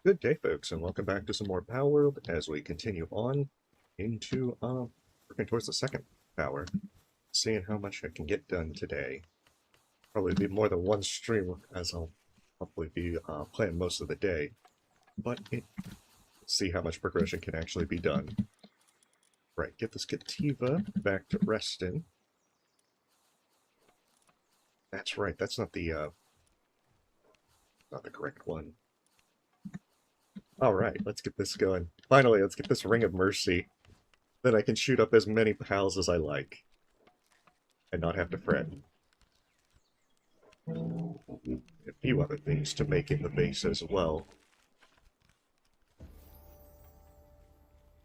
Good day, folks, and welcome back to some more Palworld as we continue on into working towards the second power, seeing how much I can get done today. Probably be more than one stream as I'll probably be playing most of the day, but see how much progression can actually be done. Right, get this Kativa back to resting. That's right, that's not the correct one. Alright, let's get this going. Finally, let's get this Ring of Mercy. Then I can shoot up as many pals as I like. And not have to fret. A few other things to make in the base as well.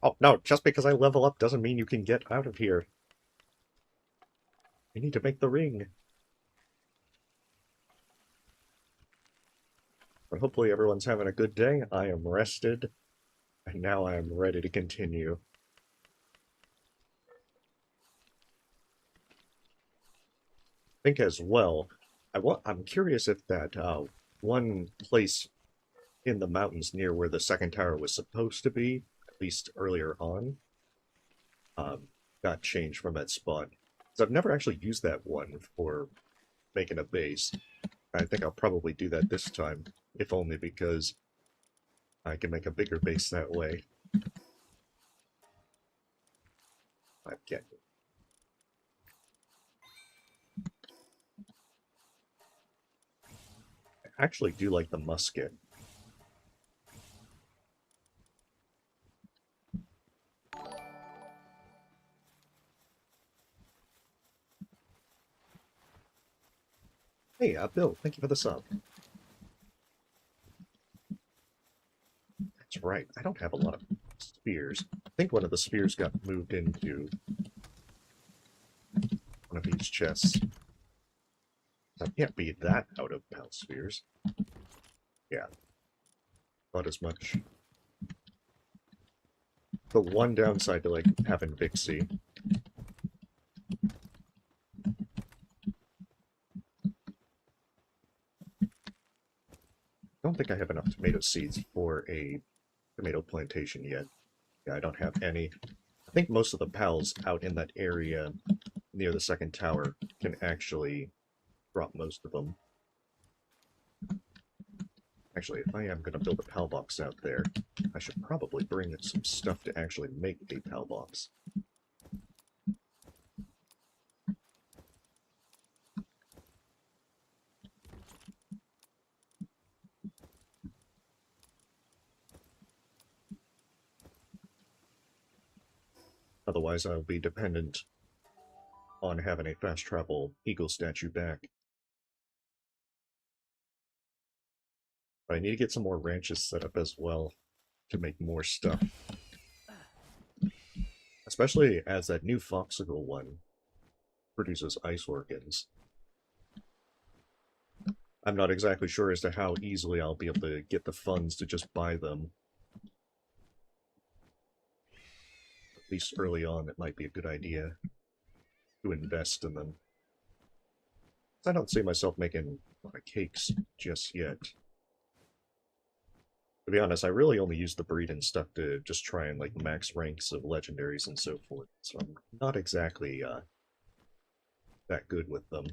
Oh, no, just because I level up doesn't mean you can get out of here. I need to make the ring. But hopefully everyone's having a good day. I am rested. And now I am ready to continue. I think as well, I'm curious if that one place in the mountains near where the second tower was supposed to be, at least earlier on, got changed from that spot. So I've never actually used that one for making a base. I think I'll probably do that this time, if only because I can make a bigger base that way. I get it. I actually do like the musket. Hey, Bill, thank you for the sub. That's right, I don't have a lot of spears. I think one of the spears got moved into one of these chests. I can't be that out of pal spheres. Yeah, not as much. The one downside to like having Vixie. I don't think I have enough tomato seeds for a tomato plantation yet. Yeah, I don't have any. I think most of the pals out in that area near the second tower can actually drop most of them. Actually, if I am going to build a pal box out there, I should probably bring some stuff to actually make a pal box. Otherwise, I'll be dependent on having a fast travel eagle statue back. But I need to get some more ranches set up as well to make more stuff. Especially as that new Foxicle one produces ice organs. I'm not exactly sure as to how easily I'll be able to get the funds to just buy them. At least early on, it might be a good idea to invest in them. I don't see myself making a lot of cakes just yet. To be honest, I really only use the breed and stuff to just try and like max ranks of legendaries and so forth, so I'm not exactly that good with them.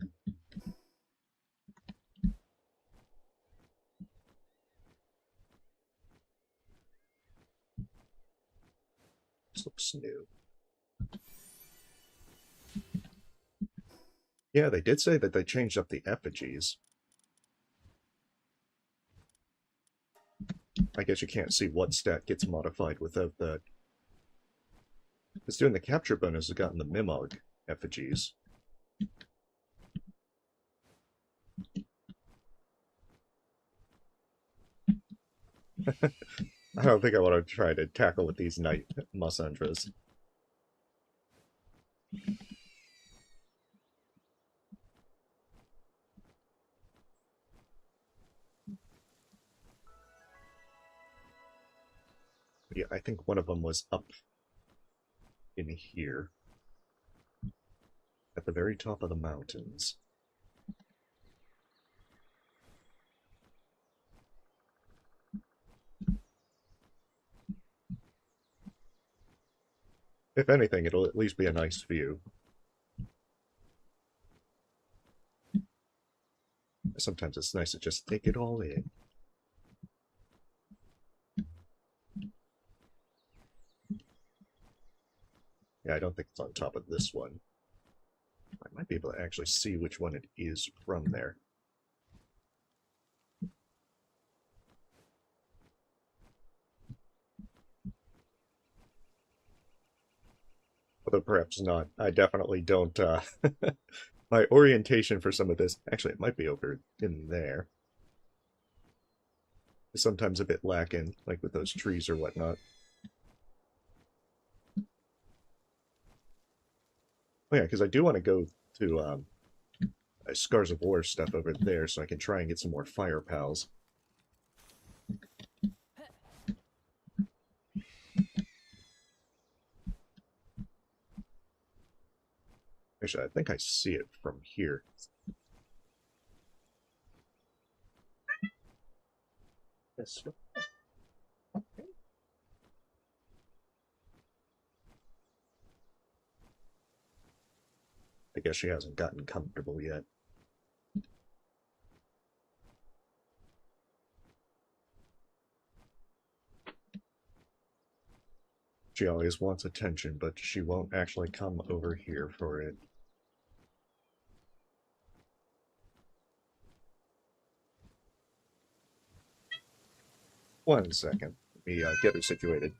This looks new. Yeah, they did say that they changed up the effigies. I guess you can't see what stat gets modified without that. Because doing the capture bonus has gotten the Mimog effigies. I don't think I want to try to tackle with these Night Massandras. But yeah, I think one of them was up in here. At the very top of the mountains. If anything, it'll at least be a nice view. Sometimes it's nice to just take it all in. Yeah, I don't think it's on top of this one. I might be able to actually see which one it is from there. Although perhaps not. I definitely don't, my orientation for some of this, actually it might be over in there. It's sometimes a bit lacking, like with those trees or whatnot. Oh yeah, because I do want to go to Scars of War stuff over there so I can try and get some more fire pals. Actually, I think I see it from here. Yes. I guess she hasn't gotten comfortable yet. She always wants attention, but she won't actually come over here for it. One second. Let me get her situated.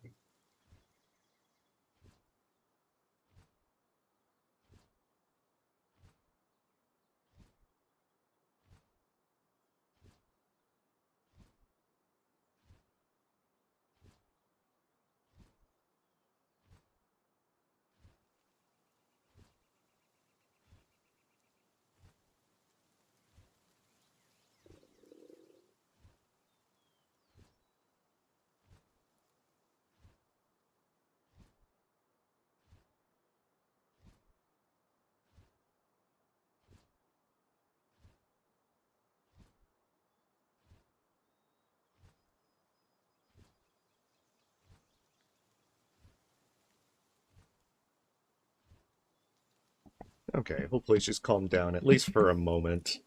Okay, hopefully she's calmed down, at least for a moment.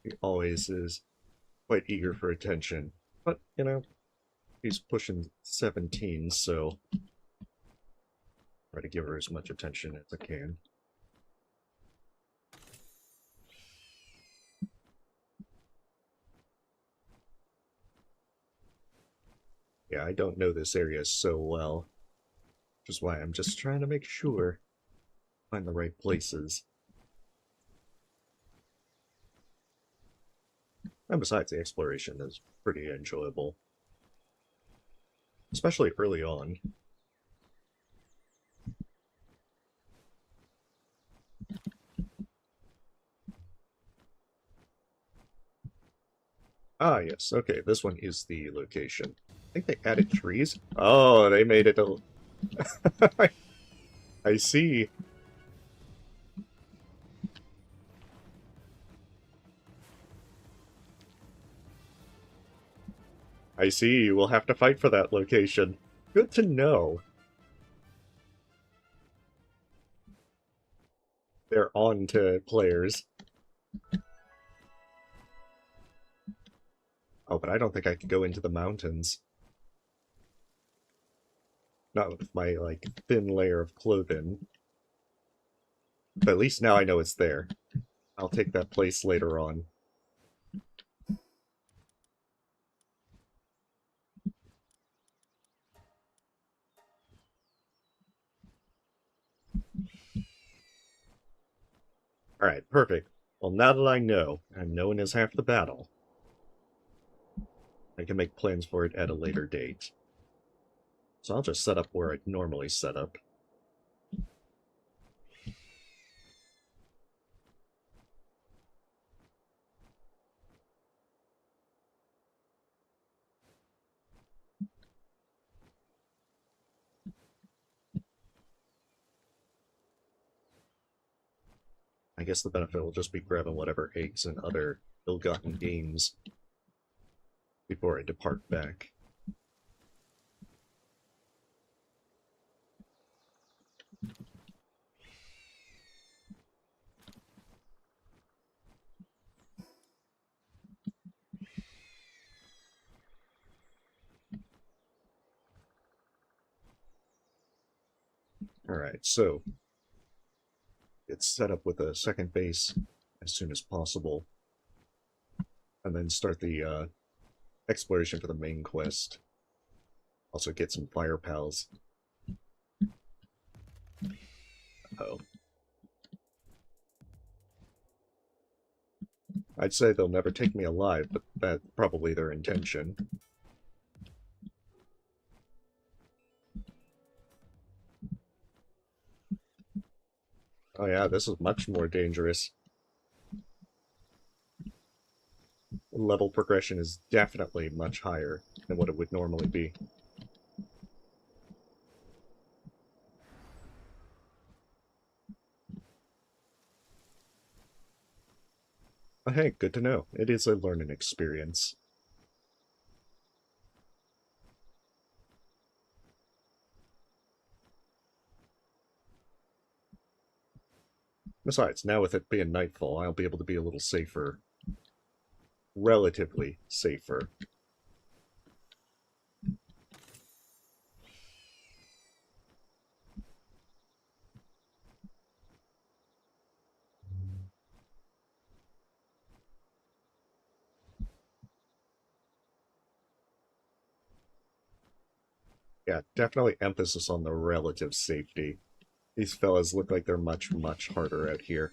She always is quite eager for attention. But, you know, she's pushing 17, so try to give her as much attention as I can. Yeah, I don't know this area so well, which is why I'm just trying to make sure I find the right places. And besides, the exploration is pretty enjoyable, especially early on. Ah, yes, okay, this one is the location. I think they added trees. Oh, they made it a... I see. I see, we'll have to fight for that location. Good to know. They're on to players. Oh, but I don't think I could go into the mountains. Not with my, like, thin layer of clothing. But at least now I know it's there. I'll take that place later on. Alright, perfect. Well, now that I know, and knowing is half the battle, I can make plans for it at a later date. So I'll just set up where I'd normally set up. I guess the benefit will just be grabbing whatever eggs and other ill-gotten gains before I depart back. Alright, so get set up with a second base as soon as possible, and then start the exploration for the main quest. Also get some fire pals. Oh. I'd say they'll never take me alive, but that's probably their intention. Oh yeah, this is much more dangerous. Level progression is definitely much higher than what it would normally be. Oh, hey, good to know. It is a learning experience. Besides, now with it being nightfall, I'll be able to be a little safer. Relatively safer. Yeah, definitely emphasis on the relative safety. These fellas look like they're much, much harder out here.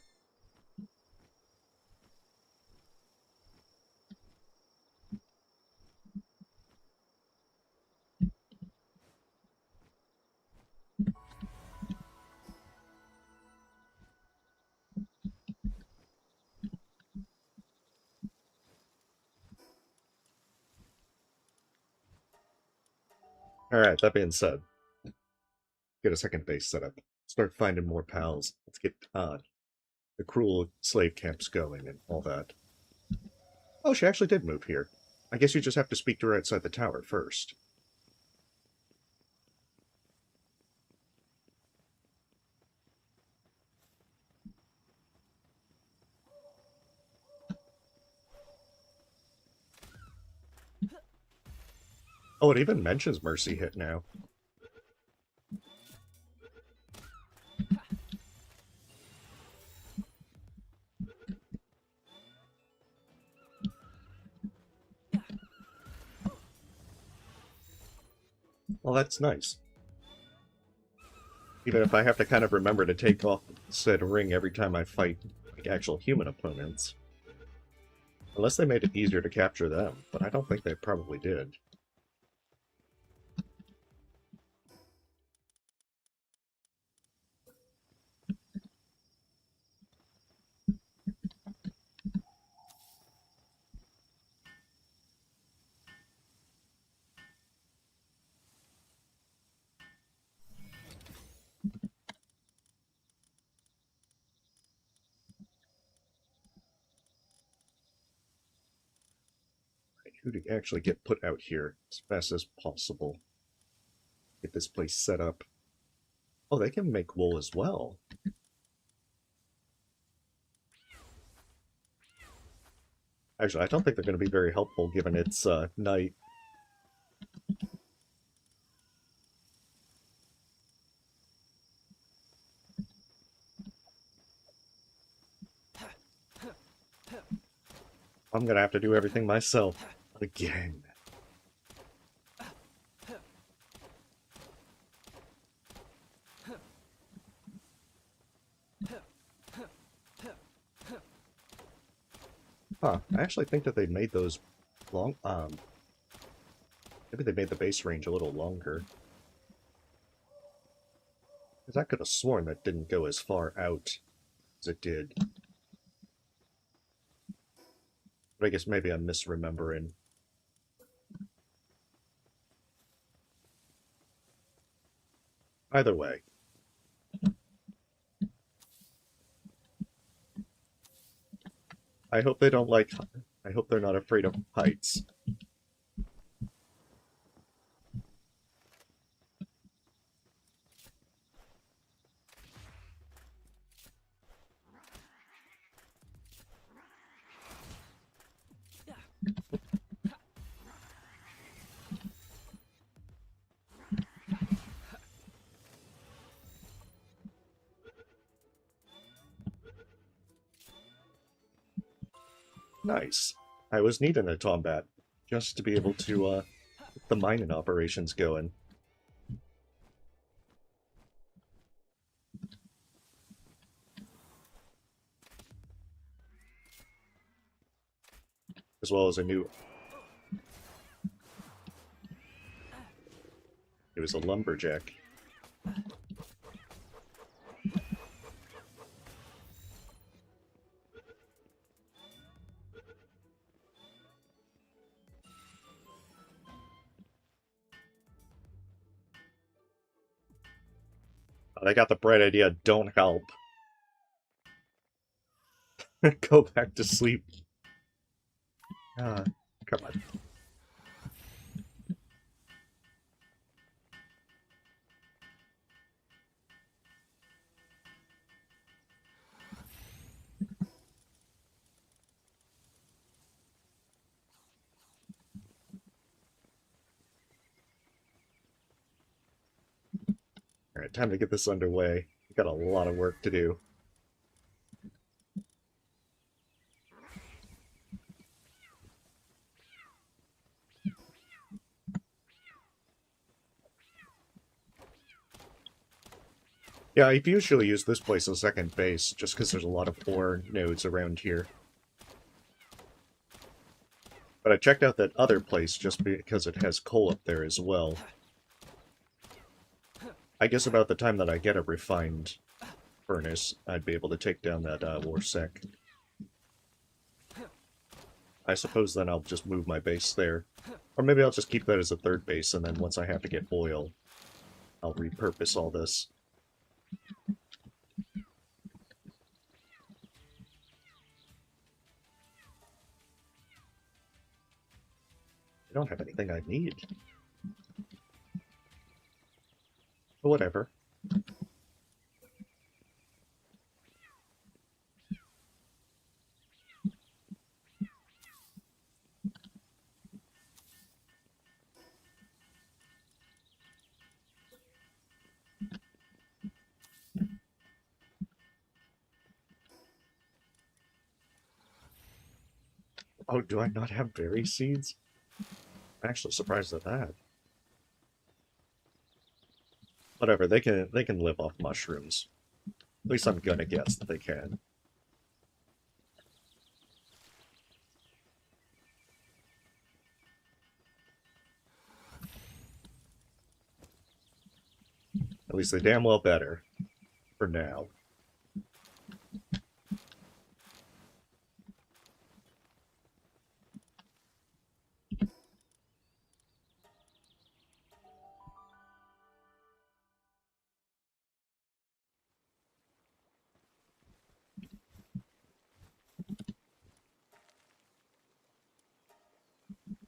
Alright, that being said, get a second base set up. Start finding more pals. Let's get the cruel slave camps going and all that. Oh, she actually did move here. I guess you just have to speak to her outside the tower first. Oh, it even mentions Mercy hit now. Well, that's nice. Even if I have to kind of remember to take off said ring every time I fight like actual human opponents. Unless they made it easier to capture them, but I don't think they probably did. Who to actually get put out here as fast as possible. Get this place set up. Oh, they can make wool as well. Actually, I don't think they're going to be very helpful given it's night. I'm going to have to do everything myself. Again. Huh, I actually think that they made those long, maybe they made the base range a little longer. Because I could have sworn that didn't go as far out as it did. But I guess maybe I'm misremembering. Either way. I hope they don't like... I hope they're not afraid of heights. Nice. I was needing a Tombat just to be able to get the mining operations going. As well as a new... It was a lumberjack. I got the bright idea, don't help. Go back to sleep. Come on. Alright, time to get this underway. We've got a lot of work to do. Yeah, I usually use this place as second base, just because there's a lot of ore nodes around here. But I checked out that other place just because it has coal up there as well. I guess about the time that I get a refined furnace, I'd be able to take down that Warsec. I suppose then I'll just move my base there. Or maybe I'll just keep that as a third base, and then once I have to get oil, I'll repurpose all this. I don't have anything I need. But whatever. Oh, do I not have berry seeds? I'm actually surprised at that. Whatever, they can live off mushrooms. At least I'm gonna guess that they can. At least they damn well better. For now.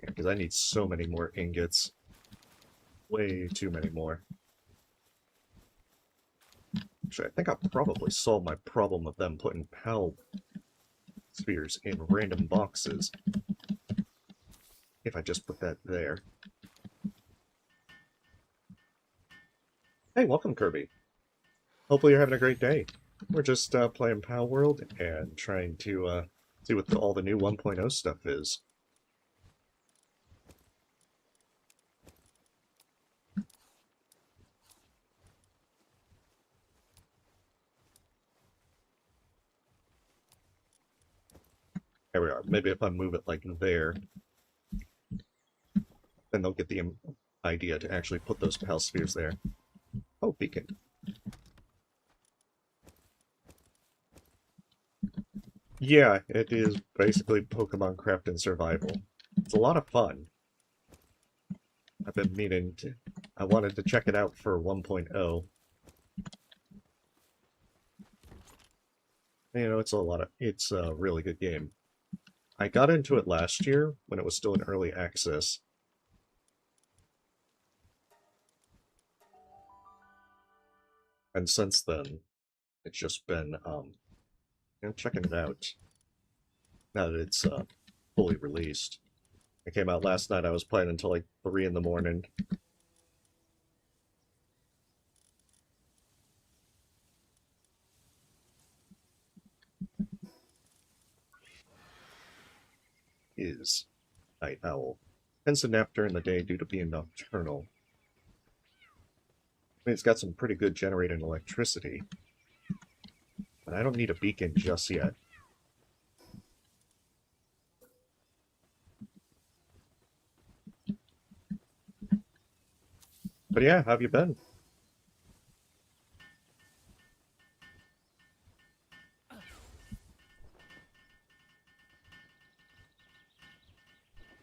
Because I need so many more ingots. Way too many more. Actually, I think I'll probably solve my problem of them putting PAL spheres in random boxes. If I just put that there. Hey, welcome, Kirby. Hopefully you're having a great day. We're just playing Palworld and trying to see what all the new 1.0 stuff is. There we are. Maybe if I move it like there, then they'll get the idea to actually put those PAL spheres there. Oh, beacon. Yeah, it is basically Pokemon Craft and Survival. It's a lot of fun. I've been meaning to... I wanted to check it out for 1.0. You know, it's a really good game. I got into it last year when it was still in early access. And since then, it's just been, checking it out. Now that it's fully released. It came out last night. I was playing until like 3 in the morning. is night owl. Tends to nap during the day due to being nocturnal. I mean, it's got some pretty good generating electricity, but I don't need a beacon just yet. But yeah, how have you been?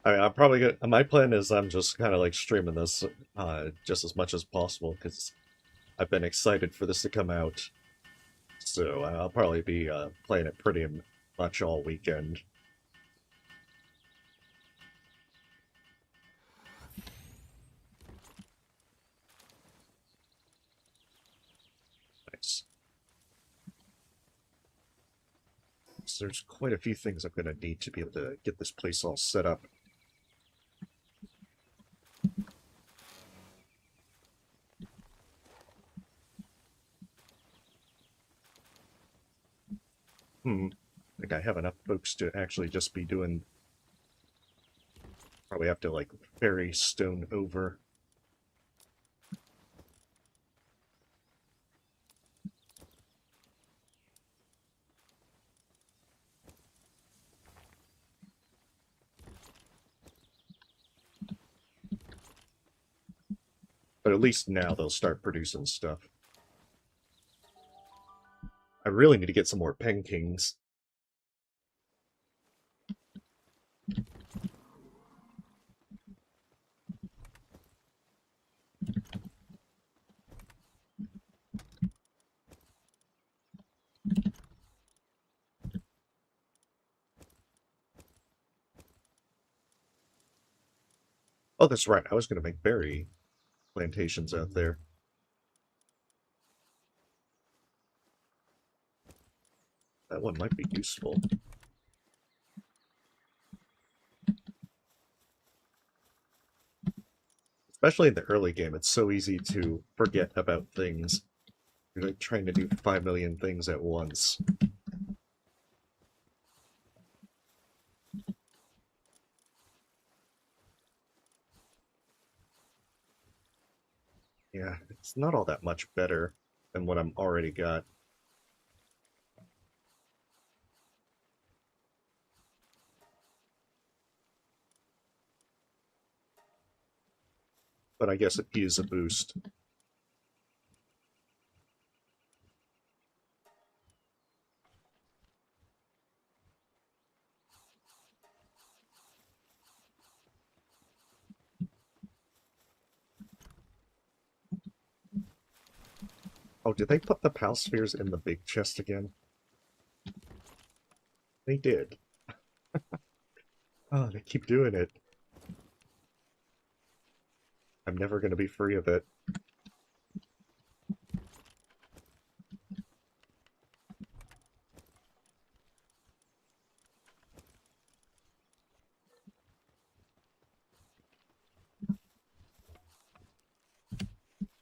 I mean, I'm probably gonna. My plan is I'm just kind of like streaming this just as much as possible because I've been excited for this to come out. So I'll probably be playing it pretty much all weekend. Nice. So there's quite a few things I'm going to need to be able to get this place all set up. I think I have enough folks to actually just be doing. Probably have to like ferry stone over. But at least now they'll start producing stuff. I really need to get some more pen kings. Oh, that's right. I was going to make berry plantations out there. That one might be useful. Especially in the early game, it's so easy to forget about things. You're like trying to do 5 million things at once. Yeah, it's not all that much better than what I'm already got. But I guess it is a boost. Oh, did they put the PAL spheres in the big chest again? They did. Oh, they keep doing it. I'm never going to be free of it.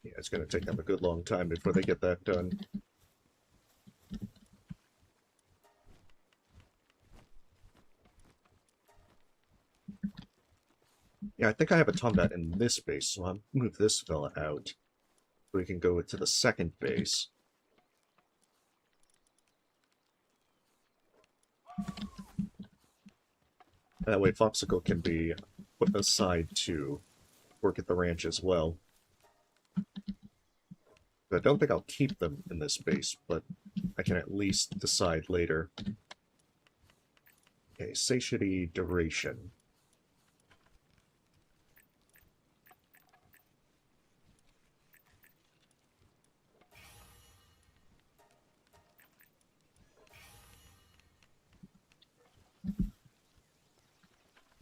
Yeah, it's going to take them a good long time before they get that done. Yeah, I think I have a Tombat in this base, so I'll move this fella out. So we can go to the second base. That way Foxicle can be put aside to work at the ranch as well. I don't think I'll keep them in this base, but I can at least decide later. Okay, satiety duration.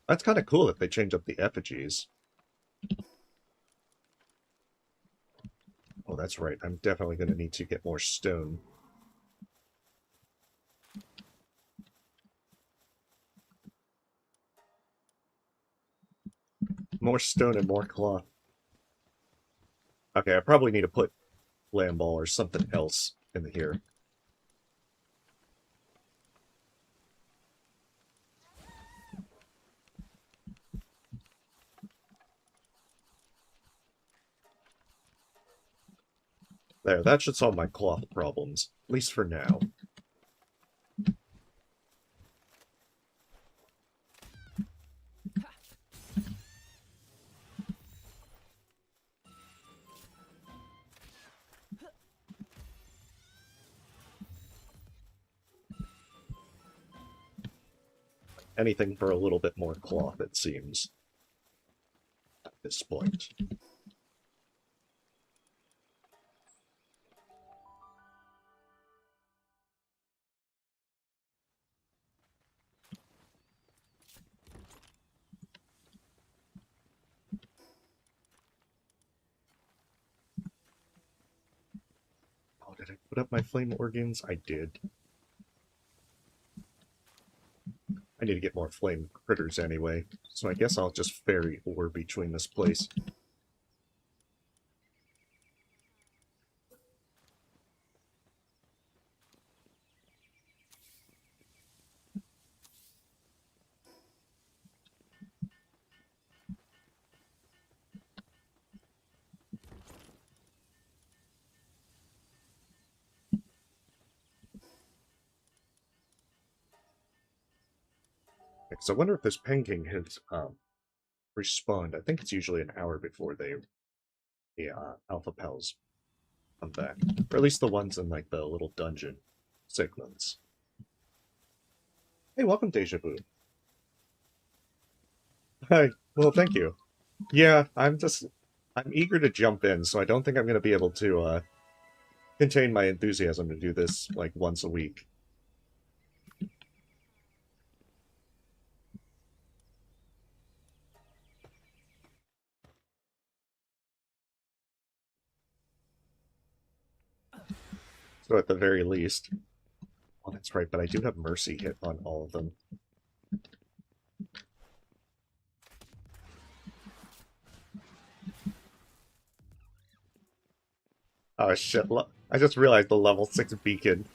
That's kind of cool that they change up the effigies. Oh, that's right. I'm definitely going to need to get more stone. More stone and more cloth. Okay, I probably need to put lamb ball or something else in here. There, that should solve my cloth problems, at least for now. Anything for a little bit more cloth, it seems, at this point. Oh, did I put up my flame organs? I did. I need to get more flame critters anyway, so I guess I'll just ferry ore between this place. So I wonder if this penguin has respawned. I think it's usually an hour before the alpha pals come back, or at least the ones in like the little dungeon segments. Hey, welcome, Deja Vu. Hi. Well, thank you. Yeah, I'm eager to jump in, so I don't think I'm going to be able to contain my enthusiasm to do this like once a week. So at the very least, oh, that's right, but I do have mercy hit on all of them. Oh shit! I just realized the level 6 beacon.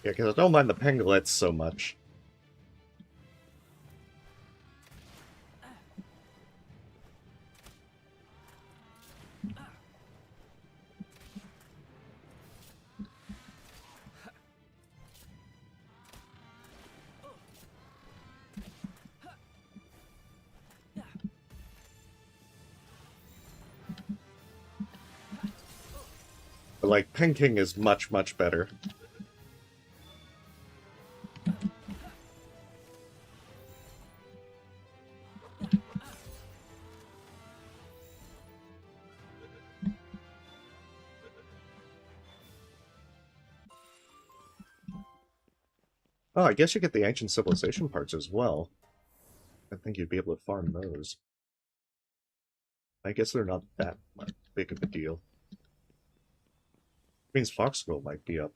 Yeah, because I don't mind the pangolets so much. But like, King is much, much better. Oh, I guess you get the ancient civilization parts as well. I think you'd be able to farm those. I guess they're not that big of a deal. Means Foxglove might be up.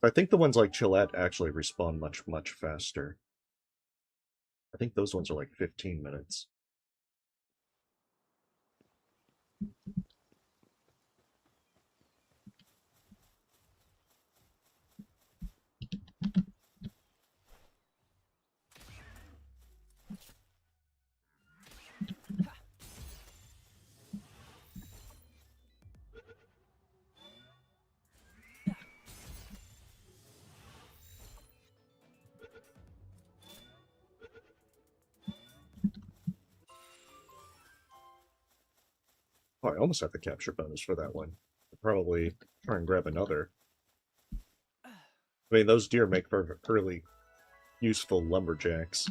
I think the ones like Chillette actually respawn much, much faster. I think those ones are like 15 minutes. Oh, I almost have the capture bonus for that one. I'll probably try and grab another. I mean, those deer make for really useful lumberjacks.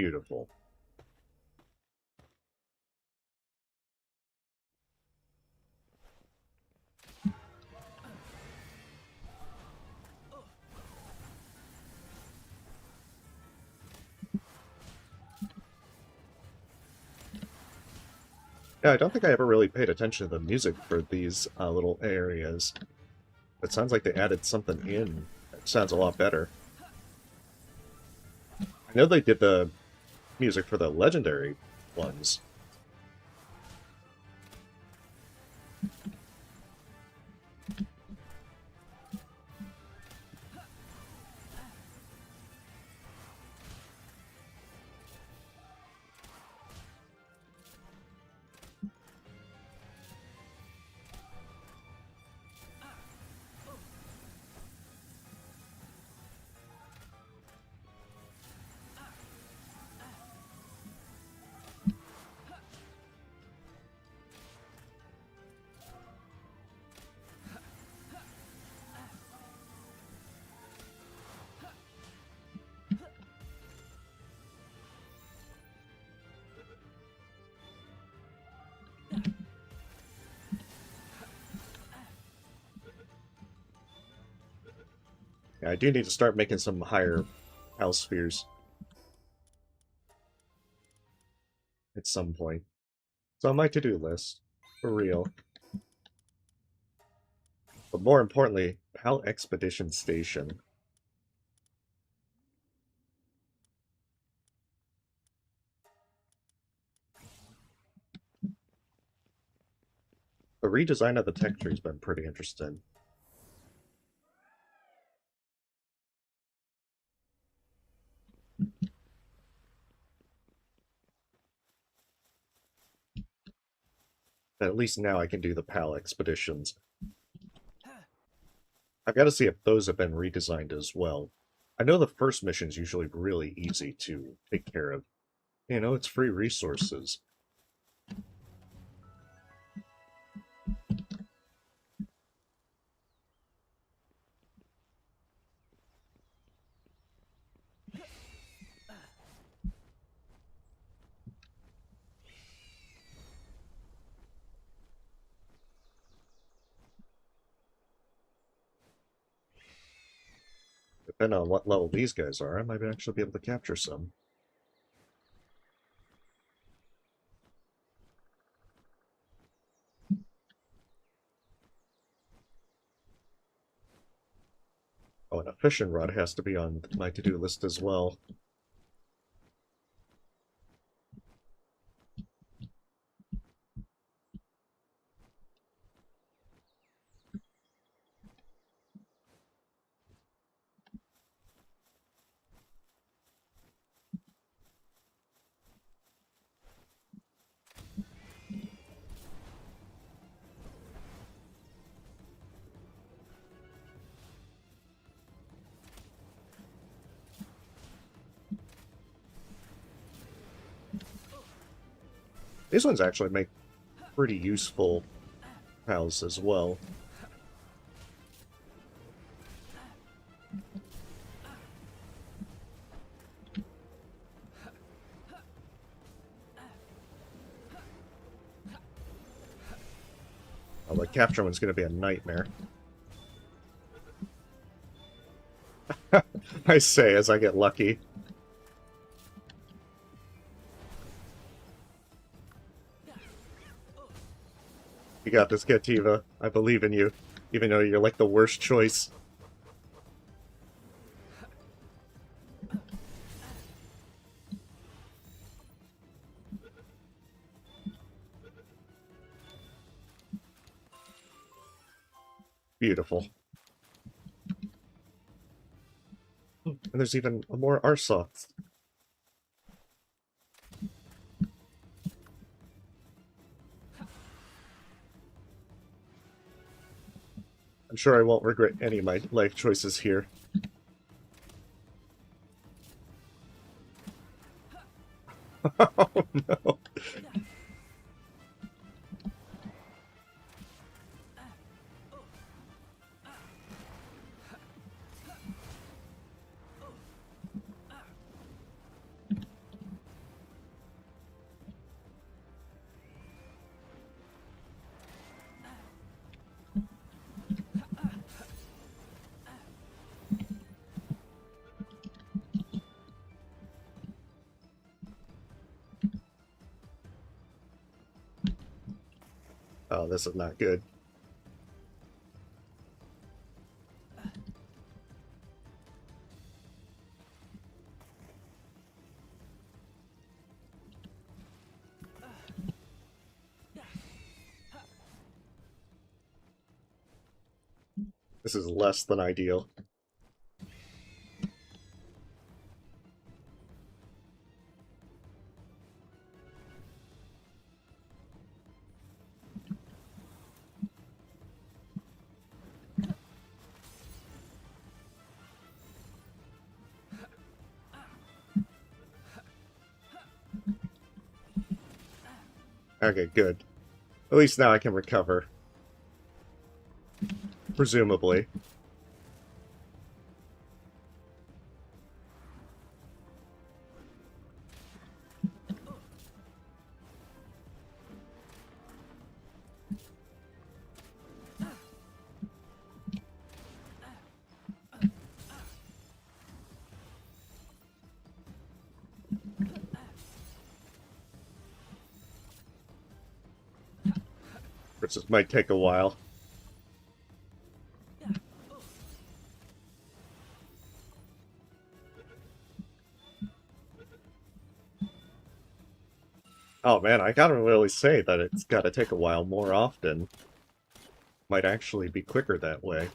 Beautiful. Yeah, I don't think I ever really paid attention to the music for these little areas. It sounds like they added something in. It sounds a lot better. I know they did the music for the legendary ones. Yeah, I do need to start making some higher house spheres at some point. It's on my to-do list, for real. But more importantly, PAL Expedition Station. The redesign of the texture has been pretty interesting. At least now I can do the PAL expeditions. I've got to see if those have been redesigned as well. I know the first mission is usually really easy to take care of. You know, it's free resources. Depending on what level these guys are, I might actually be able to capture some. Oh, and a fishing rod has to be on my to-do list as well. These ones actually make pretty useful pals as well. Oh, the capture one's going to be a nightmare. I say as I get lucky. You got this, Ketiva. I believe in you, even though you're like the worst choice. Beautiful. And there's even more Arsoths. I'm sure I won't regret any of my life choices here. Oh no. Oh, this is not good. This is less than ideal. Okay, good. At least now I can recover. Presumably. This might take a while. Oh man, I gotta really say that it's gotta take a while more often. Might actually be quicker that way.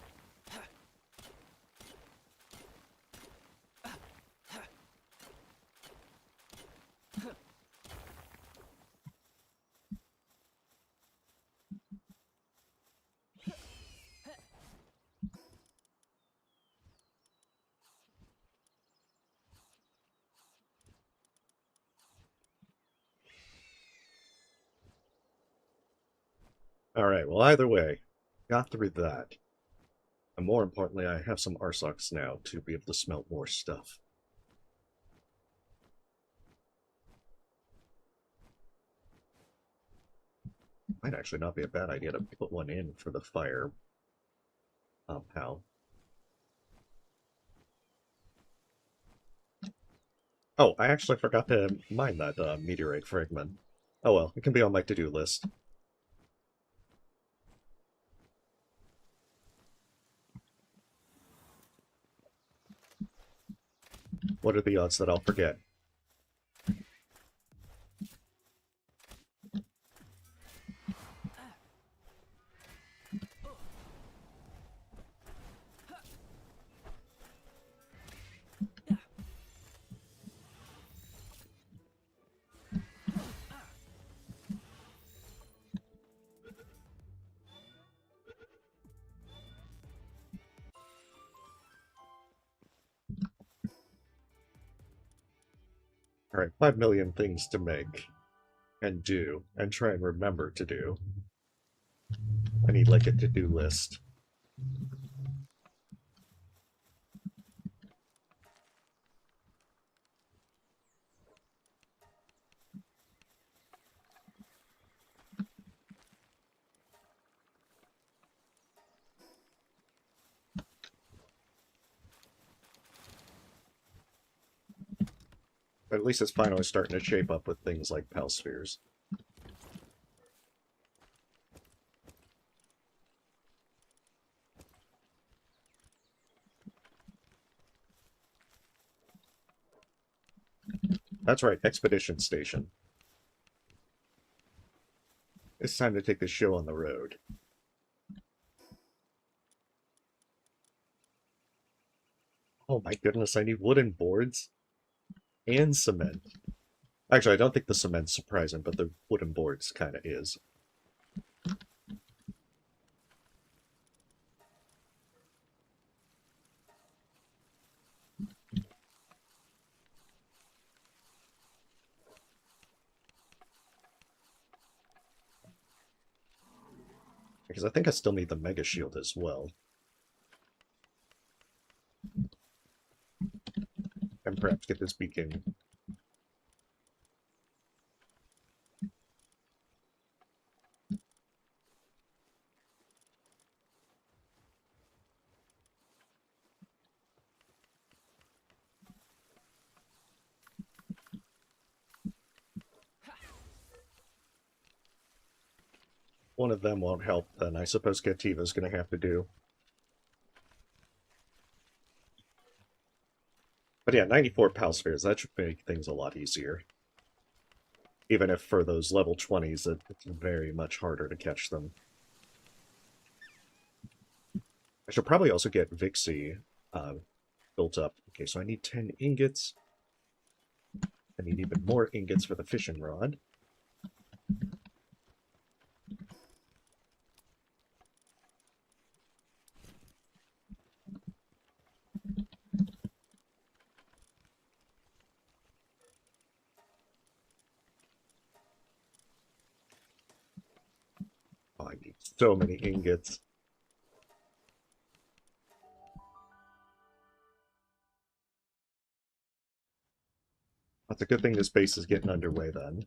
Alright, well either way, got through that. And more importantly, I have some Arsox now to be able to smelt more stuff. Might actually not be a bad idea to put one in for the fire compound. Oh, I actually forgot to mine that meteorite fragment. Oh well, it can be on my to-do list. What are the odds that I'll forget? Alright, 5 million things to make. And do. And try and remember to do. I need like a to-do list. But at least it's finally starting to shape up with things like Pal Spheres. That's right, Expedition Station. It's time to take the show on the road. Oh my goodness, I need wooden boards and cement. Actually, I don't think the cement's surprising, but the wooden boards kind of is. Because I think I still need the Mega Shield as well. And perhaps get this beacon. one of them won't help, then I suppose Gativa's going to have to do. But yeah, 94 Pal Spheres, that should make things a lot easier. Even if for those level 20s, it's very much harder to catch them. I should probably also get Vixie built up. Okay, so I need 10 ingots. I need even more ingots for the fishing rod. Oh, I need so many ingots. That's a good thing this base is getting underway then.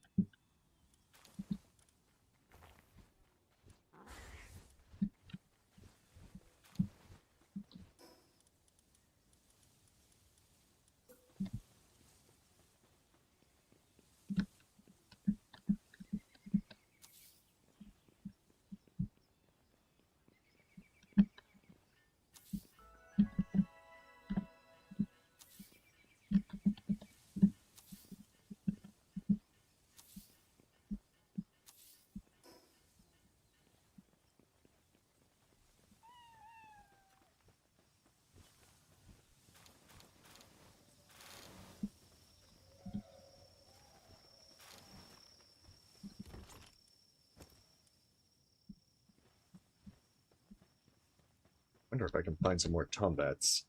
Wonder if I can find some more tombats.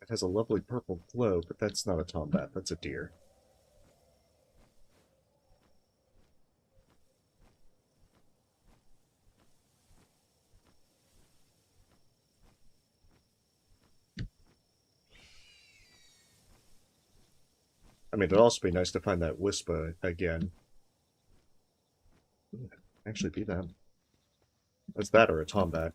It has a lovely purple glow, but that's not a tombat, that's a deer. I mean, it'd also be nice to find that Wispa again. Actually be them. That's that or a tombat.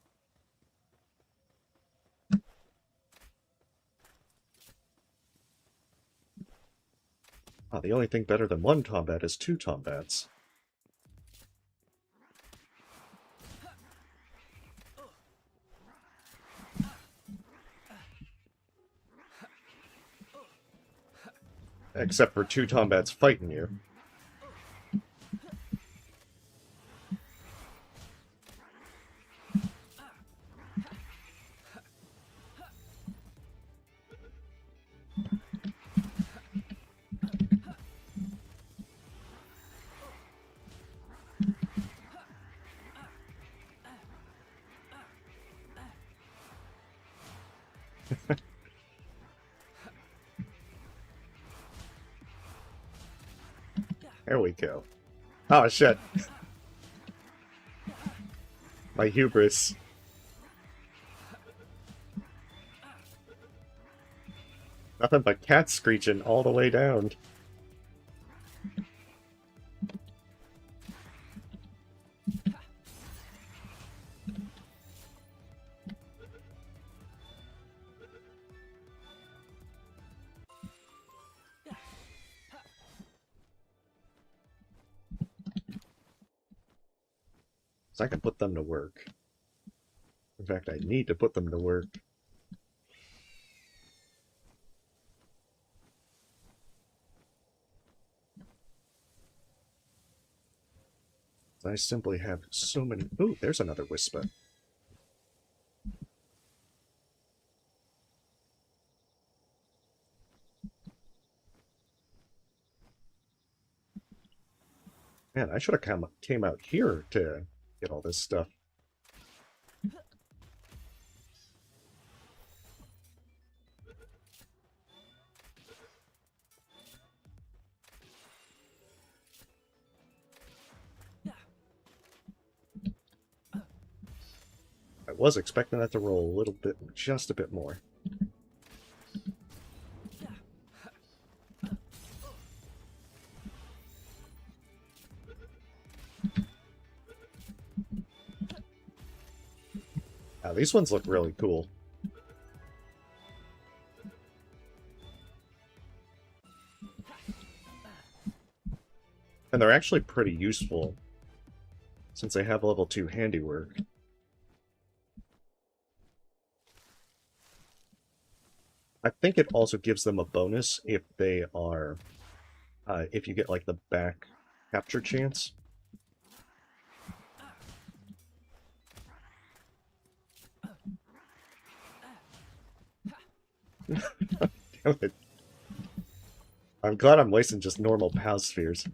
Oh, the only thing better than one tombat is two tombats. Except for two tombats fighting you. There we go. Oh, shit. My hubris. Nothing but cats screeching all the way down. So I can put them to work. In fact, I need to put them to work. I simply have so many... Ooh, there's another Wispa. Man, I should have came out here to get all this stuff. I was expecting that to roll a little bit, just a bit more. Now, these ones look really cool. And they're actually pretty useful, since they have level 2 handiwork. I think it also gives them a bonus if they are, if you get like the back capture chance. Damn it. I'm glad I'm wasting just normal POW spheres.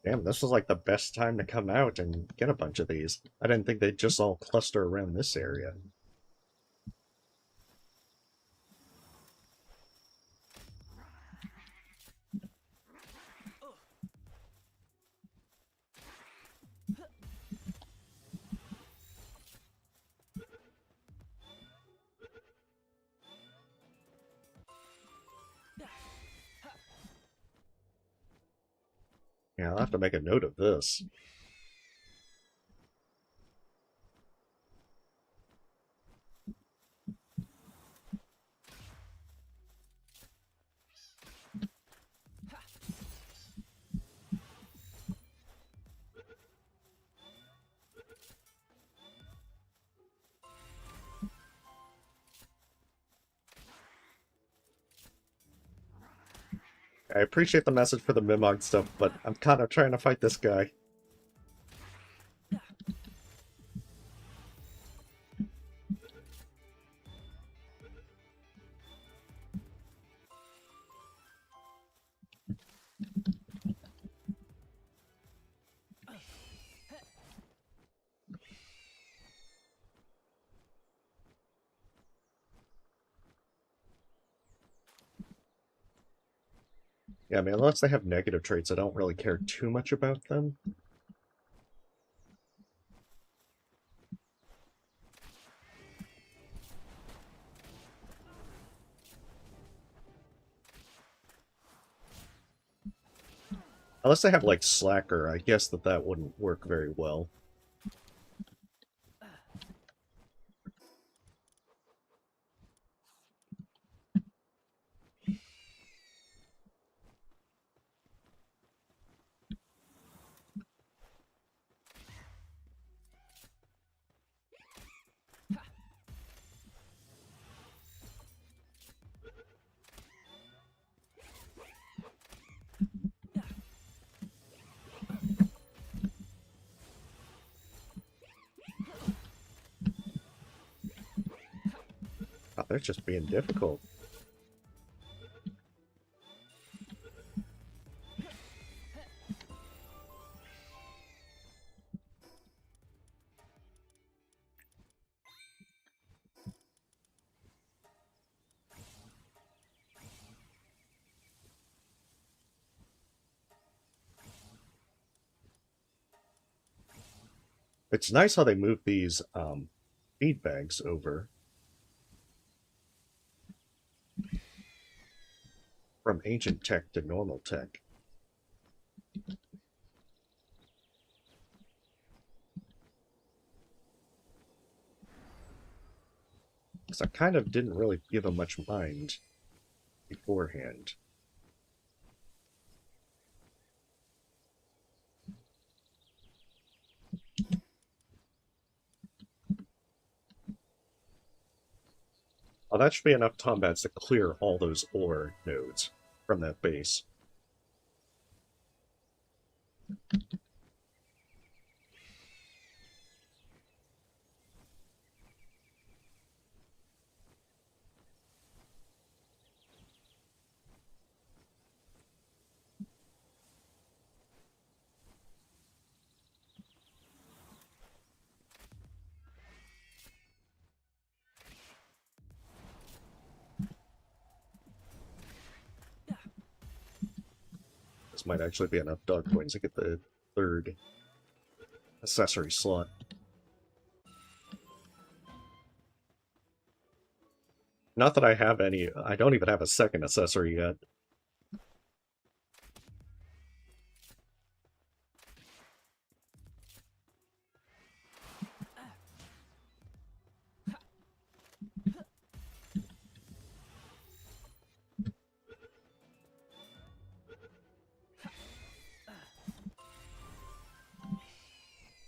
Damn, this was like the best time to come out and get a bunch of these. I didn't think they'd just all cluster around this area. Yeah, I'll have to make a note of this. I appreciate the message for the Mimog stuff, but I'm kind of trying to fight this guy. Yeah, I mean, unless they have negative traits, I don't really care too much about them. Unless they have, like, Slacker, I guess that wouldn't work very well. Oh, they're just being difficult. It's nice how they move these feed bags over from ancient tech to normal tech. Because I kind of didn't really give them much mind beforehand. Oh, that should be enough Tombats to clear all those ore nodes from that base. This might actually be enough dog coins to get the third accessory slot. Not that I have any, I don't even have a second accessory yet.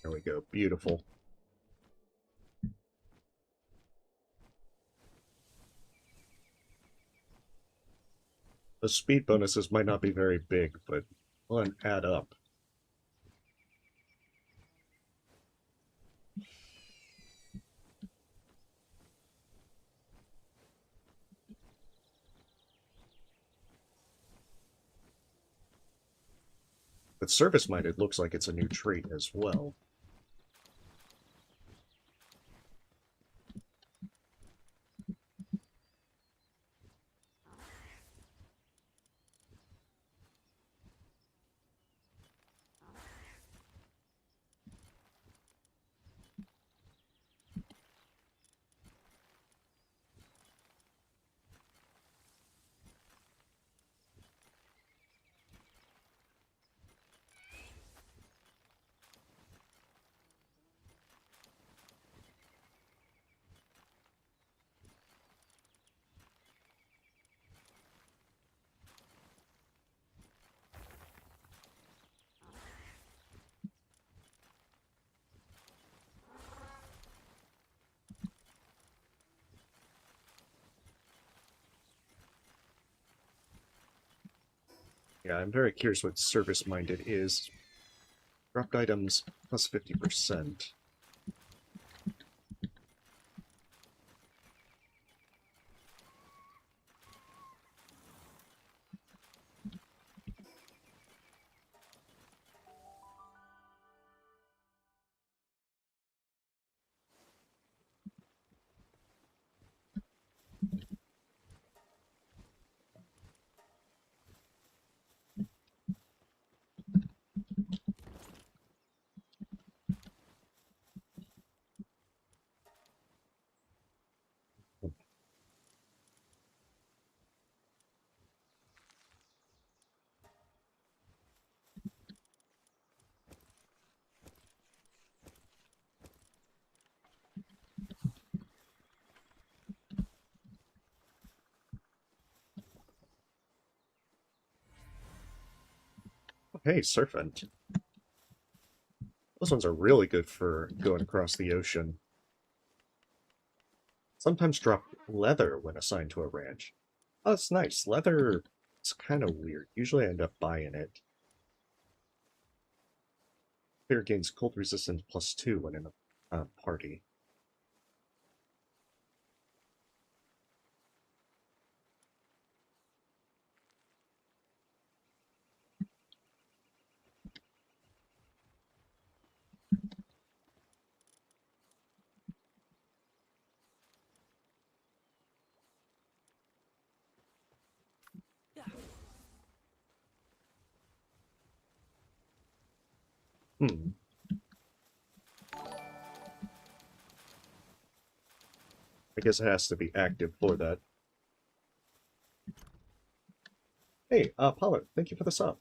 There we go, beautiful. The speed bonuses might not be very big, but will add up. With service-minded, looks like it's a new trait as well. Yeah, I'm very curious what service-minded is. Dropped items plus 50%. Hey, Serpent. Those ones are really good for going across the ocean. Sometimes drop leather when assigned to a ranch. Oh, that's nice. Leather, it's kind of weird. Usually I end up buying it. Player gains cold resistance +2 when in a party. Hmm. I guess it has to be active for that. Hey, Palworld, thank you for the sub.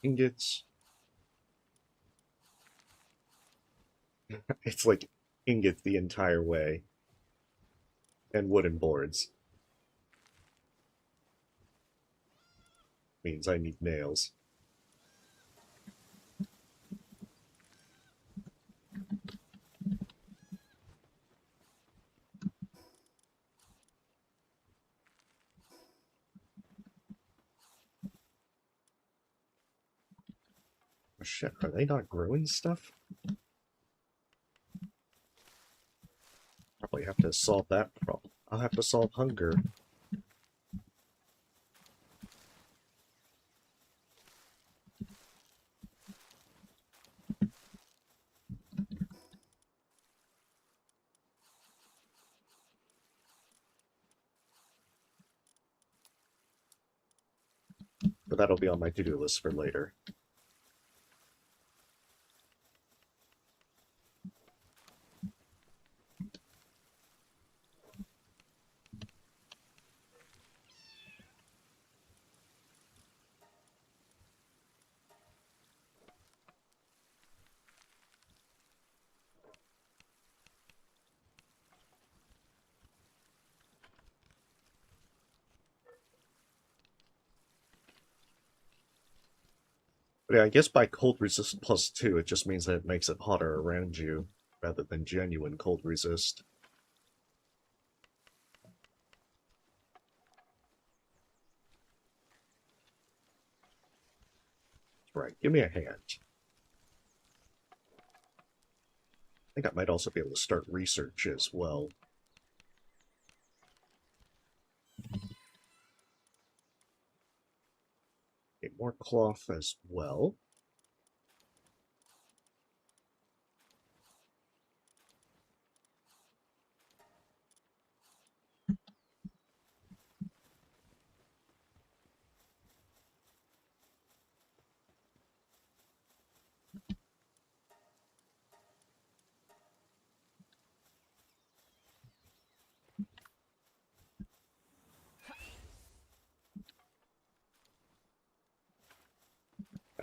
Ingots. It's like ingot the entire way. And wooden boards. Means I need nails. Oh, shit, are they not growing stuff? Probably have to solve that problem. I'll have to solve hunger. but that'll be on my to-do list for later. But yeah, I guess by cold resist +2, it just means that it makes it hotter around you, rather than genuine cold resist. Right, give me a hand. I think I might also be able to start research as well. Okay, more cloth as well.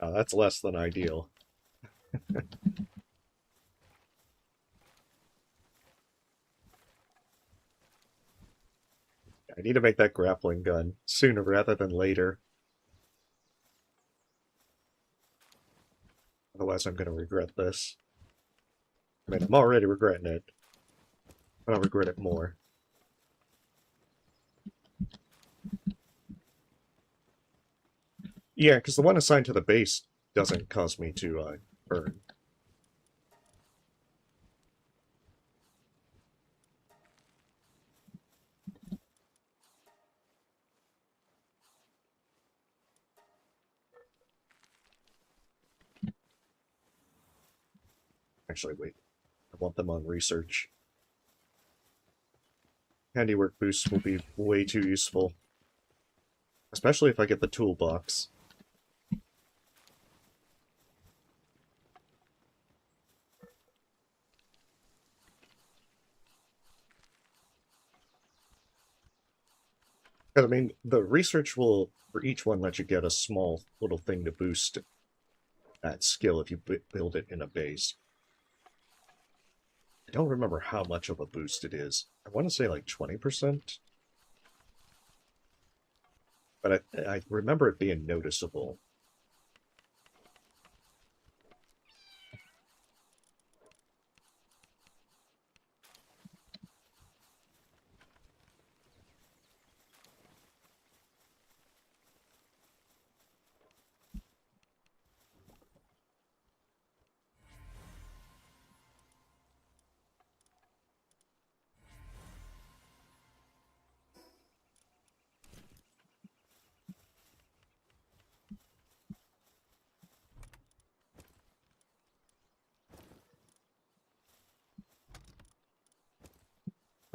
That's less than ideal. I need to make that grappling gun sooner rather than later. Otherwise, I'm going to regret this. I mean, I'm already regretting it, but I'll regret it more. Yeah, because the one assigned to the base doesn't cause me to burn. Actually, wait. I want them on research. Handiwork boosts will be way too useful. Especially if I get the toolbox. I mean, the research will, for each one, let you get a small little thing to boost that skill if you build it in a base. I don't remember how much of a boost it is. I want to say like 20%. But I remember it being noticeable.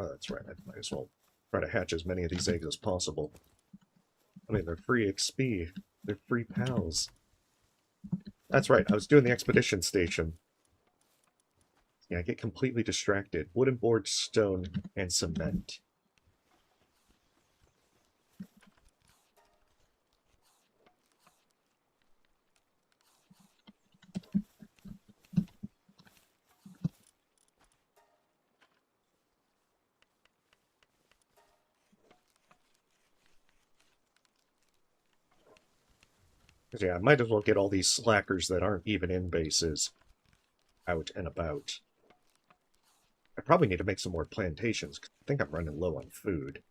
Oh, that's right. I might as well try to hatch as many of these eggs as possible. I mean, they're free XP. They're free pals. That's right. I was doing the expedition station. Yeah, I get completely distracted. Wooden board, stone, and cement. Yeah, I might as well get all these slackers that aren't even in bases out and about. I probably need to make some more plantations, 'cause I think I'm running low on food.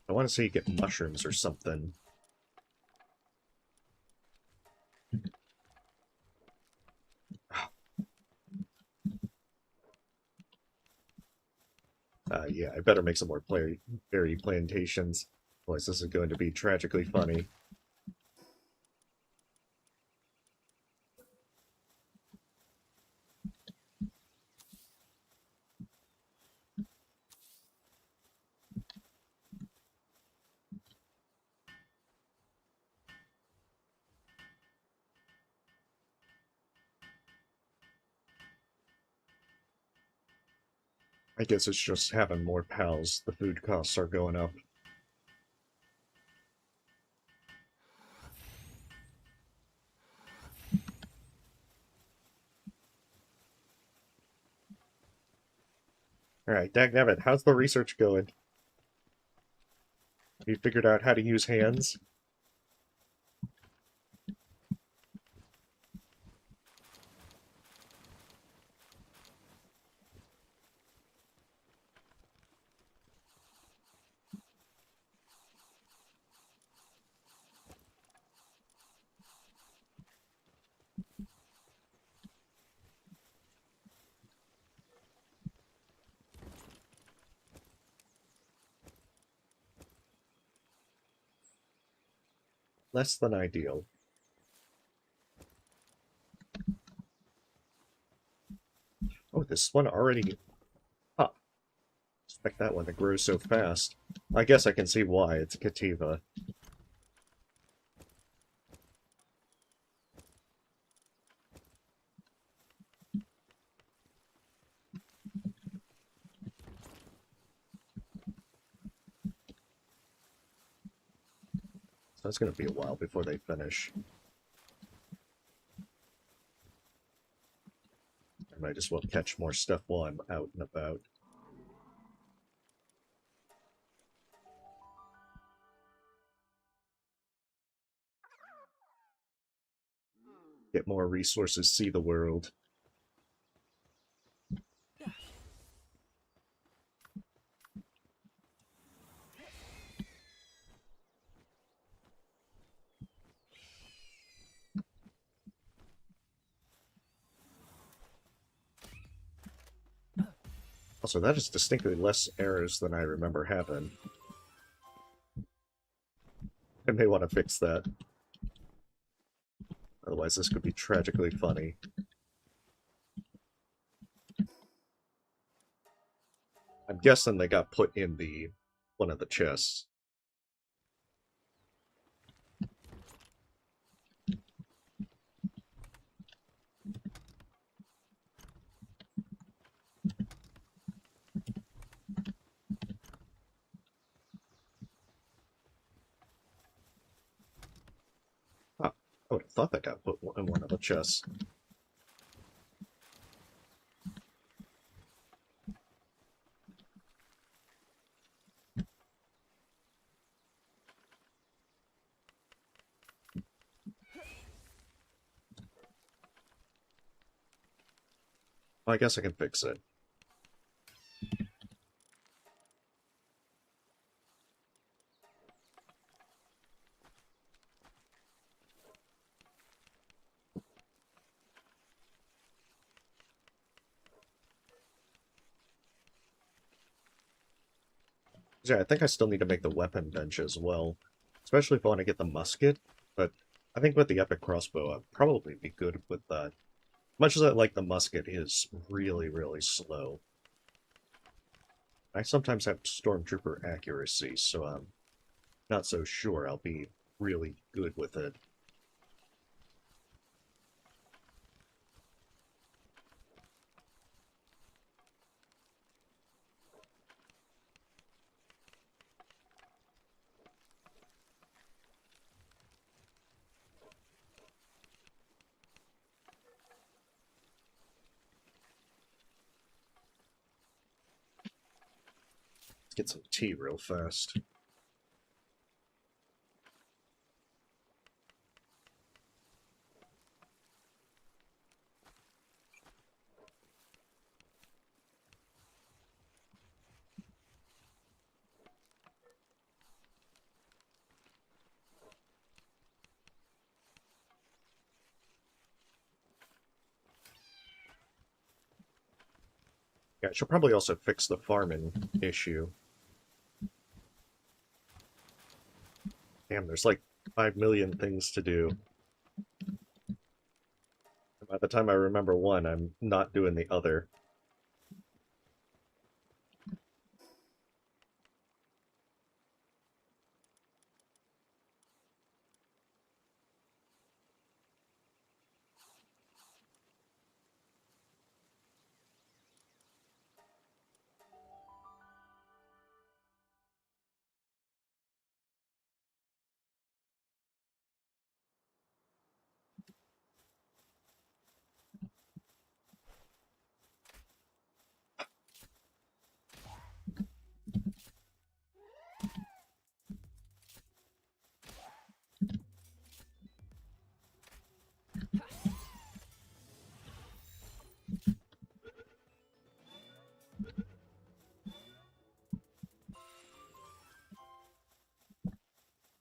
I want to see you get mushrooms or something. Yeah, I better make some more berry plantations. Otherwise, this is going to be tragically funny. I guess it's just having more pals. The food costs are going up. Alright, dagnabbit, how's the research going? Have you figured out how to use hands? Less than ideal. Oh, this one already... Huh. Expect that one to grow so fast. I guess I can see why. It's a Cativa. So it's going to be a while before they finish. I might as well catch more stuff while I'm out and about. Get more resources, see the world. Also, that is distinctly less errors than I remember having. I may want to fix that. Otherwise, this could be tragically funny. I'm guessing they got put in the one of the chests. Ah, I would have thought they got put in one of the chests. Well, I guess I can fix it. Yeah, I think I still need to make the weapon bench as well. Especially if I want to get the musket. But I think with the epic crossbow, I'd probably be good with that. Much as I like the musket, is really, really slow. I sometimes have stormtrooper accuracy, so I'm not so sure I'll be really good with it. Let's get some tea real fast. Yeah, I should probably also fix the farming issue. Damn, there's like 5 million things to do. By the time I remember one, I'm not doing the other.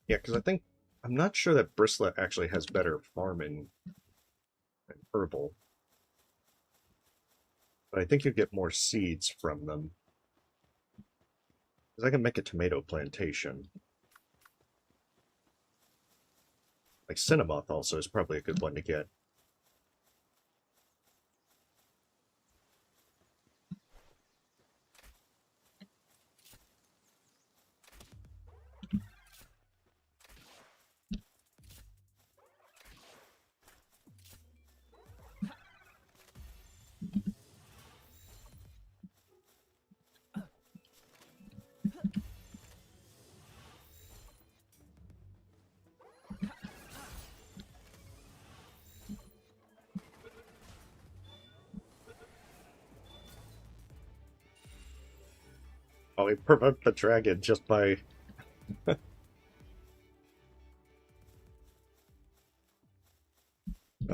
Yeah, because I'm not sure that Bristlet actually has better farming than Herbal, but I think you get more seeds from them. Because I can make a tomato plantation. Like Cinnamoth also is probably a good one to get. Oh, we provoke the dragon just by...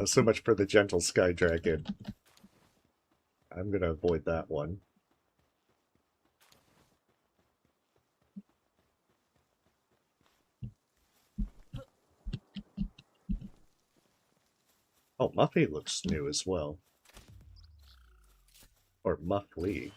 so much for the gentle sky dragon. I'm gonna avoid that one. Oh, Muffy looks new as well. Or Muffly.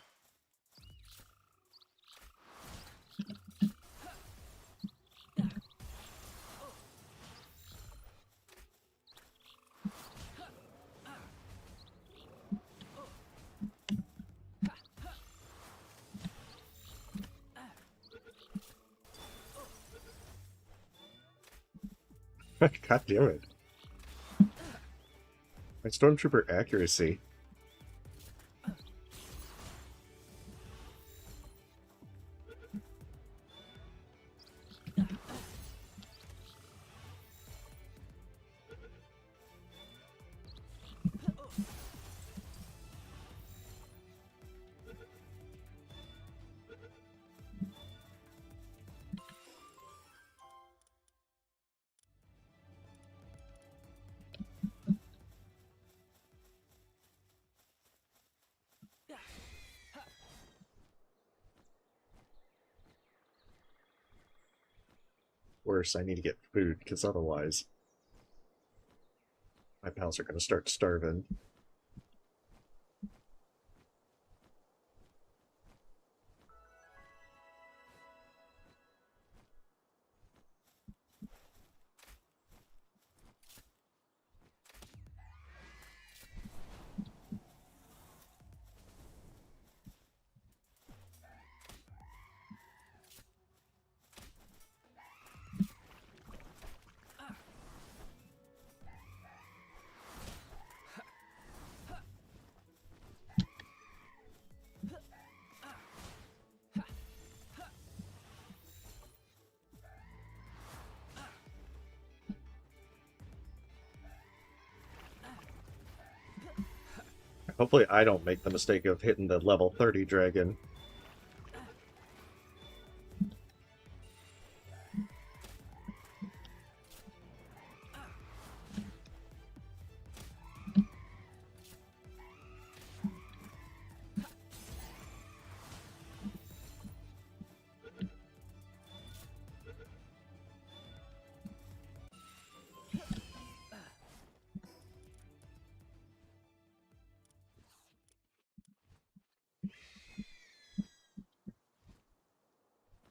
God damn it. My Stormtrooper accuracy. Worse, I need to get food, because otherwise my pals are going to start starving. Hopefully I don't make the mistake of hitting the level 30 dragon.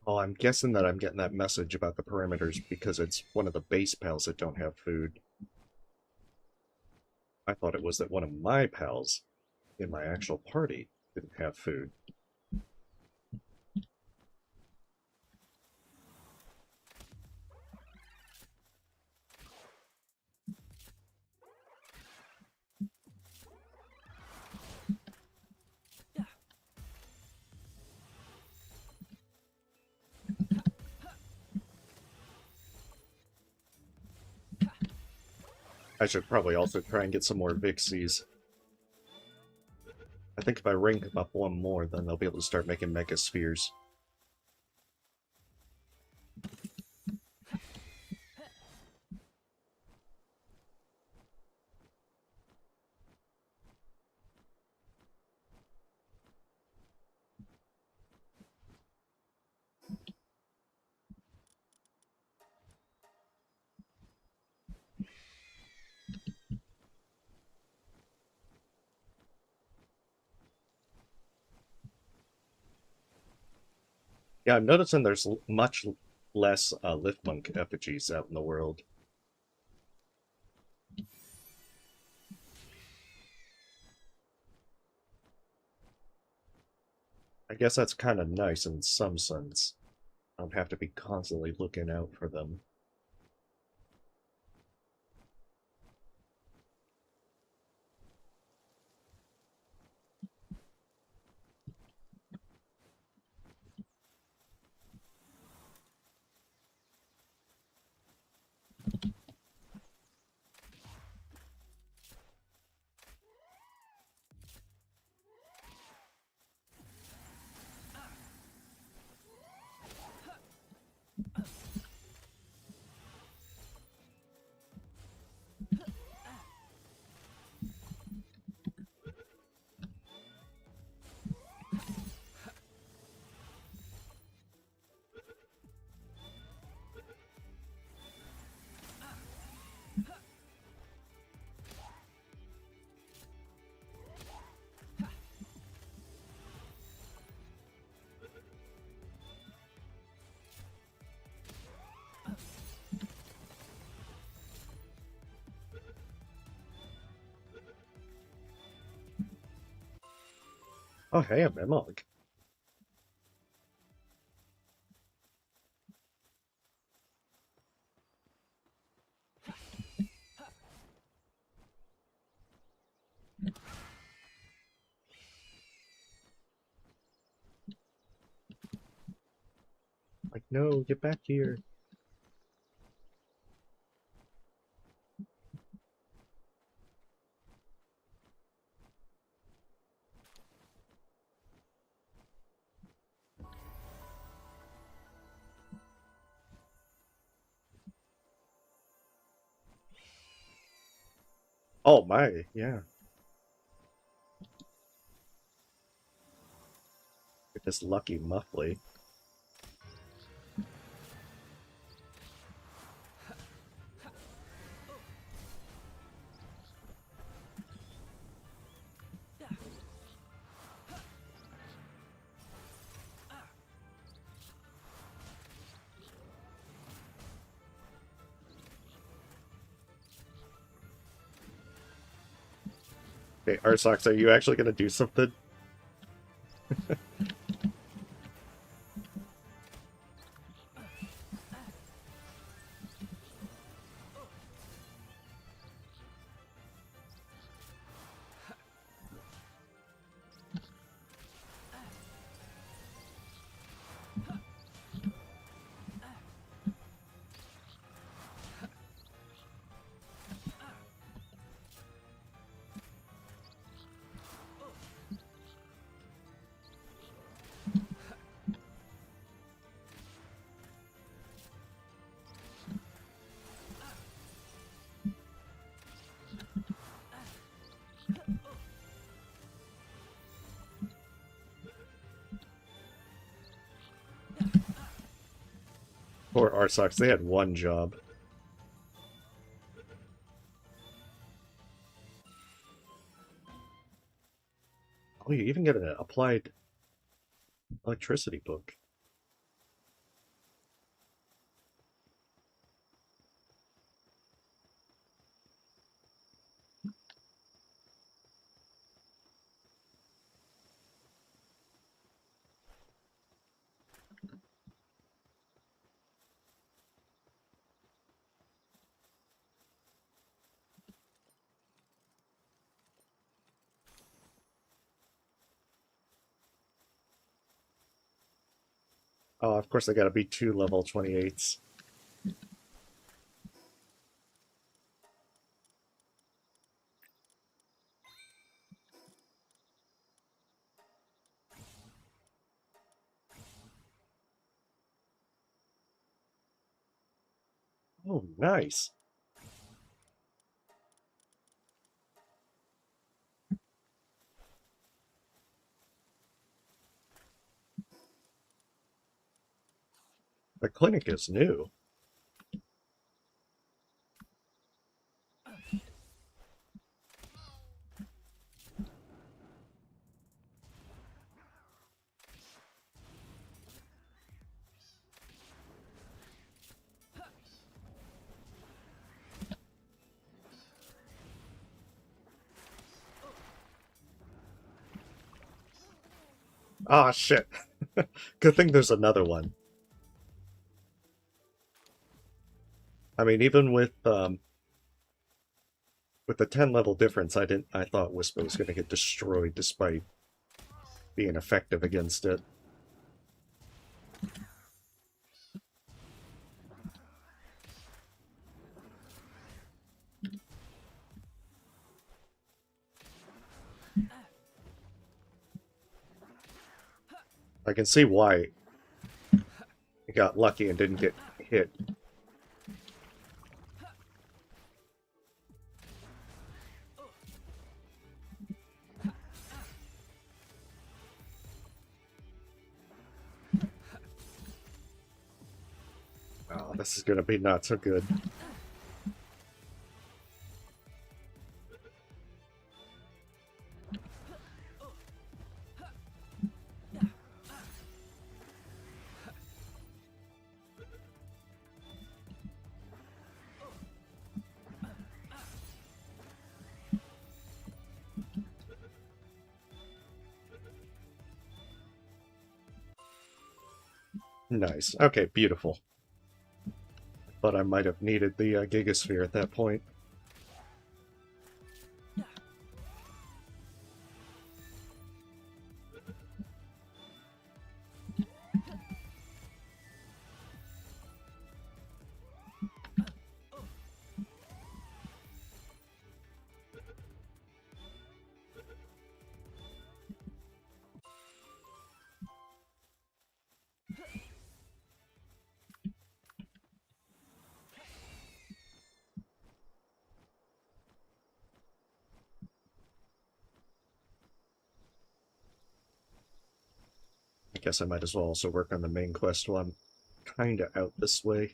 Oh, I'm guessing that I'm getting that message about the perimeters because it's one of the base pals that don't have food. I thought it was that one of my pals in my actual party didn't have food. I should probably also try and get some more Vixies. I think if I rank them up one more, then they'll be able to start making Megaspheres. Yeah, I'm noticing there's much less Lithmonk effigies out in the world. I guess that's kind of nice in some sense. I don't have to be constantly looking out for them. Oh, hey, a Mimog. Like, no, get back here. Oh my, yeah. Get this lucky Muffly. Hey, Arsox, are you actually gonna do something? Poor Arsox, they had one job. Oh, you even get an applied electricity book. Oh, of course they gotta be 2 level 28s. Oh, nice. The clinic is new. Ah, shit. Good thing there's another one. I mean, even with the 10 level difference, I thought Whisper was going to get destroyed despite being effective against it. I can see why he got lucky and didn't get hit. Oh, this is going to be not so good. Nice. Okay, beautiful. But I might have needed the Gigasphere at that point. I guess I might as well also work on the main quest while I'm kinda out this way.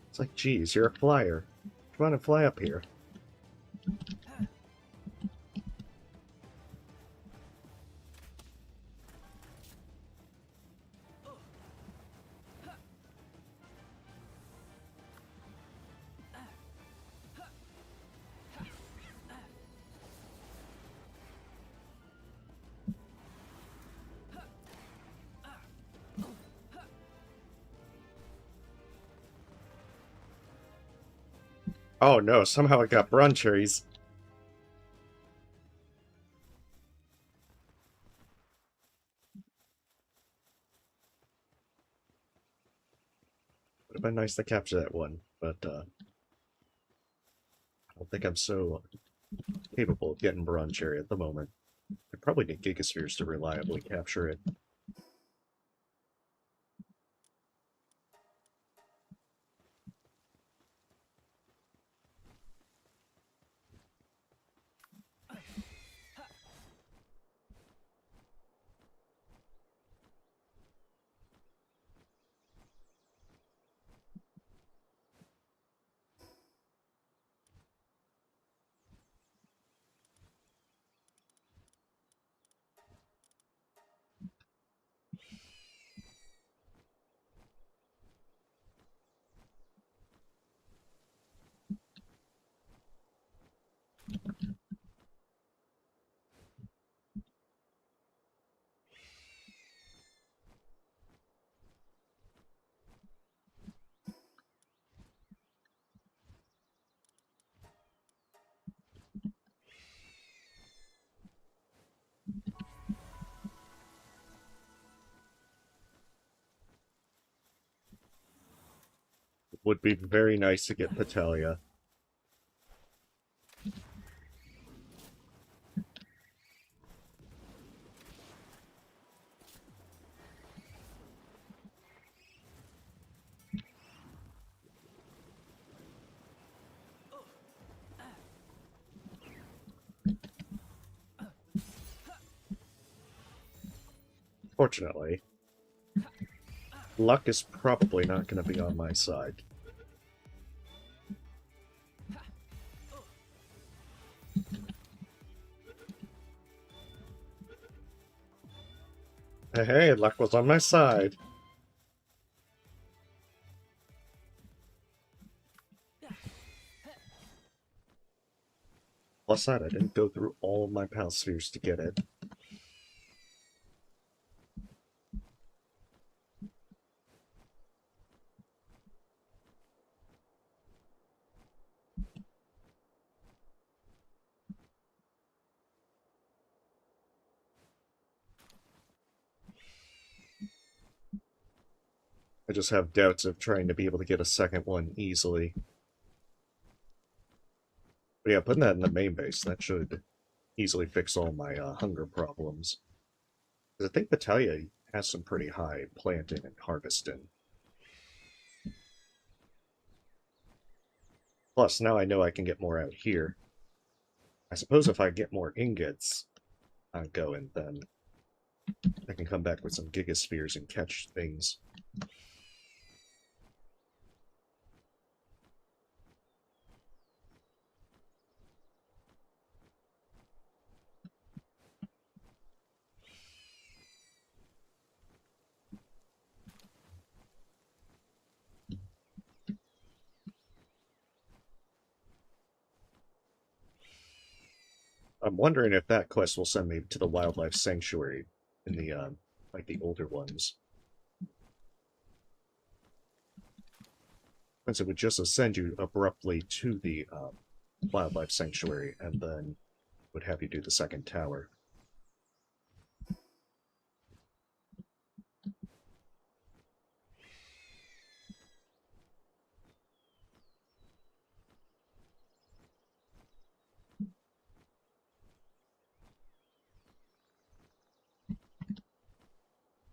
It's like, geez, you're a flyer. Come on and fly up here. Oh no, somehow I got bronze cherries. Would have been nice to capture that one, but I don't think I'm so capable of getting bronze cherry at the moment. I probably need Gigaspheres to reliably capture it. It would be very nice to get Patalia. Fortunately, luck is probably not going to be on my side. Hey, luck was on my side. Plus that, I didn't go through all of my pal spheres to get it. I just have doubts of trying to be able to get a second one easily. But yeah, putting that in the main base, that should easily fix all my hunger problems. Because I think Battaglia has some pretty high planting and harvesting. Plus, now I know I can get more out here. I suppose if I get more ingots going, then I can come back with some gigaspheres and catch things. I'm wondering if that quest will send me to the wildlife sanctuary in the like the older ones. Since it would just send you abruptly to the wildlife sanctuary and then would have you do the second tower.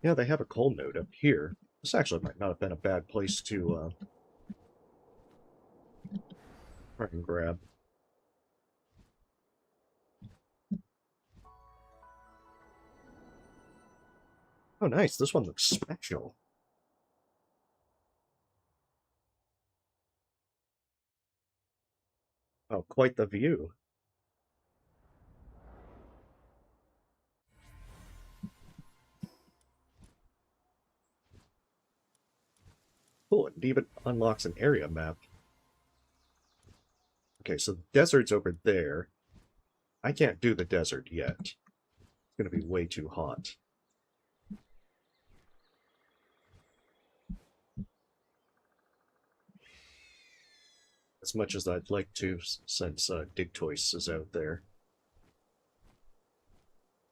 Yeah, they have a coal node up here. This actually might not have been a bad place to try and grab. Oh, nice. This one looks special. Oh, quite the view. Cool, it even unlocks an area map. Okay, so the desert's over there. I can't do the desert yet. It's going to be way too hot. As much as I'd like to, since Digtoise is out there.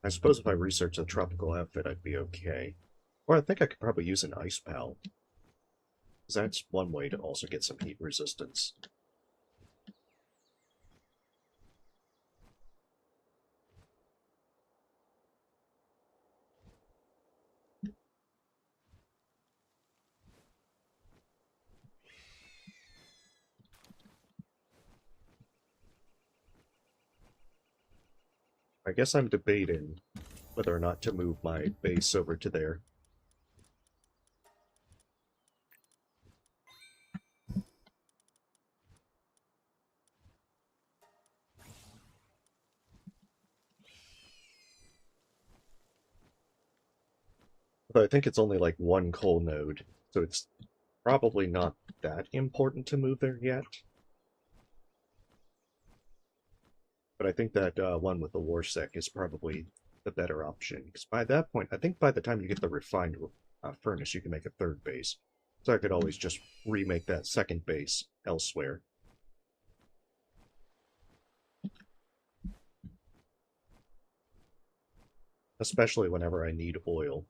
I suppose if I research a tropical outfit, I'd be okay. Or I think I could probably use an ice pal. Because that's one way to also get some heat resistance. I guess I'm debating whether or not to move my base over to there. But I think it's only like one coal node, so it's probably not that important to move there yet. But I think that one with the Warsec is probably the better option. Because by that point, I think by the time you get the refined furnace, you can make a third base. So I could always just remake that second base elsewhere. Especially whenever I need oil.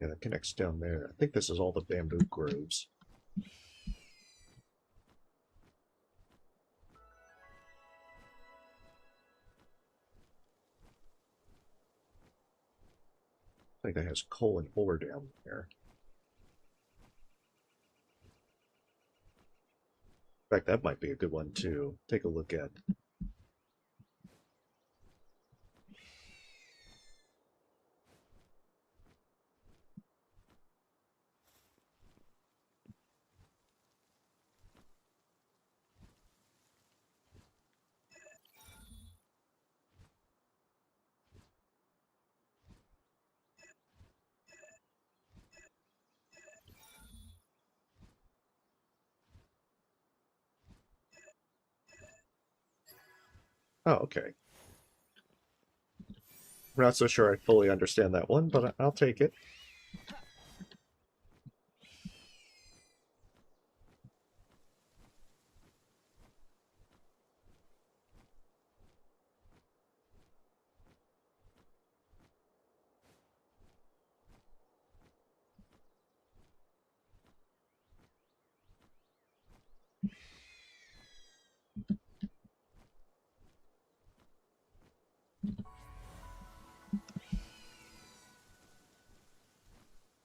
Yeah, that connects down there. I think this is all the bamboo groves. I think that has coal and ore down there. In fact, that might be a good one to take a look at. Oh, okay. I'm not so sure I fully understand that one, but I'll take it.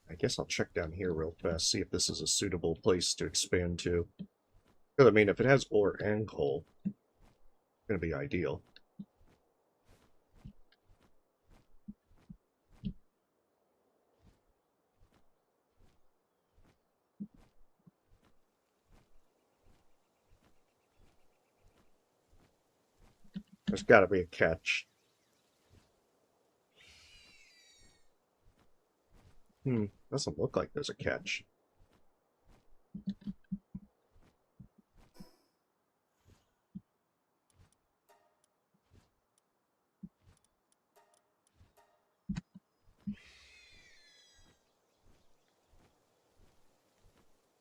I guess I'll check down here real fast, see if this is a suitable place to expand to. Because, I mean, if it has ore and coal, it's going to be ideal. There's got to be a catch. Doesn't look like there's a catch.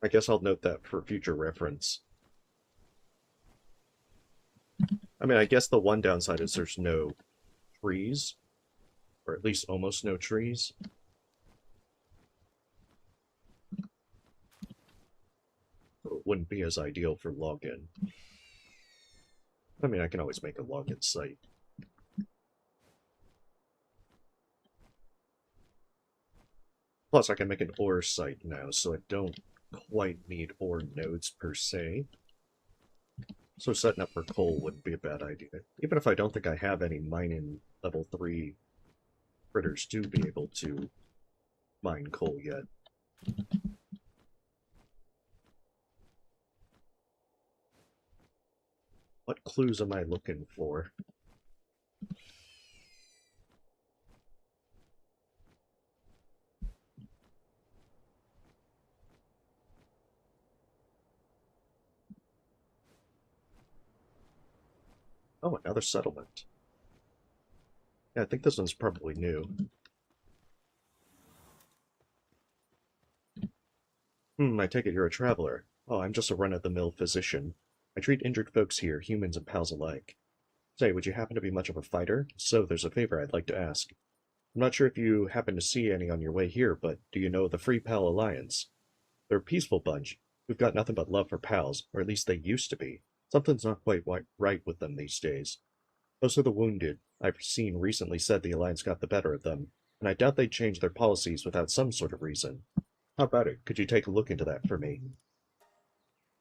I guess I'll note that for future reference. I mean, I guess the one downside is there's no trees, or at least almost no trees. So it wouldn't be as ideal for login. I mean, I can always make a login site. Plus, I can make an ore site now, so I don't quite need ore nodes per se. So setting up for coal wouldn't be a bad idea. Even if I don't think I have any mining level 3 critters to be able to mine coal yet. What clues am I looking for? Oh, another settlement. Yeah, I think this one's probably new. I take it you're a traveler. Oh, I'm just a run-of-the-mill physician. I treat injured folks here, humans and pals alike. Say, would you happen to be much of a fighter? So, there's a favor I'd like to ask. I'm not sure if you happen to see any on your way here, but do you know the Free Pal Alliance? They're a peaceful bunch who've got nothing but love for pals, or at least they used to be. Something's not quite right with them these days. Most of the wounded I've seen recently said the Alliance got the better of them, and I doubt they'd change their policies without some sort of reason. How about it? Could you take a look into that for me?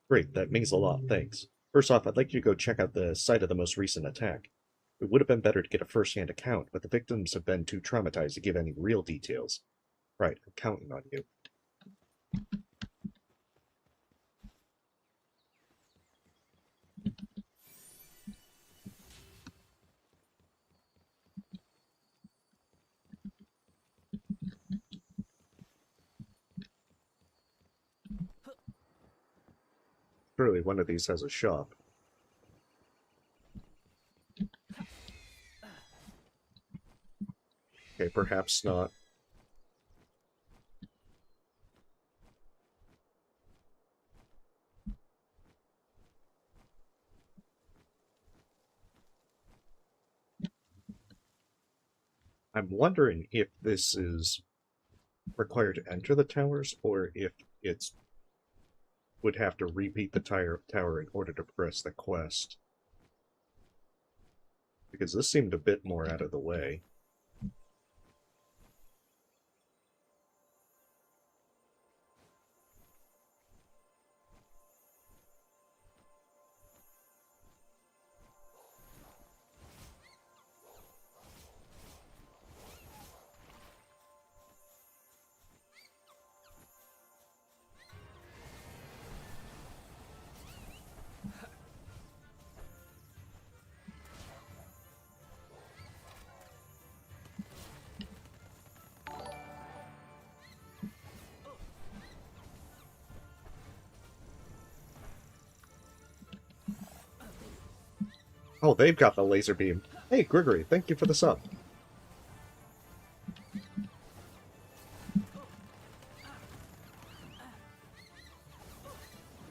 Great, that means a lot, thanks. First off, I'd like you to go check out the site of the most recent attack. It would have been better to get a first-hand account, but the victims have been too traumatized to give any real details. Right, I'm counting on you. Surely one of these has a shop. Okay, perhaps not. I'm wondering if this is required to enter the towers, or if it's would have to repeat the tower in order to progress the quest. Because this seemed a bit more out of the way. Oh, they've got the laser beam. Hey, Gregory, thank you for the sub.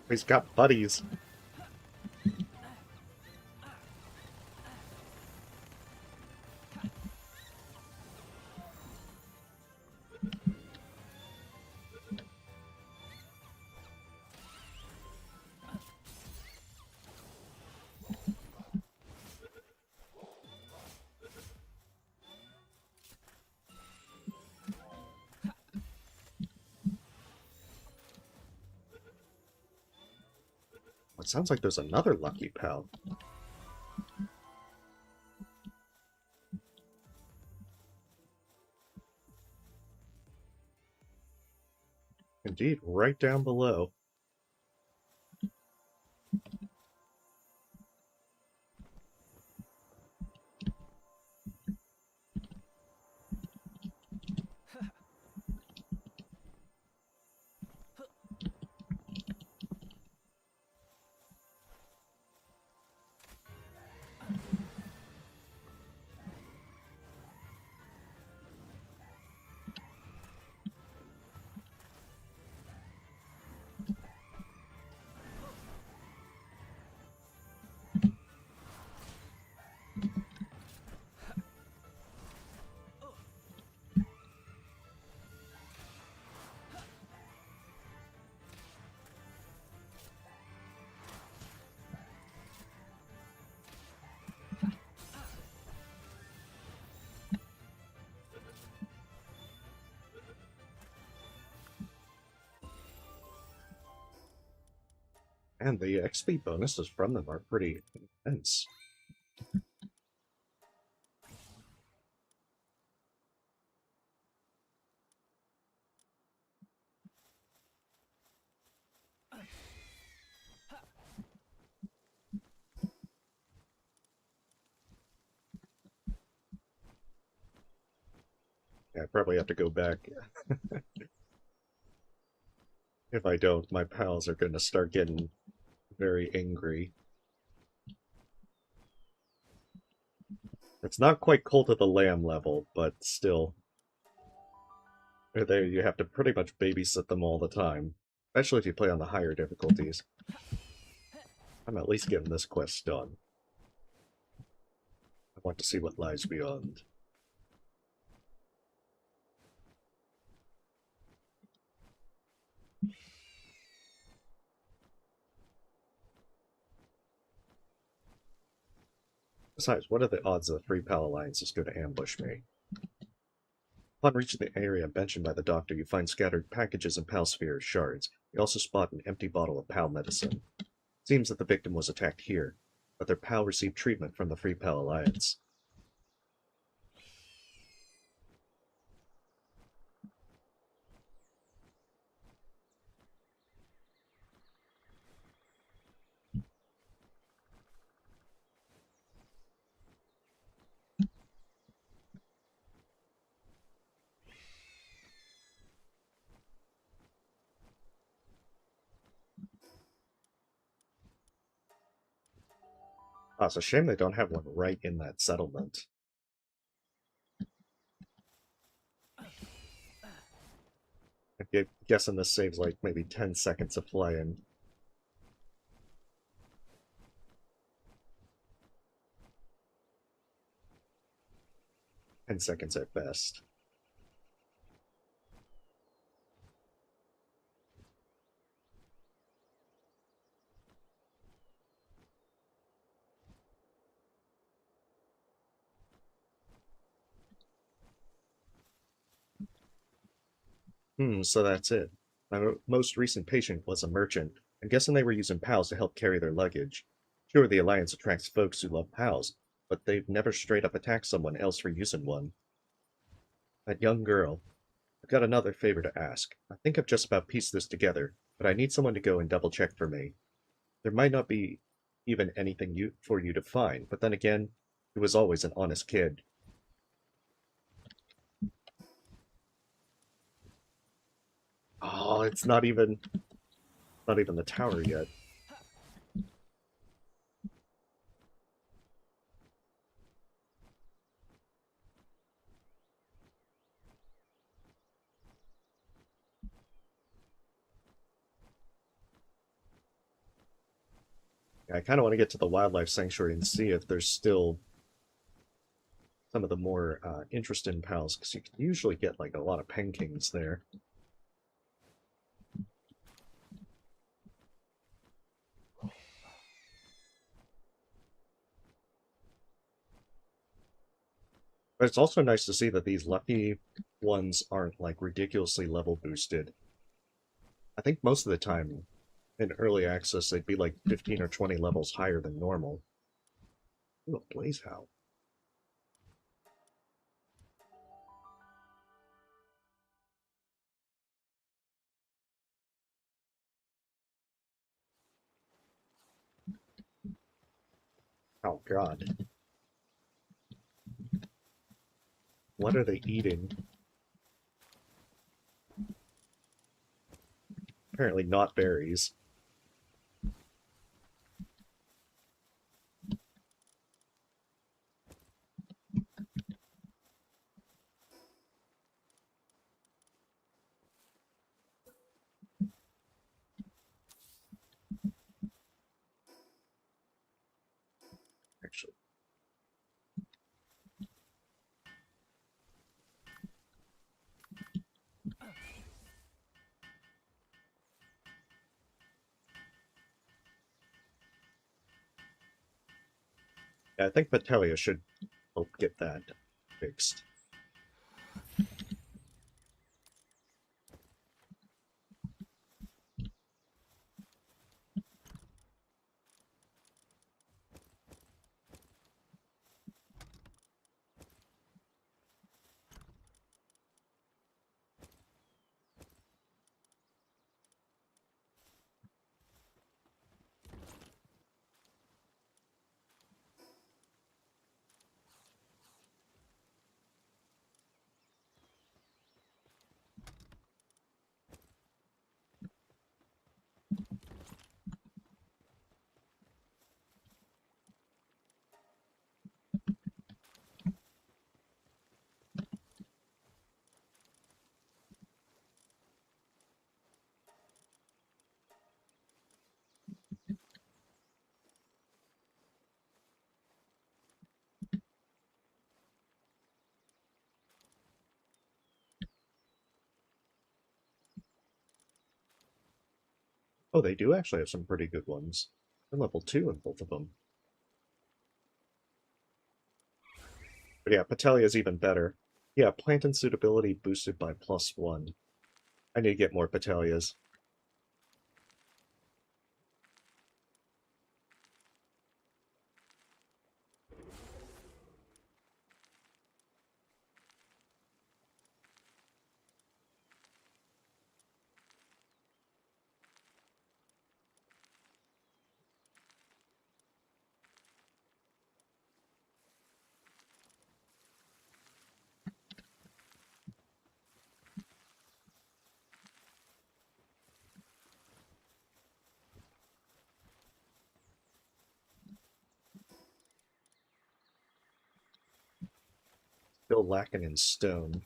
He's got buddies. It sounds like there's another lucky pal. Indeed, right down below. And the XP bonuses from them are pretty intense. Yeah, I probably have to go back. If I don't, my pals are going to start getting very angry. It's not quite Cult of the Lamb level, but still. There you have to pretty much babysit them all the time. Especially if you play on the higher difficulties. I'm at least getting this quest done. I want to see what lies beyond. Besides, what are the odds that the Free Pal Alliance is going to ambush me? Upon reaching the area mentioned by the doctor, you find scattered packages and Pal Sphere shards. You also spot an empty bottle of Pal medicine. Seems that the victim was attacked here, but their Pal received treatment from the Free Pal Alliance. Ah, it's a shame they don't have one right in that settlement. I'm guessing this saves like maybe 10 seconds of flying. 10 seconds at best. So that's it. My most recent patient was a merchant. I'm guessing they were using pals to help carry their luggage. Sure, the Alliance attracts folks who love pals, but they've never straight up attacked someone else for using one. That young girl. I've got another favor to ask. I think I've just about pieced this together, but I need someone to go and double check for me. There might not be even anything for you to find, but then again, he was always an honest kid. Oh, it's not even the tower yet. I kind of want to get to the wildlife sanctuary and see if there's still some of the more interesting pals, because you can usually get like a lot of penkings there. But it's also nice to see that these lucky ones aren't like ridiculously level boosted. I think most of the time in early access they'd be like 15 or 20 levels higher than normal. Ooh, a blaze howl. Oh god. What are they eating? Apparently not berries. Actually, yeah, I think Patelia should help get that fixed. Oh, they do actually have some pretty good ones. They're level 2 in both of them. But yeah, Patelia is even better. Yeah, plant and suitability boosted by +1. I need to get more Patelias. Still lacking in stone.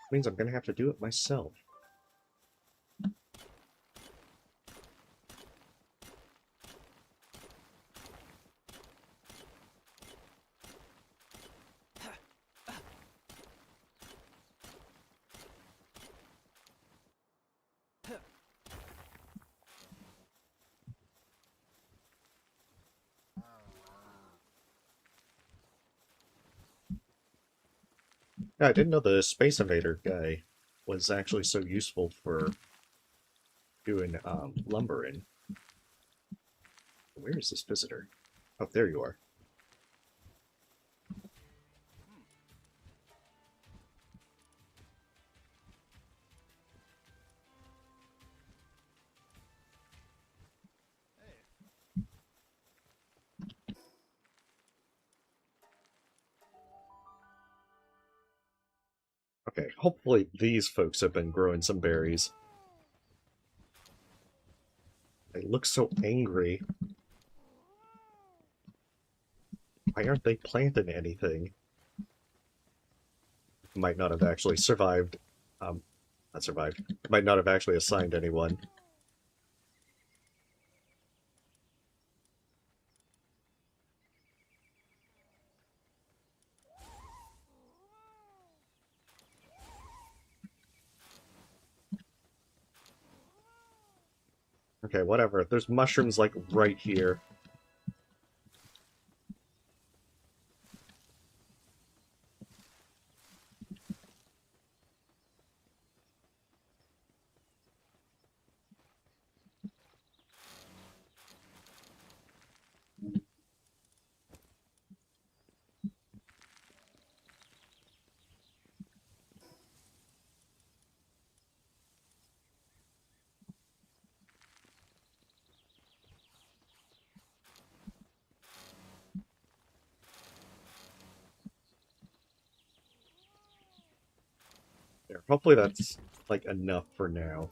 Means I'm gonna have to do it myself. Yeah, I didn't know the Space Invader guy was actually so useful for doing lumbering. Where is this visitor? Oh, there you are. Okay, hopefully these folks have been growing some berries. They look so angry. Why aren't they planting anything? Might not have actually survived. Um, not survived. Might not have actually assigned anyone. Okay, whatever. There's mushrooms, like, right here. There. Hopefully that's, like, enough for now.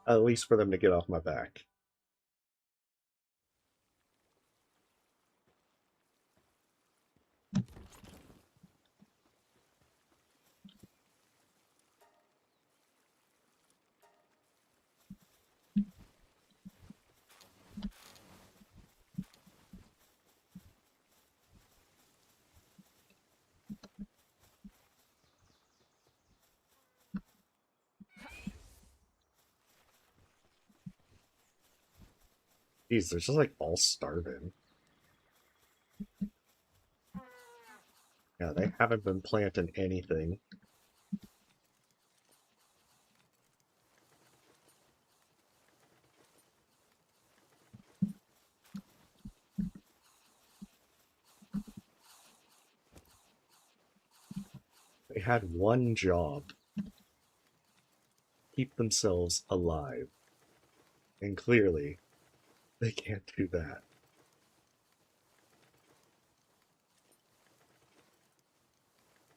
At least for them to get off my back. Jeez, they're just, like, all starving. Yeah, they haven't been planting anything. They had one job. Keep themselves alive. And clearly, they can't do that.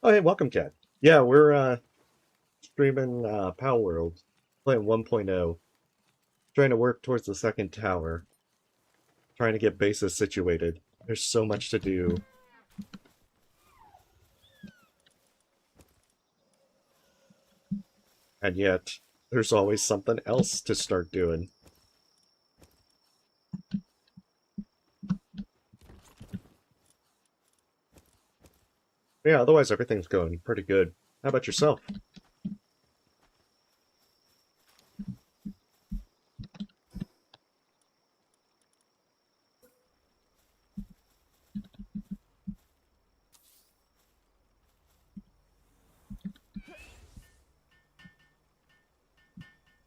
Oh, hey, welcome, Cat. Yeah, we're streaming Palworld, playing 1.0, trying to work towards the second tower, trying to get bases situated. There's so much to do. And yet, there's always something else to start doing. Yeah, otherwise everything's going pretty good. How about yourself?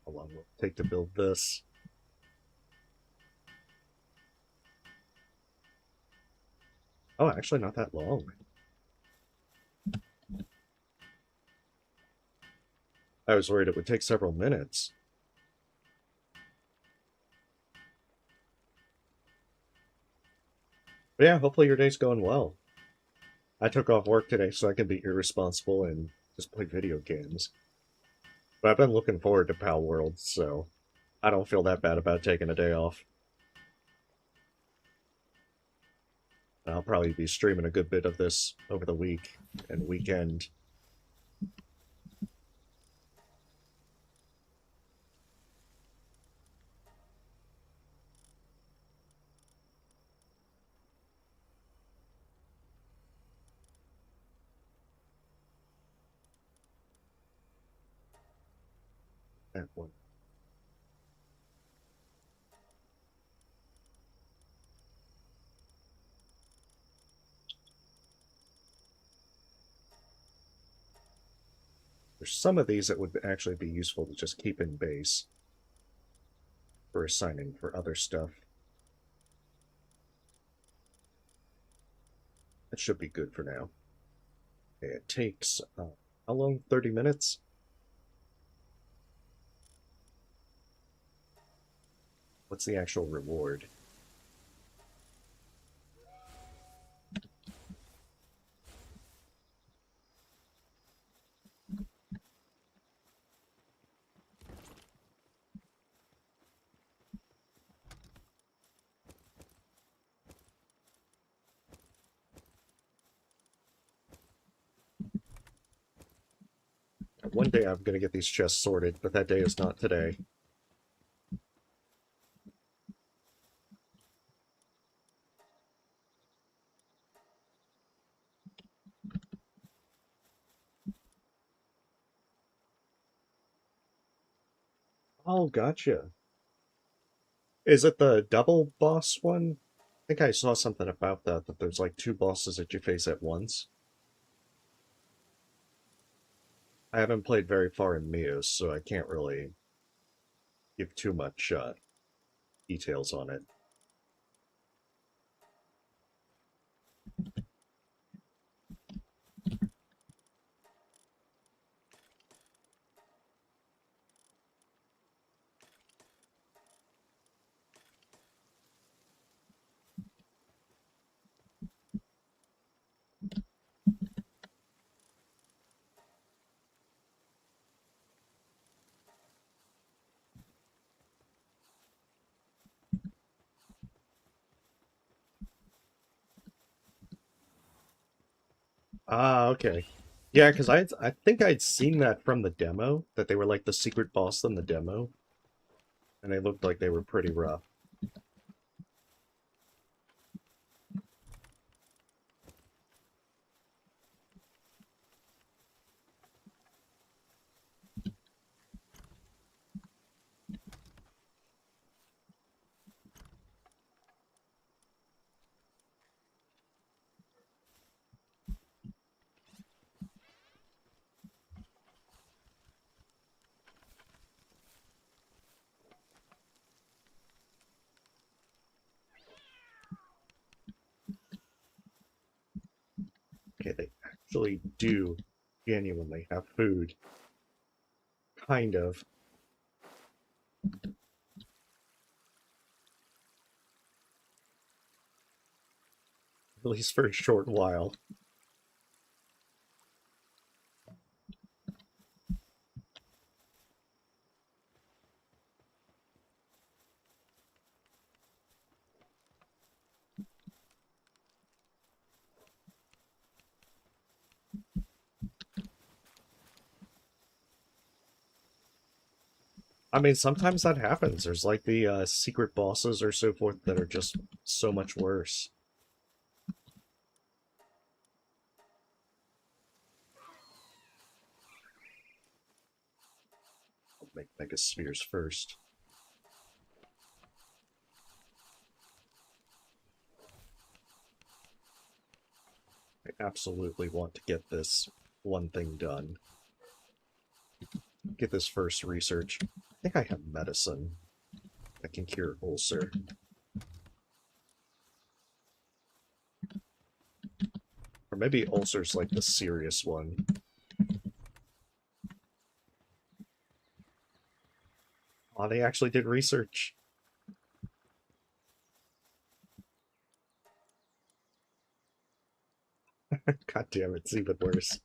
How long will it take to build this? Oh, actually not that long. I was worried it would take several minutes. But yeah, hopefully your day's going well. I took off work today so I can be irresponsible and just play video games. But I've been looking forward to Pal World, so I don't feel that bad about taking a day off. And I'll probably be streaming a good bit of this over the week and weekend. That one. For some of these, it would actually be useful to just keep in base for assigning for other stuff. That should be good for now. Okay, it takes, how long? 30 minutes? What's the actual reward? One day I'm going to get these chests sorted, but that day is not today. Oh, gotcha. Is it the double boss one? I think I saw something about that there's like two bosses that you face at once. I haven't played very far in Mios, so I can't really give too much details on it. Ah, okay. Yeah, because I think I'd seen that from the demo, that they were like the secret boss in the demo, and they looked like they were pretty rough. Okay, they actually do genuinely have food. Kind of. At least for a short while. I mean, sometimes that happens. There's like the secret bosses or so forth that are just so much worse. I'll make megaspheres first. I absolutely want to get this one thing done. Get this first research. I think I have medicine that can cure ulcer. Or maybe ulcer's like the serious one. Oh, they actually did research. God damn it, it's even worse.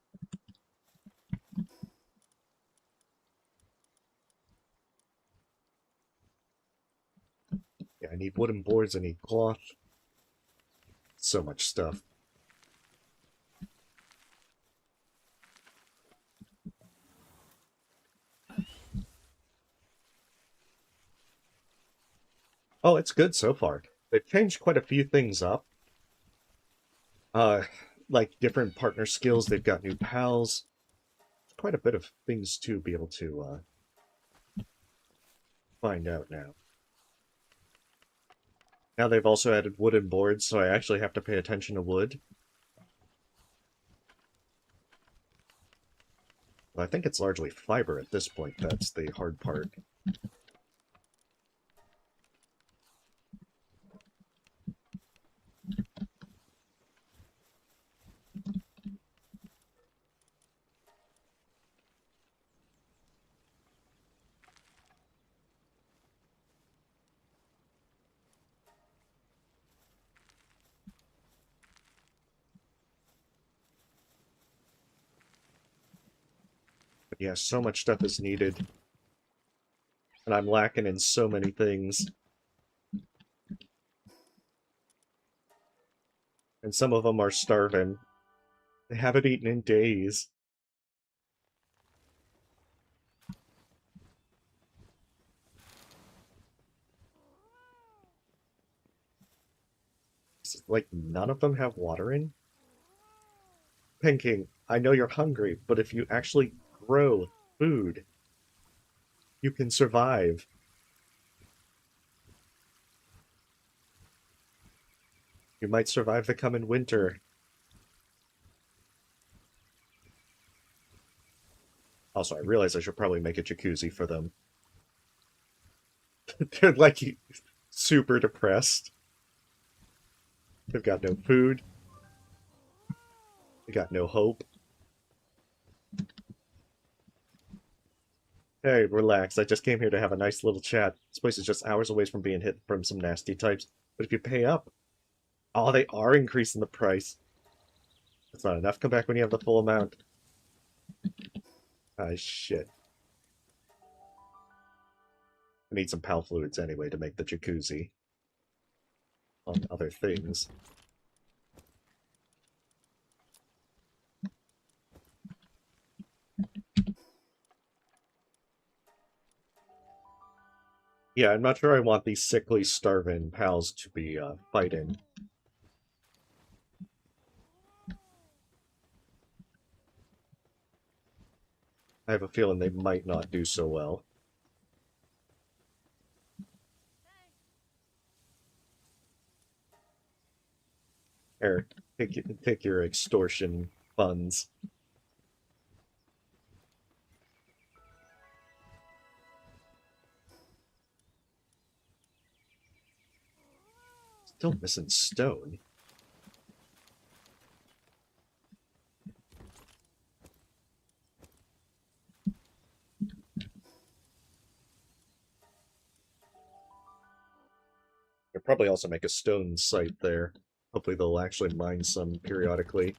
Yeah, I need wooden boards, I need cloth. So much stuff. Oh, it's good so far. They've changed quite a few things up. Uh, like different partner skills, they've got new pals. Quite a bit of things to be able to find out now. Now they've also added wooden boards, so I actually have to pay attention to wood. I think it's largely fiber at this point that's the hard part. But yeah, so much stuff is needed. And I'm lacking in so many things. And some of them are starving. They haven't eaten in days. Like, none of them have water in? Pinking, I know you're hungry, but if you actually grow food, you can survive. You might survive the coming winter. Also, I realize I should probably make a jacuzzi for them. They're like super depressed. They've got no food. They got no hope. Hey, relax. I just came here to have a nice little chat. This place is just hours away from being hit from some nasty types. But if you pay up... Oh, they are increasing the price. That's not enough. Come back when you have the full amount. Ah, shit. I need some pal fluids anyway to make the jacuzzi. On other things. Yeah, I'm not sure I want these sickly, starving pals to be fighting. I have a feeling they might not do so well. Here, take your extortion funds. Still missing stone. Could probably also make a stone site there. Hopefully they'll actually mine some periodically.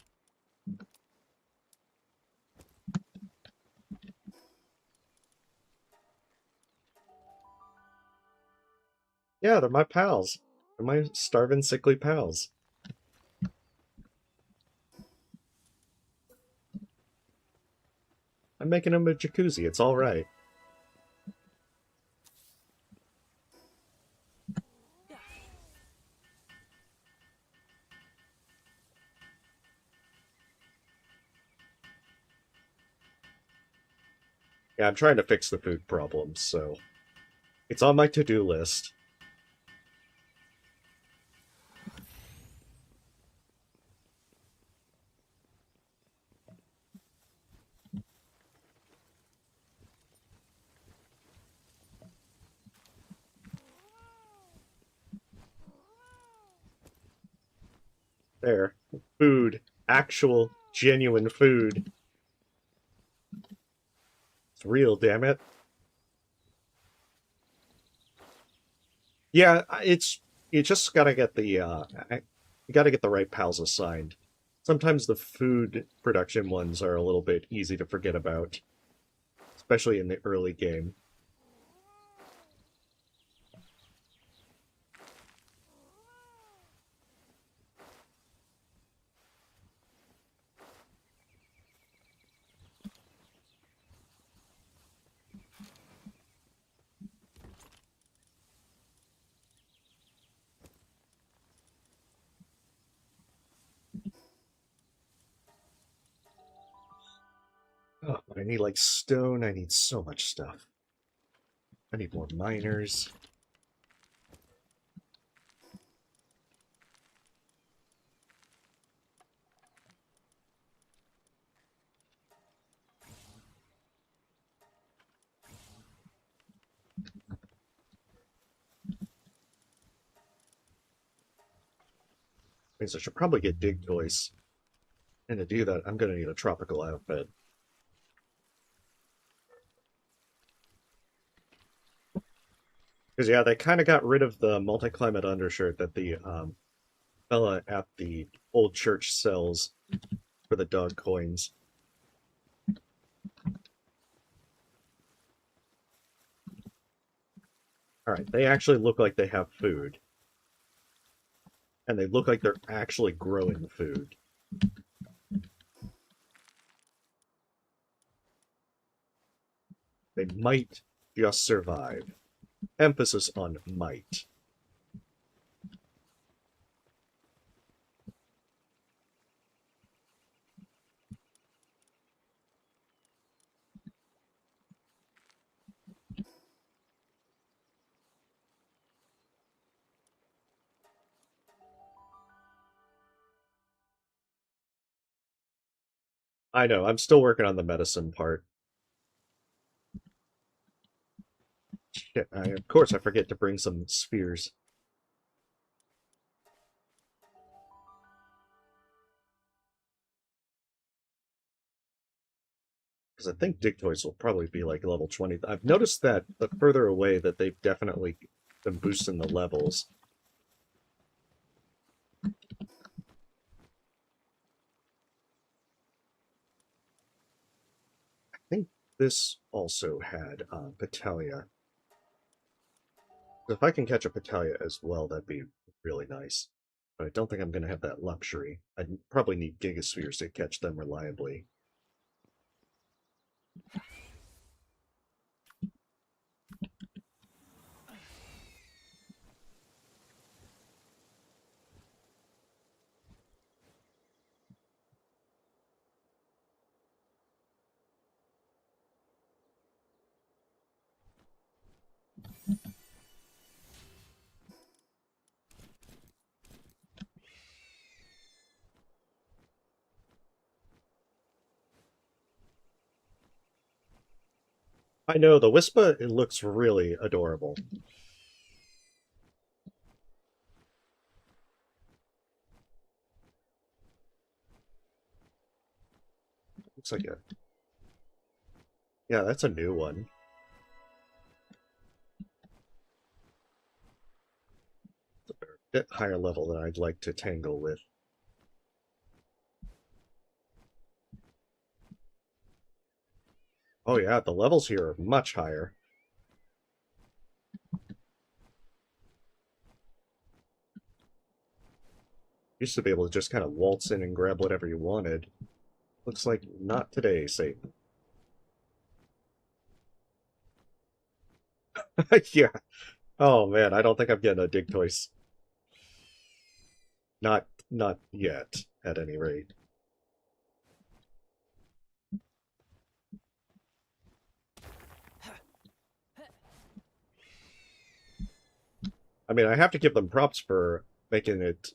Yeah, they're my pals. They're my starving, sickly pals. I'm making them a jacuzzi. It's all right. Yeah, I'm trying to fix the food problem, so it's on my to-do list. There. Food. Actual, genuine food. It's real, damn it. Yeah, it's you just gotta get the you gotta get the right pals assigned. Sometimes the food production ones are a little bit easy to forget about, especially in the early game. Oh, but I need like stone, I need so much stuff. I need more miners. Means I should probably get dig toys. And to do that, I'm going to need a tropical outfit. Because, yeah, they kind of got rid of the multi-climate undershirt that the fella at the old church sells for the dog coins. Alright, they actually look like they have food. And they look like they're actually growing food. They might just survive. Emphasis on might. I know, I'm still working on the medicine part. Shit, of course I forget to bring some spheres. Because I think Dictoids will probably be like level 20. I've noticed that the further away that they've definitely been boosting the levels. I think this also had Petalia. If I can catch a Petalia as well, that'd be really nice. But I don't think I'm going to have that luxury. I'd probably need Gigaspheres to catch them reliably. I know, the Wispa, it looks really adorable. Looks like a... Yeah, that's a new one. It's a bit higher level than I'd like to tangle with. Oh yeah, the levels here are much higher. Used to be able to just kind of waltz in and grab whatever you wanted. Looks like not today, Satan. Yeah. Oh man, I don't think I'm getting a dig toys. Not yet, at any rate. I mean, I have to give them props for making it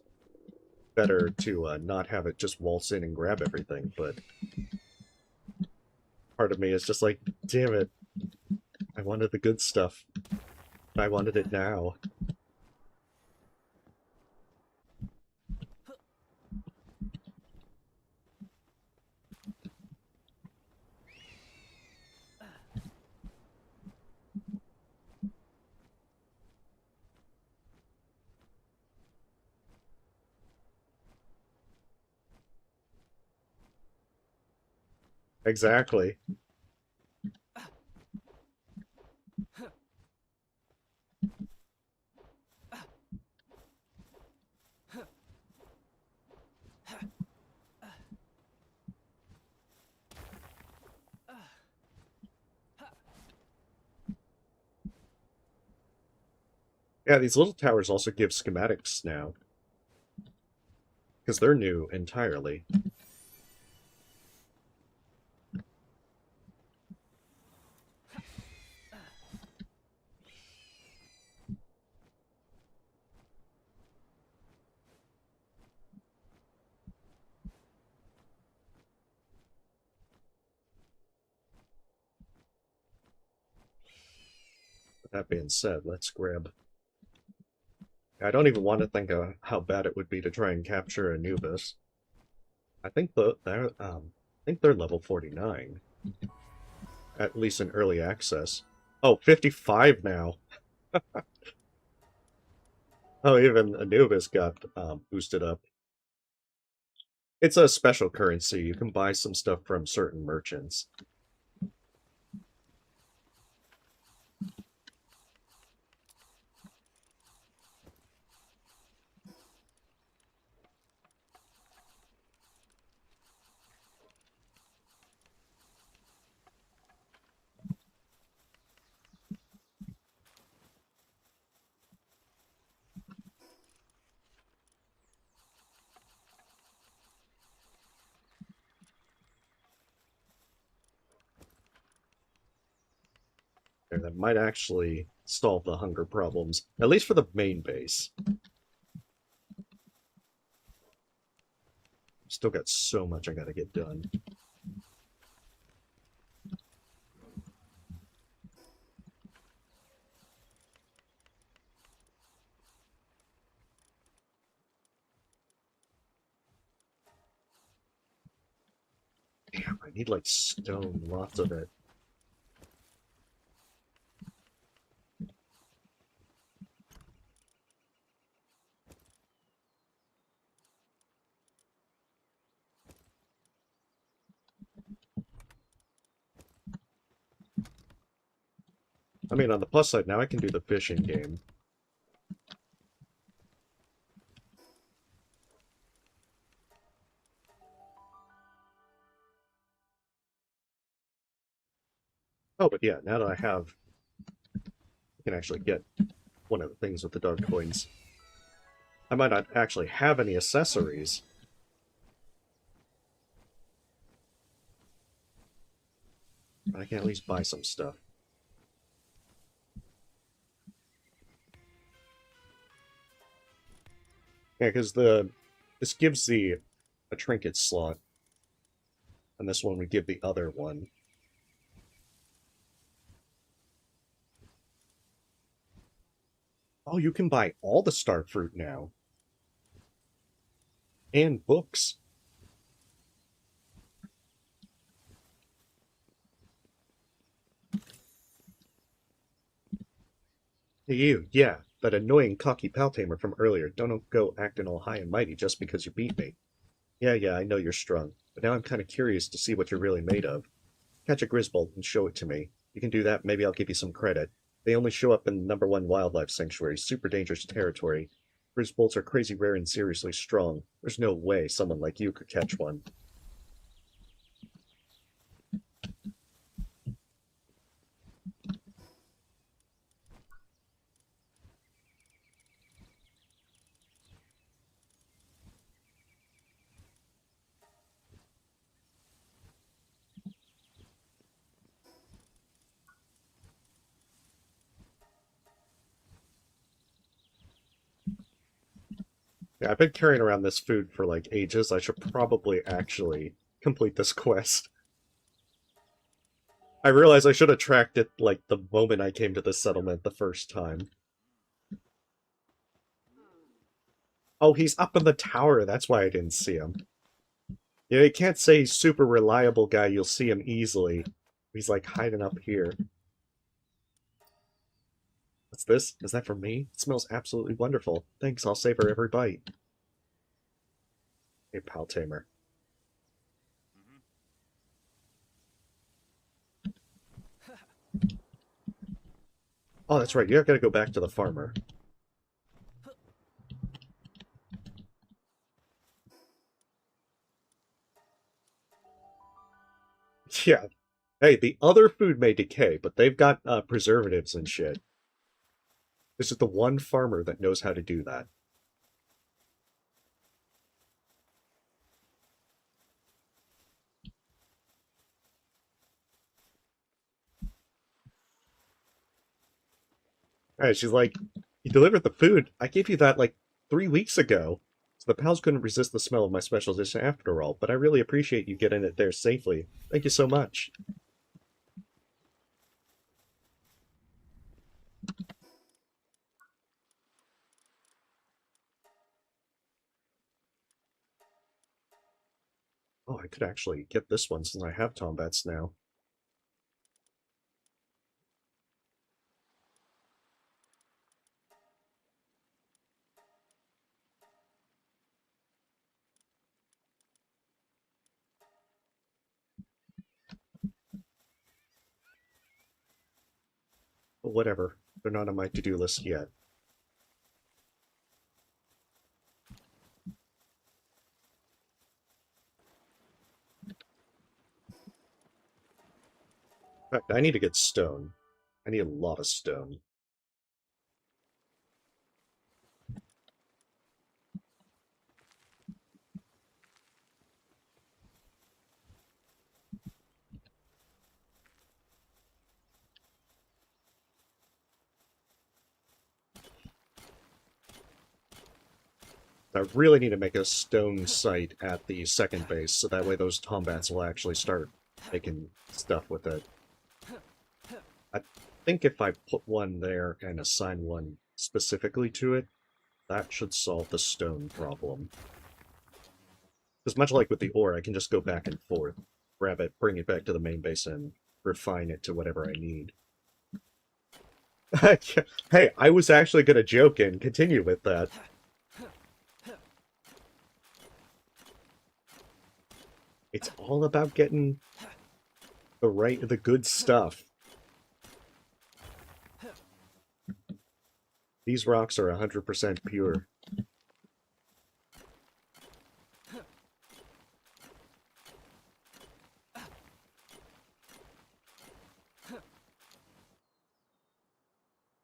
better to not have it just waltz in and grab everything, but part of me is just like, damn it, I wanted the good stuff. I wanted it now. Exactly. Yeah, these little towers also give schematics now, because they're new entirely. That being said, let's grab I don't even want to think of how bad it would be to try and capture Anubis. I think they're level 49, at least in early access. Oh, 55 now. Oh, even Anubis got boosted up. It's a special currency. You can buy some stuff from certain merchants. And that might actually solve the hunger problems, at least for the main base. Still got so much I gotta get done. Damn, I need like stone, lots of it. I mean, on the plus side, now I can do the fishing game. Oh, but yeah, now that I can actually get one of the things with the dark coins. I might not actually have any accessories. But I can at least buy some stuff. Yeah, because this gives a trinket slot, and this one would give the other one. Oh, you can buy all the star fruit now. And books. Hey, you, yeah, that annoying cocky Paltamer from earlier. Don't go acting all high and mighty just because you beat me. Yeah, I know you're strong, but now I'm kind of curious to see what you're really made of. Catch a Grisbolt and show it to me. You can do that, maybe I'll give you some credit. They only show up in #1 wildlife sanctuary, super dangerous territory. Grisbolts are crazy rare and seriously strong. There's no way someone like you could catch one. Yeah, I've been carrying around this food for like ages. I should probably actually complete this quest. I realize I should have tracked it like the moment I came to this settlement the first time. Oh, he's up in the tower. That's why I didn't see him. Yeah, you can't say he's super reliable guy. You'll see him easily. He's like hiding up here. What's this? Is that for me? It smells absolutely wonderful. Thanks, I'll savor every bite. Hey, pal tamer. Oh, that's right. You're gonna go back to the farmer. Yeah. Hey, the other food may decay, but they've got preservatives and shit. This is the one farmer that knows how to do that. Alright, she's like, you delivered the food. I gave you that like 3 weeks ago. So the pals couldn't resist the smell of my special dish after all, but I really appreciate you getting it there safely. Thank you so much. Oh, I could actually get this one since I have Tombats now. But whatever. They're not on my to-do list yet. In fact, I need to get stone. I need a lot of stone. I really need to make a stone site at the second base, so that way those Tombats will actually start making stuff with it. I think if I put one there and assign one specifically to it, that should solve the stone problem. Because much like with the ore, I can just go back and forth, grab it, bring it back to the main base, and refine it to whatever I need. Hey, I was actually going to joke and continue with that. It's all about getting the good stuff. These rocks are 100% pure.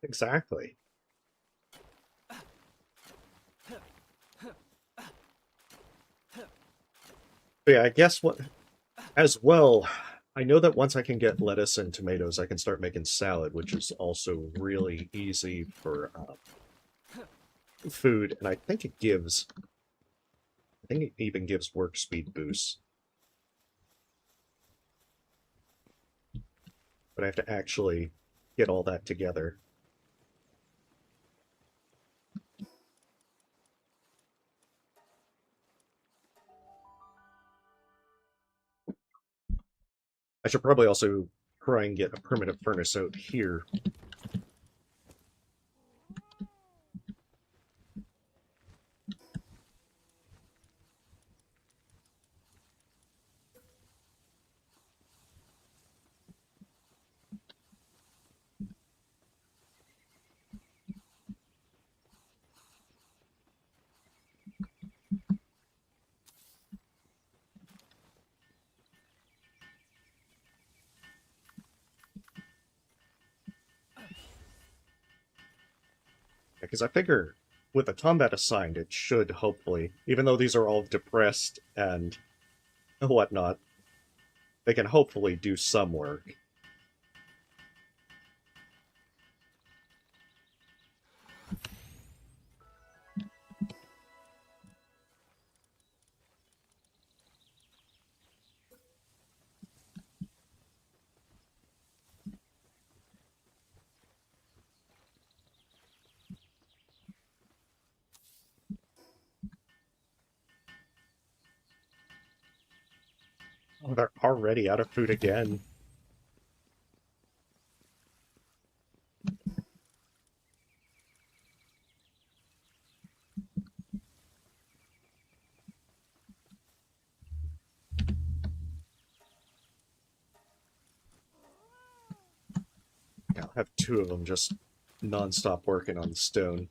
Exactly. But yeah, I guess what as well, I know that once I can get lettuce and tomatoes, I can start making salad, which is also really easy for food, and I think it even gives work speed boosts. But I have to actually get all that together. I should probably also try and get a permanent furnace out here. Because I figure with a combat assigned, it should hopefully, even though these are all depressed and whatnot, they can hopefully do some work. Oh, they're already out of food again. Yeah, I'll have two of them just non-stop working on stone.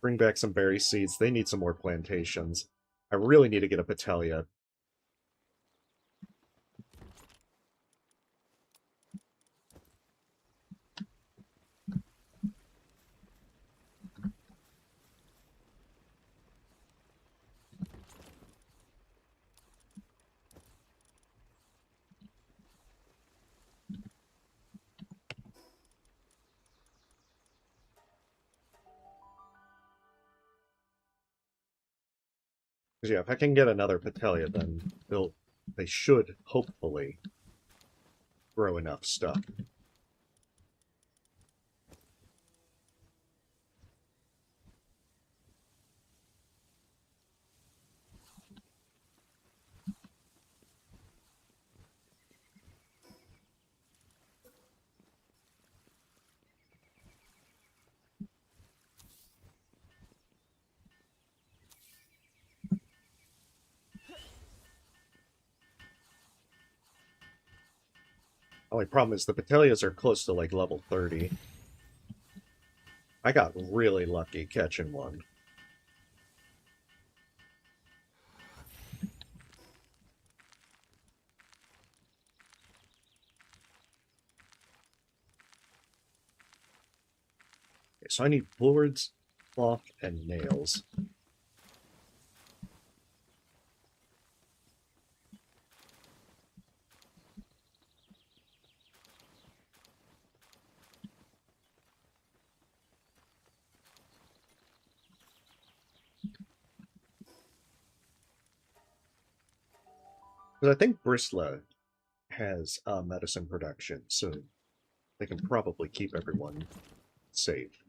Bring back some berry seeds. They need some more plantations. I really need to get a Patelia. Because yeah, if I can get another Patelia, then they should hopefully grow enough stuff. Only problem is the Batalias are close to like level 30. I got really lucky catching one. Okay, so I need boards, cloth, and nails. But I think Bristla has medicine production, so they can probably keep everyone safe.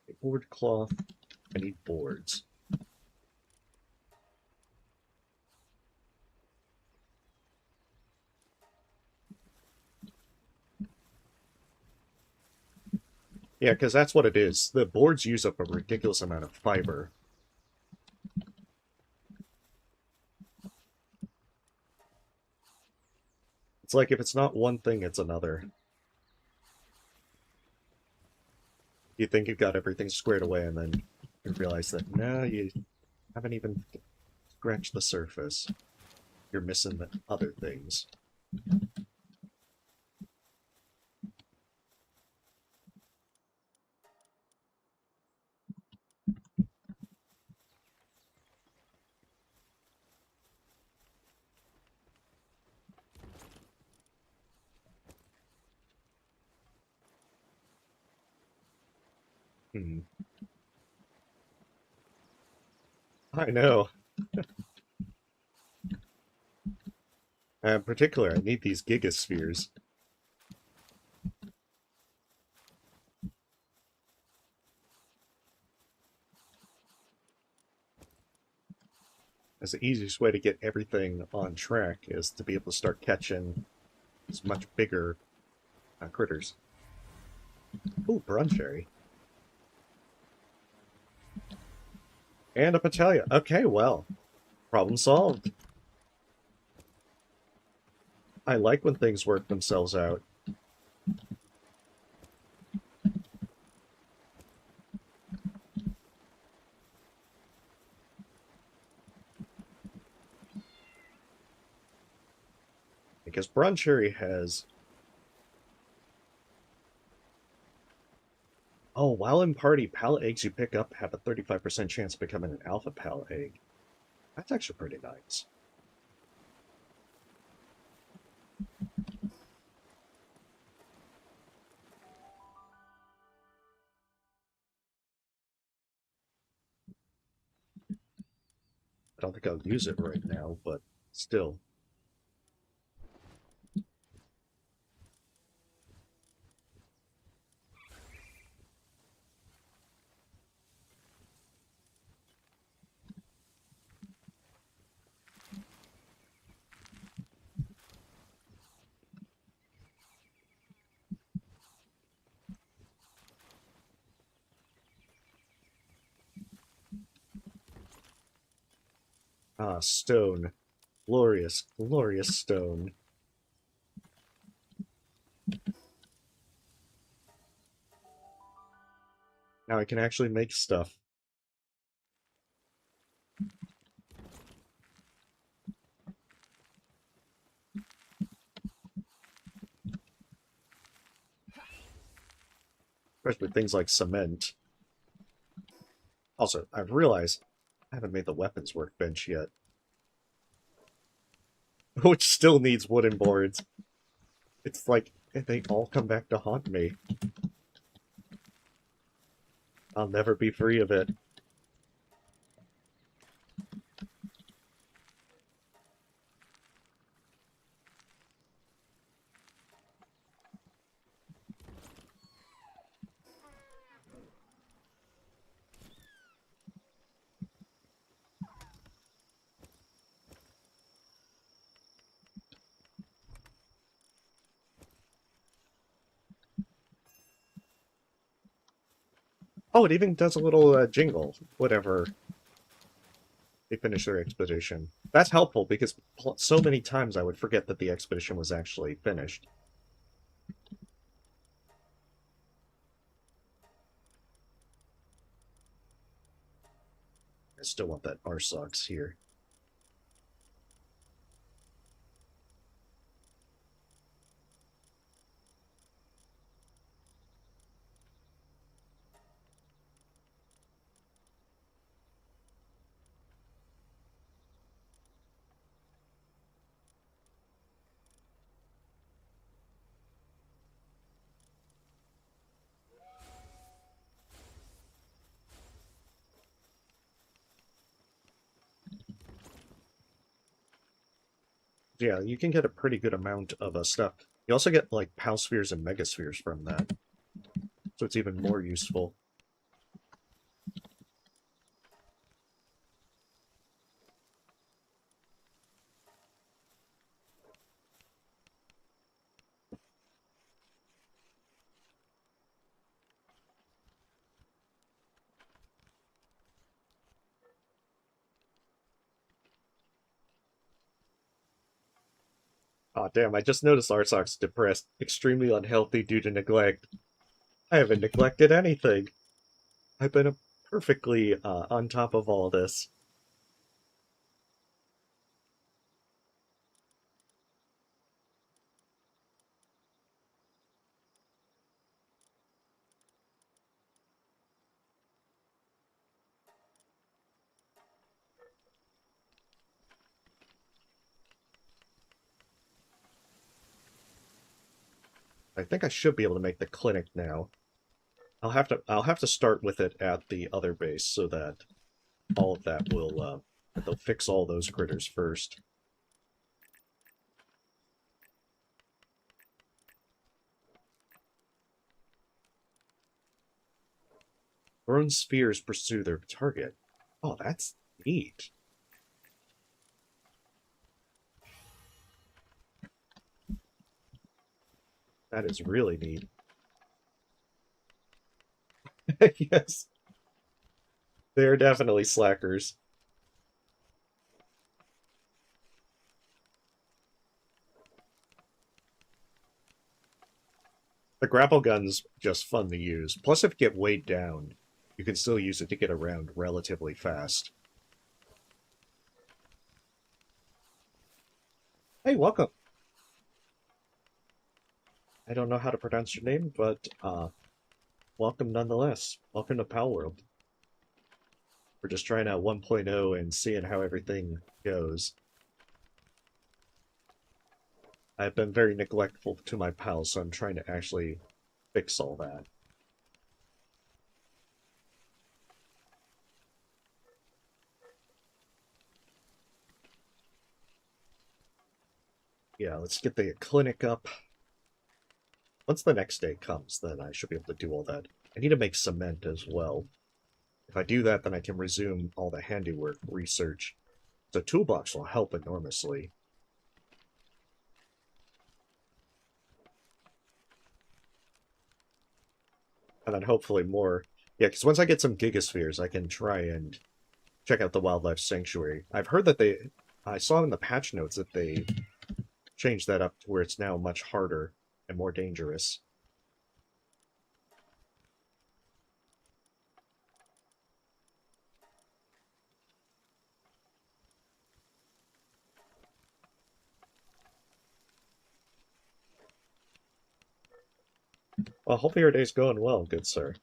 Okay, board cloth, I need boards. Yeah, because that's what it is. The boards use up a ridiculous amount of fiber. It's like if it's not one thing, it's another. You think you've got everything squared away, and then you realize that, no, you haven't even scratched the surface. You're missing the other things. Hmm. I know. In particular, I need these gigaspheres. As the easiest way to get everything on track is to be able to start catching these much bigger critters. Ooh, Bruncherry. And a Patalia. Okay, well, problem solved. I like when things work themselves out. Because Bruncherry has... Oh, while in party, pallet eggs you pick up have a 35% chance of becoming an alpha pallet egg. That's actually pretty nice. I don't think I'll use it right now, but still. Ah, stone. Glorious, glorious stone. Now I can actually make stuff. Especially things like cement. Also, I've realized I haven't made the weapons workbench yet. Which still needs wooden boards. It's like they all come back to haunt me. I'll never be free of it. Oh, it even does a little jingle, whatever they finished their expedition. That's helpful because so many times I would forget that the expedition was actually finished. I still want that RSOX here. Yeah, you can get a pretty good amount of stuff. You also get like PAL spheres and megaspheres from that, so it's even more useful. Aw, damn, I just noticed RSOX depressed, extremely unhealthy due to neglect. I haven't neglected anything. I've been perfectly on top of all this. I think I should be able to make the clinic now. I'll have to start with it at the other base so that all of that will that they'll fix all those critters first. Thrown spheres pursue their target. Oh, that's neat. That is really neat. Yes, they're definitely slackers. The grapple gun's just fun to use. Plus, if you get weighed down, you can still use it to get around relatively fast. Hey, welcome. I don't know how to pronounce your name, but welcome nonetheless. Welcome to Palworld. We're just trying out 1.0 and seeing how everything goes. I've been very neglectful to my pals, so I'm trying to actually fix all that. Yeah, let's get the clinic up. Once the next day comes, then I should be able to do all that. I need to make cement as well. If I do that, then I can resume all the handiwork research. The toolbox will help enormously. And then hopefully more. Yeah, because once I get some gigaspheres, I can try and check out the wildlife sanctuary. I've heard that I saw in the patch notes that they changed that up to where it's now much harder and more dangerous. Well, hopefully your day's going well, good sir.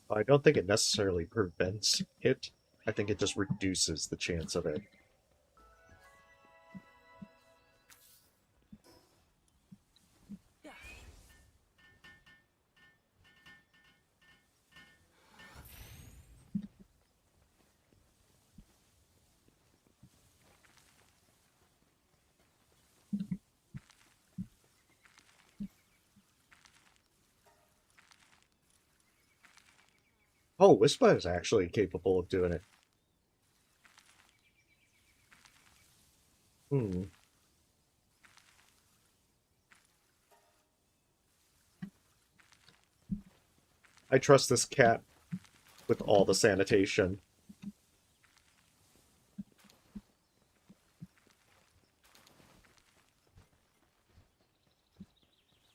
I don't think it necessarily prevents it. I think it just reduces the chance of it. Oh, Wispa is actually capable of doing it. Hmm. I trust this cat with all the sanitation.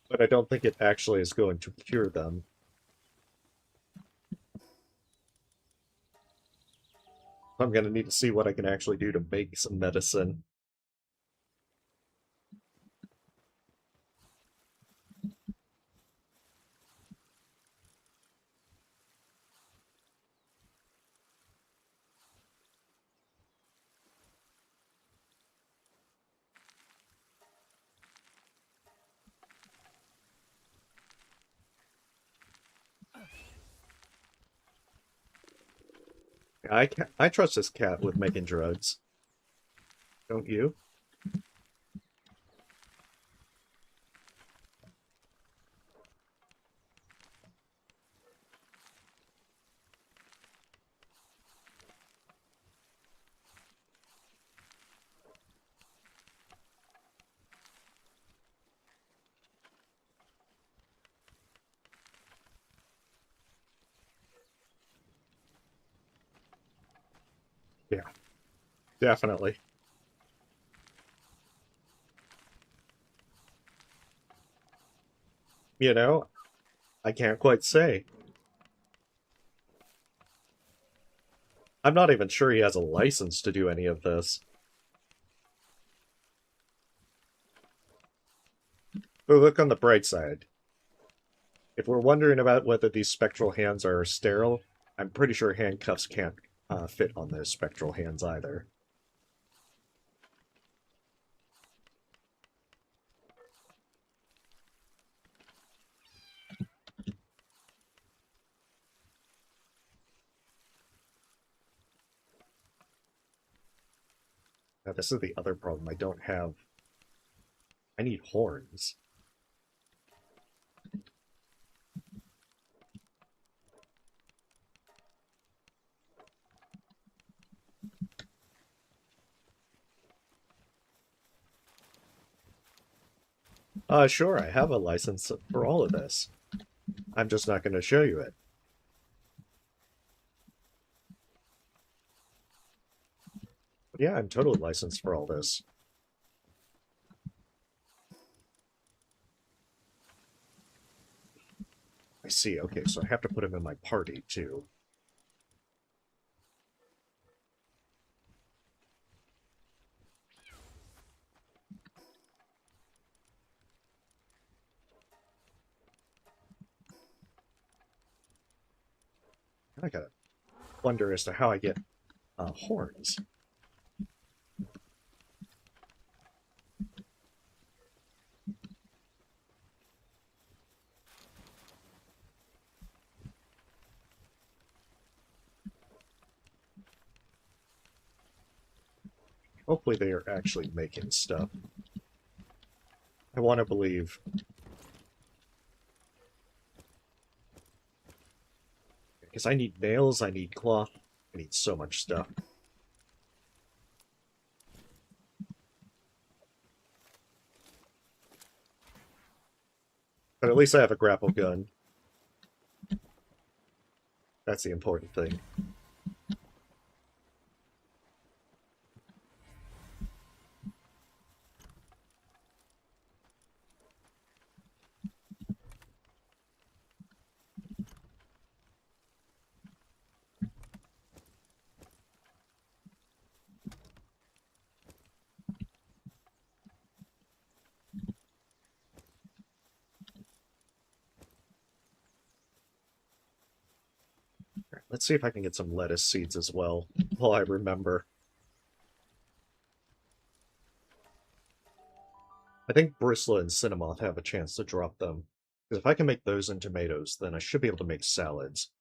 But I don't think it actually is going to cure them. I'm going to need to see what I can actually do to make some medicine. I trust this cat with making drugs. Don't you? Yeah, definitely. You know, I can't quite say. I'm not even sure he has a license to do any of this. But look on the bright side. If we're wondering about whether these spectral hands are sterile, I'm pretty sure handcuffs can't fit on those spectral hands either. Now, this is the other problem. I don't have... I need horns. Sure, I have a license for all of this. I'm just not going to show you it. But yeah, I'm totally licensed for all this. I see. Okay, so I have to put him in my party, too. I gotta wonder as to how I get horns. Hopefully they are actually making stuff. I want to believe. Because I need nails, I need cloth, I need so much stuff. But at least I have a grapple gun. That's the important thing. Let's see if I can get some lettuce seeds as well, while I remember. I think Bristla and Cinnamoth have a chance to drop them. Because if I can make those into tomatoes, then I should be able to make salads.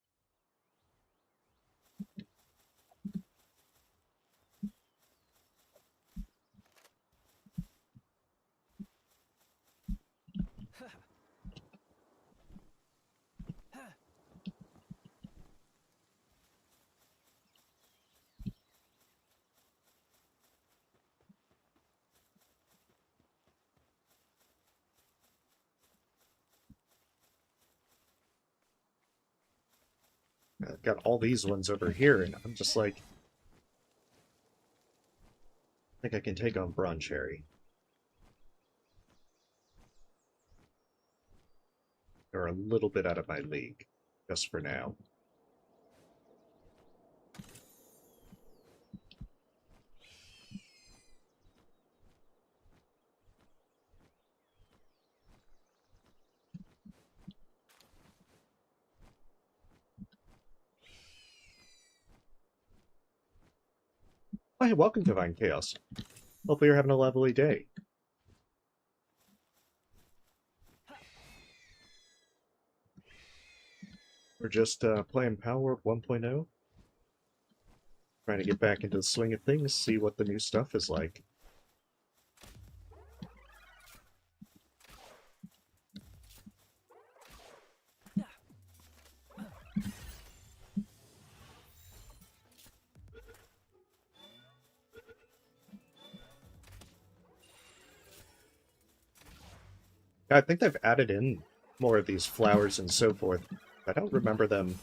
I've got all these ones over here, and I'm just like, I think I can take on Bronze Cherry. They're a little bit out of my league, just for now. Hi, welcome to Divine Chaos. Hopefully you're having a lovely day. We're just playing Palworld 1.0. Trying to get back into the swing of things, see what the new stuff is like. I think they've added in more of these flowers and so forth. I don't remember them.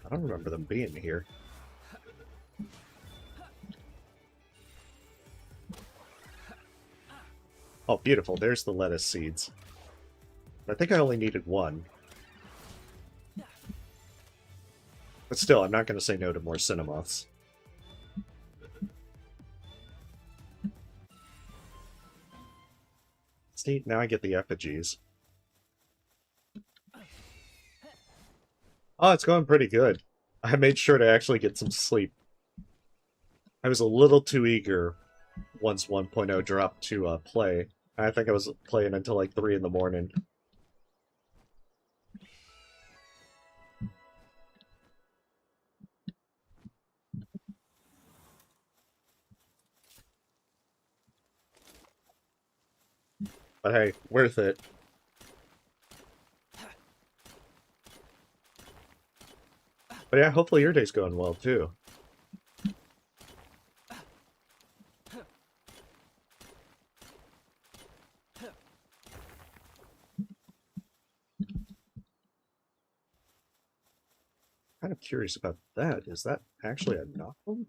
I don't remember them being here. Oh, beautiful. There's the lettuce seeds. I think I only needed one. But still, I'm not going to say no to more cinnamoths. It's neat. Now I get the effigies. Oh, it's going pretty good. I made sure to actually get some sleep. I was a little too eager once 1.0 dropped to play. I think I was playing until like 3 in the morning. But hey, worth it. But yeah, hopefully your day's going well too. Kind of curious about that. Is that actually a novel?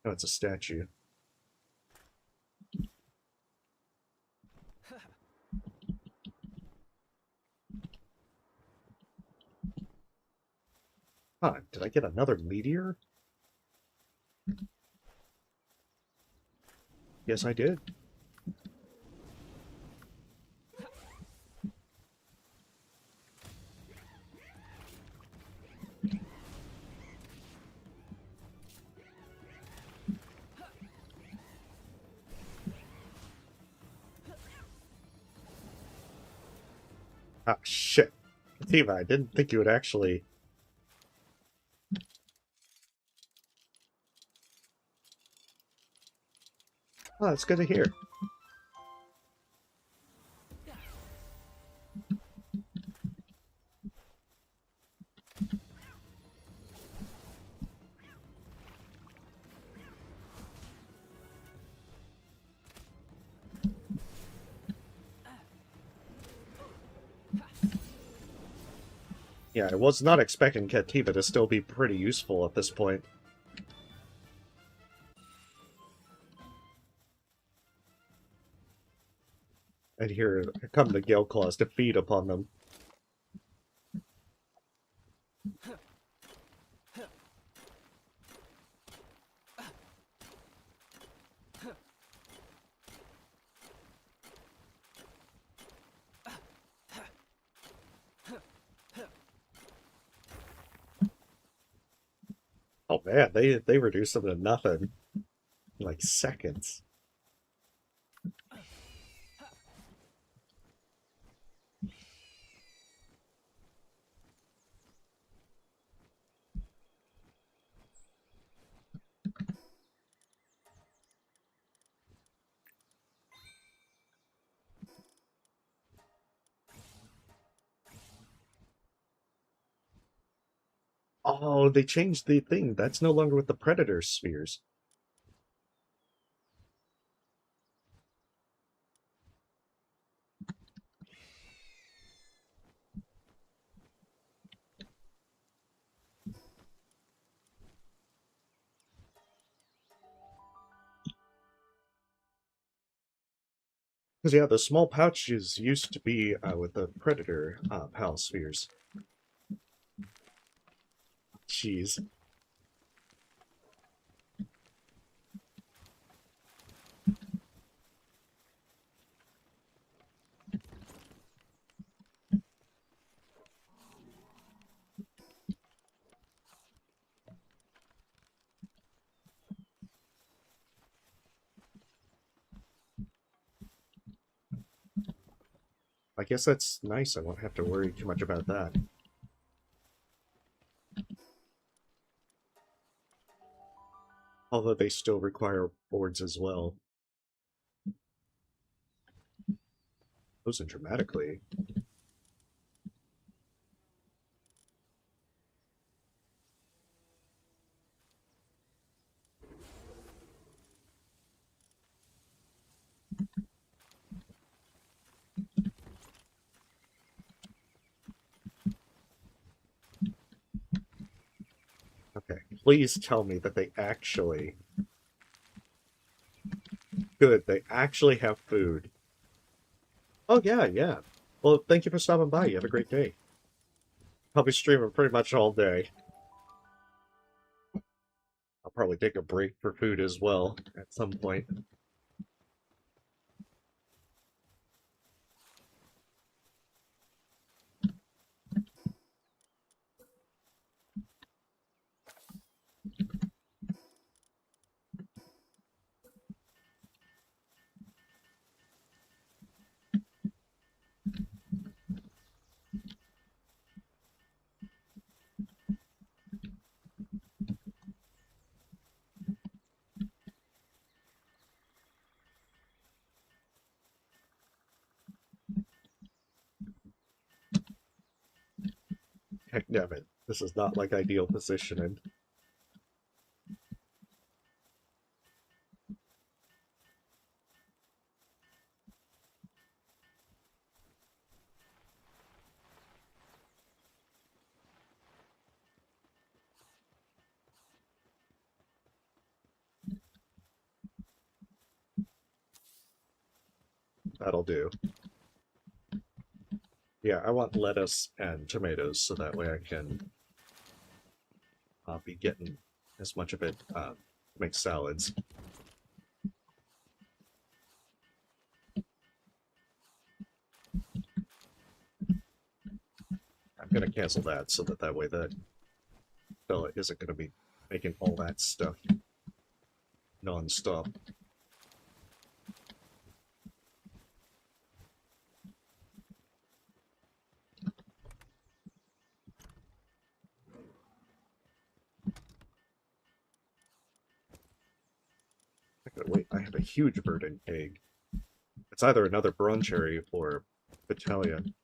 No, it's a statue. Huh, did I get another meteor? Yes, I did. Ah, shit. Kativa, I didn't think you would actually... Oh, that's good to hear. Yeah, I was not expecting Kativa to still be pretty useful at this point. And here come the Gale Claws to feed upon them. Oh man, they reduced them to nothing. In like seconds. Oh, they changed the thing. That's no longer with the Predator spheres. Because, yeah, the small pouches used to be with the Predator PAL spheres. Jeez. I guess that's nice. I won't have to worry too much about that. Although they still require boards as well. Frozen dramatically. Okay, please tell me that they actually... Good, they actually have food. Oh, yeah, yeah. Well, thank you for stopping by. You have a great day. I'll be streaming pretty much all day. I'll probably take a break for food as well at some point. Heck damn it. This is not like ideal positioning. That'll do. Yeah, I want lettuce and tomatoes so that way I can be getting as much of it to make salads. I'm gonna cancel that so that way that fella isn't gonna be making all that stuff non-stop. Wait, I have a huge verdant egg. It's either another broncherry or battalion.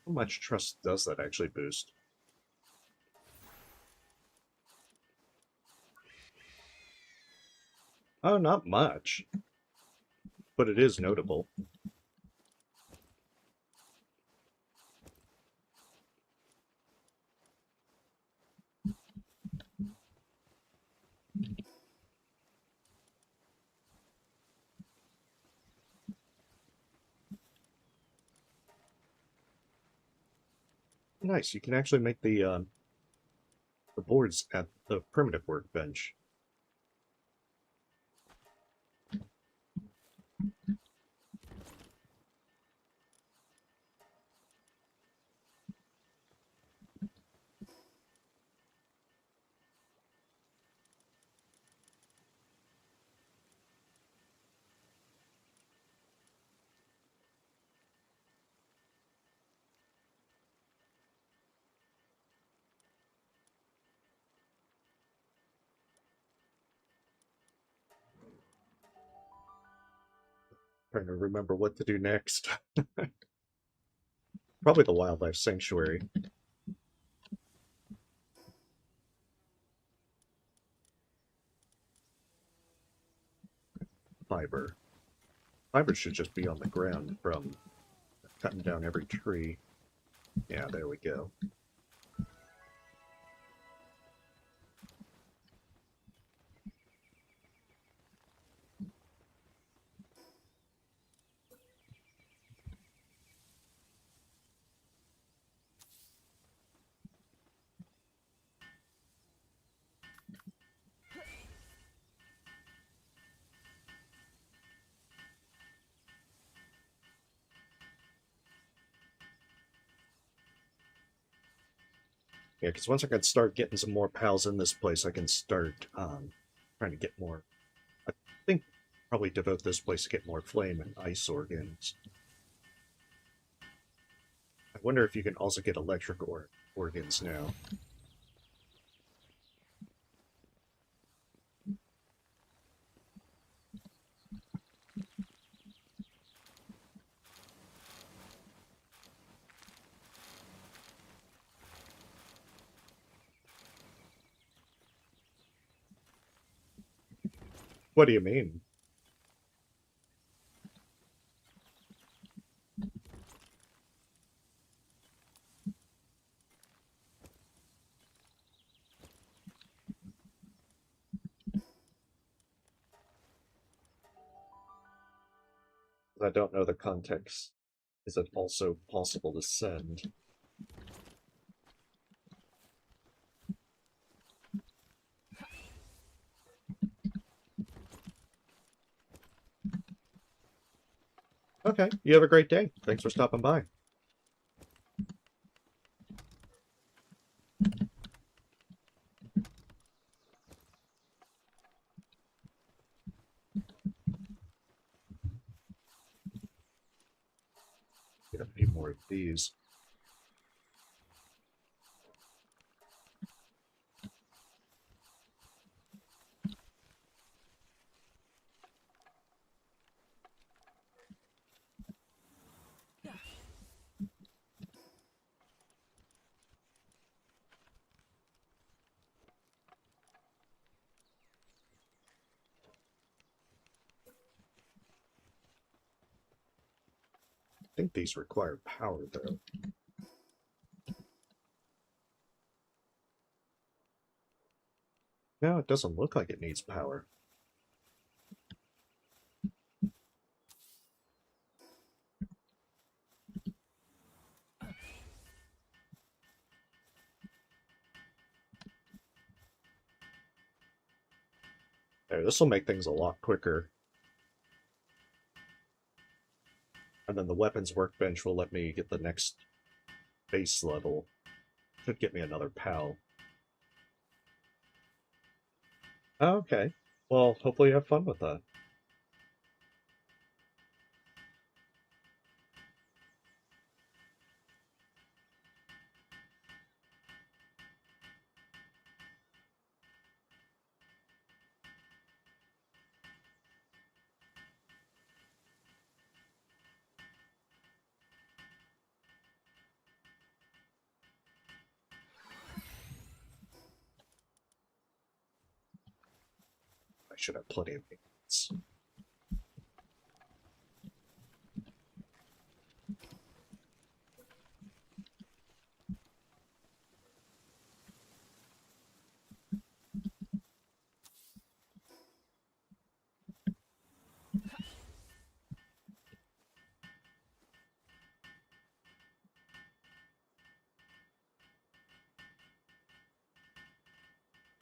How much trust does that actually boost? Oh, not much. But it is notable. Nice, you can actually make the boards at the primitive workbench. Trying to remember what to do next. Probably the wildlife sanctuary. Fiber. Fiber should just be on the ground from cutting down every tree. Yeah, there we go. Yeah, because once I can start getting some more pals in this place, I can start trying to get more. I think probably devote this place to get more flame and ice organs. I wonder if you can also get electric organs now. What do you mean? I don't know the context. Is it also possible to send? Okay, you have a great day. Thanks for stopping by. Get a few more of these. I think these require power, though. No, it doesn't look like it needs power. There, this will make things a lot quicker. And then the weapons workbench will let me get the next base level. Should get me another pal. Oh, okay. Well, hopefully you have fun with that. I should have plenty of maintenance.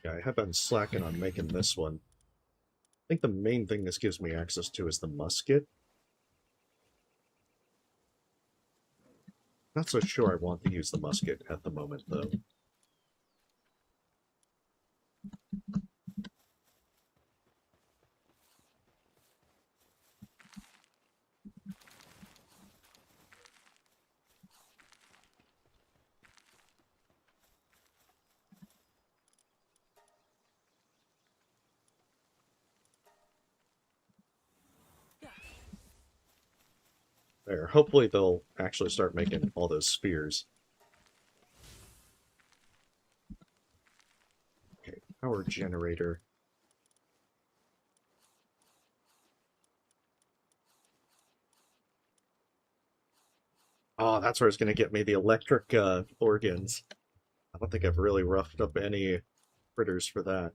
Yeah, I have been slacking on making this one. I think the main thing this gives me access to is the musket. Not so sure I want to use the musket at the moment, though. There. Hopefully they'll actually start making all those spheres. Okay, power generator. Oh, that's where it's going to get me, the electric organs. I don't think I've really roughed up any critters for that.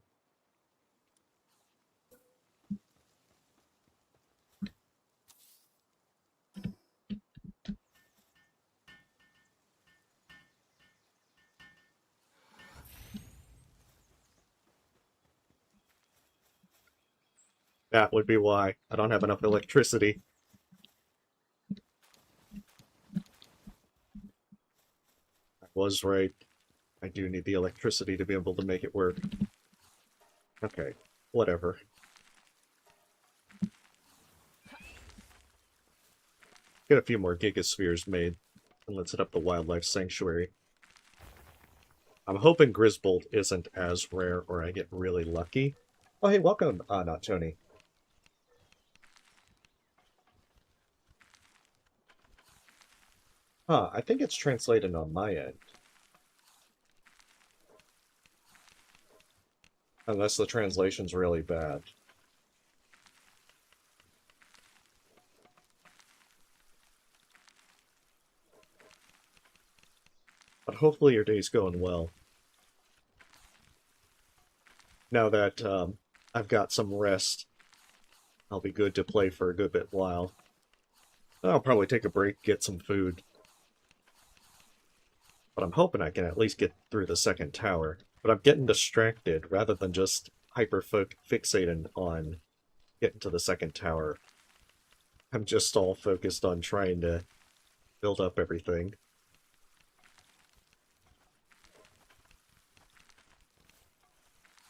That would be why. I don't have enough electricity. I was right. I do need the electricity to be able to make it work. Okay, whatever. Get a few more gigaspheres made, and let's hit up the wildlife sanctuary. I'm hoping Grisbolt isn't as rare, or I get really lucky. Oh, hey, welcome, not Tony. Huh, I think it's translated on my end. Unless the translation's really bad. But hopefully your day's going well. Now that I've got some rest, I'll be good to play for a good bit while. I'll probably take a break, get some food. But I'm hoping I can at least get through the second tower. But I'm getting distracted rather than just hyper-fixating on getting to the second tower. I'm just all focused on trying to build up everything.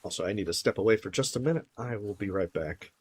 Also, I need to step away for just a minute. I will be right back.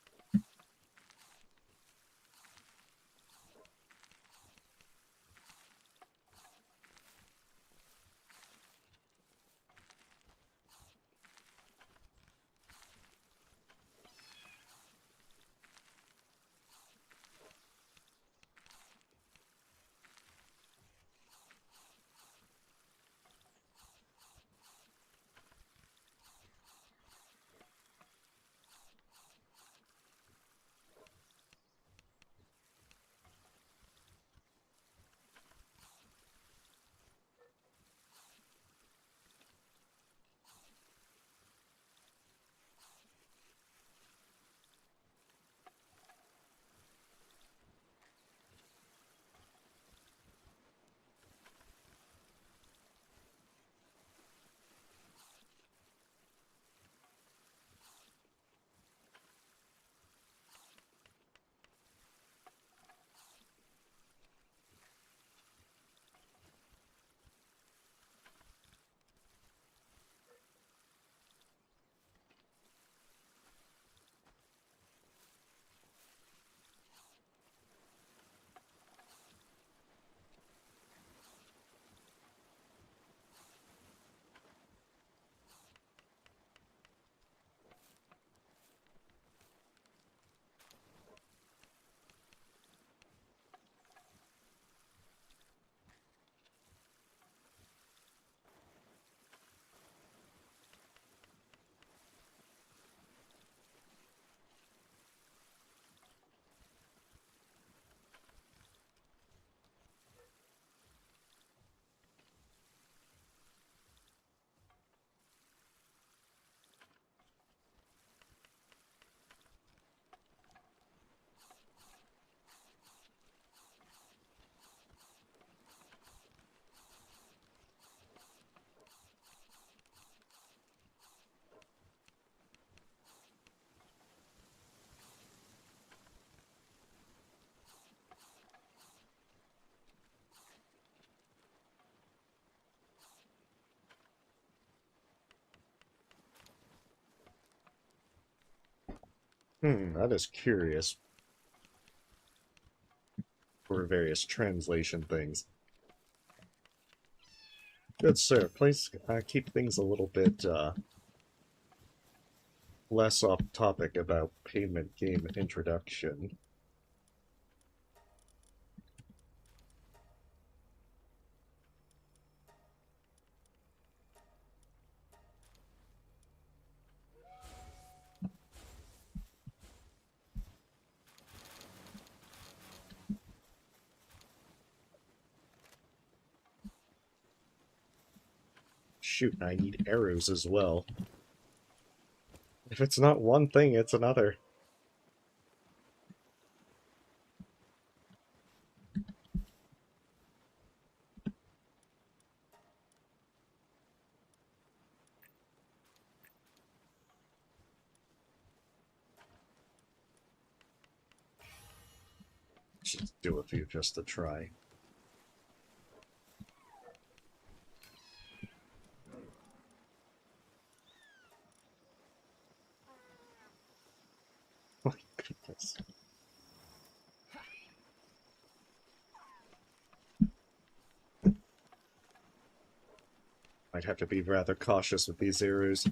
That is curious. For various translation things. Good sir, please keep things a little bit less off topic about payment game introduction. shoot, and I need arrows as well. If it's not one thing, it's another. Should do a few just to try. My goodness. Might have to be rather cautious with these arrows.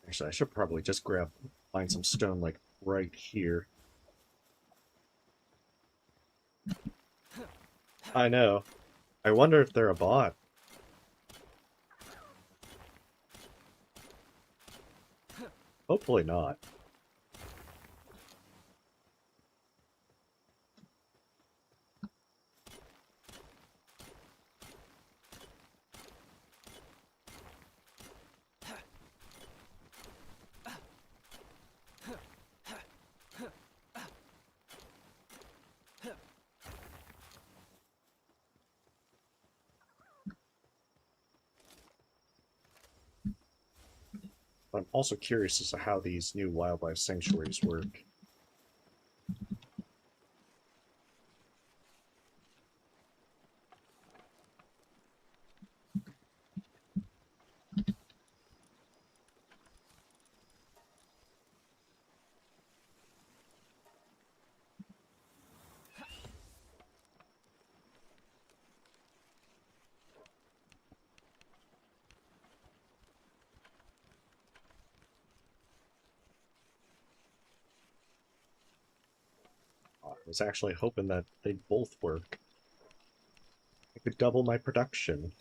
Actually, I should probably just find some stone, like, right here. I know. I wonder if they're a bot. Hopefully not. But I'm also curious as to how these new wildlife sanctuaries work. I was actually hoping that they'd both work. I could double my production.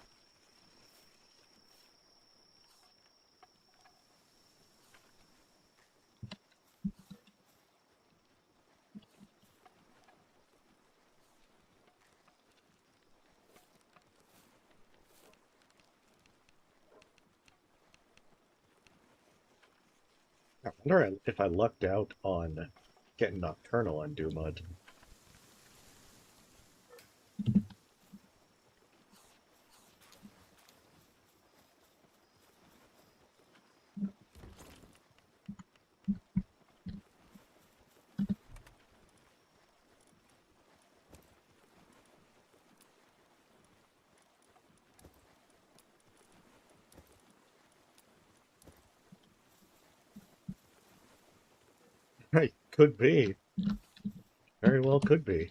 I wonder if I lucked out on getting Nocturnal on Doomud. Right, could be. Very well could be.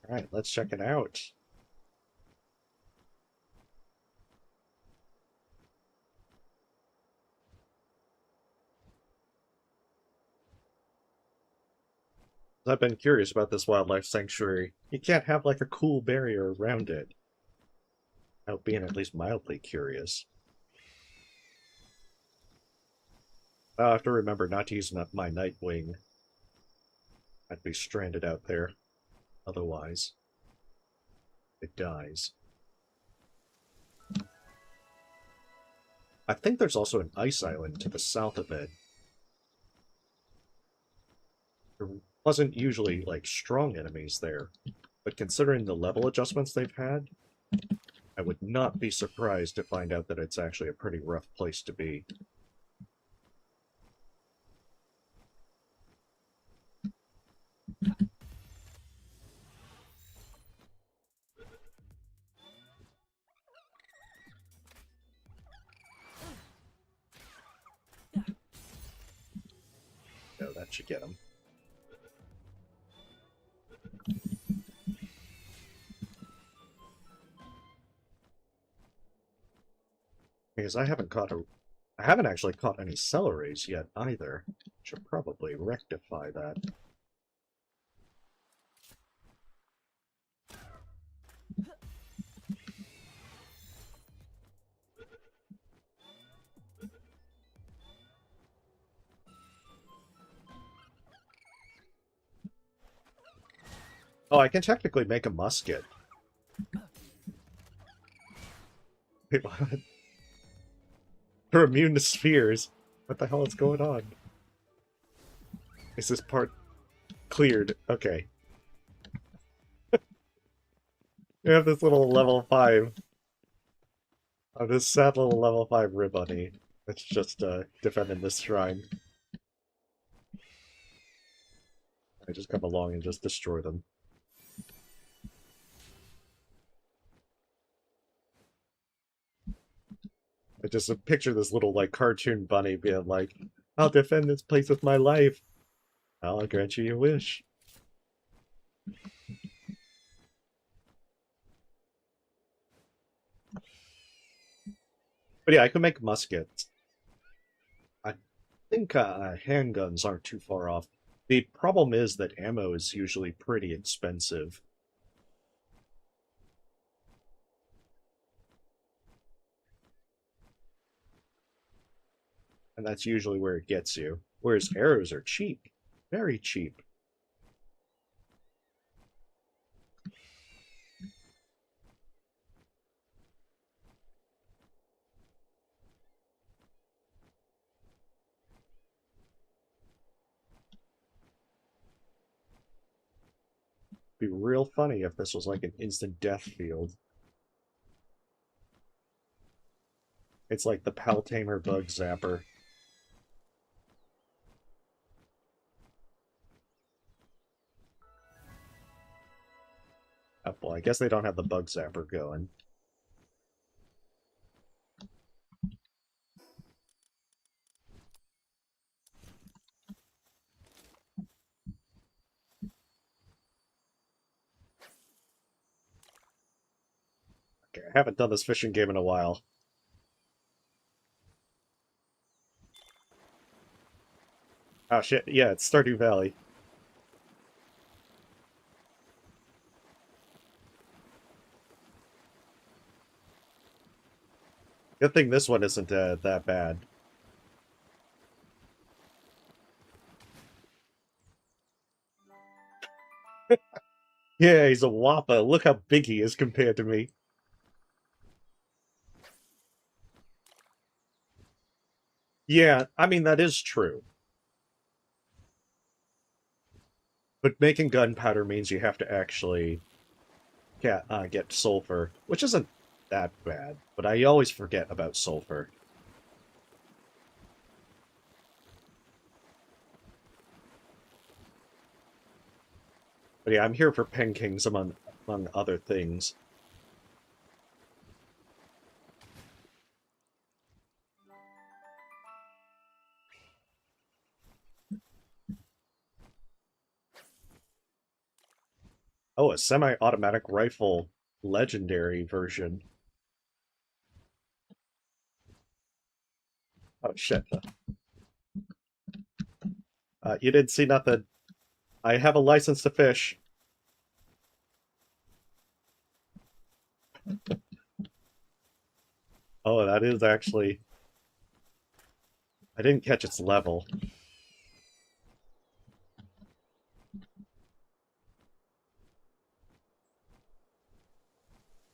Alright, let's check it out. I've been curious about this wildlife sanctuary. You can't have like a cool barrier around it. Without being at least mildly curious. I'll have to remember not to use my Nightwing. I'd be stranded out there. Otherwise, it dies. I think there's also an ice island to the south of it. There wasn't usually, like, strong enemies there. But considering the level adjustments they've had, I would not be surprised to find out that it's actually a pretty rough place to be. No, that should get him. Because I haven't caught a I haven't actually caught any celeries yet either. Should probably rectify that. Oh, I can technically make a musket. Wait, what? They're immune to spheres. What the hell is going on? Is this part cleared? Okay. We have this little level 5. This sad little level 5 Ribbunny that's just defending this shrine. I just come along and just destroy them. I just picture this little, like, cartoon bunny being like, I'll defend this place with my life. I'll grant you your wish. But yeah, I can make muskets. I think handguns aren't too far off. The problem is that ammo is usually pretty expensive. And that's usually where it gets you. Whereas arrows are cheap. Very cheap. Be real funny if this was like an instant death field. It's like the Paltamer Bug Zapper. Oh, well, I guess they don't have the Bug Zapper going. Okay, I haven't done this fishing game in a while. Oh shit, yeah, it's Stardew Valley. Good thing this one isn't that bad. Yeah, he's a whopper. Look how big he is compared to me. Yeah, I mean, that is true. But making gunpowder means you have to actually get sulfur, which isn't that bad, but I always forget about sulfur. But yeah, I'm here for Pen Kings among other things. Oh, a semi-automatic rifle legendary version. Oh shit. You didn't see nothing. I have a license to fish. Oh, that is actually... I didn't catch its level.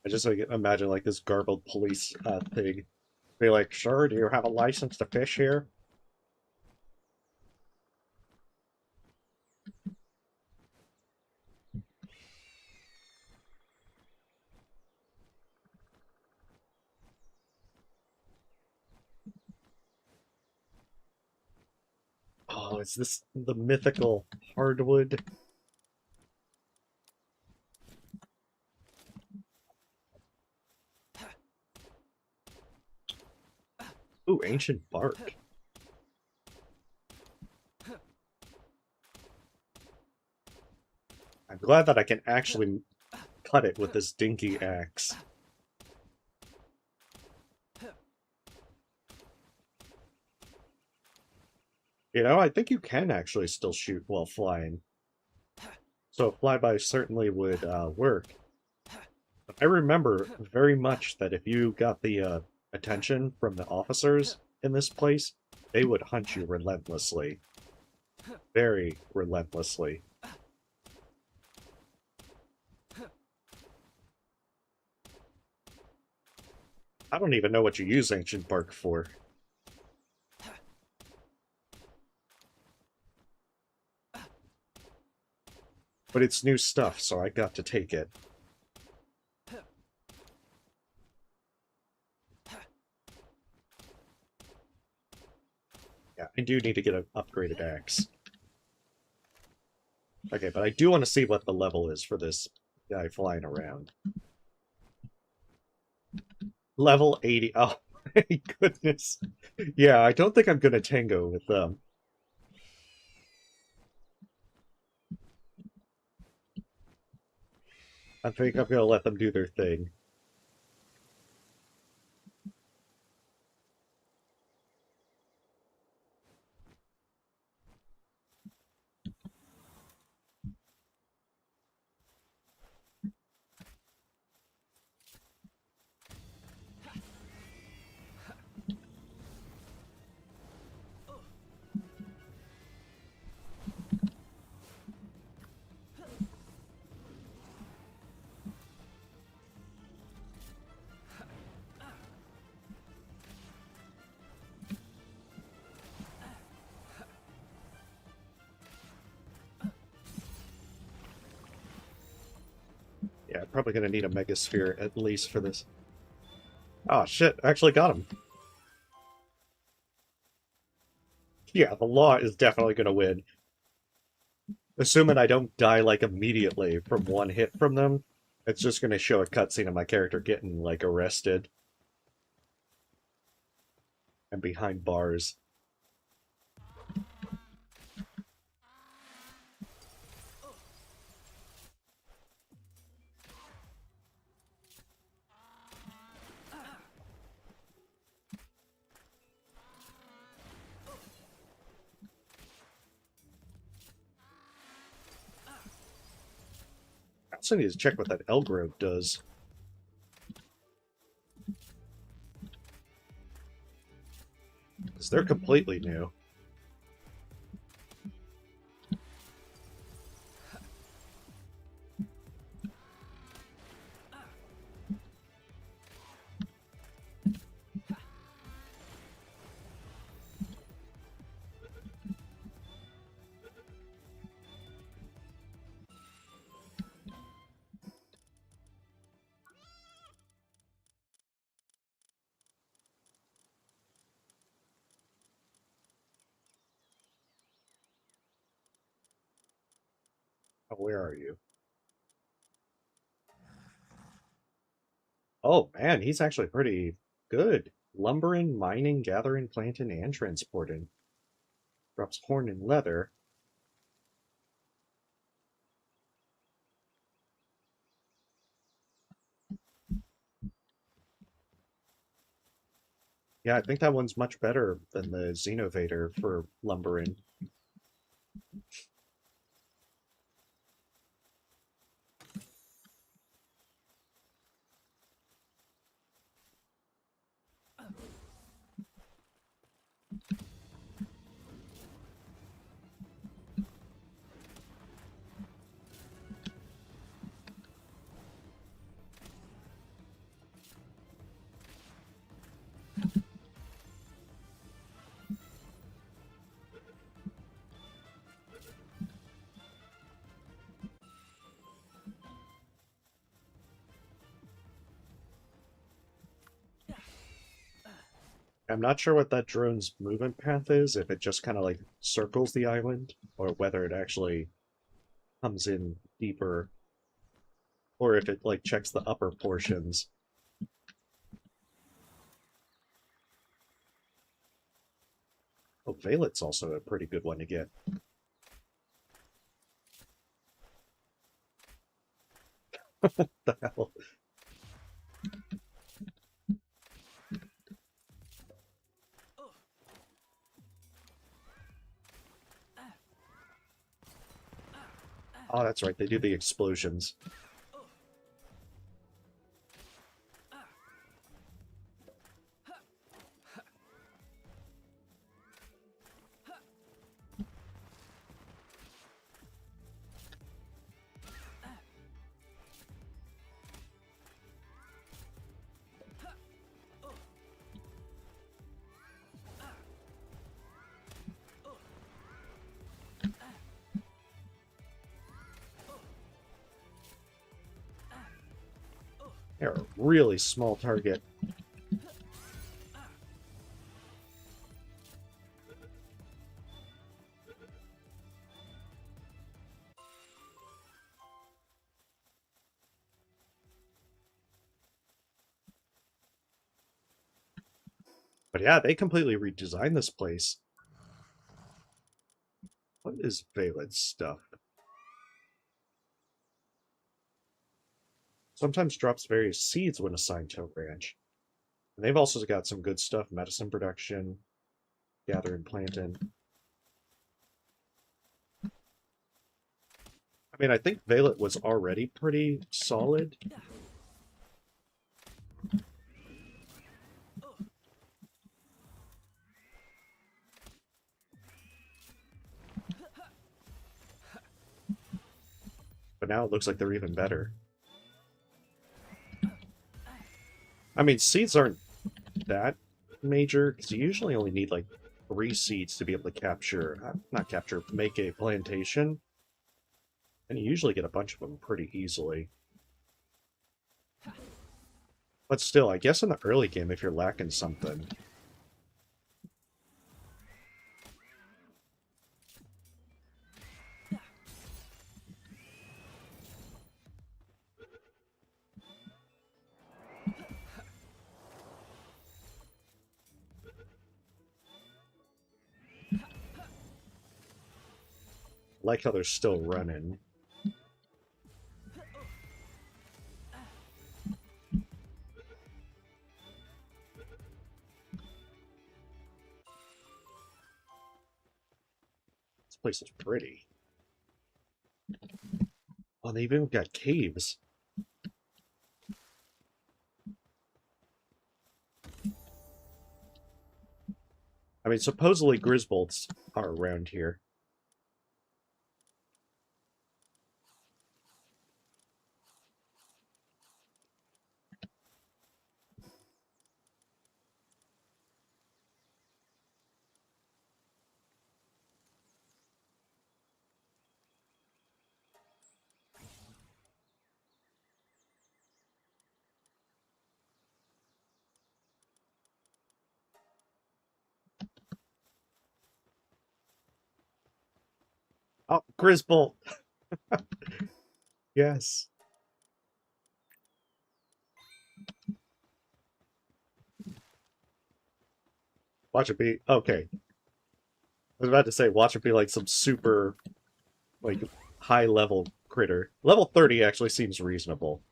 I just like, imagine like this garbled police thing. Be like, sir, do you have a license to fish here? Oh, is this the mythical hardwood? Ooh, ancient bark. I'm glad that I can actually cut it with this dinky axe. You know, I think you can actually still shoot while flying. So a flyby certainly would work. But I remember very much that if you got the attention from the officers in this place, they would hunt you relentlessly. Very relentlessly. I don't even know what you use Ancient Bark for. But it's new stuff, so I got to take it. Yeah, I do need to get an upgraded axe. Okay, but I do want to see what the level is for this guy flying around. Level 80. Oh, my goodness. Yeah, I don't think I'm going to tango with them. I think I'm going to let them do their thing. Yeah, I'm probably going to need a Megasphere at least for this. Oh, shit. I actually got him. Yeah, the law is definitely going to win. Assuming I don't die, like, immediately from one hit from them, it's just going to show a cutscene of my character getting, like, arrested. And behind bars. I also need to check what that Elgrove does. Because they're completely new. Oh, where are you? Oh, man, he's actually pretty good. Lumbering, mining, gathering, planting, and transporting. Drops horn and leather. Yeah, I think that one's much better than the Xenovator for lumbering. I'm not sure what that drone's movement path is, if it just kind of like circles the island, or whether it actually comes in deeper, or if it like checks the upper portions. Oh, Valet's also a pretty good one to get. What the hell? Oh, that's right. They do the explosions. They're a really small target. But yeah, they completely redesigned this place. What is Valen's stuff? Sometimes drops various seeds when assigned to a branch. And they've also got some good stuff, medicine production, gather and plant in. I mean, I think Valet was already pretty solid. But now it looks like they're even better. I mean, seeds aren't that major, because you usually only need like 3 seeds to be able to capture, not capture, make a plantation. And you usually get a bunch of them pretty easily. But still, I guess in the early game, if you're lacking something... I like how they're still running. This place is pretty. Oh, they've even got caves. I mean, supposedly Grisbolts are around here. Oh, Grisbolt! Yes. Watch it be... Okay. I was about to say, watch it be like some super, like, high-level critter. Level 30 actually seems reasonable.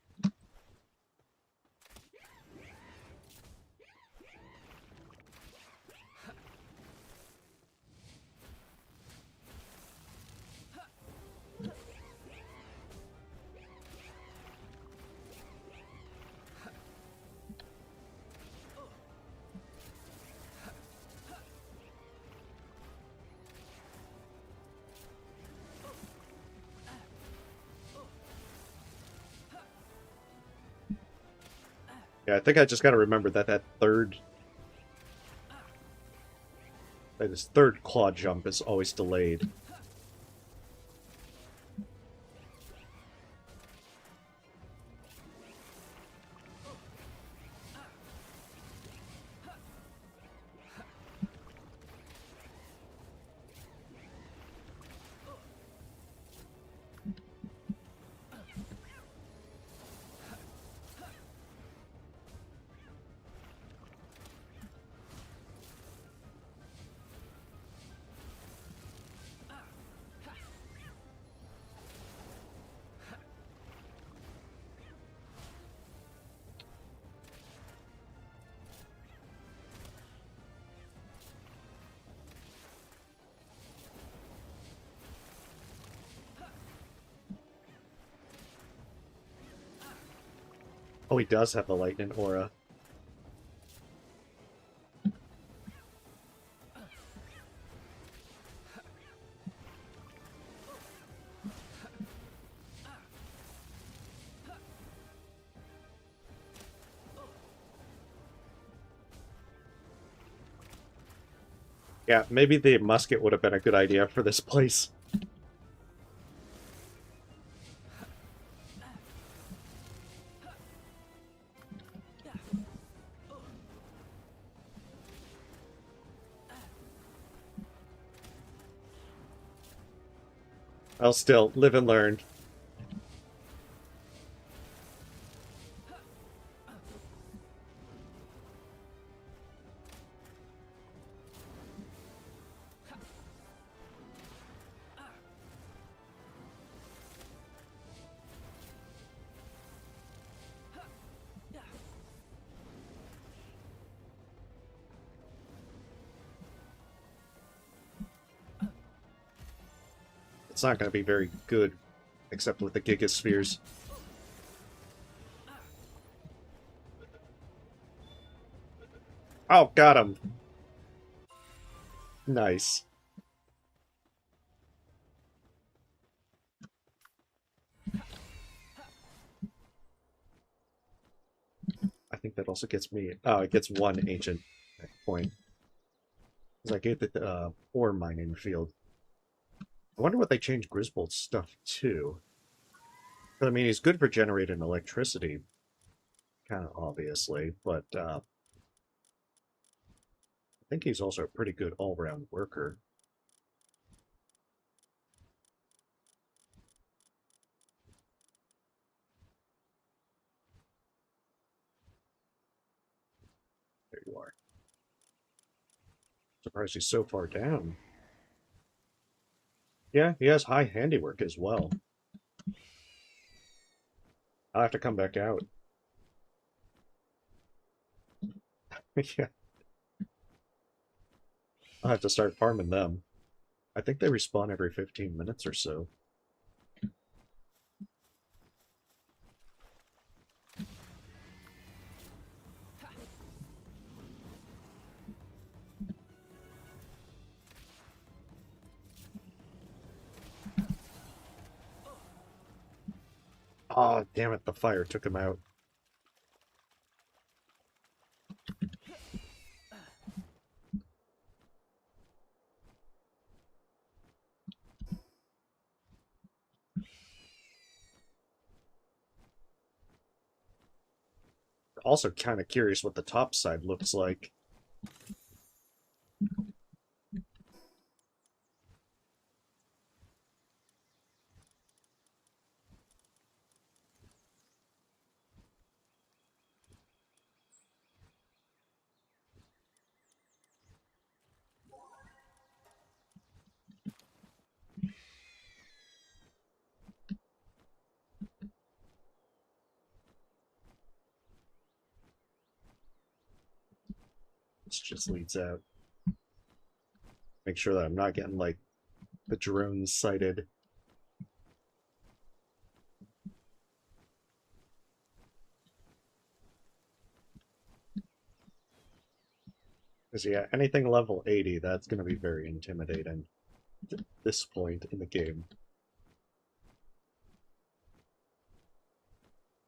Yeah, I think I just gotta remember that this third claw jump is always delayed. Oh, he does have the lightning aura. Yeah, maybe the musket would have been a good idea for this place. I'll still live and learn. It's not going to be very good, except with the Gigaspheres. Oh, got him. Nice. I think that also gets me... Oh, it gets one ancient point. Because I get the ore mining field. I wonder what they changed Griswold's stuff to. I mean, he's good for generating electricity, kind of obviously, but I think he's also a pretty good all-round worker. There you are. Surprised he's so far down. Yeah, he has high handiwork as well. I'll have to come back out. Yeah, I'll have to start farming them. I think they respawn every 15 minutes or so. Oh, damn it, the fire took him out. Also kind of curious what the top side looks like. This just leads out. Make sure that I'm not getting, like, the drones sighted. Because, yeah, anything level 80, that's going to be very intimidating at this point in the game.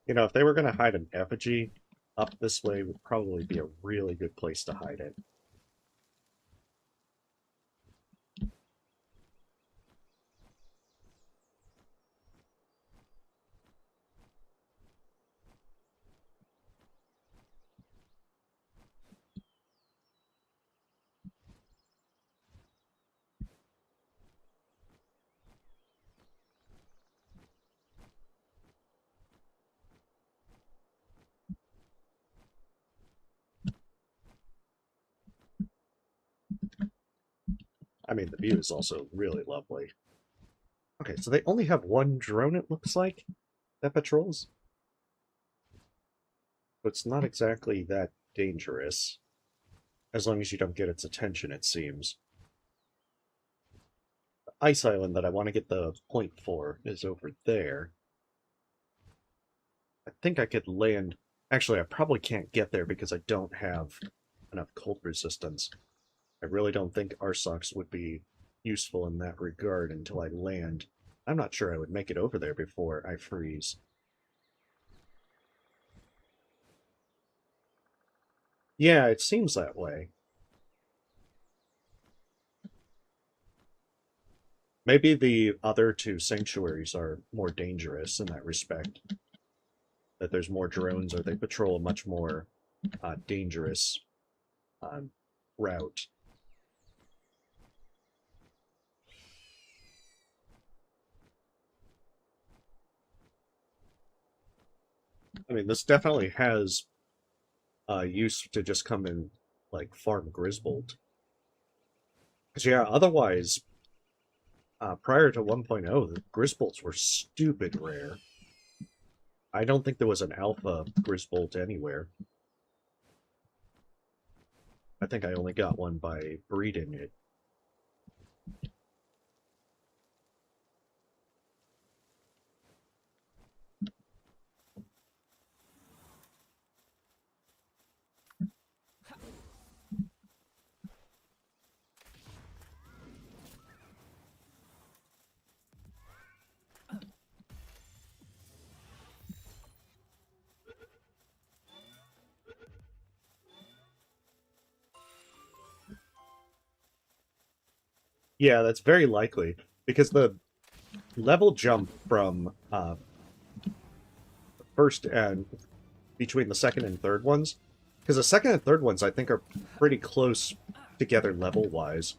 You know, if they were going to hide an effigy, up this way would probably be a really good place to hide it. I mean, the view is also really lovely. Okay, so they only have one drone, it looks like, that patrols. But it's not exactly that dangerous. As long as you don't get its attention, it seems. The ice island that I want to get the point for is over there. I think I could land Actually, I probably can't get there because I don't have enough cold resistance. I really don't think Arsox would be useful in that regard until I land. I'm not sure I would make it over there before I freeze. Yeah, it seems that way. Maybe the other two sanctuaries are more dangerous in that respect. That there's more drones, or they patrol a much more dangerous um, route. I mean, this definitely has use to just come in like farm Grisbolt. Because yeah, otherwise, prior to 1.0, the Grisbolts were stupid rare. I don't think there was an alpha Grisbolt anywhere. I think I only got one by breeding it. Yeah, that's very likely because the level jump from first and between the second and third ones, because the second and third ones I think are pretty close together level wise.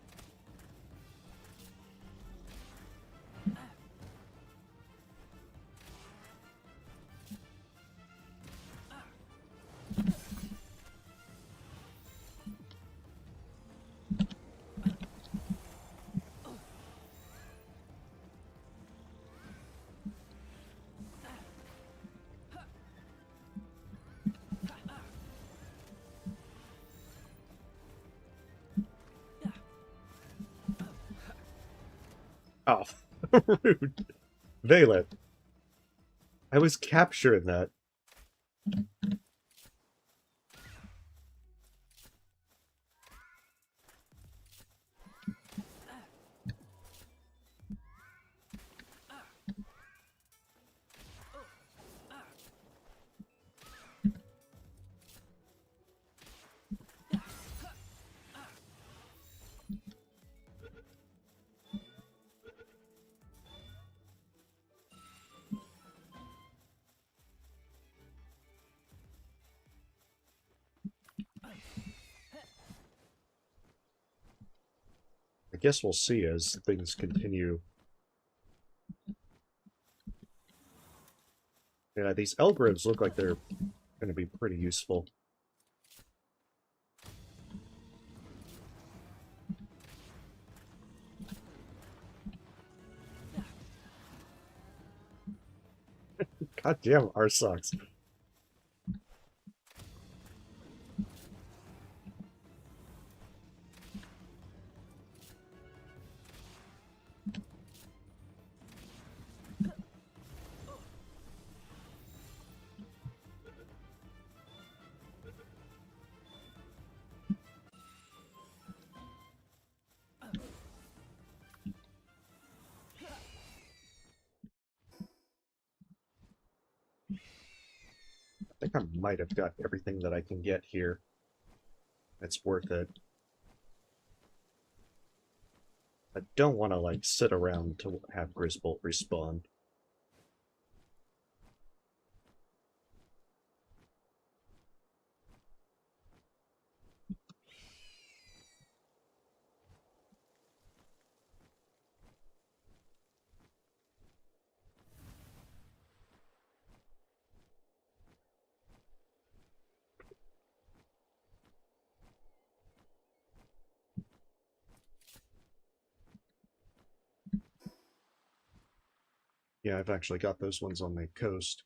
Oh, rude. Valen. I was capturing that. I guess we'll see as things continue. Yeah, these Elgrims look like they're going to be pretty useful. Goddamn, Arsox. I think I might have got everything that I can get here. It's worth it. I don't want to, like, sit around to have Grisbolt respawn. Yeah, I've actually got those ones on the coast.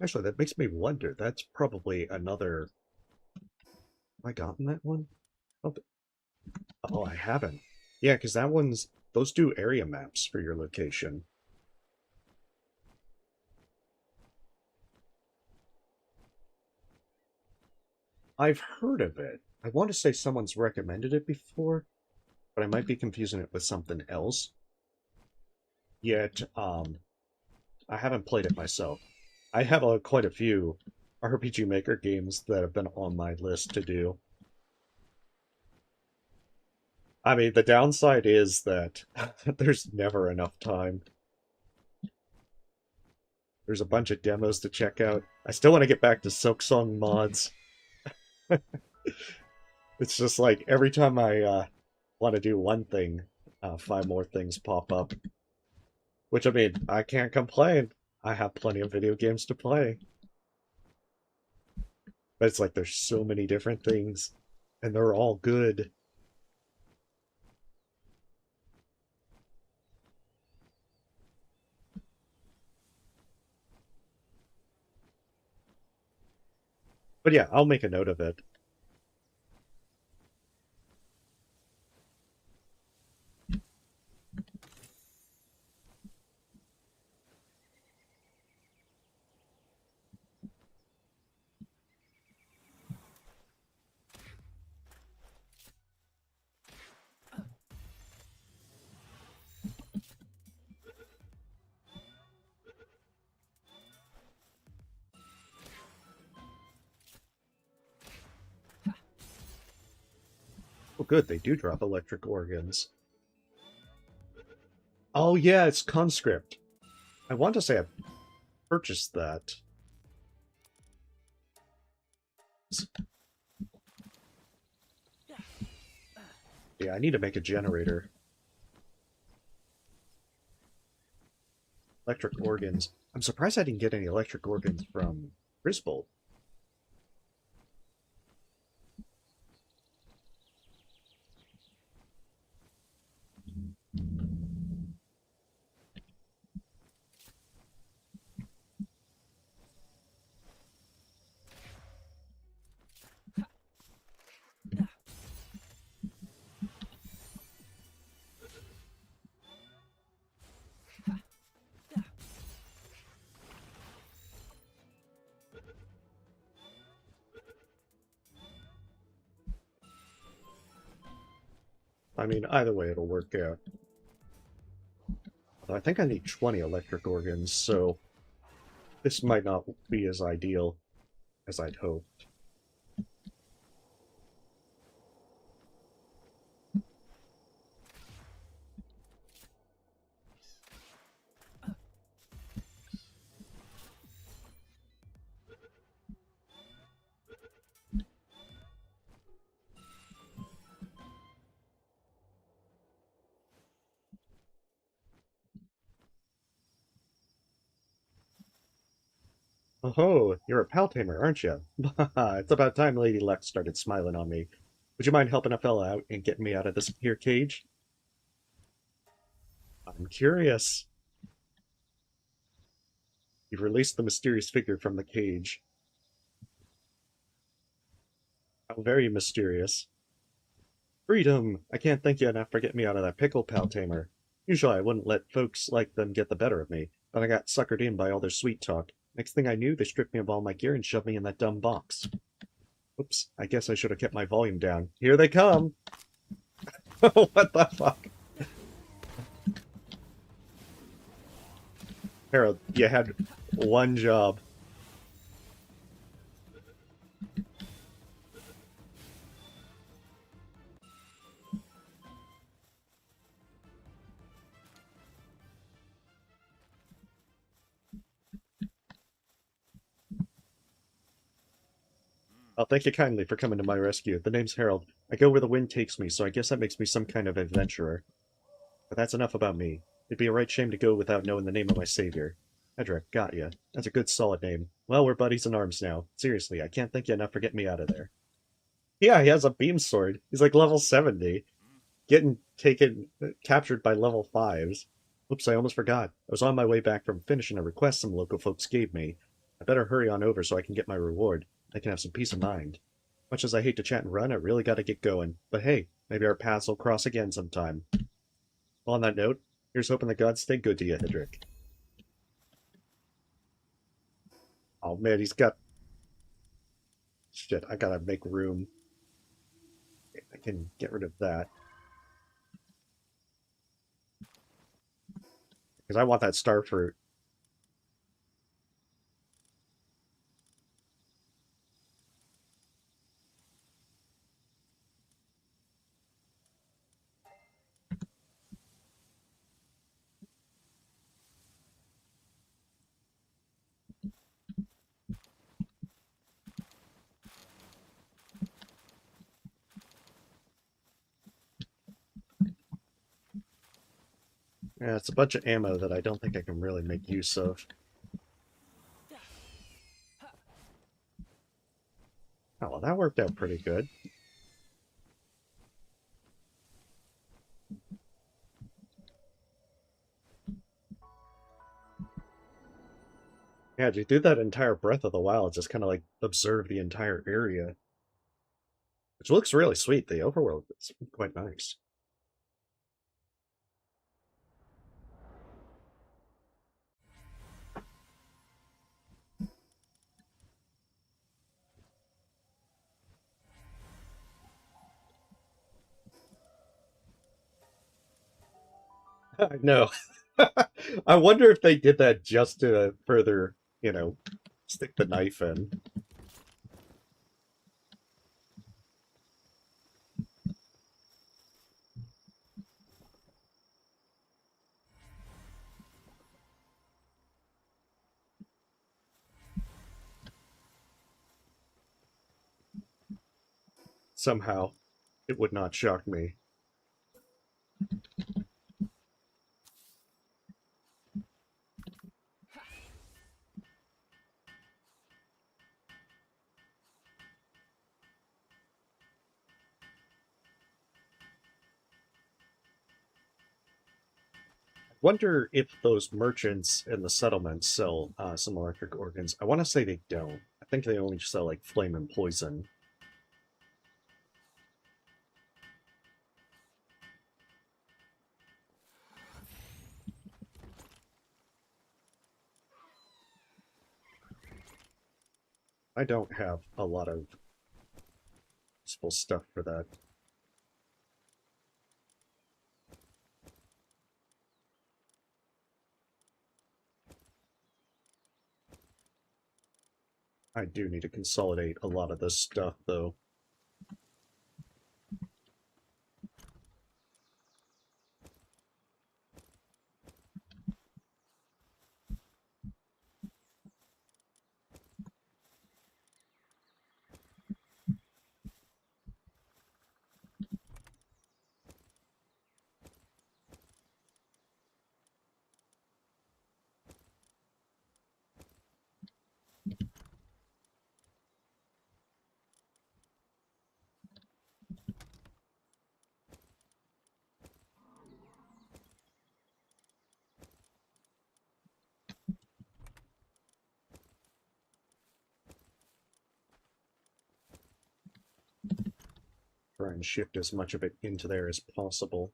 Actually, that makes me wonder. That's probably another... Have I gotten that one? Oh, oh, I haven't. Yeah, because that one's... Those do area maps for your location. I've heard of it. I want to say someone's recommended it before, but I might be confusing it with something else. Yet, I haven't played it myself. I have quite a few RPG Maker games that have been on my list to do. I mean, the downside is that there's never enough time. There's a bunch of demos to check out. I still want to get back to Silksong mods. It's just like every time I want to do one thing, five more things pop up. Which, I mean, I can't complain. I have plenty of video games to play. But it's like there's so many different things, and they're all good. But yeah, I'll make a note of it. Oh, good, they do drop electric organs. Oh, yeah, it's Conscript. I want to say I purchased that. Yeah, I need to make a generator. Electric organs. I'm surprised I didn't get any electric organs from Grisbold. I mean, either way, it'll work out. I think I need 20 electric organs, so this might not be as ideal as I'd hoped. Oh, you're a pal tamer, aren't you? It's about time Lady Luck started smiling on me. Would you mind helping a fella out and getting me out of this here cage? I'm curious. You've released the mysterious figure from the cage. How very mysterious. Freedom! I can't thank you enough for getting me out of that pickle, pal tamer. Usually I wouldn't let folks like them get the better of me, but I got suckered in by all their sweet talk. Next thing I knew, they stripped me of all my gear and shoved me in that dumb box. Oops, I guess I should have kept my volume down. Here they come! What the fuck? Harold, you had one job. Oh, thank you kindly for coming to my rescue. The name's Harold. I go where the wind takes me, so I guess that makes me some kind of adventurer. But that's enough about me. It'd be a right shame to go without knowing the name of my savior. Edric, got ya. That's a good solid name. Well, we're buddies in arms now. Seriously, I can't thank you enough for getting me out of there. Yeah, he has a beam sword. He's like level 70. Getting captured by level 5s. Oops, I almost forgot. I was on my way back from finishing a request some local folks gave me. I better hurry on over so I can get my reward. I can have some peace of mind. Much as I hate to chat and run, I really gotta get going. But hey, maybe our paths will cross again sometime. Well, on that note, here's hoping the gods stay good to you, Hidrick. Oh man, he's got... Shit, I gotta make room. I can get rid of that. Because I want that star fruit. Yeah, it's a bunch of ammo that I don't think I can really make use of. Oh, well, that worked out pretty good. Yeah, to do that entire Breath of the Wild, just kind of like observe the entire area. Which looks really sweet. The overworld is quite nice. I know. I wonder if they did that just to further, stick the knife in. Somehow, it would not shock me. Wonder if those merchants in the settlements sell some electric organs. I want to say they don't. I think they only sell like flame and poison. I don't have a lot of useful stuff for that. I do need to consolidate a lot of this stuff, though. Try and shift as much of it into there as possible.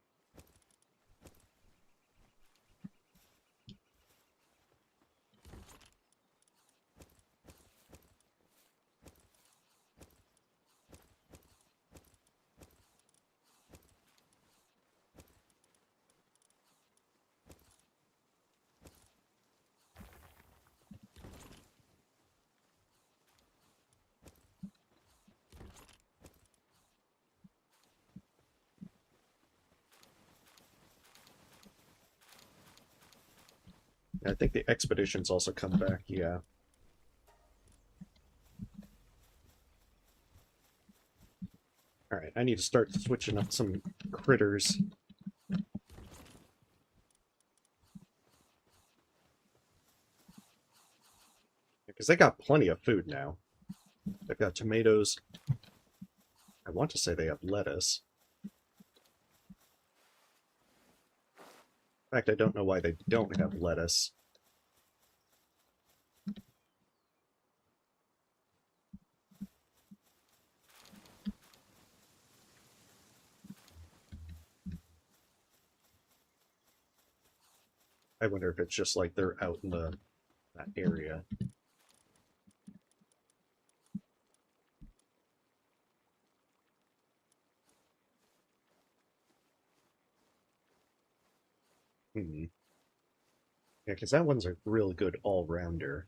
I think the expeditions also come back, yeah. Alright, I need to start switching up some critters. Because they got plenty of food now. They've got tomatoes. I want to say they have lettuce. In fact, I don't know why they don't have lettuce. I wonder if it's just like they're out in that area. Hmm. Yeah, because that one's a really good all-rounder.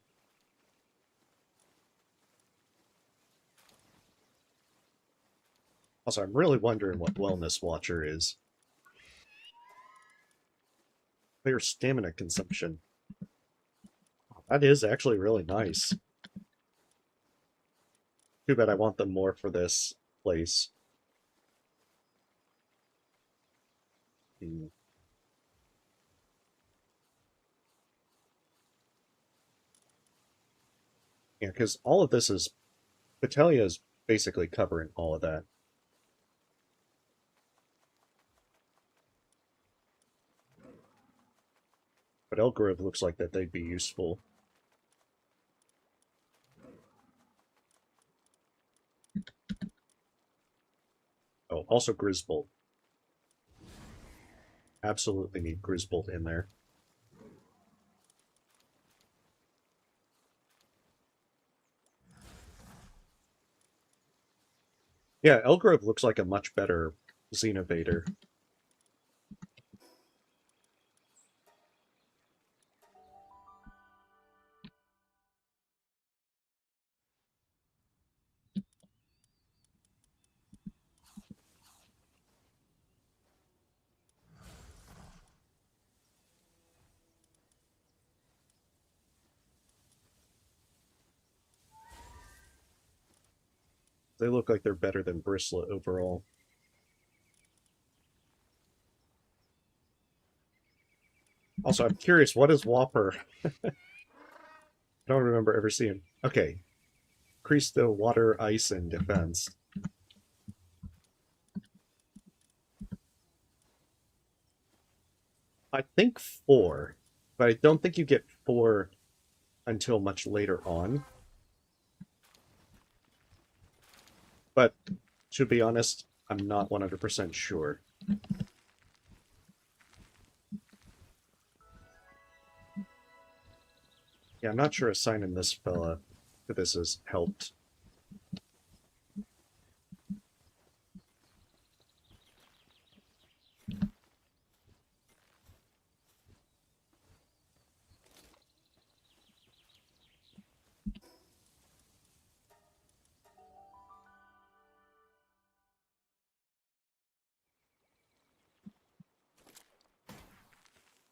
Also, I'm really wondering what Wellness Watcher is. Their stamina consumption. That is actually really nice. Too bad I want them more for this place. Hmm. Yeah, because all of this is... Battaglia is basically covering all of that. But Elgrove looks like that they'd be useful. Oh, also Grisbolt. Absolutely need Grisbolt in there. Yeah, Elgrove looks like a much better Xenovator. They look like they're better than Bristlet overall. Also, I'm curious, what is Whopper? I don't remember ever seeing... Okay. Increase the water, ice, and defense. I think 4, but I don't think you get 4 until much later on. But, to be honest, I'm not 100% sure. Yeah, I'm not sure assigning this fella to this has helped.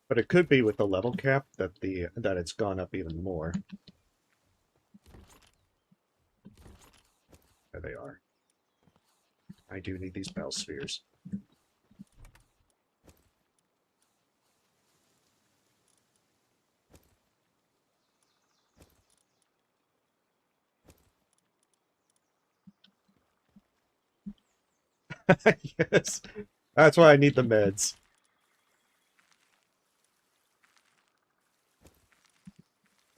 But it could be with the level cap that it's gone up even more. There they are. I do need these bell spheres. Yes, that's why I need the meds.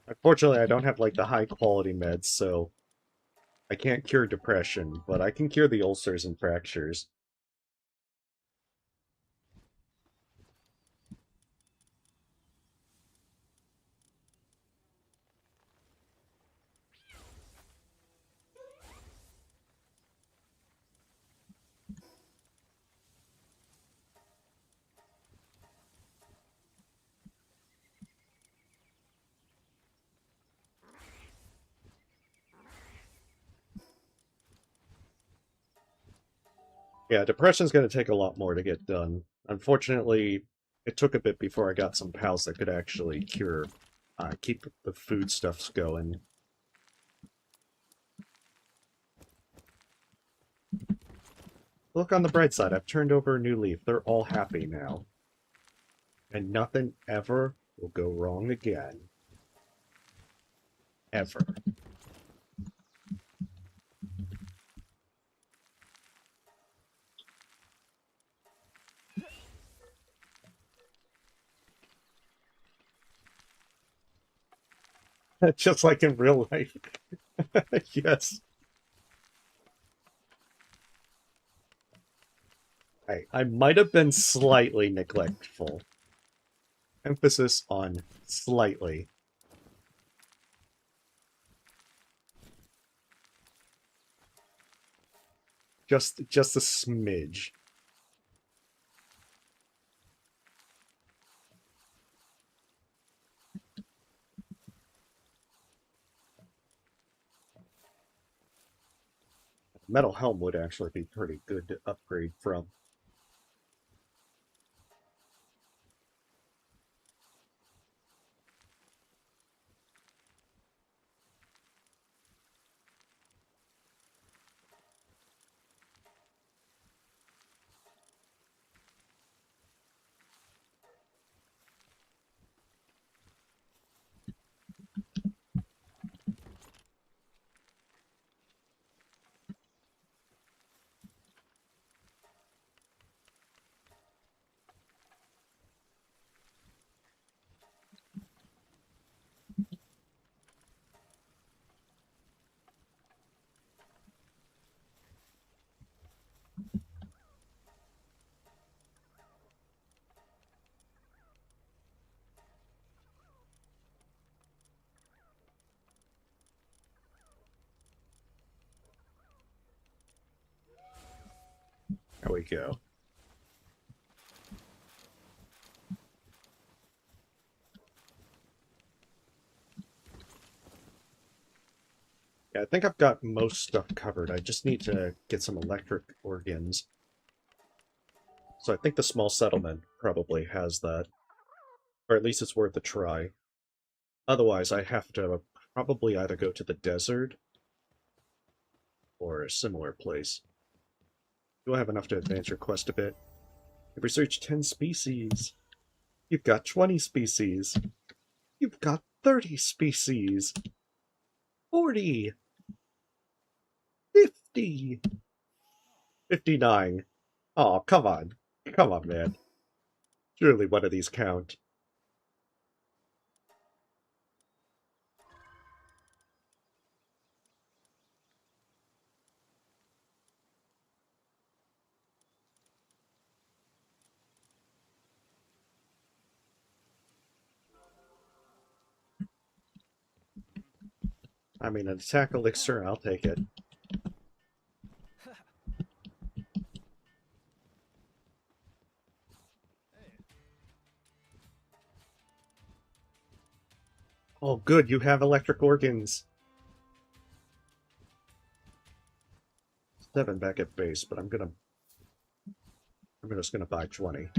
Unfortunately, I don't have like the high quality meds, so I can't cure depression, but I can cure the ulcers and fractures. Yeah, depression's going to take a lot more to get done. Unfortunately, it took a bit before I got some pals that could actually keep the foodstuffs going. Look on the bright side, I've turned over a new leaf. They're all happy now. And nothing ever will go wrong again. Ever. Just like in real life. Yes. I might have been slightly neglectful. Emphasis on slightly. Just a smidge. Metal helm would actually be pretty good to upgrade from. There we go. Yeah, I think I've got most stuff covered. I just need to get some electric organs. So I think the small settlement probably has that. Or at least it's worth a try. Otherwise, I have to probably either go to the desert or a similar place. Do I have enough to advance your quest a bit? You've researched 10 species. You've got 20 species. You've got 30 species. 40. 50. 59. Oh, come on. Come on, man. Surely one of these count. I mean, an attack elixir, I'll take it. Oh, good, you have electric organs. 7 back at base, but I'm just gonna buy 20.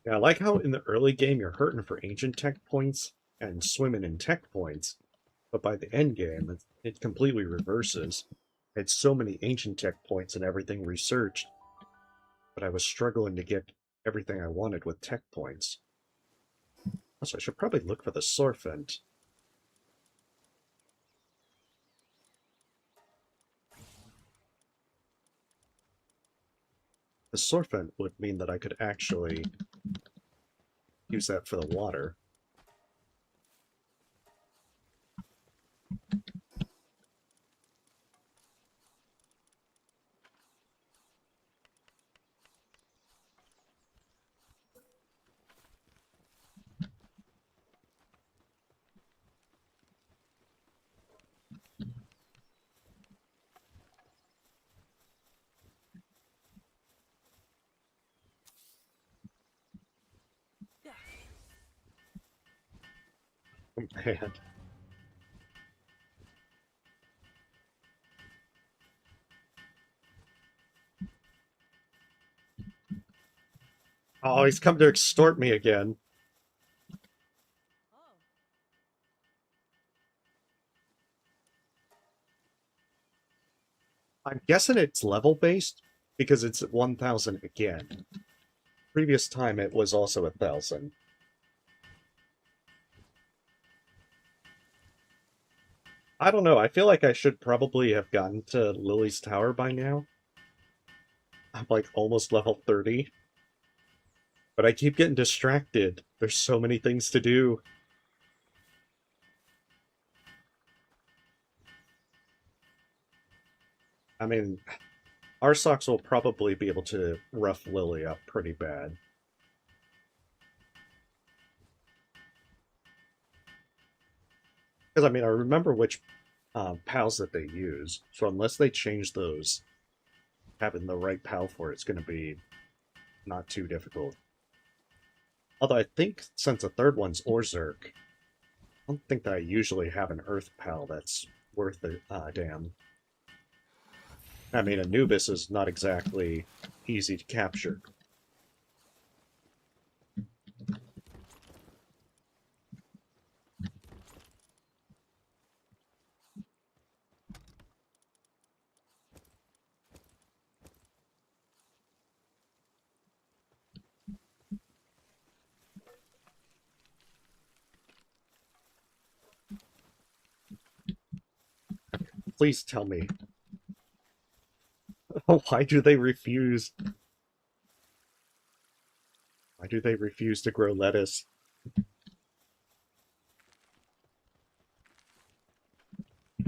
Yeah, I like how in the early game you're hurting for ancient tech points and swimming in tech points, but by the end game it completely reverses. I had so many ancient tech points and everything researched, but I was struggling to get everything I wanted with tech points. Also, I should probably look for the Sorfent. The Sorfent would mean that I could actually use that for the water. Man. Oh, he's come to extort me again. I'm guessing it's level-based, because it's at 1,000 again. Previous time it was also 1,000. I don't know, I feel like I should probably have gotten to Lily's Tower by now. I'm like almost level 30, but I keep getting distracted. There's so many things to do. I mean, our socks will probably be able to rough Lily up pretty bad. Because, I mean, I remember which pals that they use, so unless they change those, having the right pal for it's going to be not too difficult. Although I think since the third one's Orzerk, I don't think that I usually have an Earth pal that's worth a damn. I mean, Anubis is not exactly easy to capture. Please tell me, why do they refuse? Why do they refuse to grow lettuce?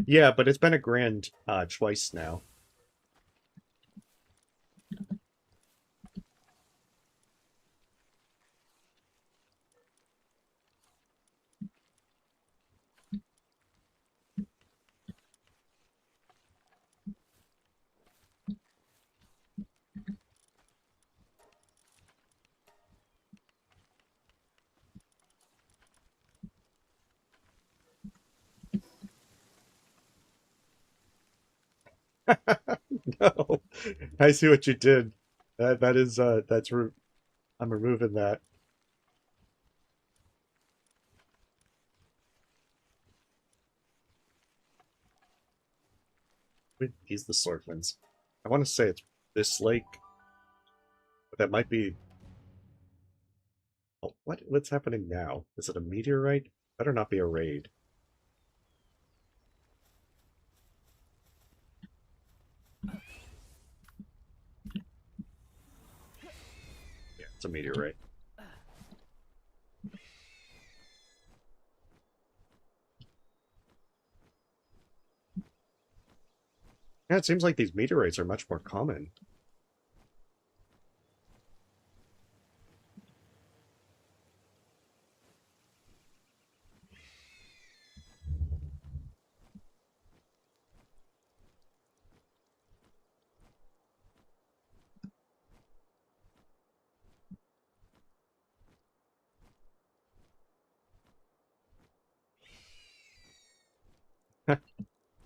Yeah, but it's been a grand twice now. No, I see what you did. That is I'm removing that. He's the Swordlands. I want to say it's this lake, but that might be. Oh, what's happening now? Is it a meteorite? Better not be a raid. Yeah, it's a meteorite. Yeah, it seems like these meteorites are much more common.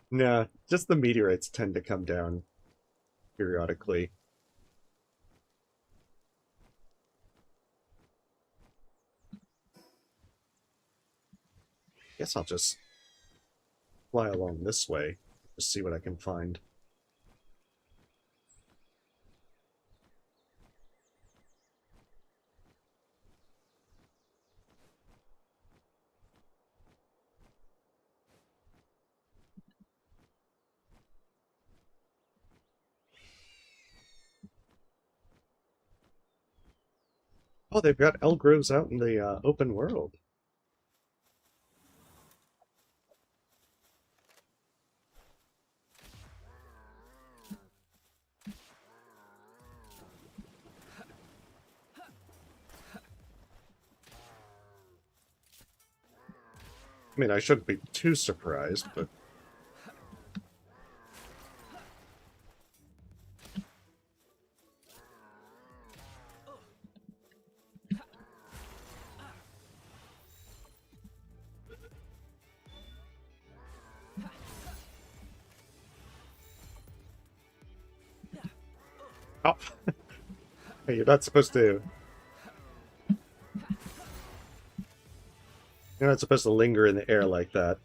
Nah, just the meteorites tend to come down periodically. Guess I'll just fly along this way, just see what I can find. Oh, they've got Elgroves out in the open world. I mean, I shouldn't be too surprised, but oh, hey, you're not supposed to. You're not supposed to linger in the air like that.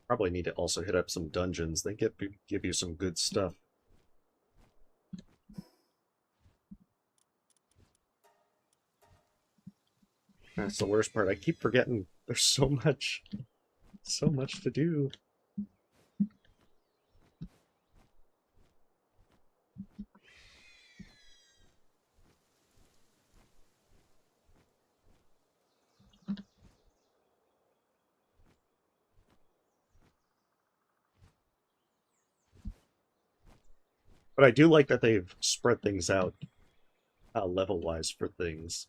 Probably need to also hit up some dungeons. They give you some good stuff. That's the worst part. I keep forgetting there's so much to do. But I do like that they've spread things out level-wise for things.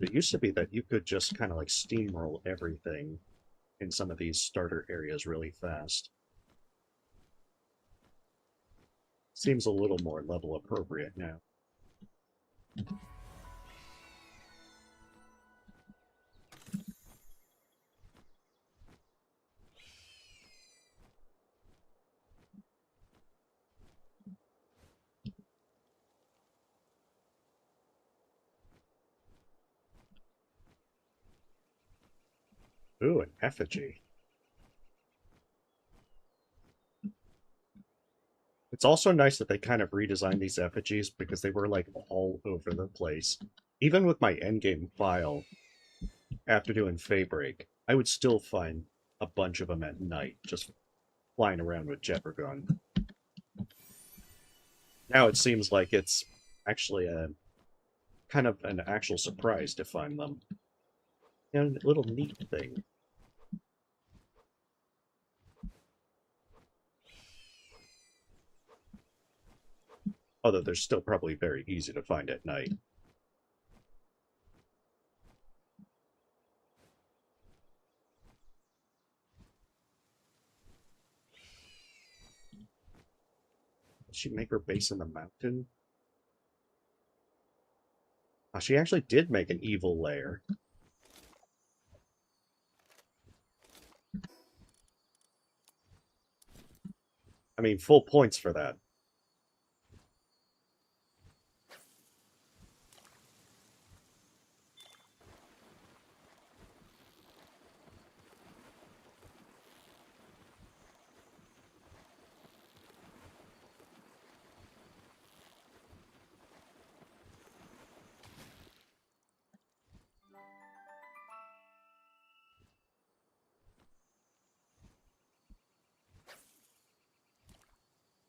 It used to be that you could just kind of like steamroll everything in some of these starter areas really fast. Seems a little more level appropriate now. Ooh, an effigy. It's also nice that they kind of redesigned these effigies because they were like all over the place. Even with my endgame file, after doing Feybreak, I would still find a bunch of them at night, just flying around with Jetragon. Now it seems like it's actually a kind of an actual surprise to find them. And a little neat thing. Although they're still probably very easy to find at night. Did she make her base in the mountain? Oh, she actually did make an evil lair. I mean, full points for that.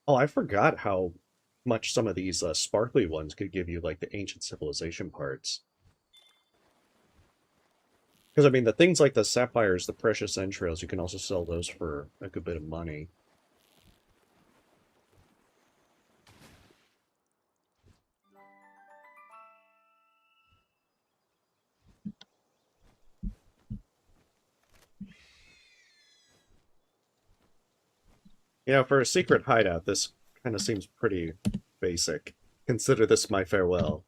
Oh, I forgot how much some of these sparkly ones could give you, like, the ancient civilization parts. Because, I mean, the things like the sapphires, the precious entrails, you can also sell those for a good bit of money. You know, for a secret hideout, this kind of seems pretty basic. Consider this my farewell.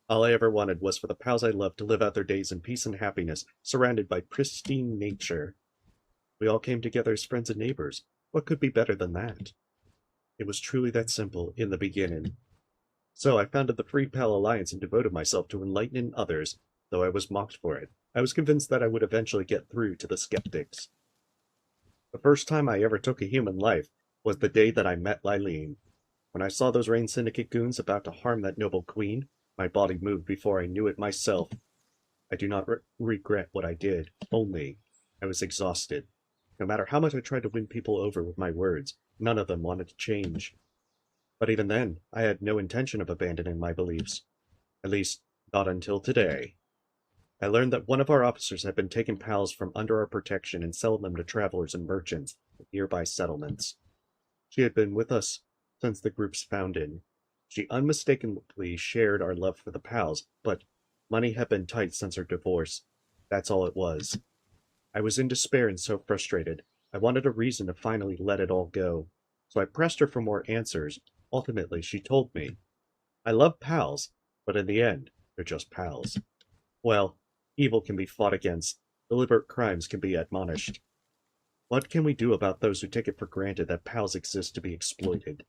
All I ever wanted was for the pals I loved to live out their days in peace and happiness, surrounded by pristine nature. We all came together as friends and neighbors. What could be better than that? It was truly that simple in the beginning. So I founded the Free Pal Alliance and devoted myself to enlightening others, though I was mocked for it. I was convinced that I would eventually get through to the skeptics. The first time I ever took a human life was the day that I met Lylene. When I saw those Rain Syndicate goons about to harm that noble queen, my body moved before I knew it myself. I do not regret what I did, only I was exhausted. No matter how much I tried to win people over with my words, none of them wanted to change. But even then, I had no intention of abandoning my beliefs. At least, not until today. I learned that one of our officers had been taking pals from under our protection and selling them to travelers and merchants in nearby settlements. She had been with us since the group's founding. She unmistakably shared our love for the pals, but money had been tight since her divorce. That's all it was. I was in despair and so frustrated. I wanted a reason to finally let it all go. So I pressed her for more answers. Ultimately, she told me, I love pals, but in the end, they're just pals. Well, evil can be fought against. Deliberate crimes can be admonished. What can we do about those who take it for granted that pals exist to be exploited?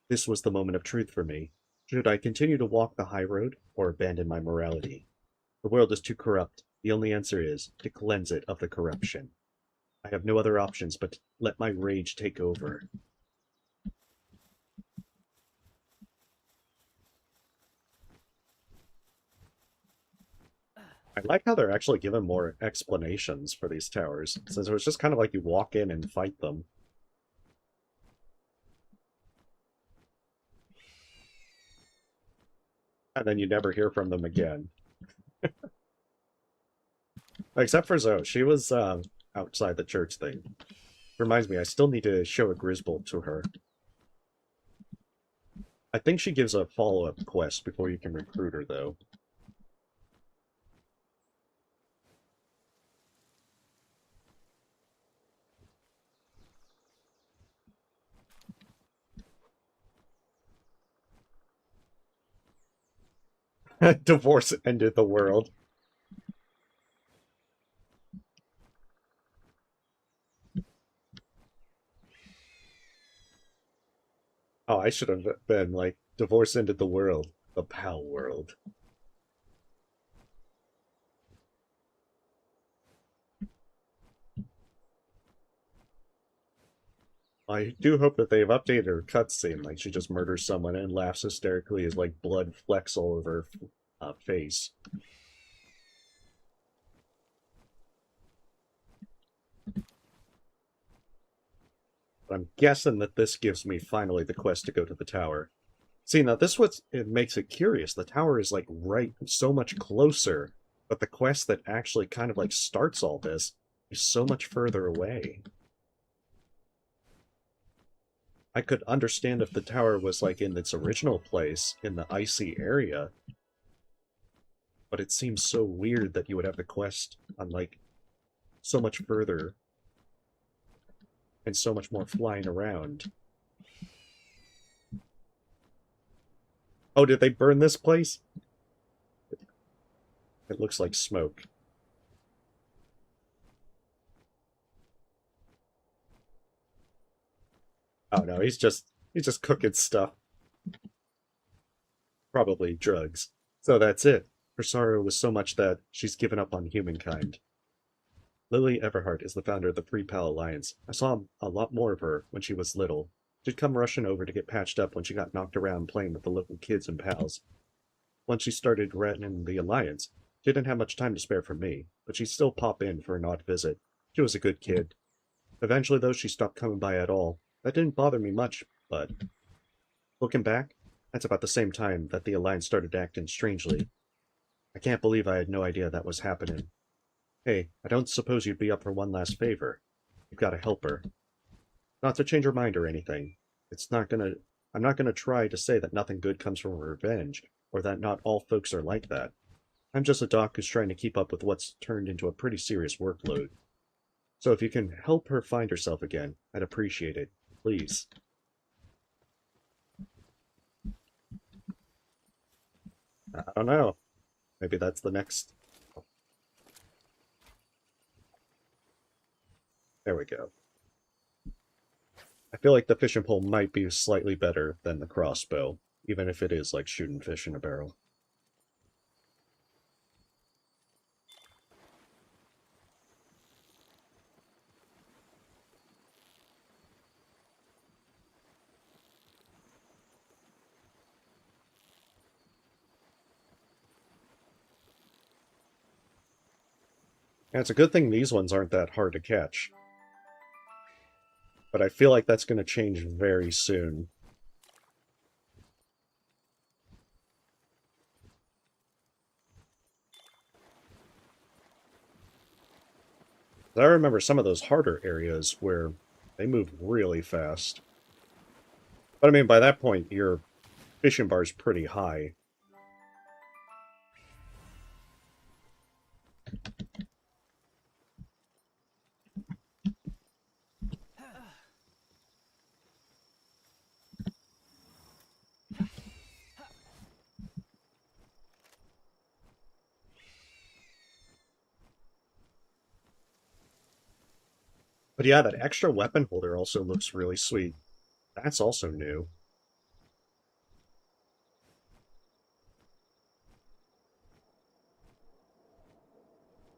This was the moment of truth for me. Should I continue to walk the high road or abandon my morality? The world is too corrupt. The only answer is to cleanse it of the corruption. I have no other options but to let my rage take over. I like how they're actually given more explanations for these towers, since it was just kind of like you walk in and fight them. And then you never hear from them again. Except for Zoe. She was outside the church thing. Reminds me, I still need to show a Griswold to her. I think she gives a follow-up quest before you can recruit her, though. Divorce ended the world. Oh, I should have been like, divorce ended the world. The Palworld. I do hope that they've updated her cutscene. Like, she just murders someone and laughs hysterically as, like, blood flecks all over her face. But I'm guessing that this gives me finally the quest to go to the tower. See, now this what it makes it curious. The tower is like right so much closer, but the quest that actually kind of like starts all this is so much further away. I could understand if the tower was like in its original place in the icy area, but it seems so weird that you would have the quest on like so much further and so much more flying around. Oh, did they burn this place? It looks like smoke. Oh no, he's just cooking stuff. Probably drugs. So that's it. Her sorrow was so much that she's given up on humankind. Lily Everhart is the founder of the Free Pal Alliance. I saw a lot more of her when she was little. She'd come rushing over to get patched up when she got knocked around playing with the local kids and pals. Once she started running the Alliance, she didn't have much time to spare for me, but she'd still pop in for an odd visit. She was a good kid. Eventually, though, she stopped coming by at all. That didn't bother me much, but looking back, that's about the same time that the Alliance started acting strangely. I can't believe I had no idea that was happening. Hey, I don't suppose you'd be up for one last favor. You've got to help her. Not to change her mind or anything. It's not gonna... I'm not gonna try to say that nothing good comes from revenge, or that not all folks are like that. I'm just a doc who's trying to keep up with what's turned into a pretty serious workload. So if you can help her find herself again, I'd appreciate it. Please. I don't know. Maybe that's the next... There we go. I feel like the fishing pole might be slightly better than the crossbow, even if it is like shooting fish in a barrel. And it's a good thing these ones aren't that hard to catch. But I feel like that's going to change very soon. I remember some of those harder areas where they move really fast. But I mean, by that point, your fishing bar is pretty high. But yeah, that extra weapon holder also looks really sweet. That's also new.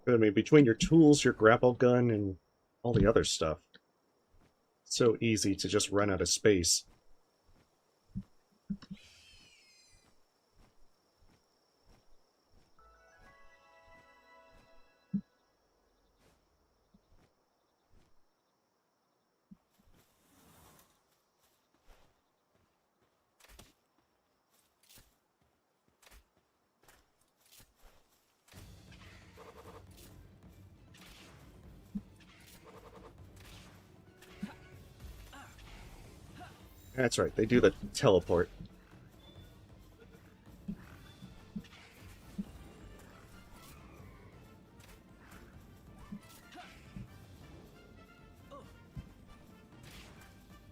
But I mean, between your tools, your grapple gun, and all the other stuff, it's so easy to just run out of space. That's right, they do the teleport.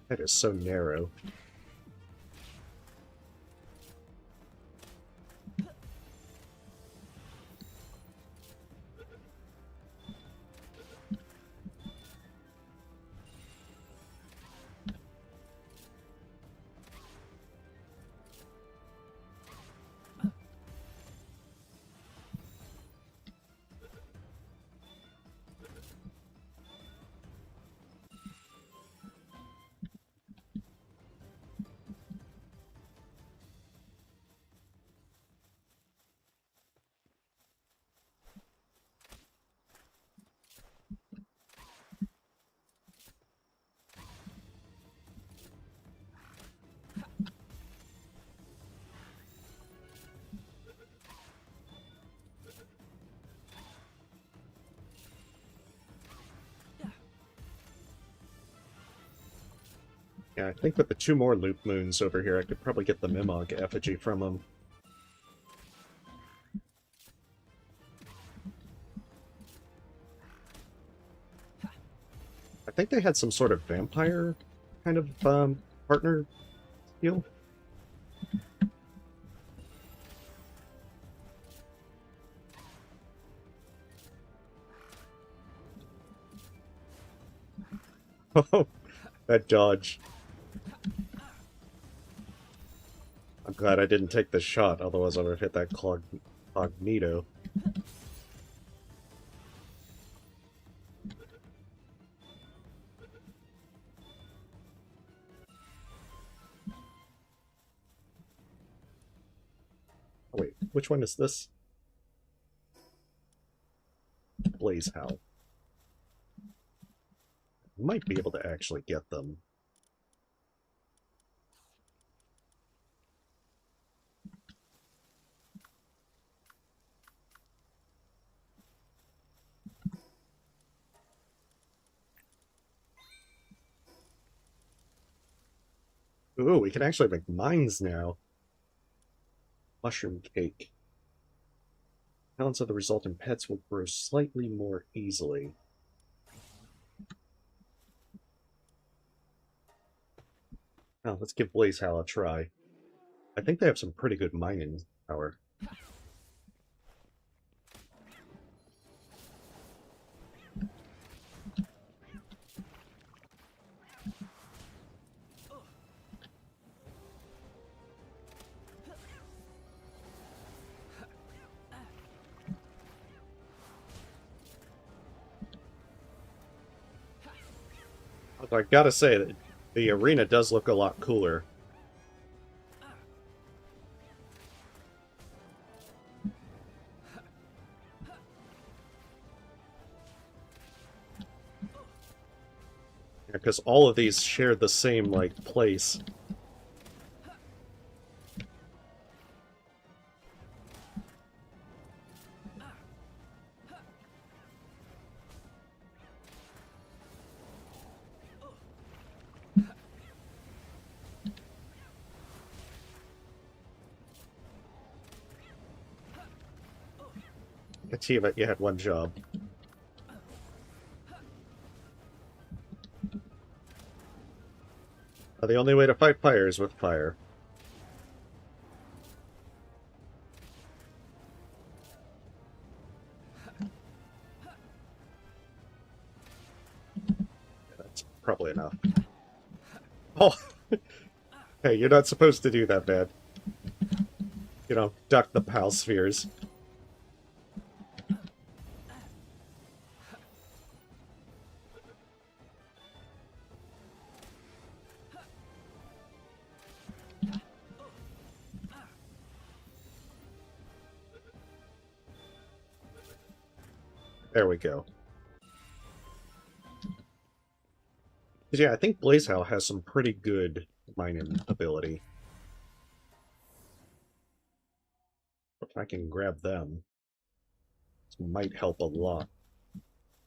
That is so narrow. Yeah, I think with the 2 more loop moons over here, I could probably get the Mimog effigy from them. I think they had some sort of vampire kind of partner deal. Oh, that dodge. I'm glad I didn't take the shot, otherwise I would have hit that Cognito. Oh, wait, which one is this? Blaze Howl. Might be able to actually get them. Ooh, we can actually make mines now. Mushroom cake. Talents of the resultant pets will grow slightly more easily. Now, let's give Blaze Howl a try. I think they have some pretty good mining power. Although I gotta say that the arena does look a lot cooler. Because all of these share the same, like, place. Achieve it, you had one job. The only way to fight fire is with fire. That's probably enough. Oh! Hey, you're not supposed to do that, man. You know, duck the pal spheres. There we go. Yeah, I think Blaze Howl has some pretty good mining ability. If I can grab them, this might help a lot.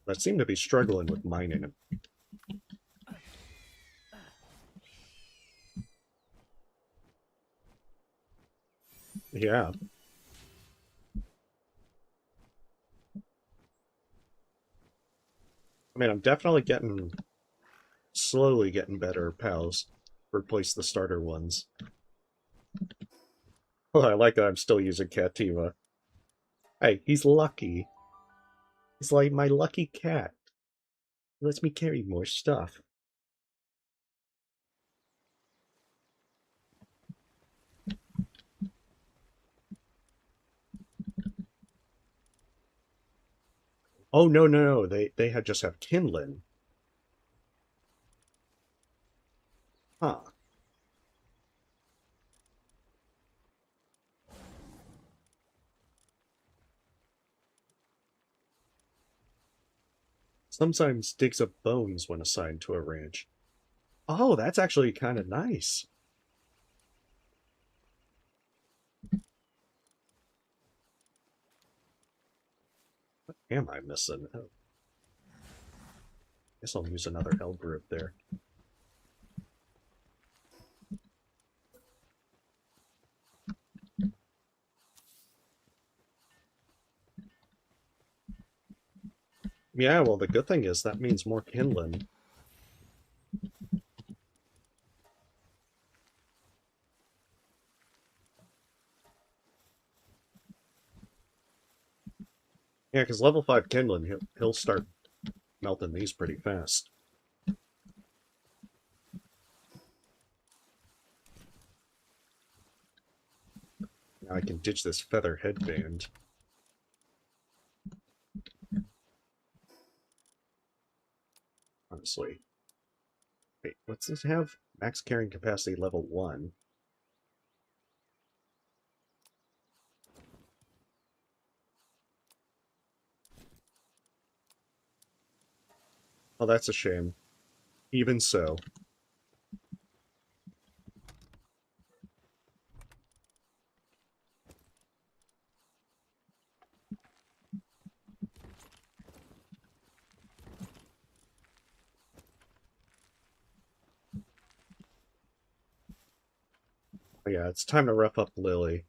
I seem to be struggling with mining. Yeah. I mean, I'm definitely slowly getting better pals. Replace the starter ones. Well, I like that I'm still using Cativa. Hey, he's lucky. He's like my lucky cat. He lets me carry more stuff. Oh no, no, no. They had just have Kinlan. Huh. Sometimes digs up bones when assigned to a ranch. Oh, that's actually kind of nice. What am I missing? Oh, guess I'll use another L group there. Yeah, well, the good thing is that means more Kinlan. Yeah, because level 5 Kinlan, he'll start melting these pretty fast. Now I can ditch this feather headband. Honestly. Wait, what's this have? Max carrying capacity level 1. Oh, that's a shame. Even so. Oh, yeah, it's time to rough up Lily.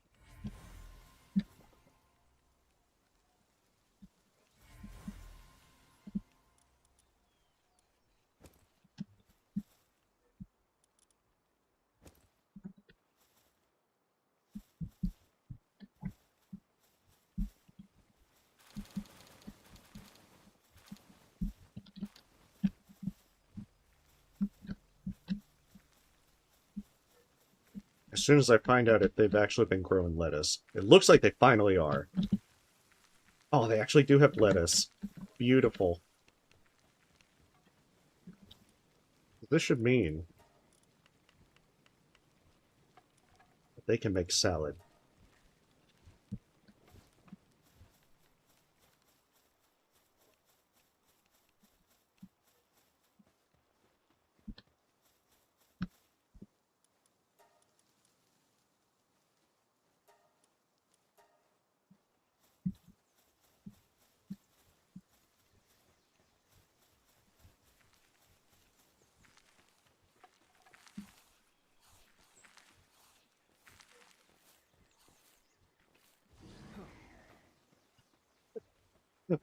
As soon as I find out if they've actually been growing lettuce. It looks like they finally are. Oh, they actually do have lettuce. Beautiful. This should mean that they can make salad.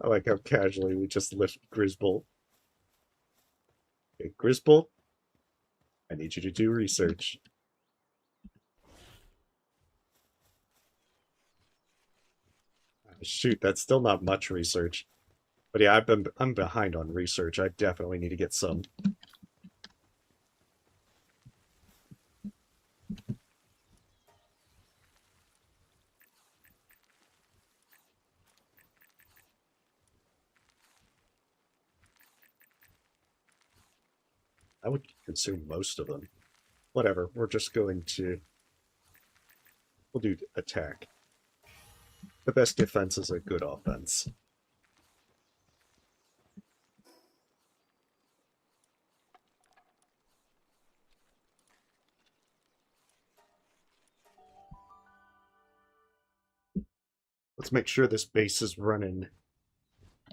I like how casually we just lift Grisbolt. Okay, Grisbolt, I need you to do research. Shoot, that's still not much research. But yeah, I'm behind on research. I definitely need to get some. I would consume most of them. Whatever, we're just going to... We'll do attack. The best defense is a good offense. Let's make sure this base is running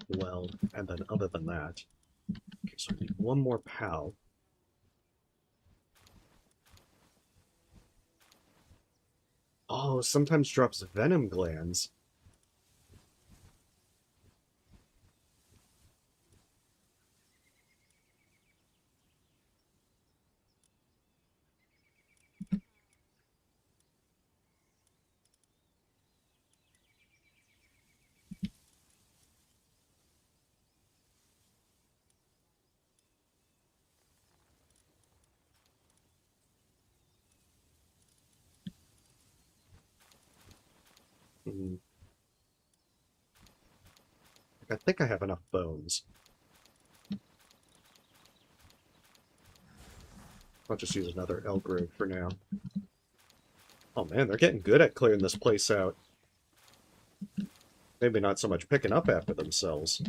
well, and then other than that... Okay, so I need one more pal. Oh, sometimes drops venom glands. Hmm. I think I have enough bones. I'll just use another Elgrove for now. Oh man, they're getting good at clearing this place out. Maybe not so much picking up after themselves.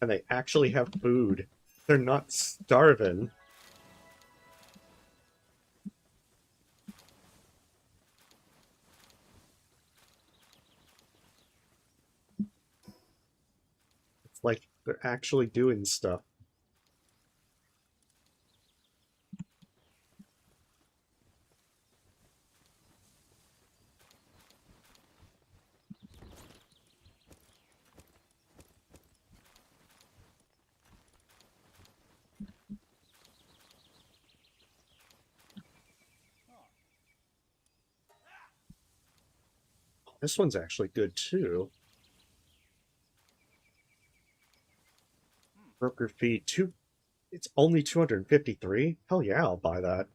And they actually have food. They're not starving. It's like they're actually doing stuff. This one's actually good too. Broker fee, it's only 253? Hell yeah, I'll buy that.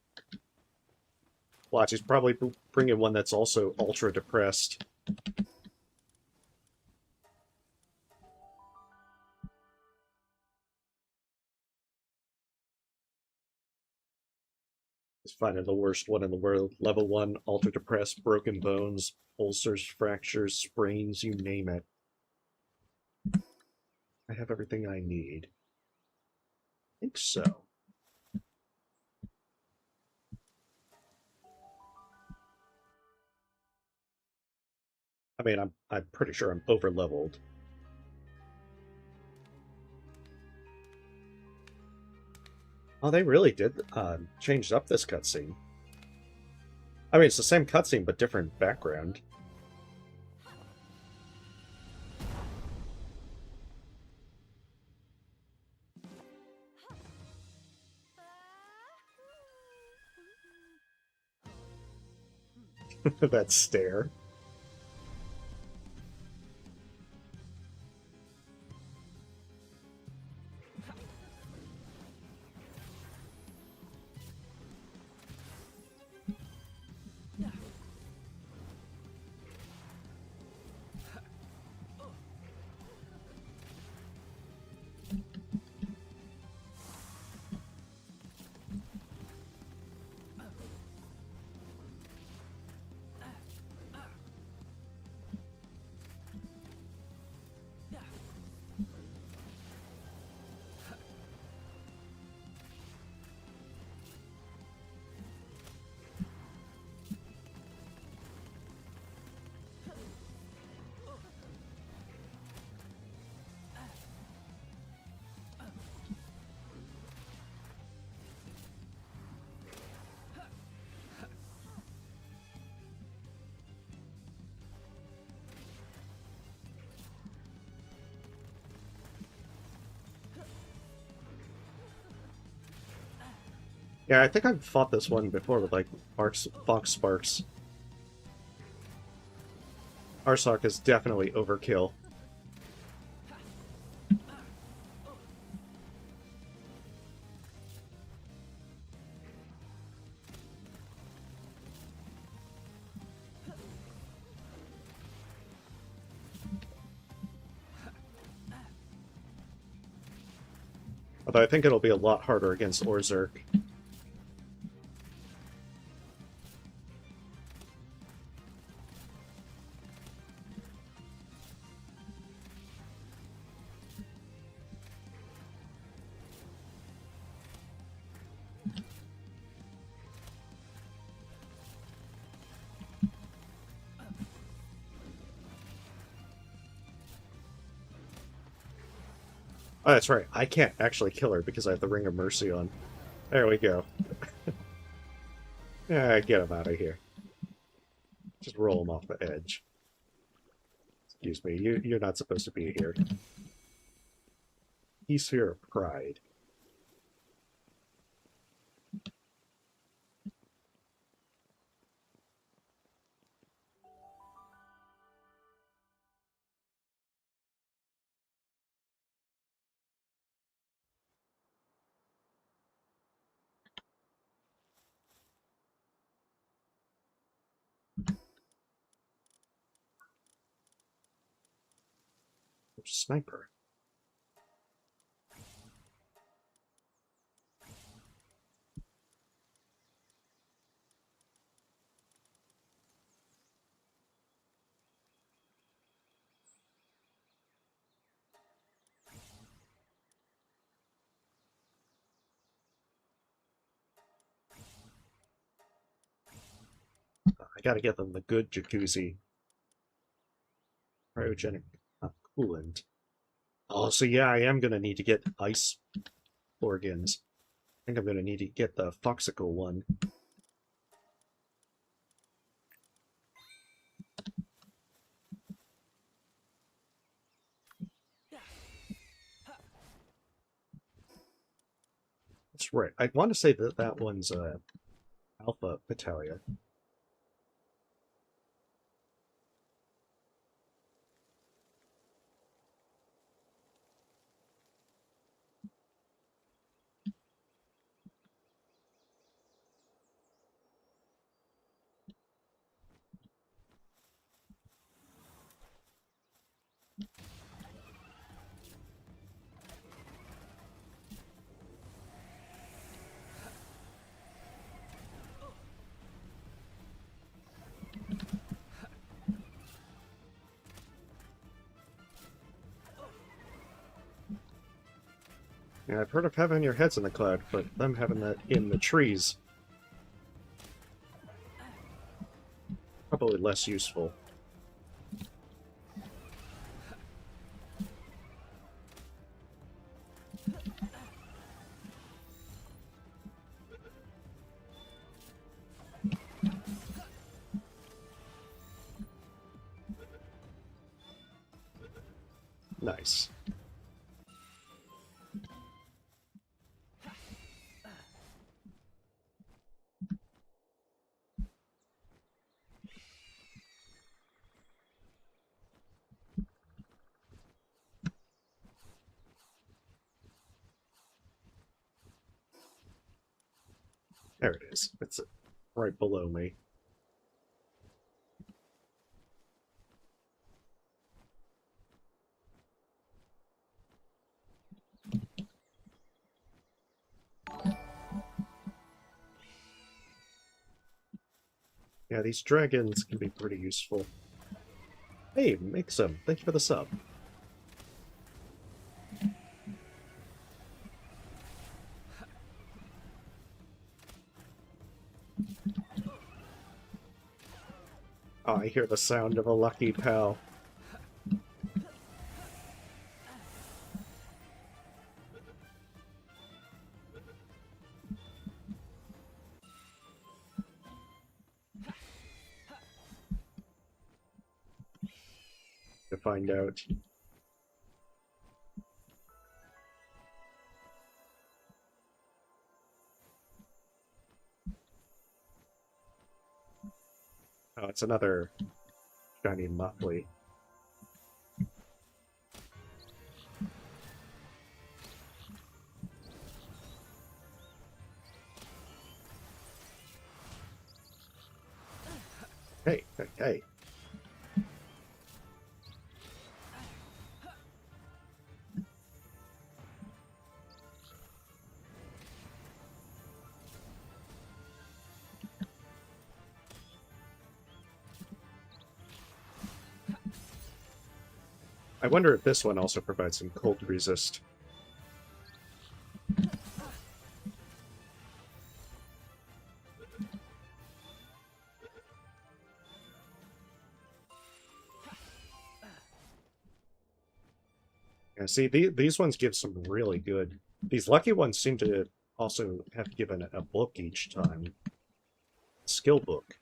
Watch, he's probably bringing one that's also ultra depressed. He's finding the worst one in the world. Level 1, ultra depressed, broken bones, ulcers, fractures, sprains, you name it. I have everything I need. I think so. I mean, I'm pretty sure I'm over leveled. Oh, they really did change up this cutscene. I mean, it's the same cutscene, but different background. That stare. Yeah, I think I've fought this one before with, like, Fox Sparks. Arsok is definitely overkill. Although I think it'll be a lot harder against Orzerk. Oh, that's right. I can't actually kill her because I have the Ring of Mercy on. There we go. Yeah, get him out of here. Just roll him off the edge. Excuse me, you're not supposed to be here. He's here of pride. Sniper. I gotta get them the good jacuzzi. Cryogenic coolant. Oh, so yeah, I am gonna need to get ice organs. I think I'm gonna need to get the Foxicle one. That's right. I want to say that that one's Alpha Battalion. Yeah, I've heard of having your heads in the cloud, but them having that in the trees, probably less useful. Nice. There it is. It's right below me. Yeah, these dragons can be pretty useful. Hey, make some. Thank you for the sub. Oh, I hear the sound of a lucky pal. To find out. Oh, it's another shiny motley. Hey, hey, hey. I wonder if this one also provides some cold resist. Yeah, see, these ones give some really good. These lucky ones seem to also have given a book each time. Skill book.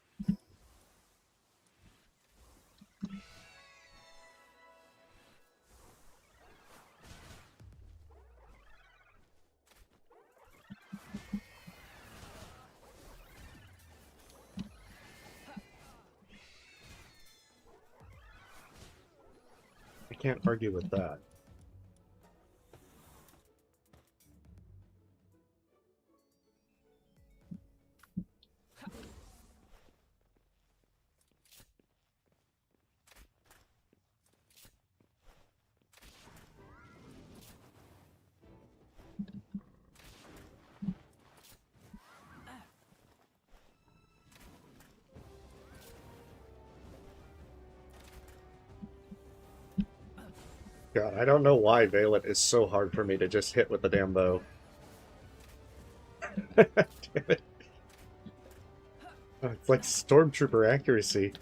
I can't argue with that. God, I don't know why Valen is so hard for me to just hit with the damn bow. Damn it. Oh, it's like stormtrooper accuracy.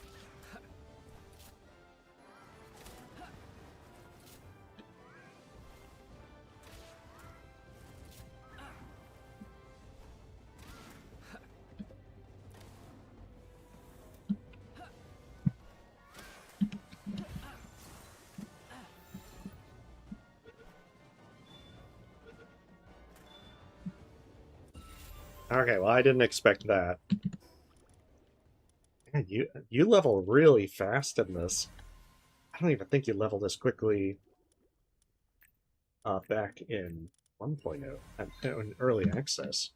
Okay, well, I didn't expect that. Man, you level really fast in this. I don't even think you leveled this quickly back in 1.0, in early access.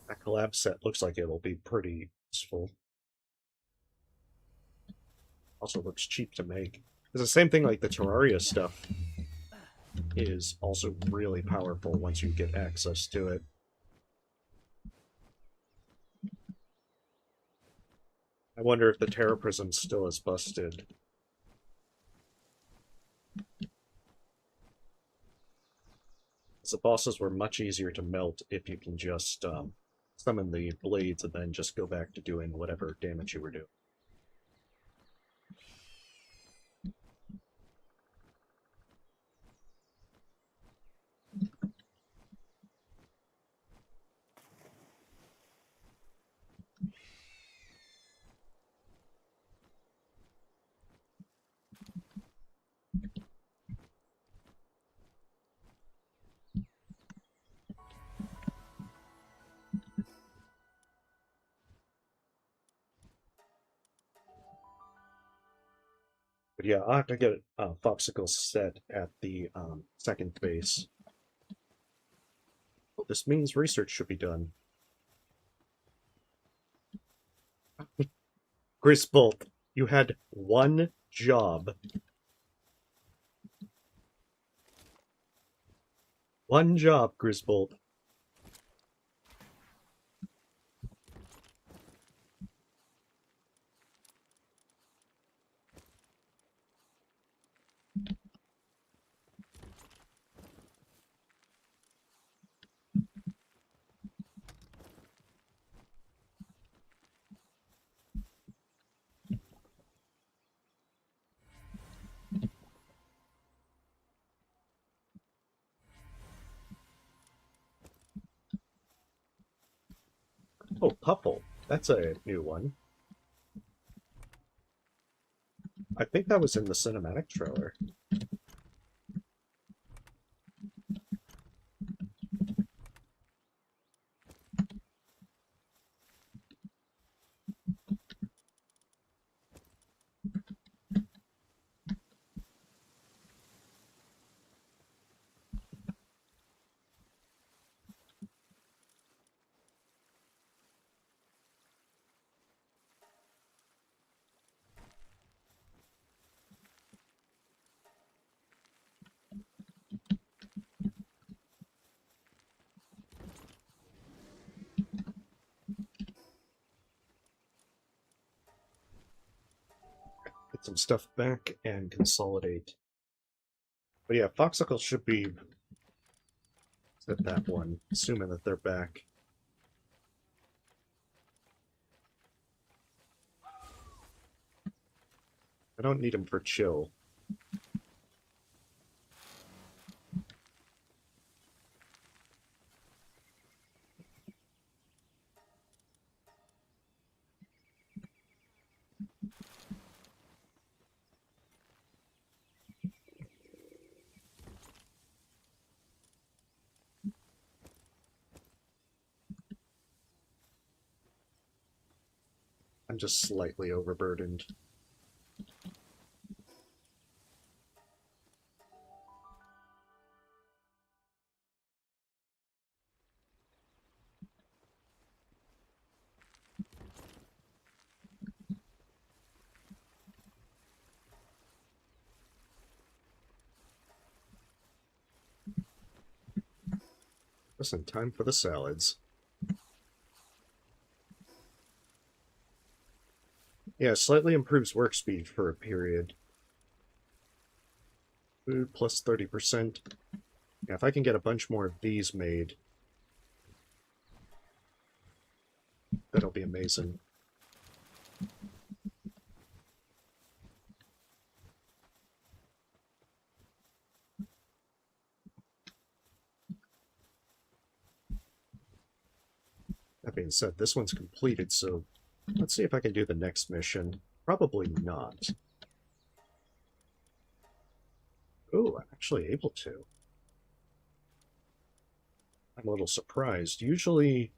That collab set looks like it'll be pretty useful. Also looks cheap to make. It's the same thing like the Terraria stuff is also really powerful once you get access to it. I wonder if the Terra Prism still is busted. The bosses were much easier to melt if you can just summon the blades and then just go back to doing whatever damage you were doing. But yeah, I'll have to get Foxicles set at the second base. Oh, this means research should be done. Grisbolt, you had one job. One job, Grisbolt. Oh, Puffle. That's a new one. I think that was in the cinematic trailer. some stuff back and consolidate. But yeah, Foxicles should be at that one, assuming that they're back. I don't need them for chill. I'm just slightly overburdened. Listen, time for the salads. Yeah, slightly improves work speed for a period. Food plus 30%. Yeah, if I can get a bunch more of these made, that'll be amazing. That being said, this one's completed, so let's see if I can do the next mission. Probably not. Oh, I'm actually able to. I'm a little surprised. Usually,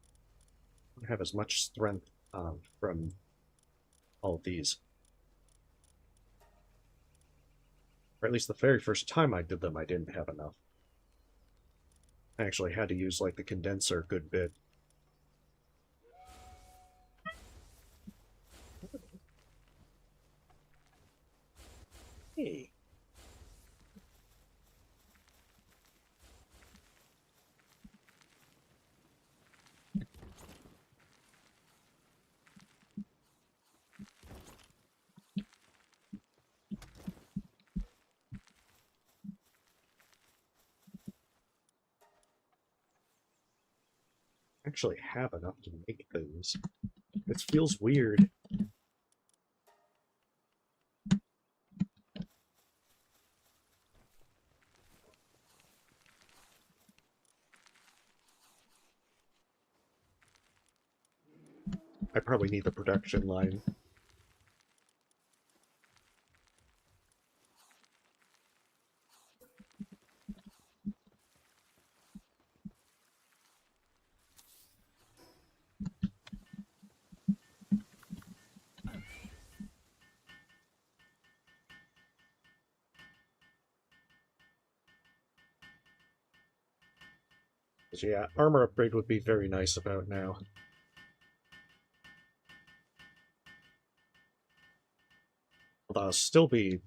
I don't have as much strength from all of these. Or at least the very first time I did them, I didn't have enough. I actually had to use, like, the condenser a good bit. Hey. Actually have enough to make things. It feels weird. I probably need the production line. So yeah, armor upgrade would be very nice about now. Although I'll still be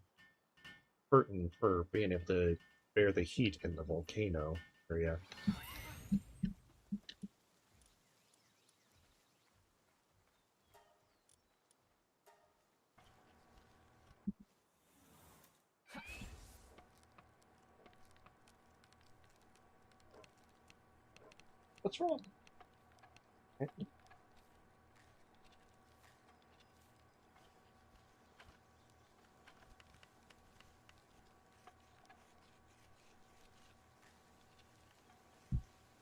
hurting for being able to bear the heat in the volcano area. What's wrong?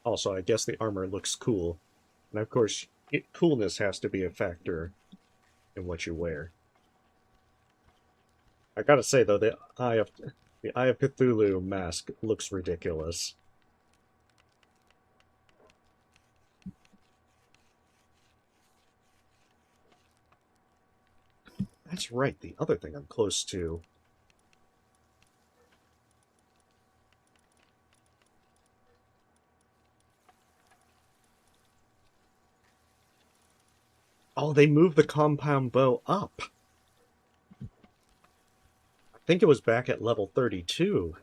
Also, I guess the armor looks cool. And of course, coolness has to be a factor in what you wear. I gotta say though, the Eye of Cthulhu mask looks ridiculous. That's right, the other thing I'm close to. Oh, they moved the compound bow up. I think it was back at level 32.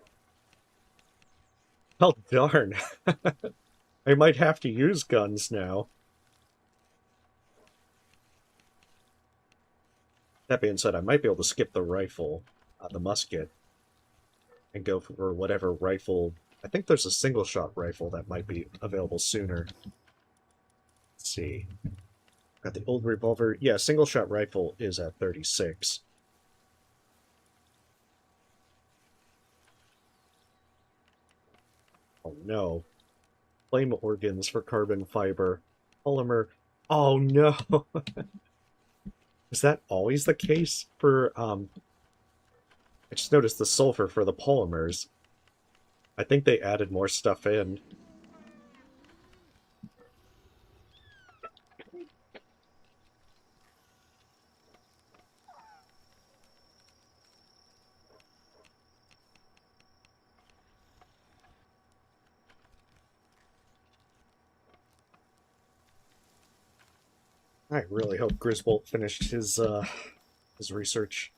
Oh, darn. I might have to use guns now. That being said, I might be able to skip the rifle, the musket, and go for whatever rifle. I think there's a single shot rifle that might be available sooner. Let's see. Got the old revolver. Yeah, single shot rifle is at 36. Oh no. Flame organs for carbon fiber. Polymer. Oh no. Is that always the case for I just noticed the sulfur for the polymers. I think they added more stuff in. I really hope Griswold finished his research.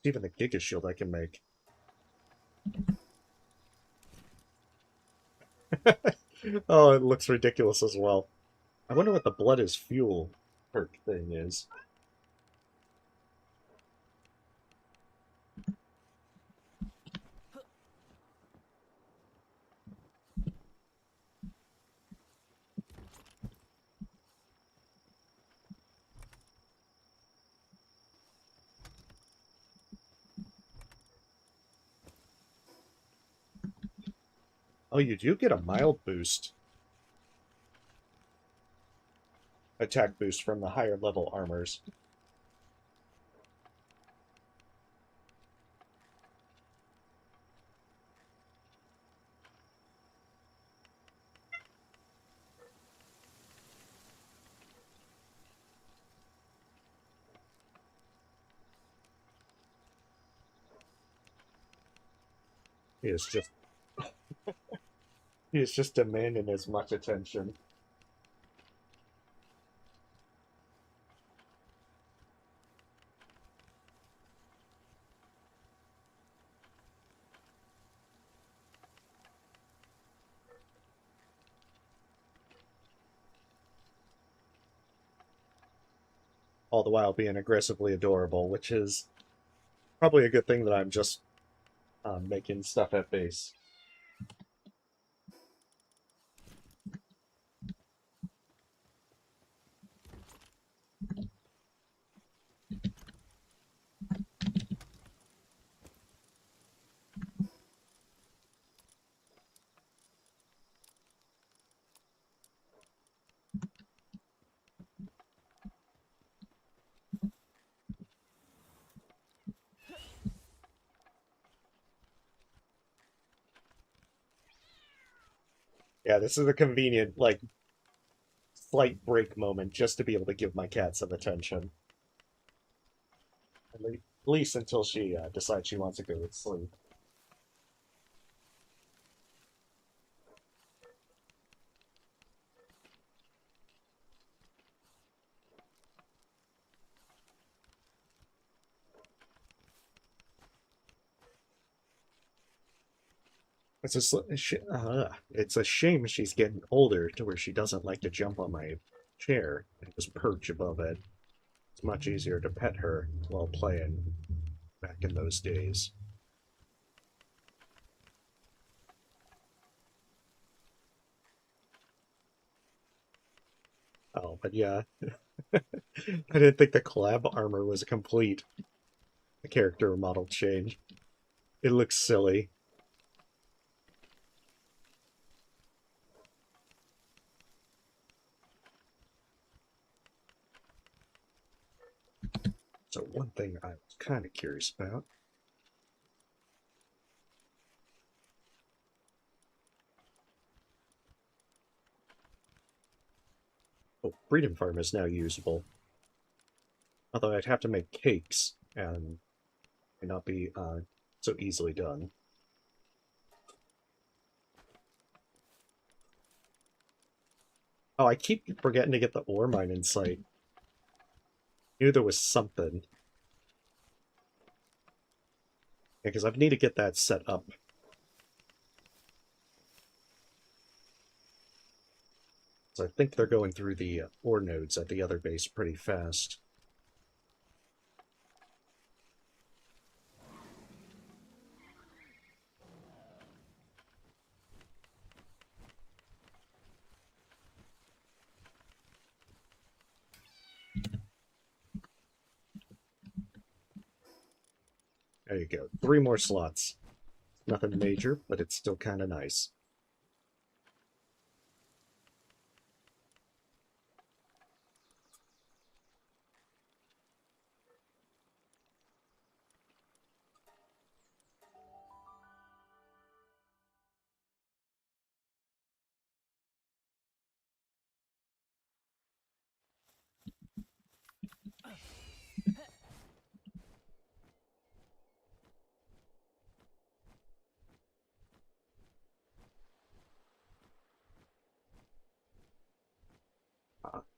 Even the Giga Shield I can make. Oh, it looks ridiculous as well. I wonder what the blood is fuel perk thing is. Oh, you do get a mild boost. Attack boost from the higher level armors. He is just he is just demanding as much attention. All the while being aggressively adorable, which is probably a good thing that I'm just making stuff at base. Yeah, this is a convenient, like, slight break moment just to be able to give my cat some attention. At least until she decides she wants to go to sleep. It's a shame she's getting older to where she doesn't like to jump on my chair and just perch above it. It's much easier to pet her while playing back in those days. Oh, but yeah, I didn't think the collab armor was a complete character model change. It looks silly. So one thing I was kind of curious about. Oh, Freedom Farm is now usable. Although I'd have to make cakes, and may not be so easily done. Oh, I keep forgetting to get the ore mine in sight. Knew there was something. Because I need to get that set up. So I think they're going through the ore nodes at the other base pretty fast. There you go. 3 more slots. Nothing major, but it's still kind of nice.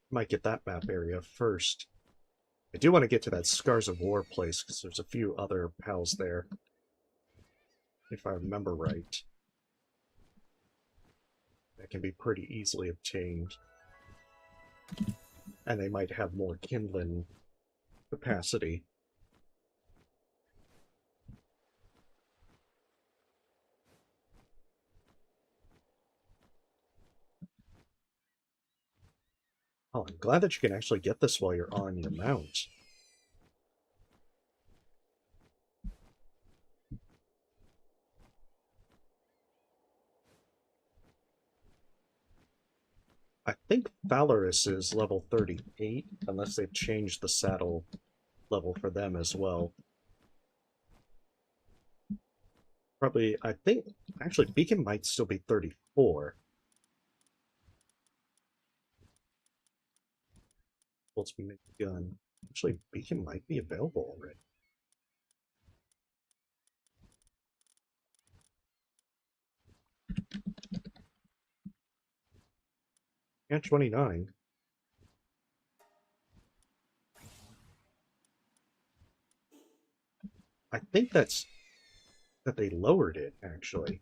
Might get that map area first. I do want to get to that Scars of War place, because there's a few other pals there. If I remember right. That can be pretty easily obtained. And they might have more kindling capacity. Oh, I'm glad that you can actually get this while you're on your mount. I think Valorous is level 38, unless they've changed the saddle level for them as well. Probably, I think, actually, Beacon might still be 34. Boltsman gun. Actually, Beacon might be available already. And 29. I think that they lowered it, actually.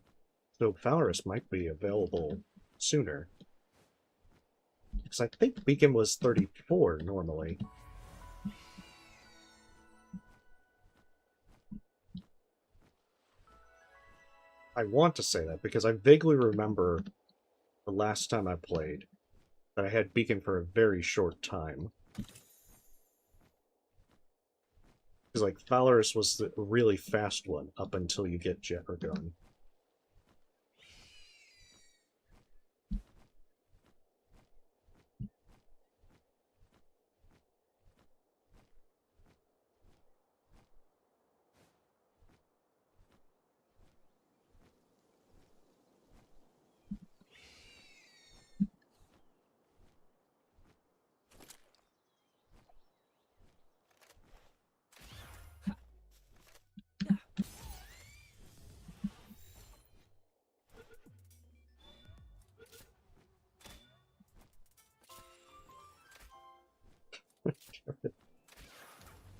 So Valorous might be available sooner. Because I think Beacon was 34 normally. I want to say that because I vaguely remember the last time I played that I had Beacon for a very short time. Because, like, Valorous was the really fast one up until you get Jet or Gun.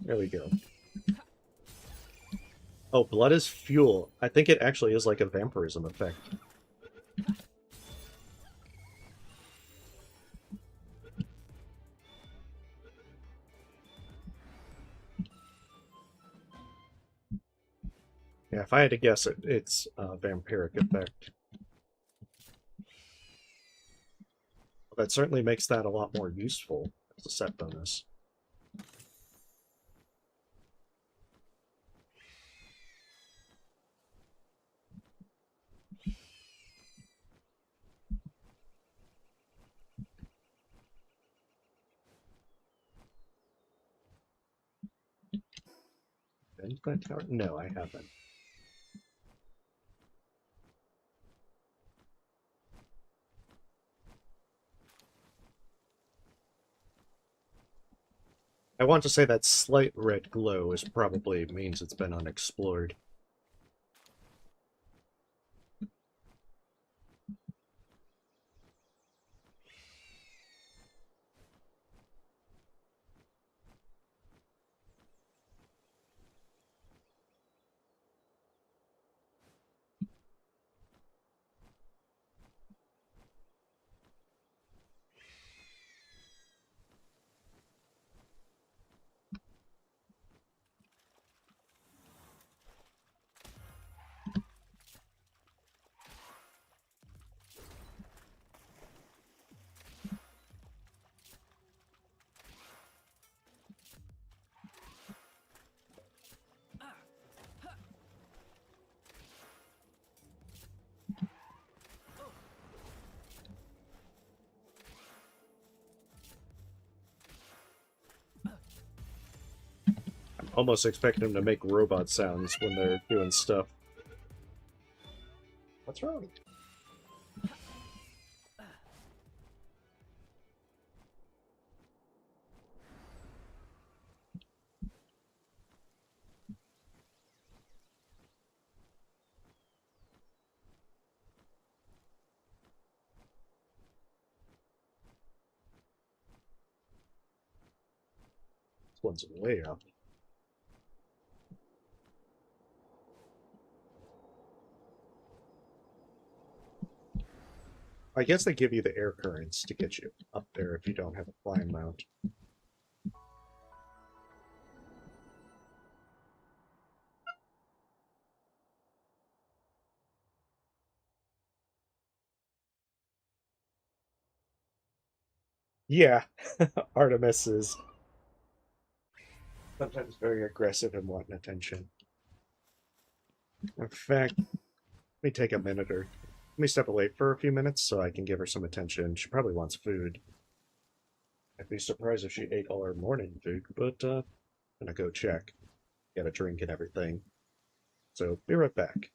There we go. Oh, blood is fuel. I think it actually is like a vampirism effect. Yeah, if I had to guess, it's a vampiric effect. That certainly makes that a lot more useful as a set bonus. been to that tower? No, I haven't. I want to say that slight red glow is probably means it's been unexplored. Almost expect them to make robot sounds when they're doing stuff. What's wrong? This one's way up. I guess they give you the air currents to get you up there if you don't have a flying mount. Yeah, Artemis is sometimes very aggressive and wanting attention. In fact, let me take a minute or let me step away for a few minutes so I can give her some attention. She probably wants food. I'd be surprised if she ate all her morning food, but I'm gonna go check, get a drink and everything. So be right back.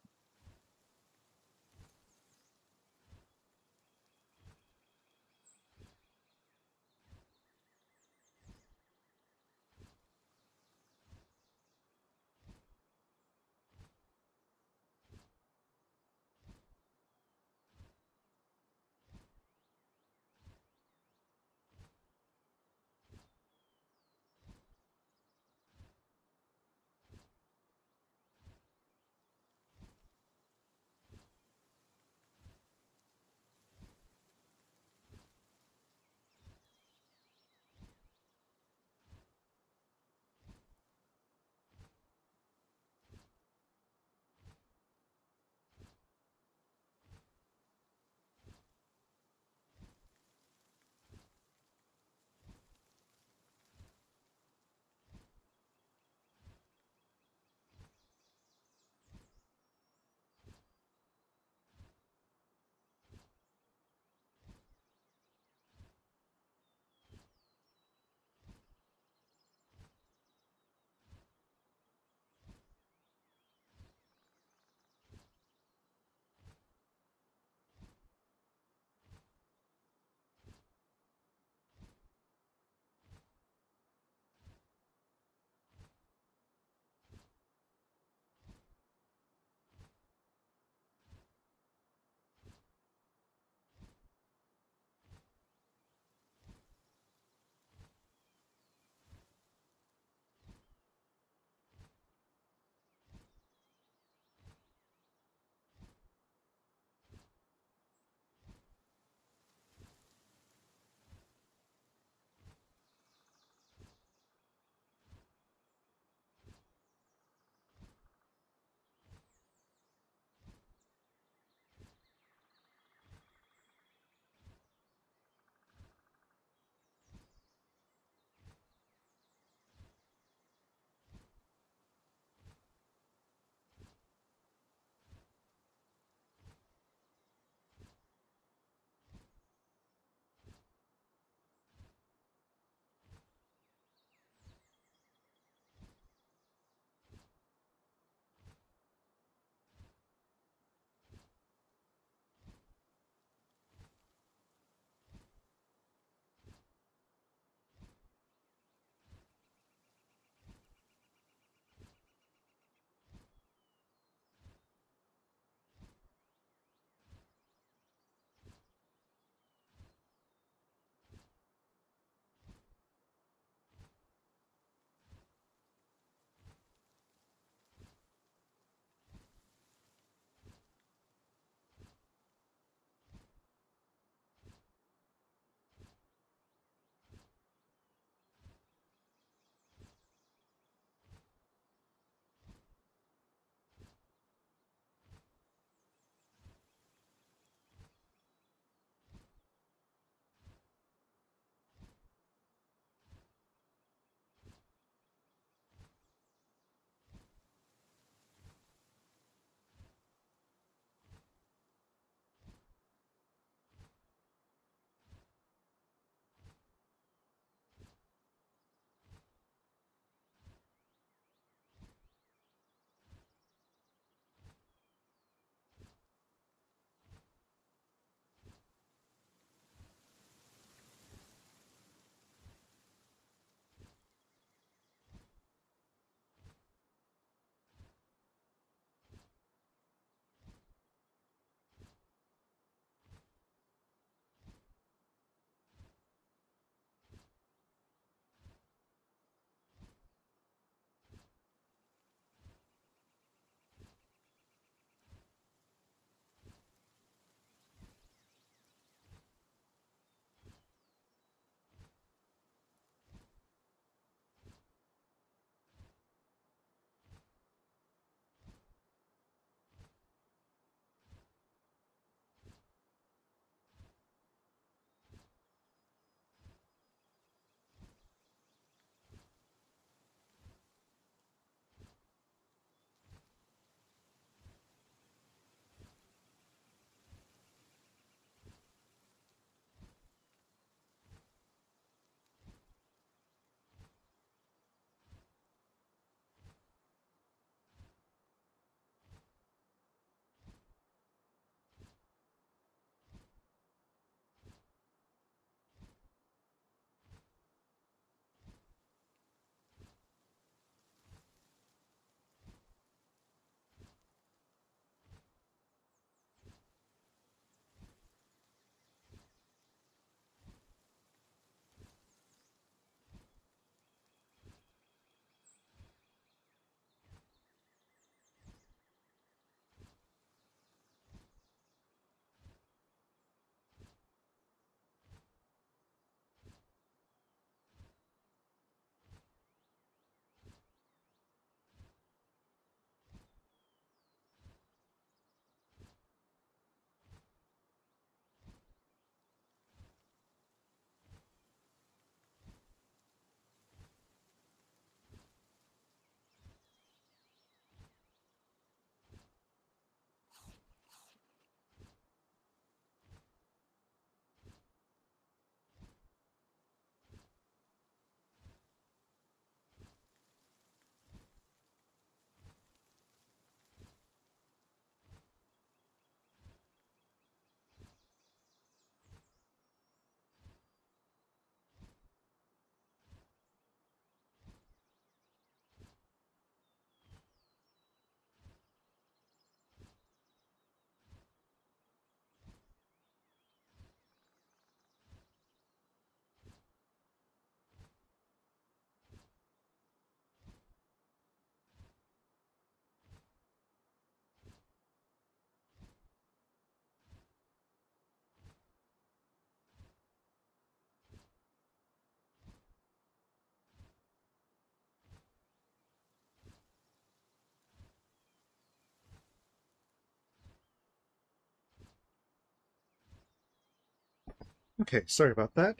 Okay, sorry about that.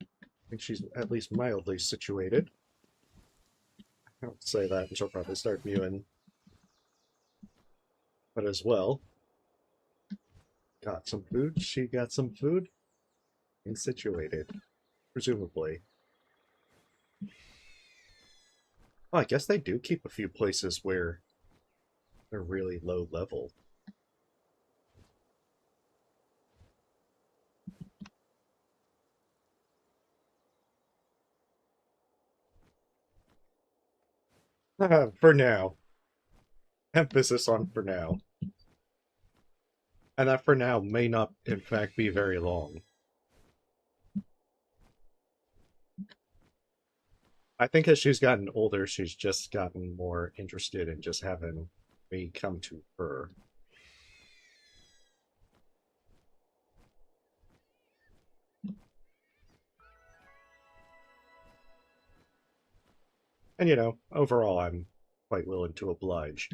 I think she's at least mildly situated. I don't say that and she'll probably start mewing. But as well, got some food. She got some food and situated, presumably. Oh, I guess they do keep a few places where they're really low level. For now. Emphasis on for now. And that for now may not, in fact, be very long. I think as she's gotten older, she's just gotten more interested in just having me come to her. And, you know, overall, I'm quite willing to oblige.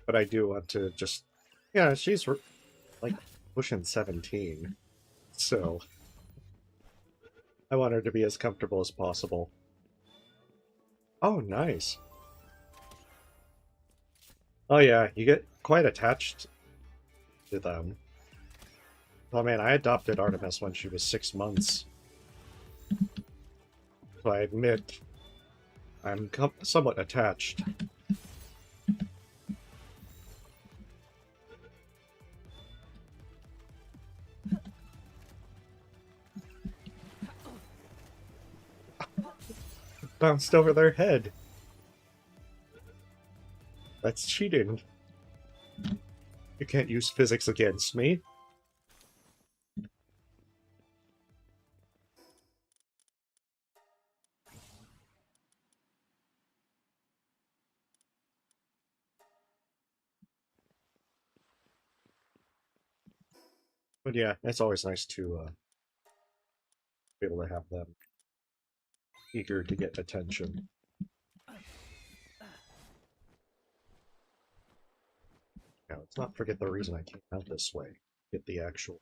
But I do want to just... Yeah, she's like pushing 17. So I want her to be as comfortable as possible. Oh, nice. Oh yeah, you get quite attached to them. Oh man, I adopted Artemis when she was 6 months. So I admit I'm somewhat attached. Bounced over their head. That's cheating. You can't use physics against me. But yeah, it's always nice to be able to have them eager to get attention. Now, let's not forget the reason I came out this way. Get the actual...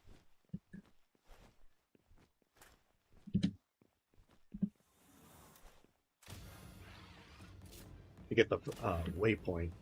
To get the waypoint.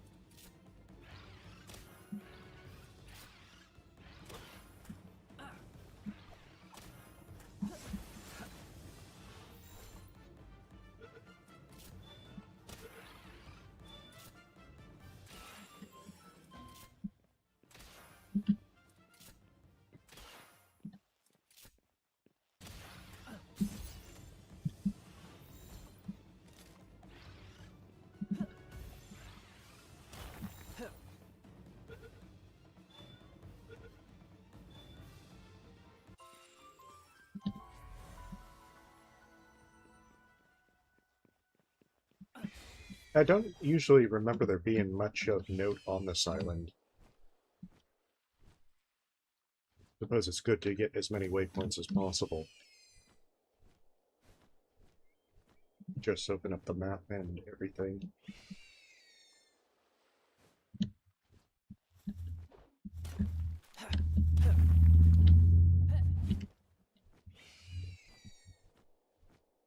I don't usually remember there being much of note on this island. I suppose it's good to get as many waypoints as possible. Just open up the map and everything.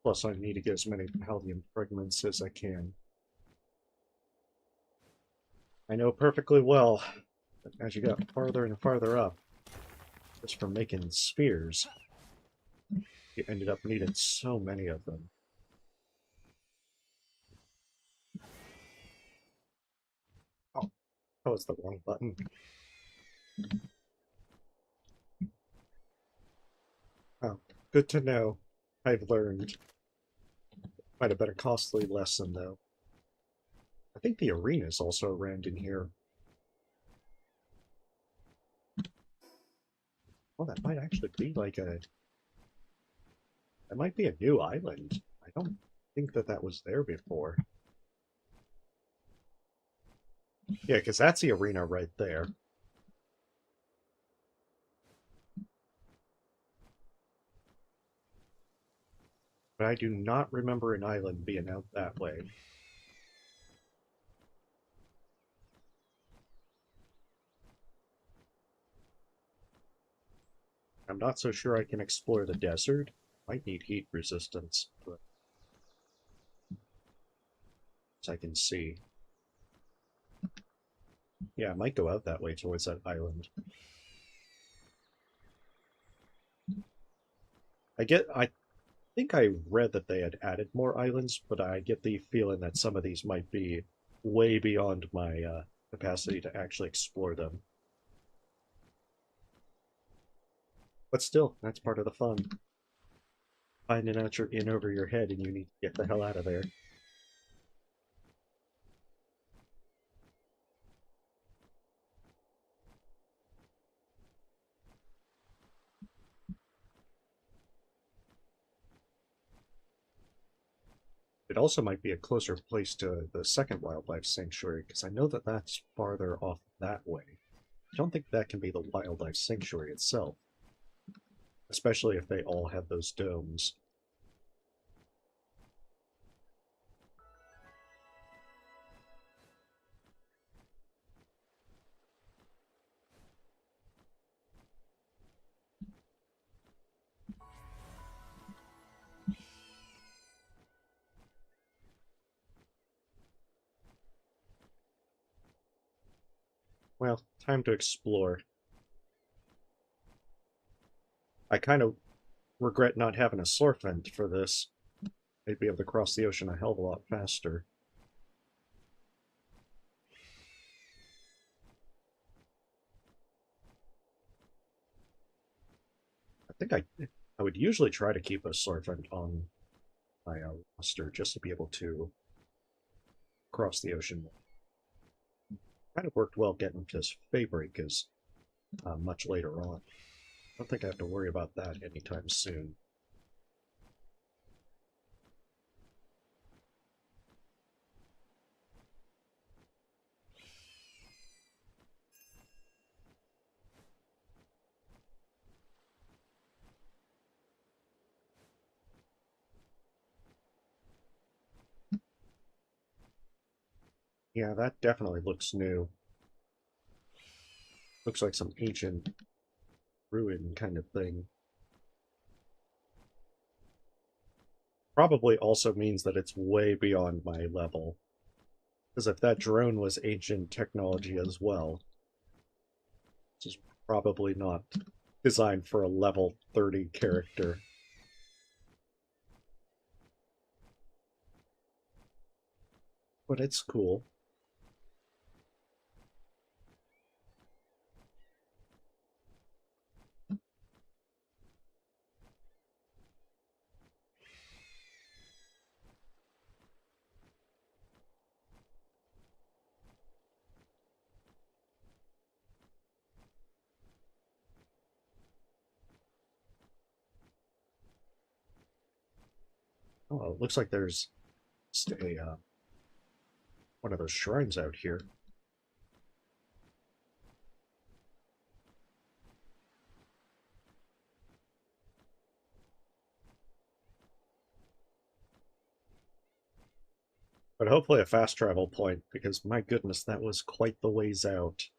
Plus, I need to get as many Paldium fragments as I can. I know perfectly well that as you got farther and farther up, just from making spears, you ended up needing so many of them. Oh, that was the wrong button. Oh, good to know. I've learned. Might have been a costly lesson, though. I think the arena's also around in here. Oh, that might actually be like a... That might be a new island. I don't think that that was there before. Yeah, because that's the arena right there. But I do not remember an island being out that way. I'm not so sure I can explore the desert. Might need heat resistance, but as I can see. Yeah, I might go out that way towards that island. I think I read that they had added more islands, but I get the feeling that some of these might be way beyond my capacity to actually explore them. But still, that's part of the fun. Finding out you're in over your head and you need to get the hell out of there. It also might be a closer place to the second wildlife sanctuary, because I know that that's farther off that way. I don't think that can be the wildlife sanctuary itself, especially if they all have those domes. Well, time to explore. I kind of regret not having a surfent for this. They'd be able to cross the ocean a hell of a lot faster. I think I would usually try to keep a surfent on my roster just to be able to cross the ocean. Kind of worked well getting this Feybreak is much later on. I don't think I have to worry about that anytime soon. Yeah, that definitely looks new. Looks like some ancient ruin kind of thing. Probably also means that it's way beyond my level. Because if that drone was ancient technology as well, it's probably not designed for a level 30 character. But it's cool. Oh, it looks like there's a one of those shrines out here. But hopefully a fast travel point, because my goodness, that was quite the ways out.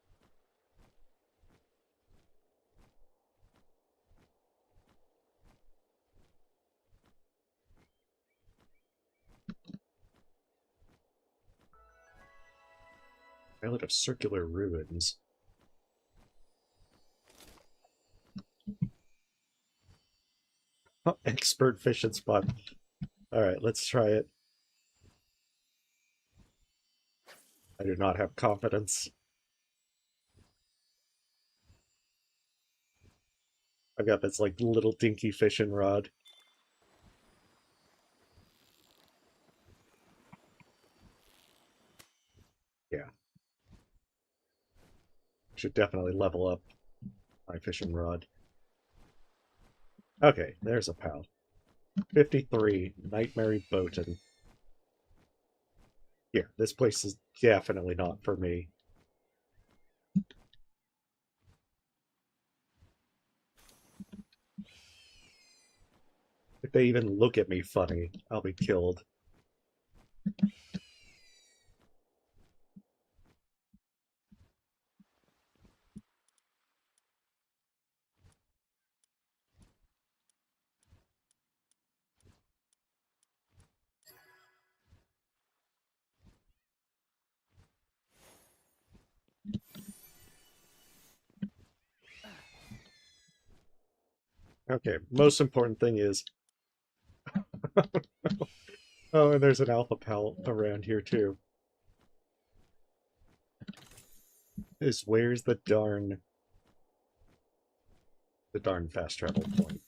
Island of circular ruins. Oh, expert fishing spot. Alright, let's try it. I do not have confidence. I've got this like little dinky fishing rod. Yeah, should definitely level up my fishing rod. Okay, there's a pal. 53, Nightmare Boatin'. Yeah, this place is definitely not for me. they even look at me funny, I'll be killed. Okay, most important thing is... Oh, and there's an alpha pal around here too. Is where's the darn fast travel point?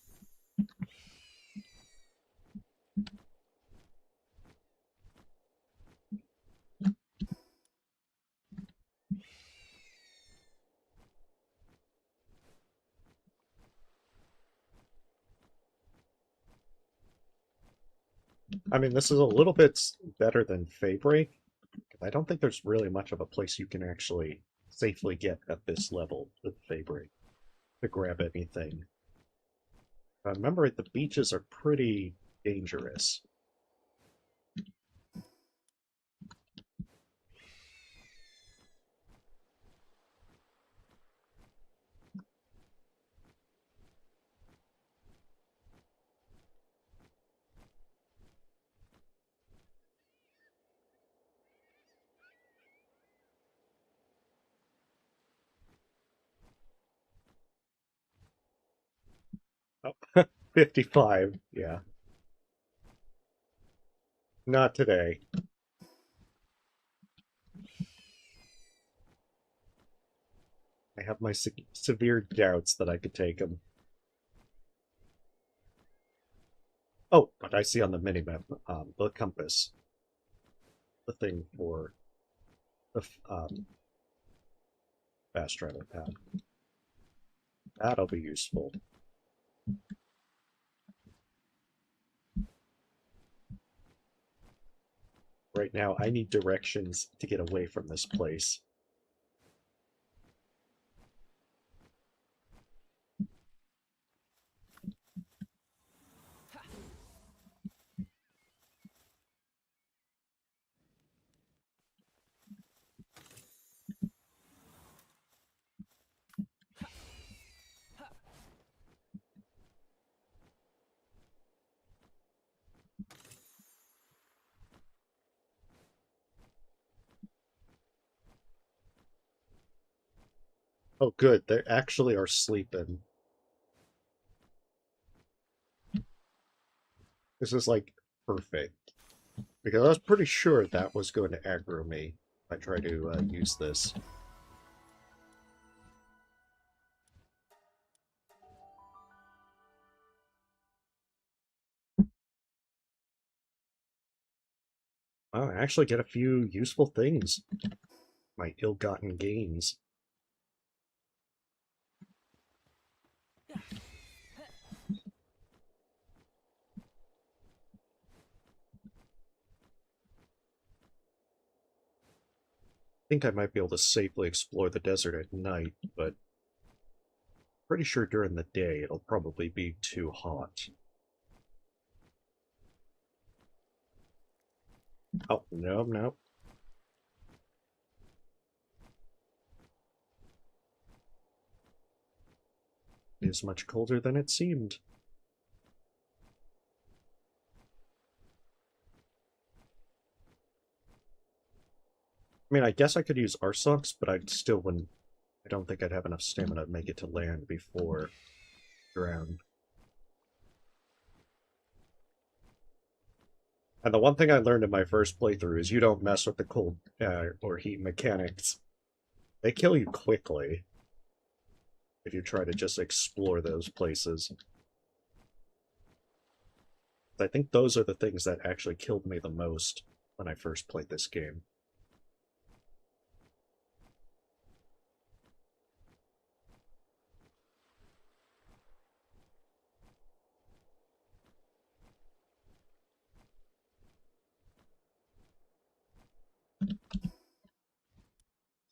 I mean, this is a little bit better than Feybreak. I don't think there's really much of a place you can actually safely get at this level with Feybreak to grab anything. Remember, the beaches are pretty dangerous. Oh, 55, yeah. Not today. I have my severe doubts that I could take him. Oh, but I see on the minimap the compass. The thing for the fast travel path. That'll be useful. Right now, I need directions to get away from this place. Oh, good. They actually are sleeping. This is like perfect. Because I was pretty sure that was going to aggro me if I try to use this. Wow, I actually get a few useful things. My ill-gotten gains. I think I might be able to safely explore the desert at night, but pretty sure during the day it'll probably be too hot. Oh, no, no. It is much colder than it seemed. I mean, I guess I could use Arsox, but I still wouldn't... I don't think I'd have enough stamina to make it to land before drown. And the one thing I learned in my first playthrough is you don't mess with the cold or heat mechanics. They kill you quickly if you try to just explore those places. I think those are the things that actually killed me the most when I first played this game.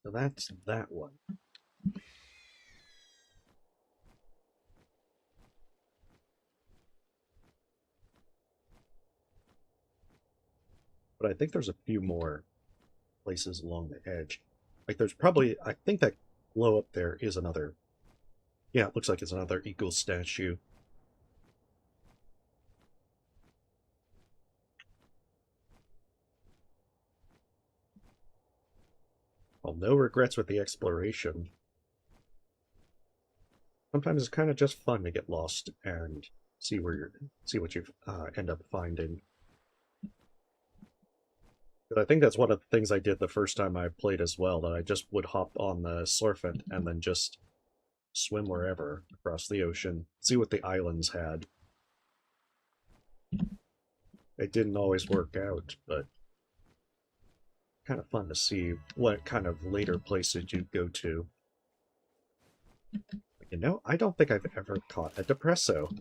So that's that one. but I think there's a few more places along the edge. Like there's probably, I think that glow up there is another, yeah, it looks like it's another eagle statue. Well, no regrets with the exploration. Sometimes it's kind of just fun to get lost and see what you end up finding. But I think that's one of the things I did the first time I played as well, that I just would hop on the Slurfant and then just swim wherever across the ocean, see what the islands had. It didn't always work out, but kind of fun to see what kind of later places you'd go to. You know, I don't think I've ever caught a Depresso.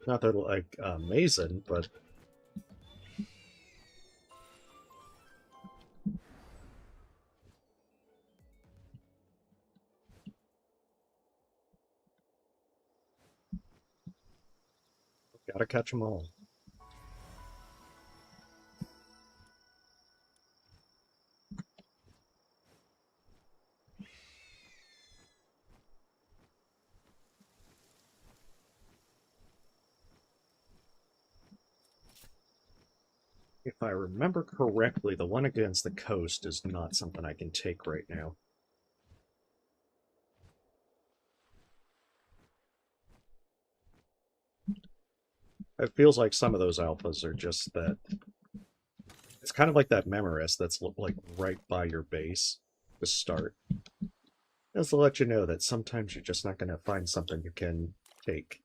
Not that like amazing, but gotta catch them all. If I remember correctly, the one against the coast is not something I can take right now. It feels like some of those alphas are just that. It's kind of like that Memorist that's like right by your base to start. Just to let you know that sometimes you're just not going to find something you can take.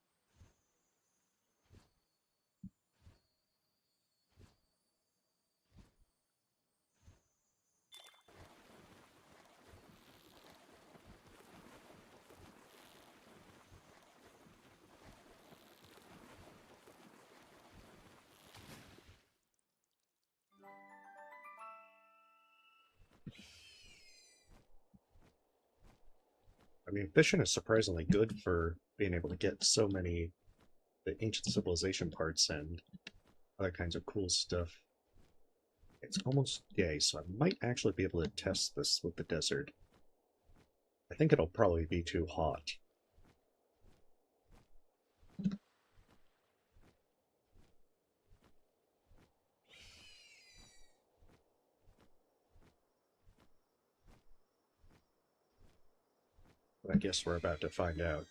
I mean, fishing is surprisingly good for being able to get so many the ancient civilization parts and other kinds of cool stuff. It's almost day, so I might actually be able to test this with the desert. I think it'll probably be too hot. But I guess we're about to find out.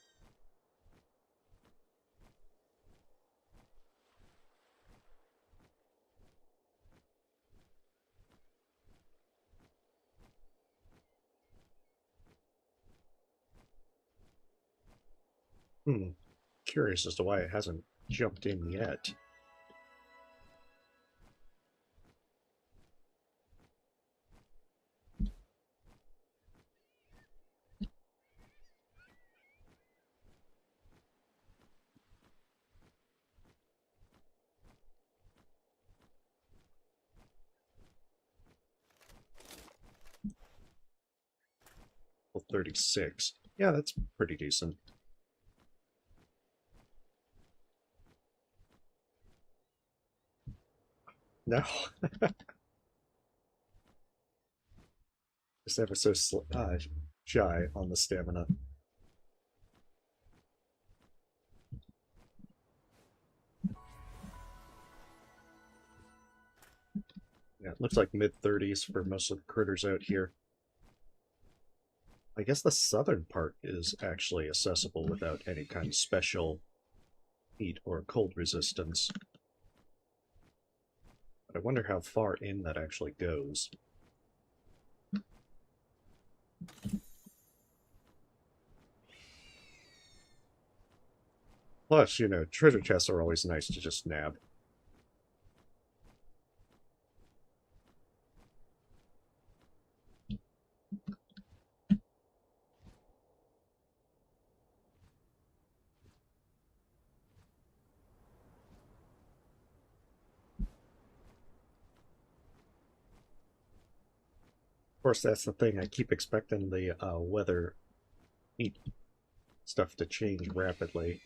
Curious as to why it hasn't jumped in yet. Well, 36. Yeah, that's pretty decent. No. Just ever so shy on the stamina. Yeah, it looks like mid-30s for most of the critters out here. I guess the southern part is actually accessible without any kind of special heat or cold resistance. But I wonder how far in that actually goes. Plus, you know, treasure chests are always nice to just nab. course, that's the thing. I keep expecting the weather heat stuff to change rapidly.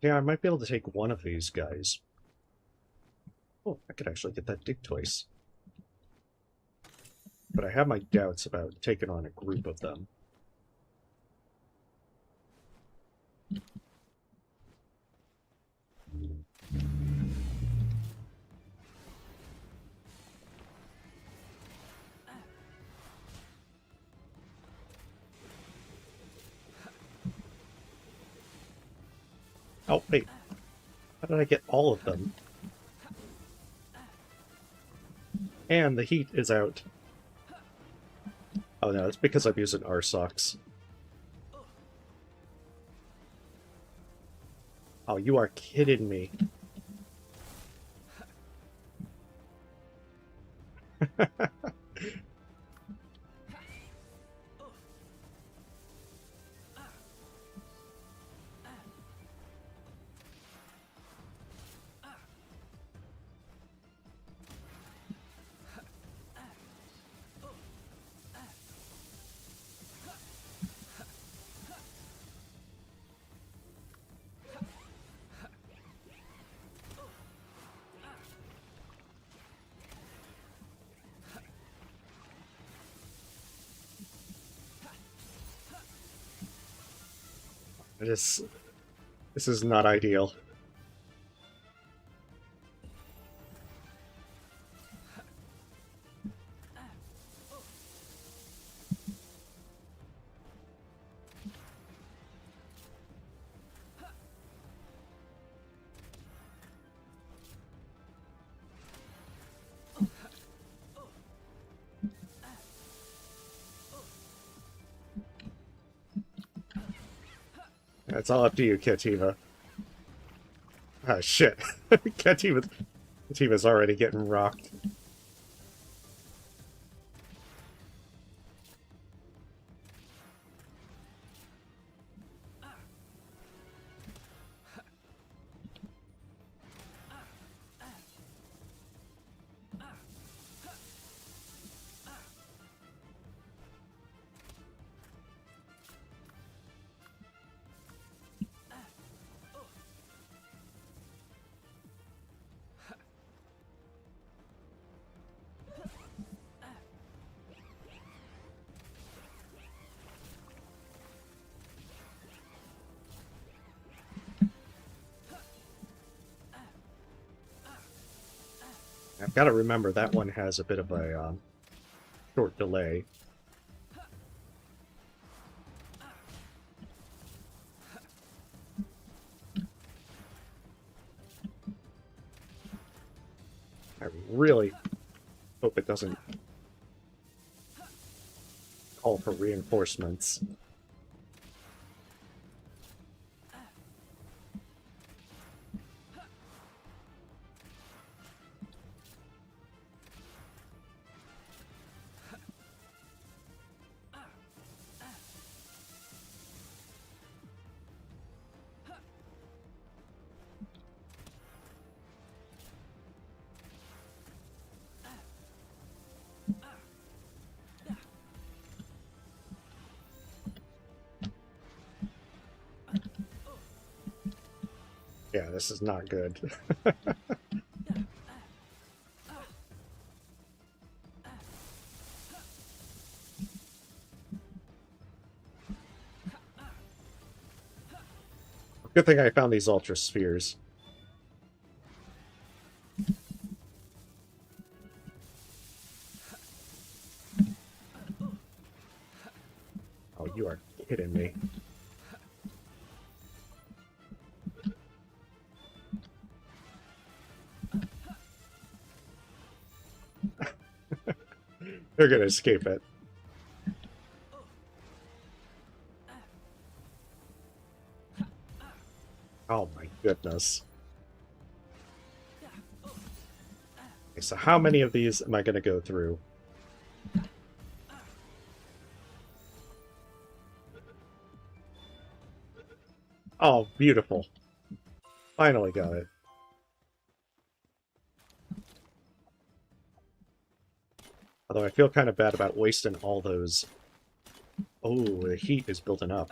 Yeah, I might be able to take one of these guys. Oh, I could actually get that dig twice. But I have my doubts about taking on a group of them. Oh, wait. How did I get all of them? And the heat is out. Oh no, it's because I'm using RSOX. Oh, you are kidding me. This is not ideal. It's all up to you, Kativa. Ah, shit. Kativa's already getting rocked. I've got to remember that one has a bit of a short delay. I really hope it doesn't call for reinforcements. Yeah, this is not good. Good thing I found these ultra spheres. Oh, you are kidding me. They're gonna escape it. Oh my goodness. So how many of these am I going to go through? Oh, beautiful. Finally got it. Although I feel kind of bad about wasting all those. Oh, the heat is building up.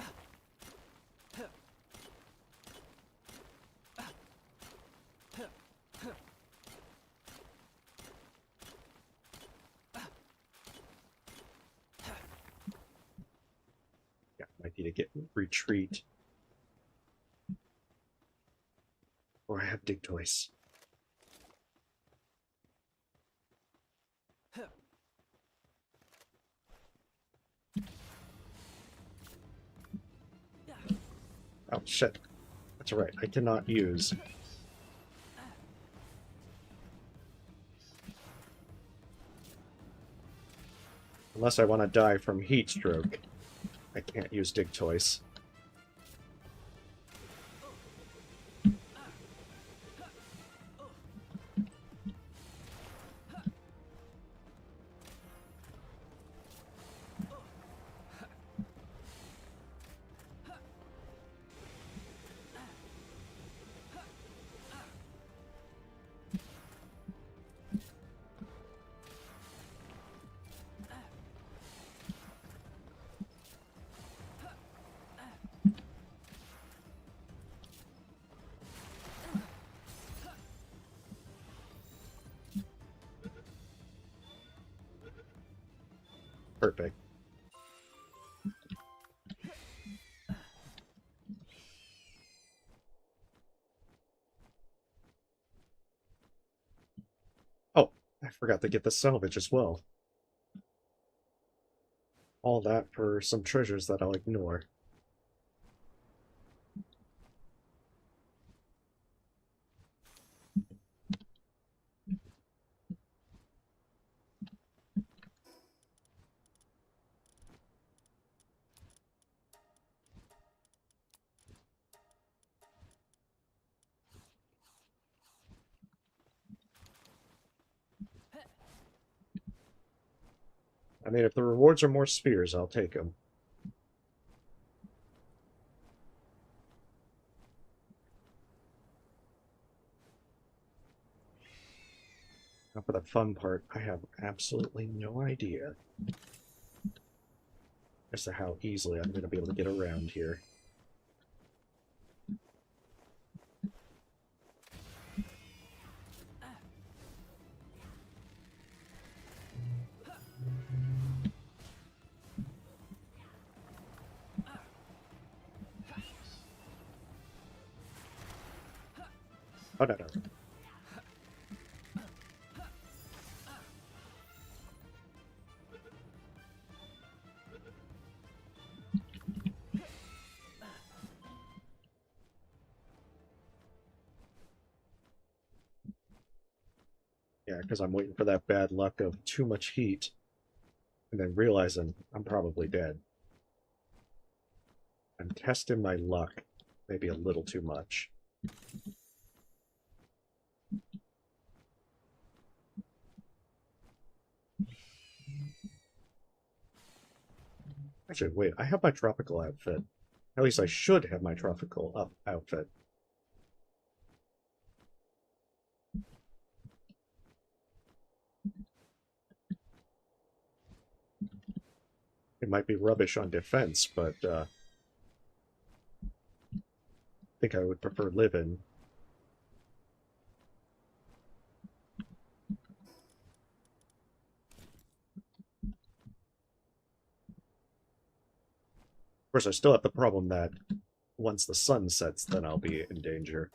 Yeah, might need to get retreat. Or I have dig toys. Oh, shit. That's right, I cannot use. Unless I want to die from heat stroke, I can't use dig toys. Perfect. Oh, I forgot to get the salvage as well. All that for some treasures that I'll ignore. I mean, if the rewards are more spheres, I'll take them. Now for the fun part, I have absolutely no idea as to how easily I'm going to be able to get around here. Oh, no, no. Yeah, because I'm waiting for that bad luck of too much heat, and then realizing I'm probably dead. I'm testing my luck, maybe a little too much. Actually, wait, I have my tropical outfit. At least I should have my tropical outfit. It might be rubbish on defense, but I think I would prefer living. Of course, I still have the problem that once the sun sets, then I'll be in danger.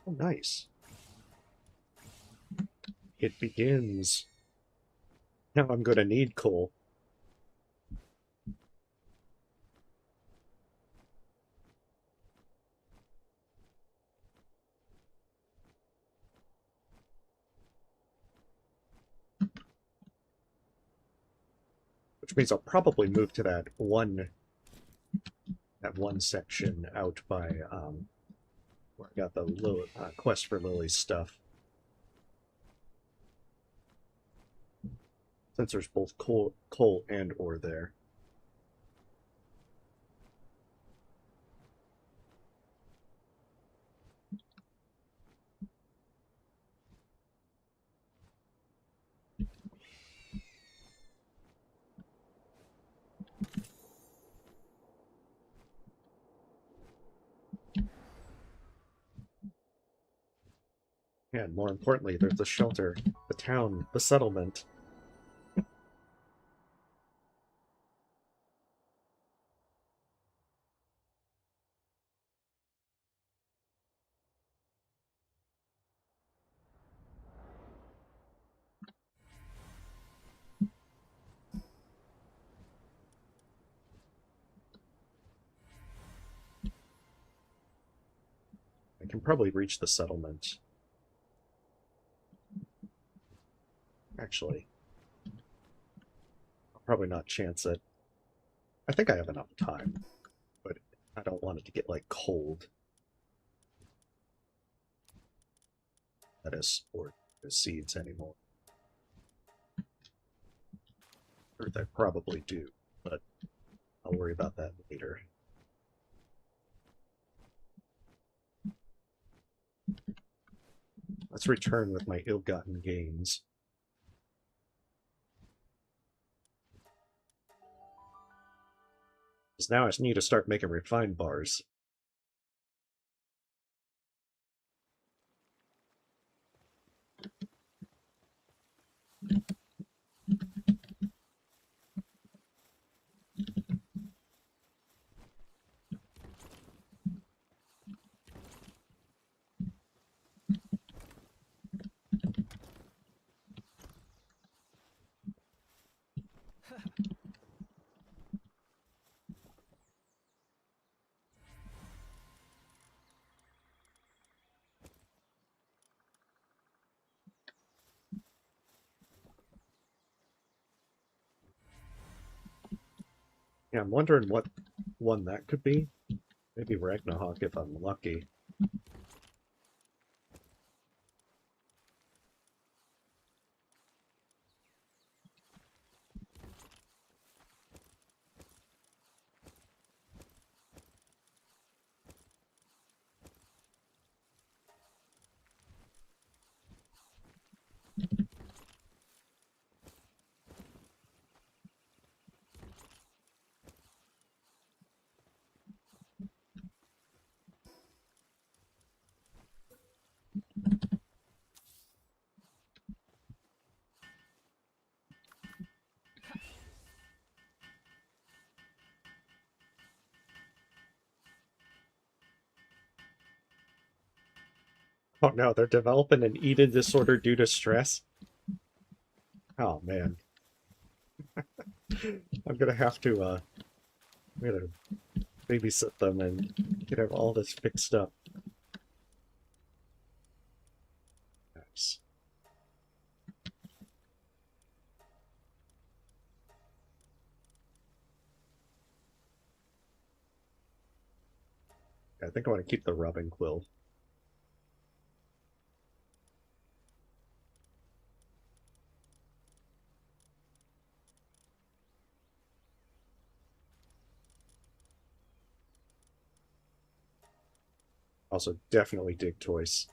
Oh, nice. It begins. Now I'm going to need coal. Which means I'll probably move to that one that one section out by where I got the quest for Lily's stuff. Since there's both coal and ore there. And more importantly, there's the shelter, the town, the settlement. I can probably reach the settlement. Actually, I'll probably not chance it. I think I have enough time, but I don't want it to get, like, cold. That is, or the seeds anymore. Or they probably do, but I'll worry about that later. Let's return with my ill-gotten gains. Because now I just need to start making refined bars. Yeah, I'm wondering what one that could be. Maybe Ragnarok if I'm lucky. Oh no, they're developing an eating disorder due to stress? Oh man. I'm gonna have to, I'm gonna babysit them and get all this fixed up. Nice. I think I want to keep the rubbing quill. Also, definitely dig toys.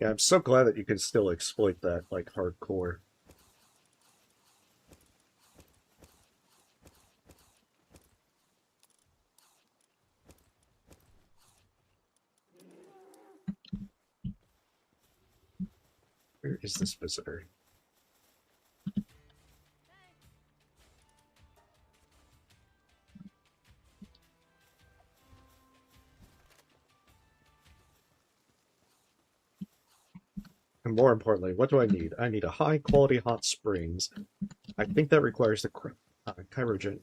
Yeah, I'm so glad that you can still exploit that, like, hardcore. Where is this visitor? And more importantly, what do I need? I need a high-quality hot springs. I think that requires the cryogenic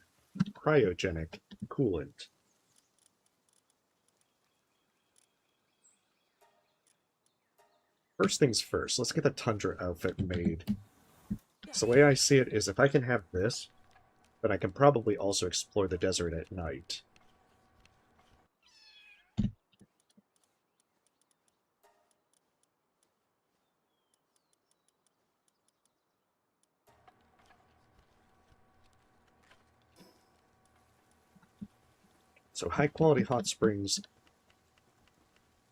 coolant. First things first, let's get the Tundra outfit made. So the way I see it is if I can have this, then I can probably also explore the desert at night. So high-quality hot springs,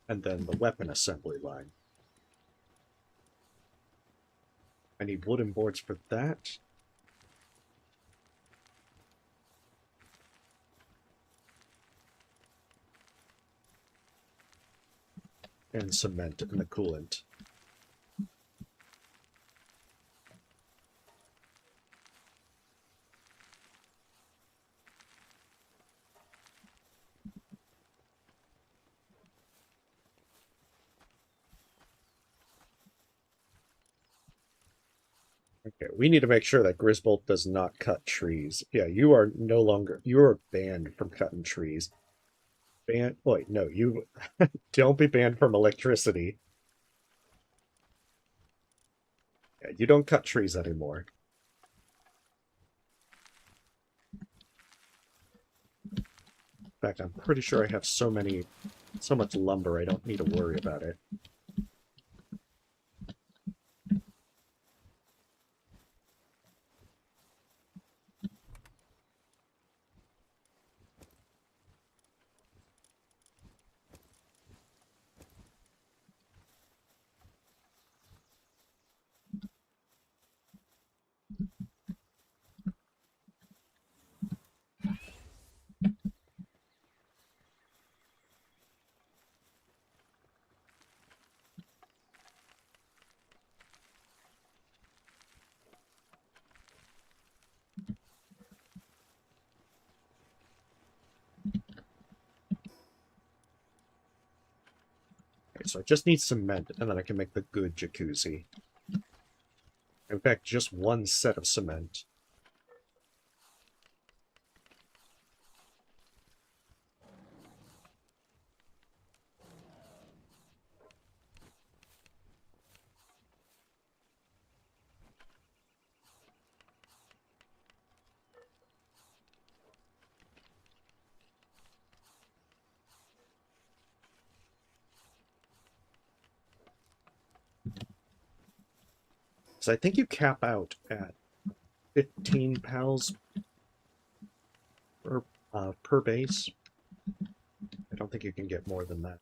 and then the weapon assembly line. I need wooden boards for that. And cement and the coolant. Okay, we need to make sure that Grisbolt does not cut trees. Yeah, you are no longer, you are banned from cutting trees. Banned, wait, no, you don't be banned from electricity. Yeah, you don't cut trees anymore. In fact, I'm pretty sure I have so much lumber, I don't need to worry about it. Okay, so I just need cement, and then I can make the good jacuzzi. In fact, just one set of cement. So I think you cap out at 15 pals per base. I don't think you can get more than that.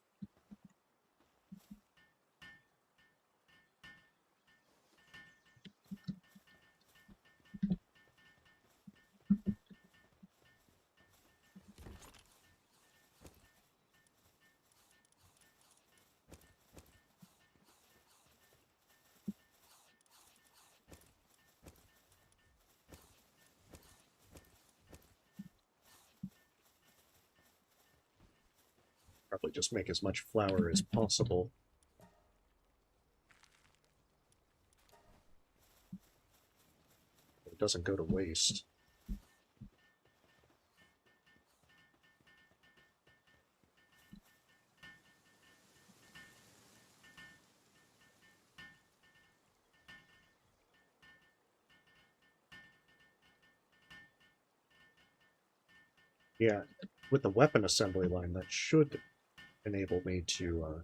Probably just make as much flour as possible. It doesn't go to waste. Yeah, with the weapon assembly line, that should enable me to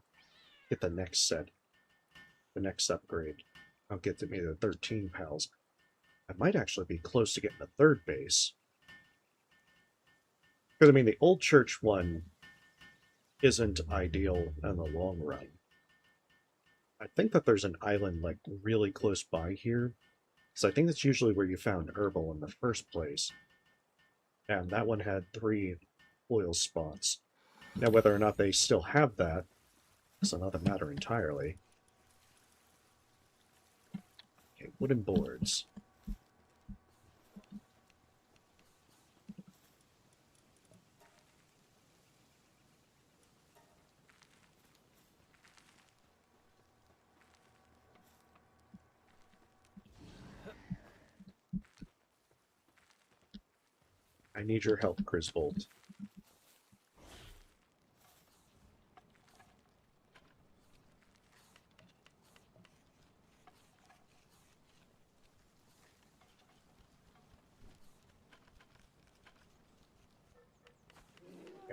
get the next upgrade. I'll get to me the 13 pals. I might actually be close to getting the third base. Because, I mean, the old church one isn't ideal in the long run. I think that there's an island like really close by here. So I think that's usually where you found herbal in the first place. And that one had 3 oil spots. Now whether or not they still have that is another matter entirely. Okay, wooden boards. I need your help, Griswold.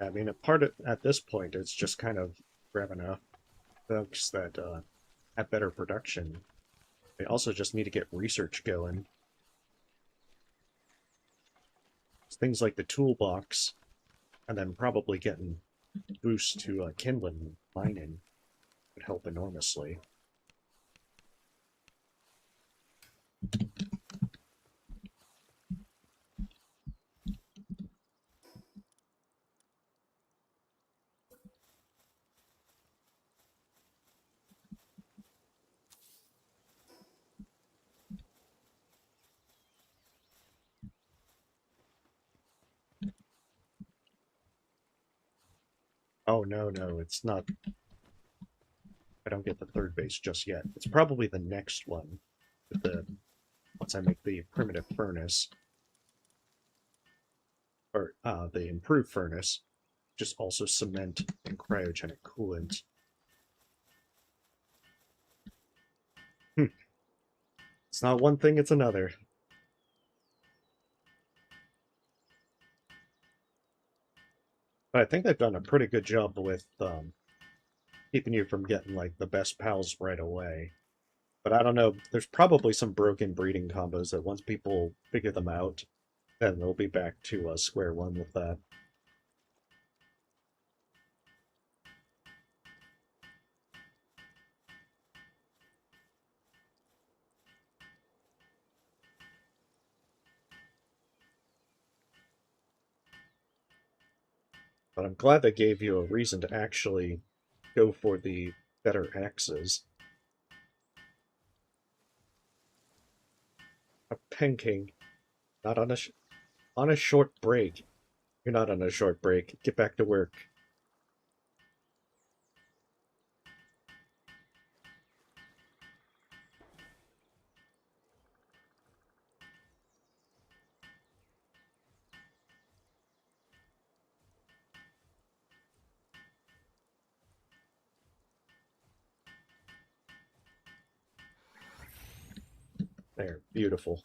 I mean, at this point, it's just kind of grabbing enough folks that have better production. They also just need to get research going. Things like the toolbox, and then probably getting boost to kindling and mining would help enormously. Oh, no, no, it's not. I don't get the third base just yet. It's probably the next one. Once I make the primitive furnace, or the improved furnace, just also cement and cryogenic coolant. It's not one thing, it's another. But I think they've done a pretty good job with keeping you from getting like the best pals right away. But I don't know, there's probably some broken breeding combos that once people figure them out, then they'll be back to square one with that. But I'm glad they gave you a reason to actually go for the better axes. A Penking, not on on a short break. You're not on a short break. Get back to work. There, beautiful.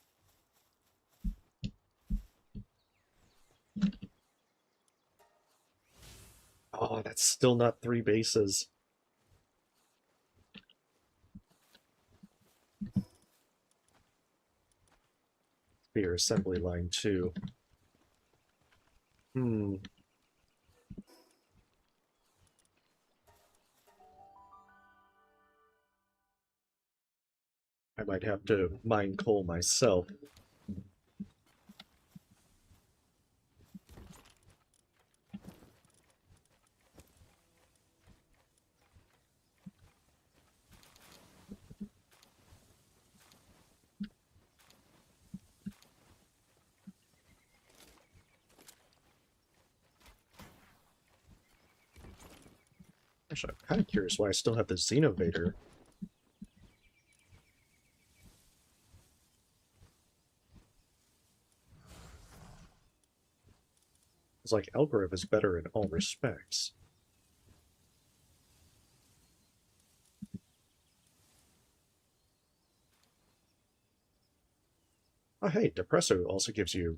Oh, that's still not 3 bases. Spear assembly line 2. Hmm. I might have to mine coal myself. Actually, I'm kind of curious why I still have the Xenovator. It's like Elgrove is better in all respects. Oh hey, Depresso also gives you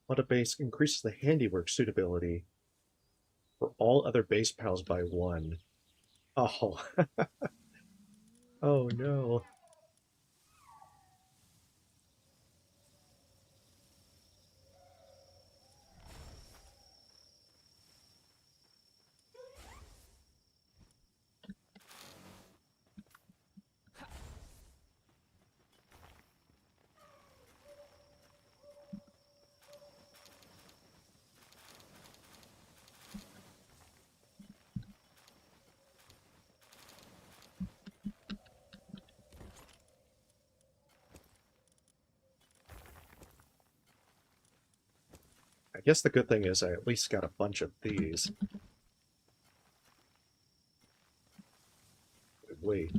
auto base increases the handiwork suitability for all other base pals by 1. Oh, oh no. guess the good thing is I at least got a bunch of these. Wait.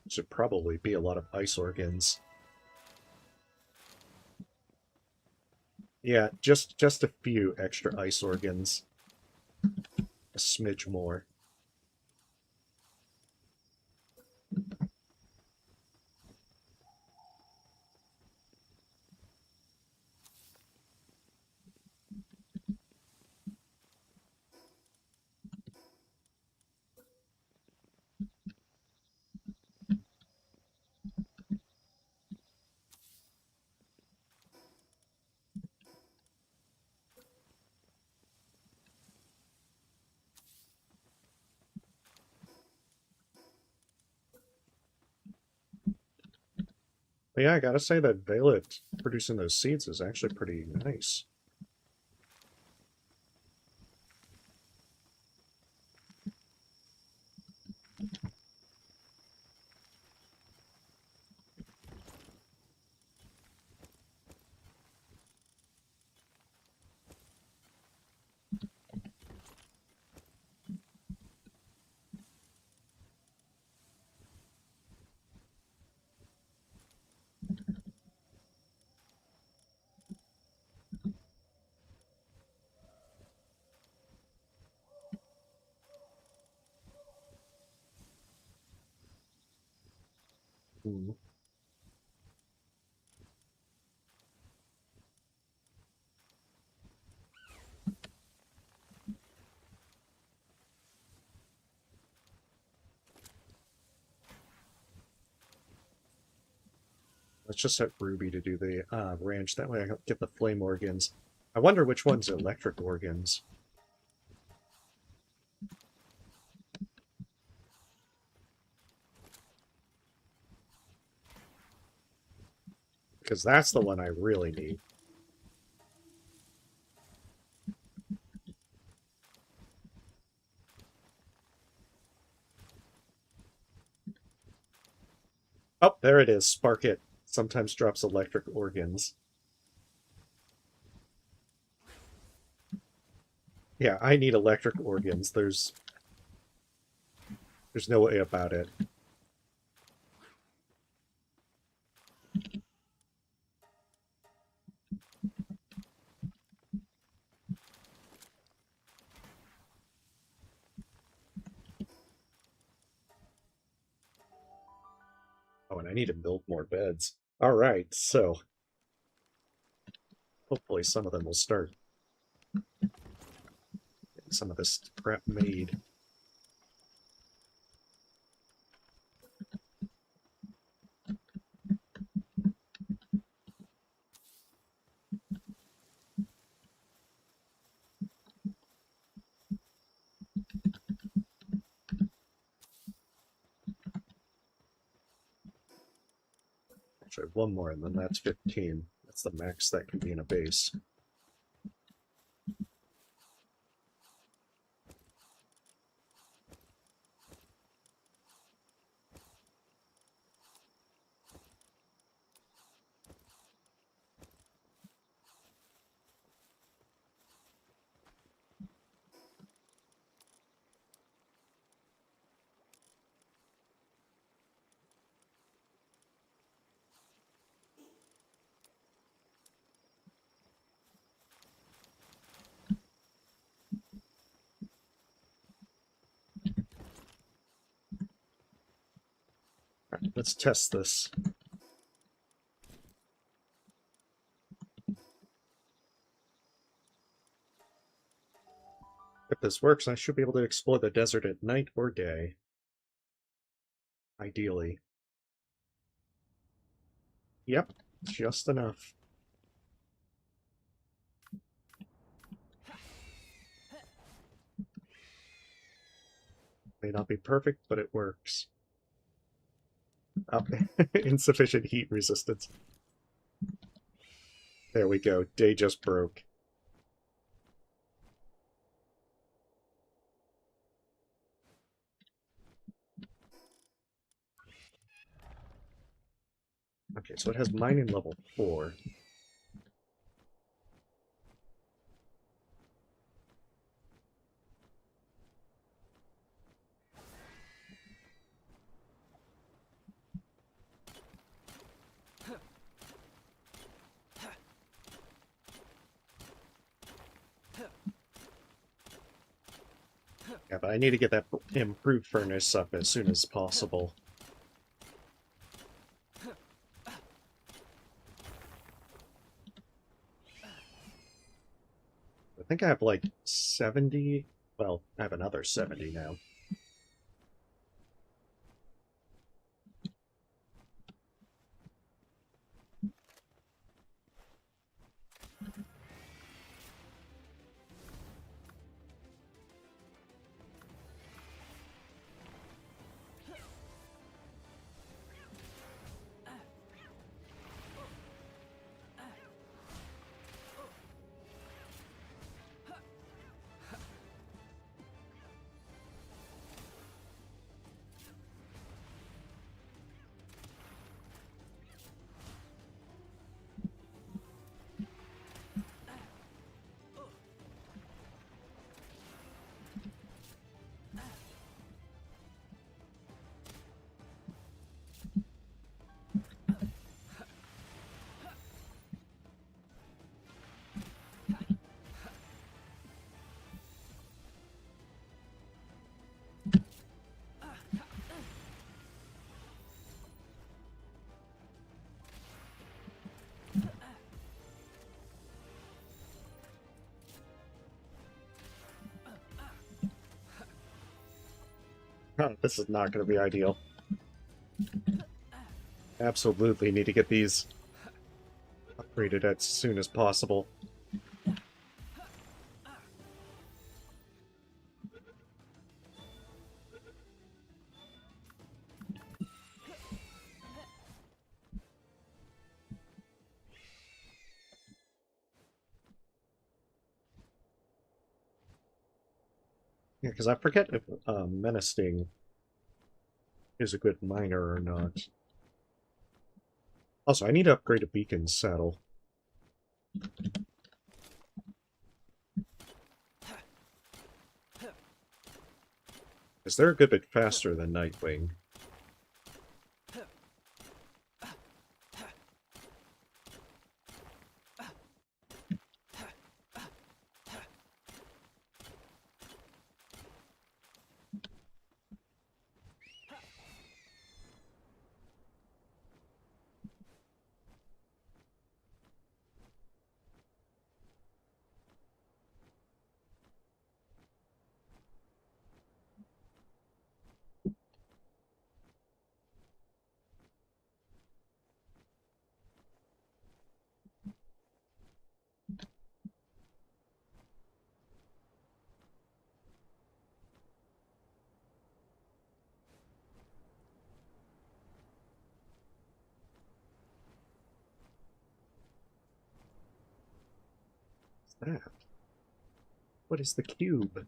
Should probably be a lot of ice organs. Yeah, just a few extra ice organs. A smidge more. But yeah, I gotta say that Violet producing those seeds is actually pretty nice. Hmm. Let's just set Ruby to do the ranch. That way I get the flame organs. I wonder which one's electric organs. Because that's the one I really need. Oh, there it is. Spark it. Sometimes drops electric organs. Yeah, I need electric organs. There's no way about it. Oh, and I need to build more beds. All right, so hopefully some of them will start getting some of this crap made. Actually, one more, and then that's 15. That's the max that can be in a base. All right, let's test this. If this works, I should be able to explore the desert at night or day. Ideally. Yep, just enough. May not be perfect, but it works. Oh, insufficient heat resistance. There we go. Day just broke. Okay, so it has mining level 4. Yeah, but I need to get that improved furnace up as soon as possible. I think I have like 70. Well, I have another 70 now. Huh, this is not going to be ideal. Absolutely need to get these upgraded as soon as possible. Yeah, because I forget if menacing is a good miner or not. Also, I need to upgrade a beacon saddle. Because they're a good bit faster than Nightwing. What's that? What is the cube?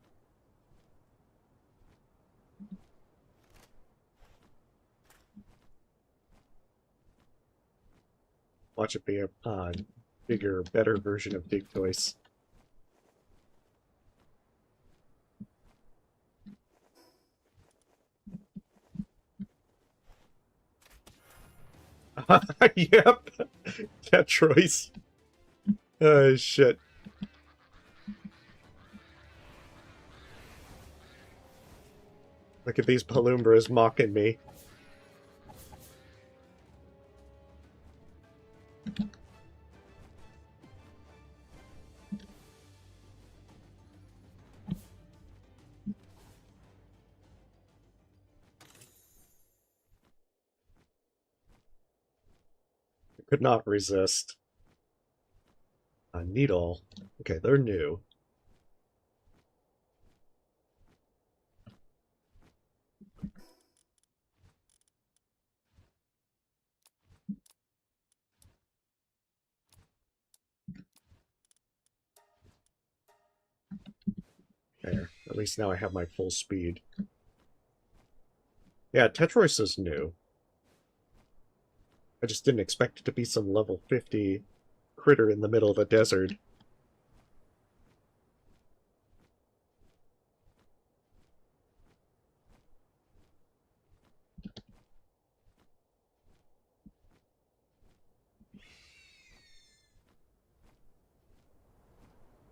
Watch it be a bigger, better version of Big Toys. Yep. Tetroys. Oh, shit. Look at these Palumbras mocking me. I could not resist. A needle. Okay, they're new. There. At least now I have my full speed. Yeah, Tetris is new. I just didn't expect it to be some level 50 critter in the middle of the desert.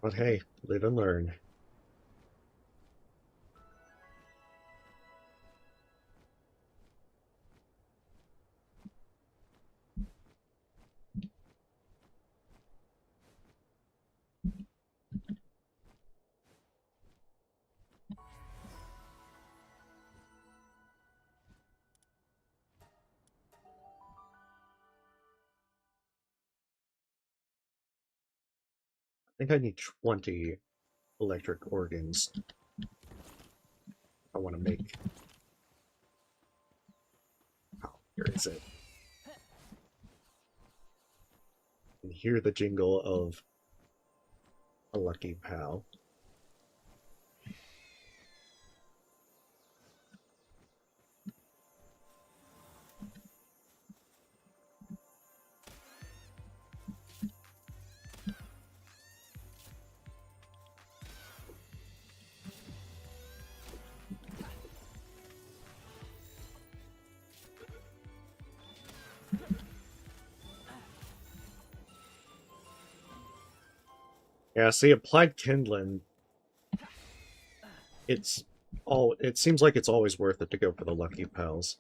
But hey, live and learn. think I need 20 electric organs. I want to make... Oh, here is it. And hear the jingle of a lucky pal. Yeah, see, applied kindling, it seems like it's always worth it to go for the lucky pals.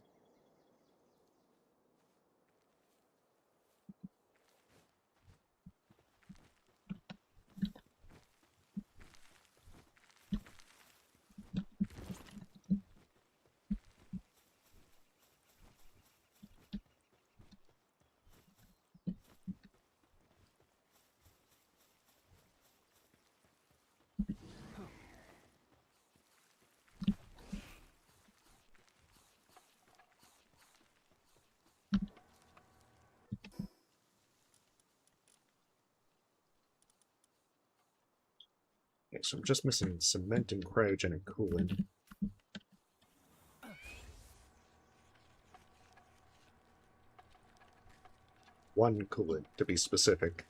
Okay, so I'm just missing cement and cryogenic coolant. One coolant, to be specific.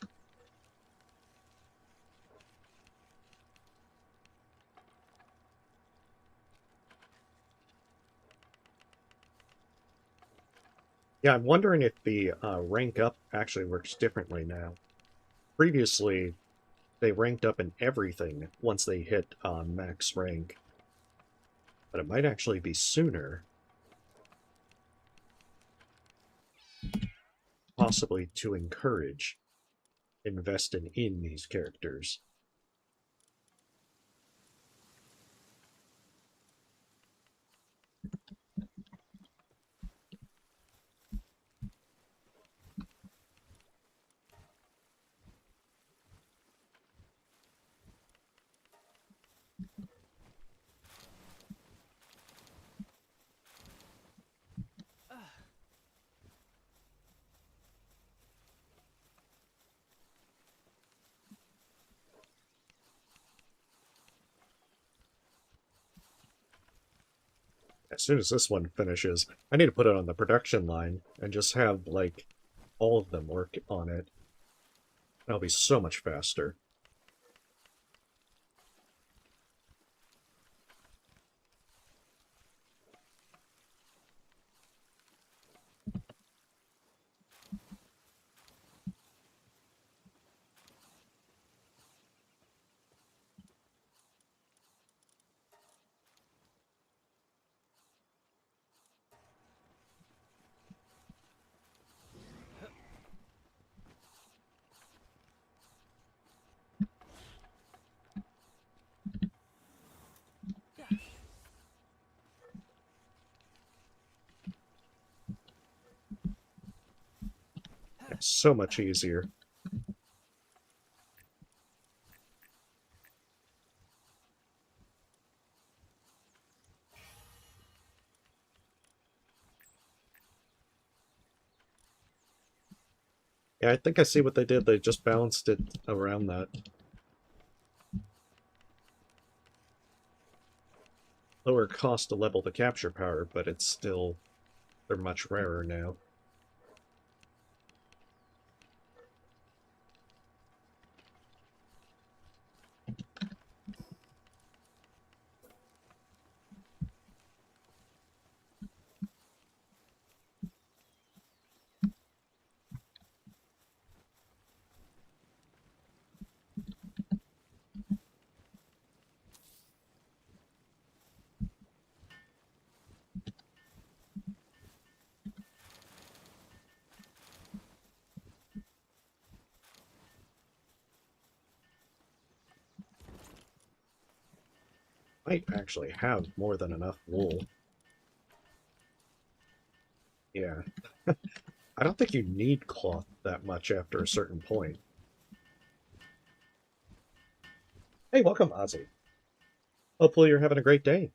Yeah, I'm wondering if the rank up actually works differently now. Previously, they ranked up in everything once they hit max rank. But it might actually be sooner. Possibly to encourage investing in these characters. As soon as this one finishes, I need to put it on the production line and just have, like, all of them work on it. That'll be so much faster. It's so much easier. Yeah, I think I see what they did. They just balanced it around that. Lower cost to level the capture power, but it's still... they're much rarer now. Might actually have more than enough wool. Yeah. I don't think you need cloth that much after a certain point. Hey, welcome, Ozzy. Hopefully you're having a great day.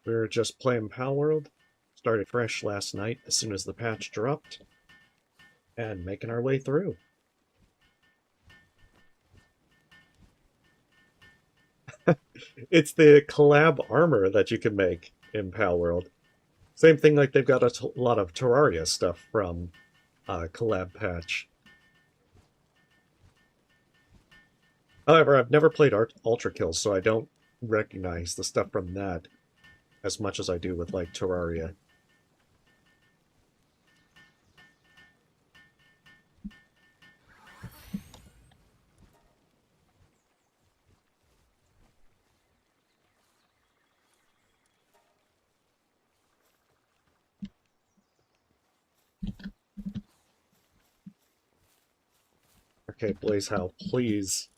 We're just playing Palworld. Started fresh last night as soon as the patch dropped, and making our way through. It's the collab armor that you can make in Palworld. Same thing like they've got a lot of Terraria stuff from collab patch. However, I've never played Ultra Kills, so I don't recognize the stuff from that as much as I do with like Terraria. Okay, Blazehow, please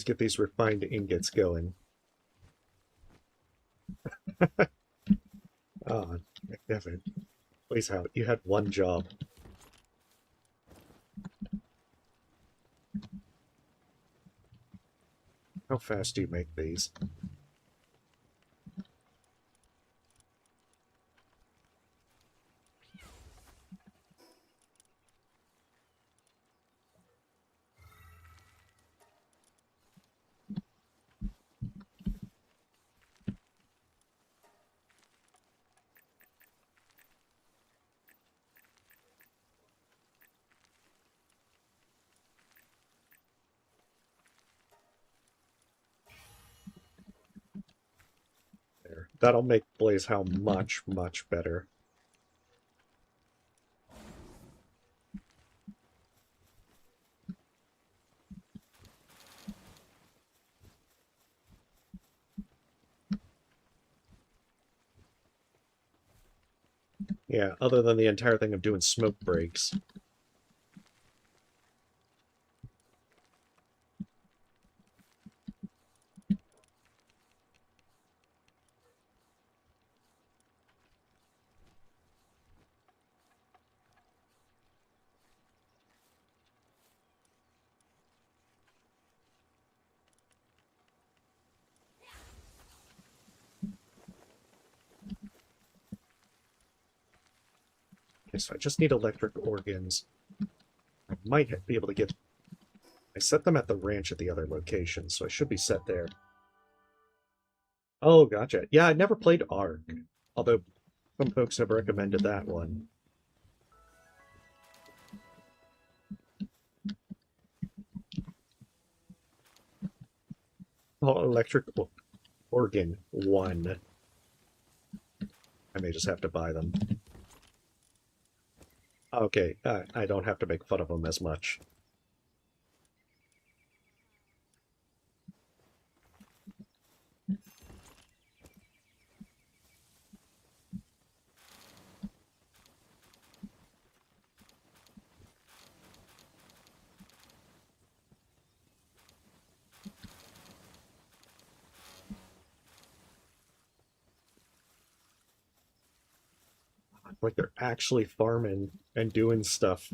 get these refined ingots going. Ah, McNevin, Blazehow, you had one job. How fast do you make these? There. That'll make Blazehow much, much better. Yeah, other than the entire thing of doing smoke breaks. Okay, so I just need electric organs. I might be able to get... I set them at the ranch at the other location, so I should be set there. Oh, gotcha. Yeah, I never played Ark, although some folks have recommended that one. Oh, electric organ 1. I may just have to buy them. Okay, I don't have to make fun of them as much. Like they're actually farming and doing stuff.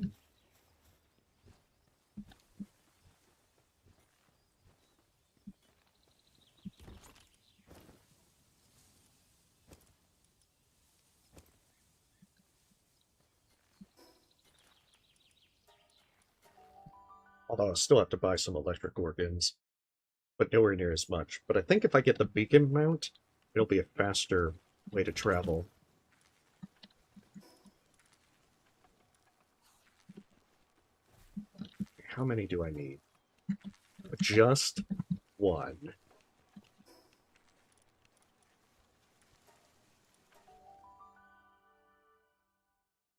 Although I'll still have to buy some electric organs, but nowhere near as much. But I think if I get the beacon mount, it'll be a faster way to travel. How many do I need? Just one.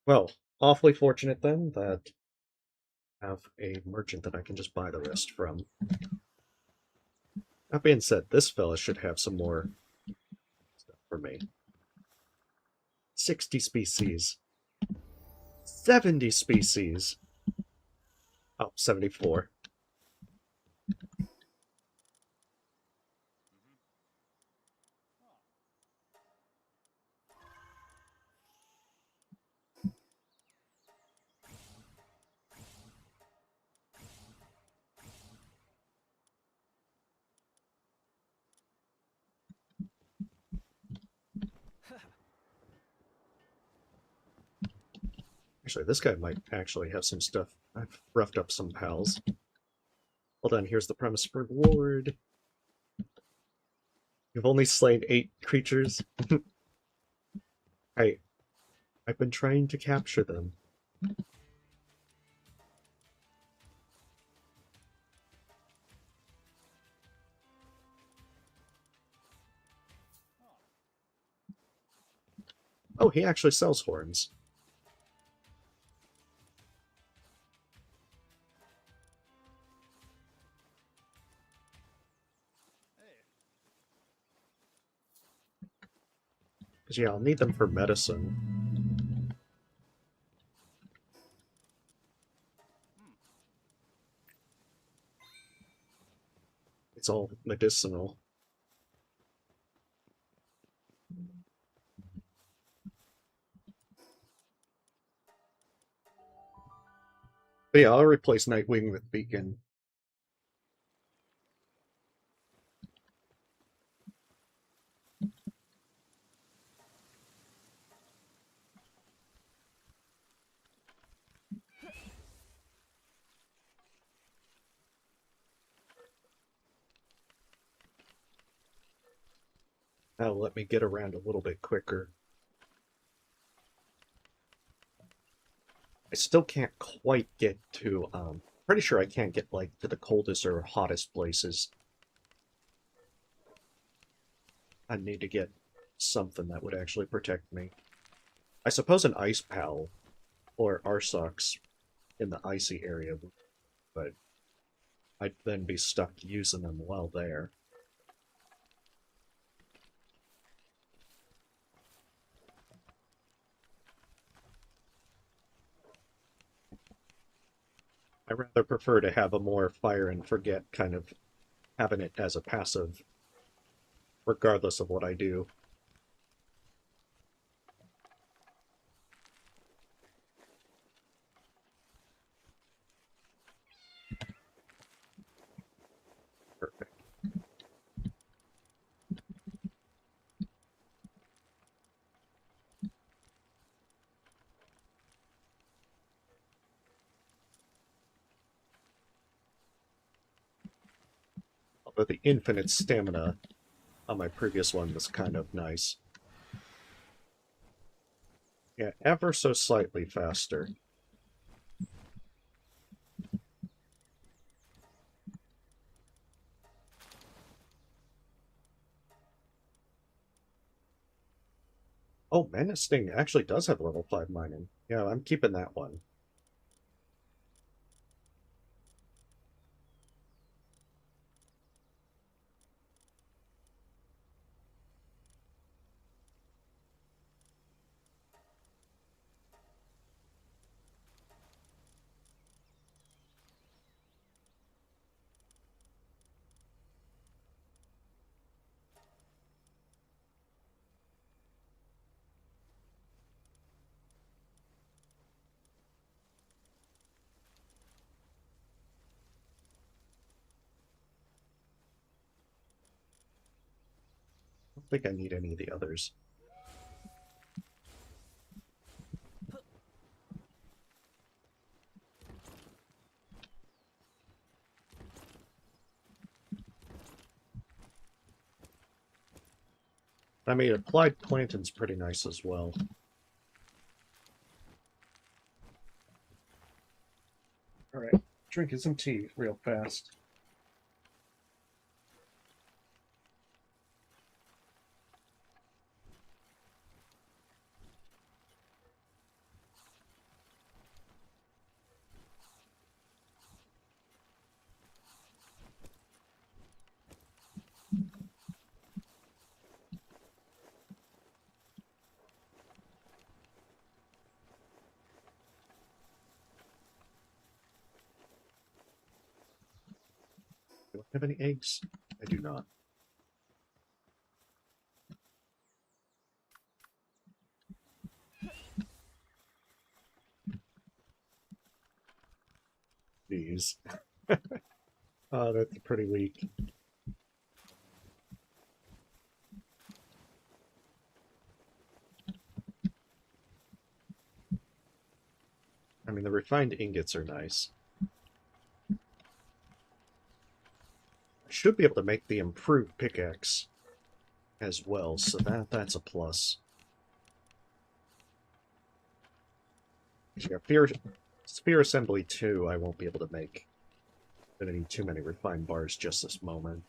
Well, awfully fortunate then that I have a merchant that I can just buy the rest from. That being said, this fella should have some more stuff for me. 60 species. 70 species. Oh, 74. Actually, this guy might actually have some stuff. I've roughed up some pals. Hold on, here's the premise for reward. You've only slain 8 creatures. I've been trying to capture them. Oh, he actually sells horns. Because, yeah, I'll need them for medicine. It's all medicinal. But yeah, I'll replace Nightwing with Beacon. That'll let me get around a little bit quicker. I still can't quite get to, pretty sure I can't get, like, to the coldest or hottest places. I need to get something that would actually protect me. I suppose an ice pal or Arsox in the icy area, but I'd then be stuck using them while there. I rather prefer to have a more fire and forget kind of having it as a passive, regardless of what I do. Perfect. Although the infinite stamina on my previous one was kind of nice. Yeah, ever so slightly faster. Oh, Menacing actually does have level 5 mining. Yeah, I'm keeping that one. I don't think I need any of the others. I mean, applied plantain's pretty nice as well. Alright, drinking some tea real fast. Do I have any eggs? I do not. These. Oh, that's pretty weak. mean, the refined ingots are nice. I should be able to make the improved pickaxe as well, so that's a plus. Yeah, Sphere Assembly 2 I won't be able to make. I'm gonna need too many refined bars just this moment.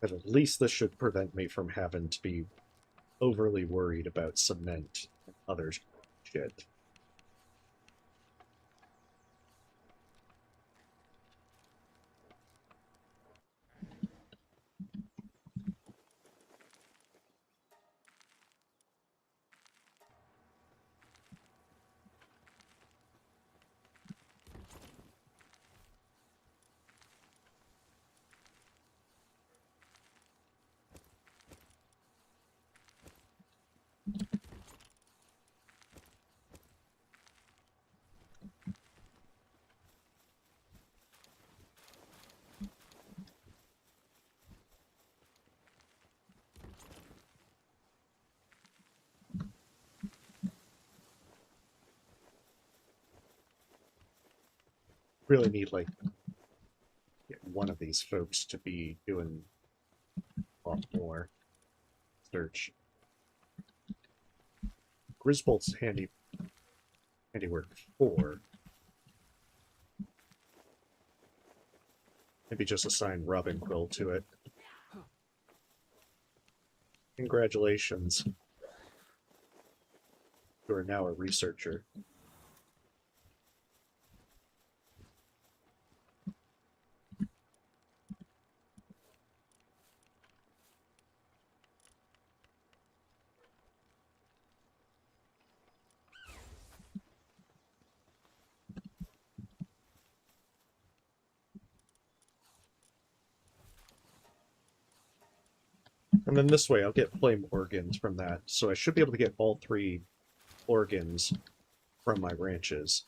But at least this should prevent me from having to be overly worried about cement and other shit. Really need, like, one of these folks to be doing a lot more search. Griswold's handiwork 4. Maybe just assign Robin Quill to it. Congratulations. You are now a researcher. And then this way I'll get flame organs from that. So I should be able to get all 3 organs from my ranches.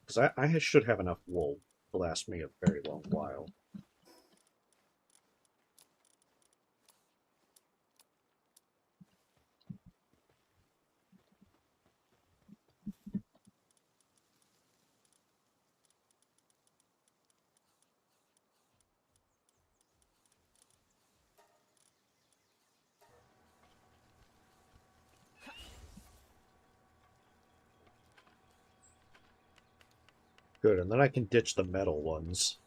Because I should have enough wool to last me a very long while. Good, and then I can ditch the metal ones.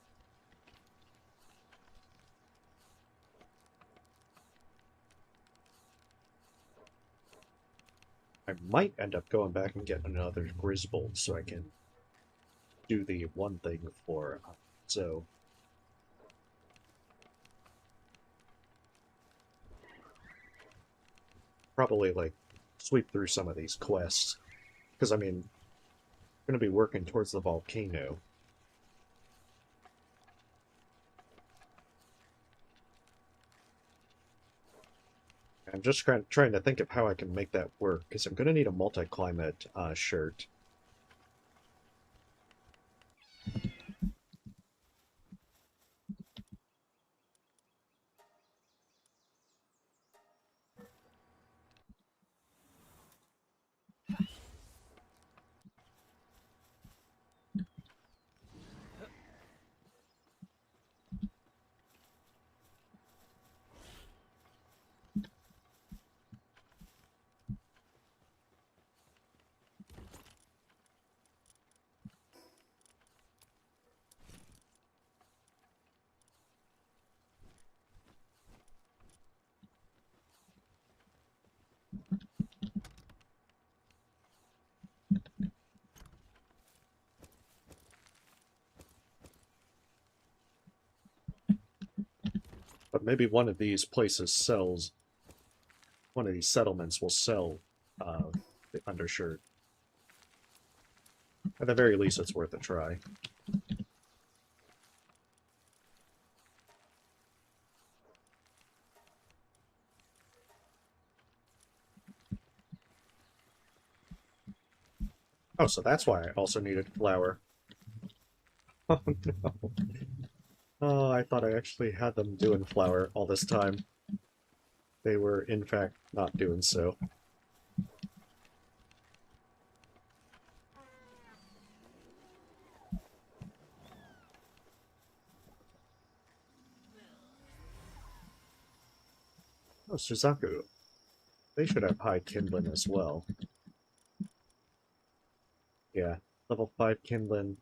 I might end up going back and getting another Griswold so I can do the one thing for so probably like sweep through some of these quests. Because I mean, I'm gonna be working towards the volcano. I'm just trying to think of how I can make that work, because I'm going to need a multi-climate shirt. But maybe one of these places sells, one of these settlements will sell the undershirt. At the very least, it's worth a try. Oh, so that's why I also needed flour. Oh no. Oh, I thought I actually had them doing flour all this time. They were, in fact, not doing so. Oh, Suzaku. They should have high kindling as well. Yeah, level 5 kindling.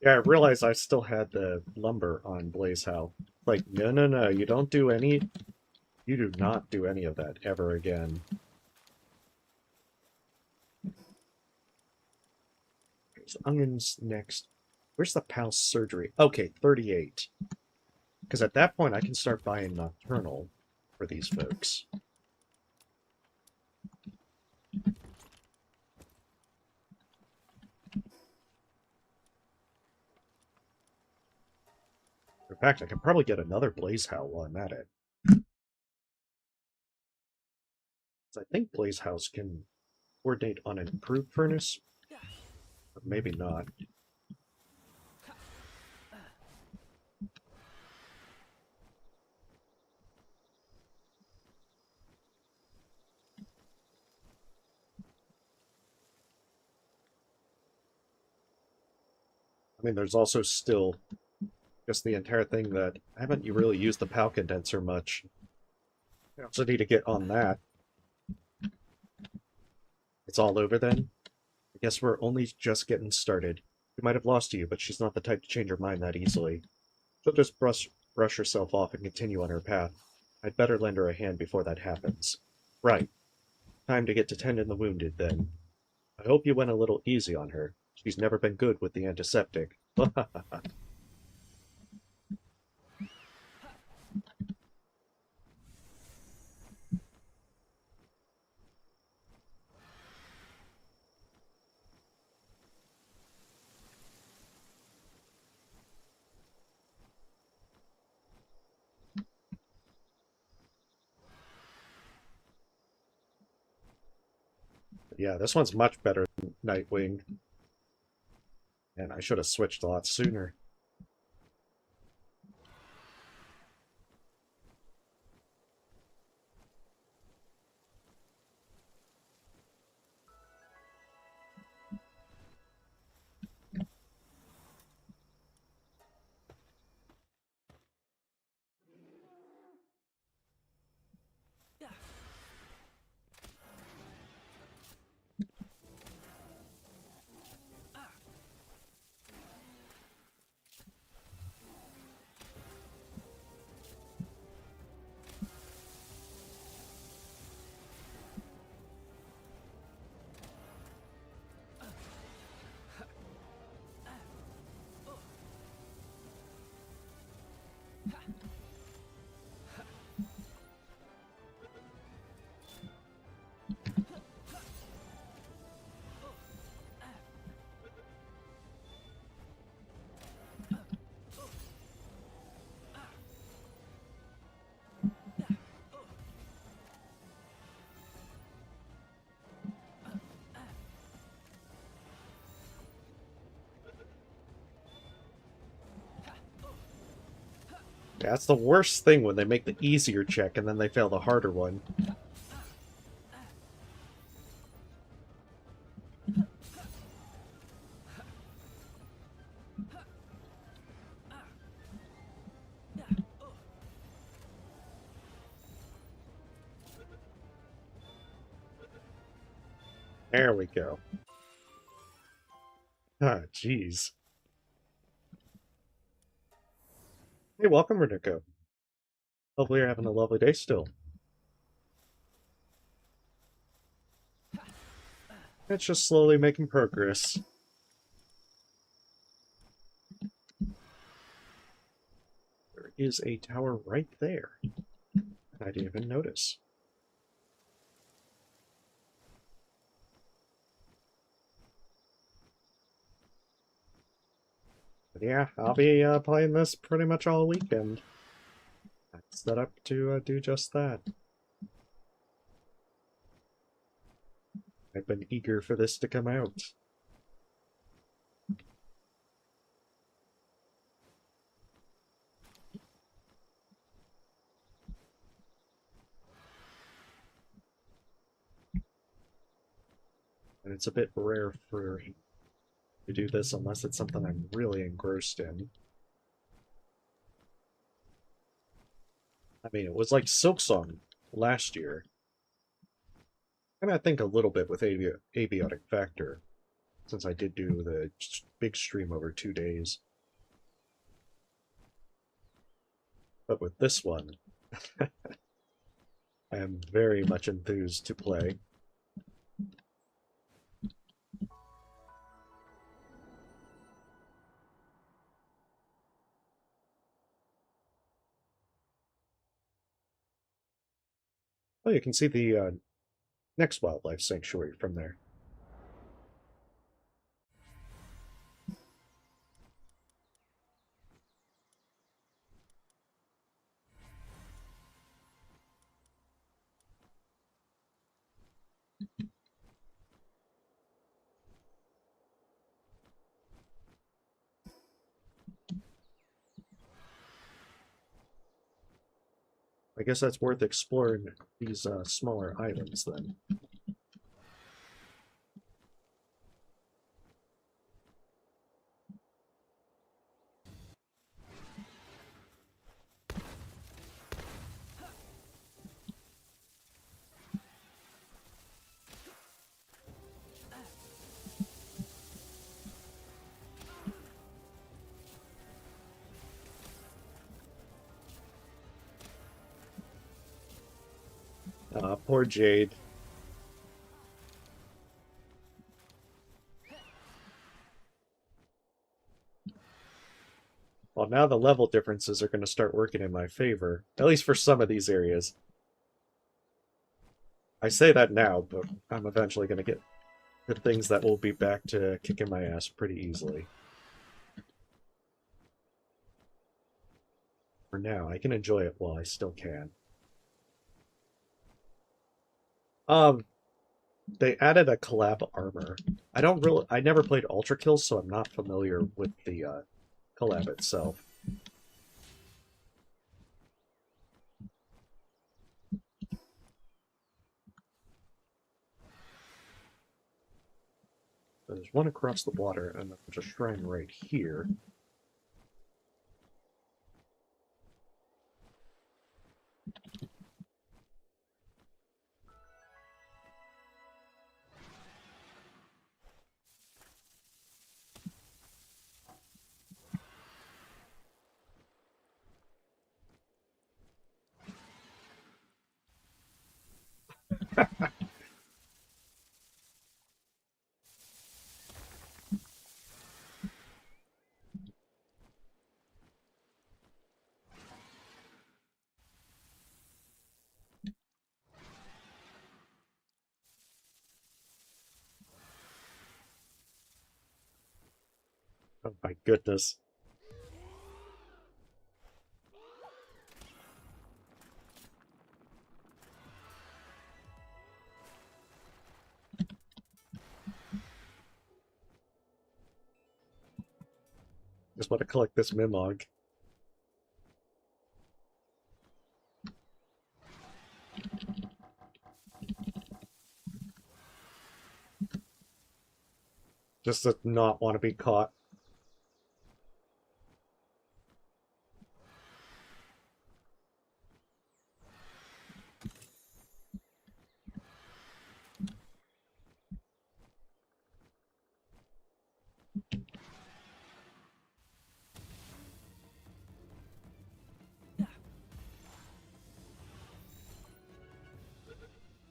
Yeah, I realized I still had the lumber on Blazehow. Like, no, no, no, you don't do any... You do not do any of that ever again. There's onions next. Where's the Pal surgery? Okay, 38. Because at that point, I can start buying Nocturnal for these folks. In fact, I could probably get another Blazehow while I'm at it. I think Blazehouse can coordinate on an improved furnace, but maybe not. I mean, there's also still just the entire thing that I haven't really used the PAL condenser much. I also need to get on that. It's all over then? I guess we're only just getting started. We might have lost you, but she's not the type to change her mind that easily. She'll just brush herself off and continue on her path. I'd better lend her a hand before that happens. Right. Time to get to tending the wounded, then. I hope you went a little easy on her. She's never been good with the antiseptic. Yeah, this one's much better than Nightwing. And I should have switched a lot sooner. That's the worst thing when they make the easier check and then they fail the harder one. There we go. Ah, jeez. Hey, welcome, Reniko. Hopefully you're having a lovely day still. It's just slowly making progress. There is a tower right there. I didn't even notice. But yeah, I'll be playing this pretty much all weekend. I'm set up to do just that. I've been eager for this to come out. And it's a bit rare for to do this unless it's something I'm really engrossed in. I mean, it was like Silksong last year. And I think a little bit with Abiotic Factor, since I did do the big stream over 2 days. But with this one, I am very much enthused to play. Oh, you can see the next wildlife sanctuary from there. I guess that's worth exploring these smaller islands then. Poor Jade. Well, now the level differences are going to start working in my favor, at least for some of these areas. I say that now, but I'm eventually going to get the things that will be back to kicking my ass pretty easily. For now, I can enjoy it while I still can. Um, they added a collab armor. I never played Ultra Kills, so I'm not familiar with the collab itself. There's one across the water, and there's a shrine right here. Oh my goodness. Just want to collect this Mimog. Just to not want to be caught.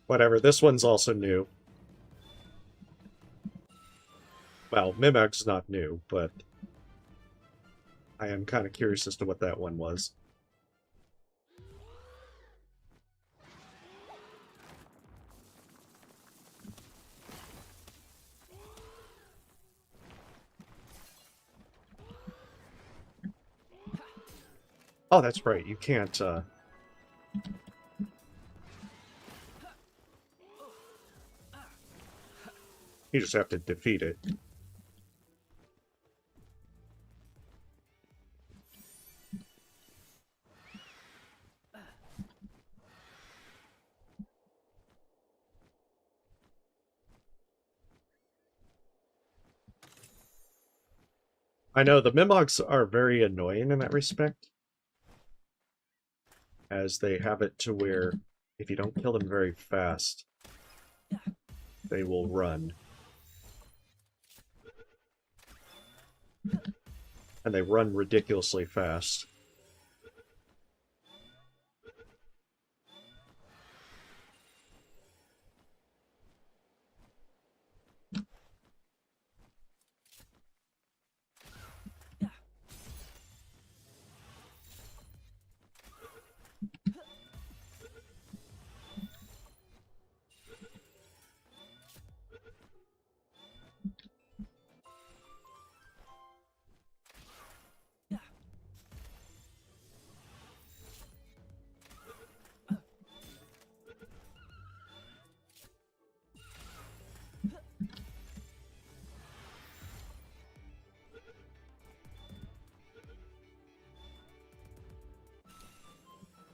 Whatever, this one's also new. Well, Mimog's not new, but I am kind of curious as to what that one was. Oh, that's right. You can't, you just have to defeat it. I know the Mimogs are very annoying in that respect, as they have it to where if you don't kill them very fast, they will run. And they run ridiculously fast.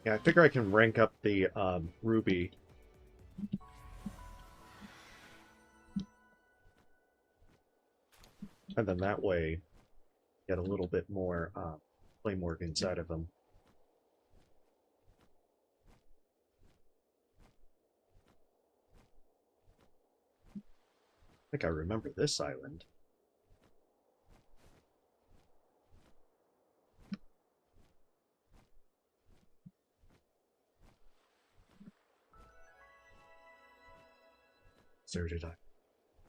Yeah, I figure I can rank up the Ruby. And then that way, get a little bit more flame work inside of them. I think I remember this island. Deserted island.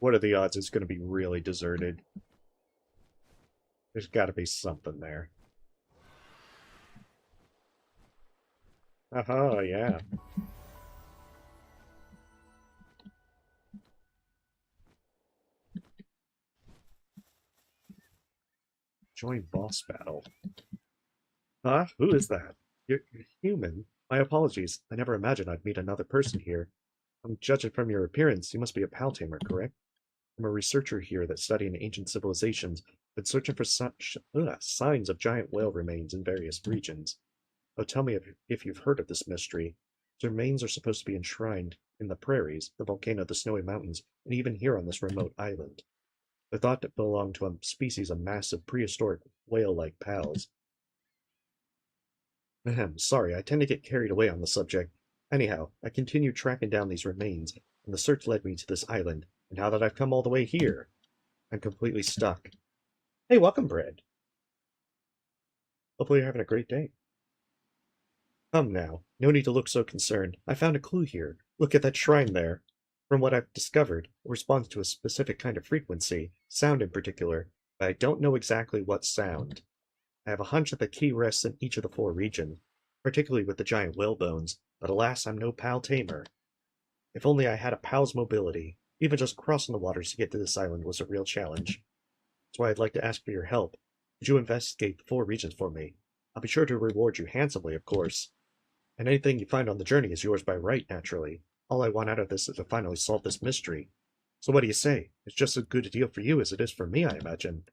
What are the odds it's going to be really deserted? There's got to be something there. Aha, yeah. Join boss battle. Huh? Who is that? You're human. My apologies. I never imagined I'd meet another person here. I'm judging from your appearance. You must be a Paltamer, correct? I'm a researcher here that's studying ancient civilizations, but searching for such signs of giant whale remains in various regions. Oh, tell me if you've heard of this mystery. The remains are supposed to be enshrined in the prairies, the volcano, the snowy mountains, and even here on this remote island. They're thought to belong to a species of massive prehistoric whale-like pals. Ahem, sorry, I tend to get carried away on the subject. Anyhow, I continued tracking down these remains, and the search led me to this island, and now that I've come all the way here, I'm completely stuck. Hey, welcome, Brad. Hopefully you're having a great day. Come now, no need to look so concerned. I found a clue here. Look at that shrine there. From what I've discovered, it responds to a specific kind of frequency, sound in particular, but I don't know exactly what sound. I have a hunch that the key rests in each of the four regions, particularly with the giant whale bones, but alas, I'm no pal tamer. If only I had a pal's mobility. Even just crossing the waters to get to this island was a real challenge. That's why I'd like to ask for your help. Could you investigate the four regions for me? I'll be sure to reward you handsomely, of course. And anything you find on the journey is yours by right, naturally. All I want out of this is to finally solve this mystery. So what do you say? It's just as good a deal for you as it is for me, I imagine.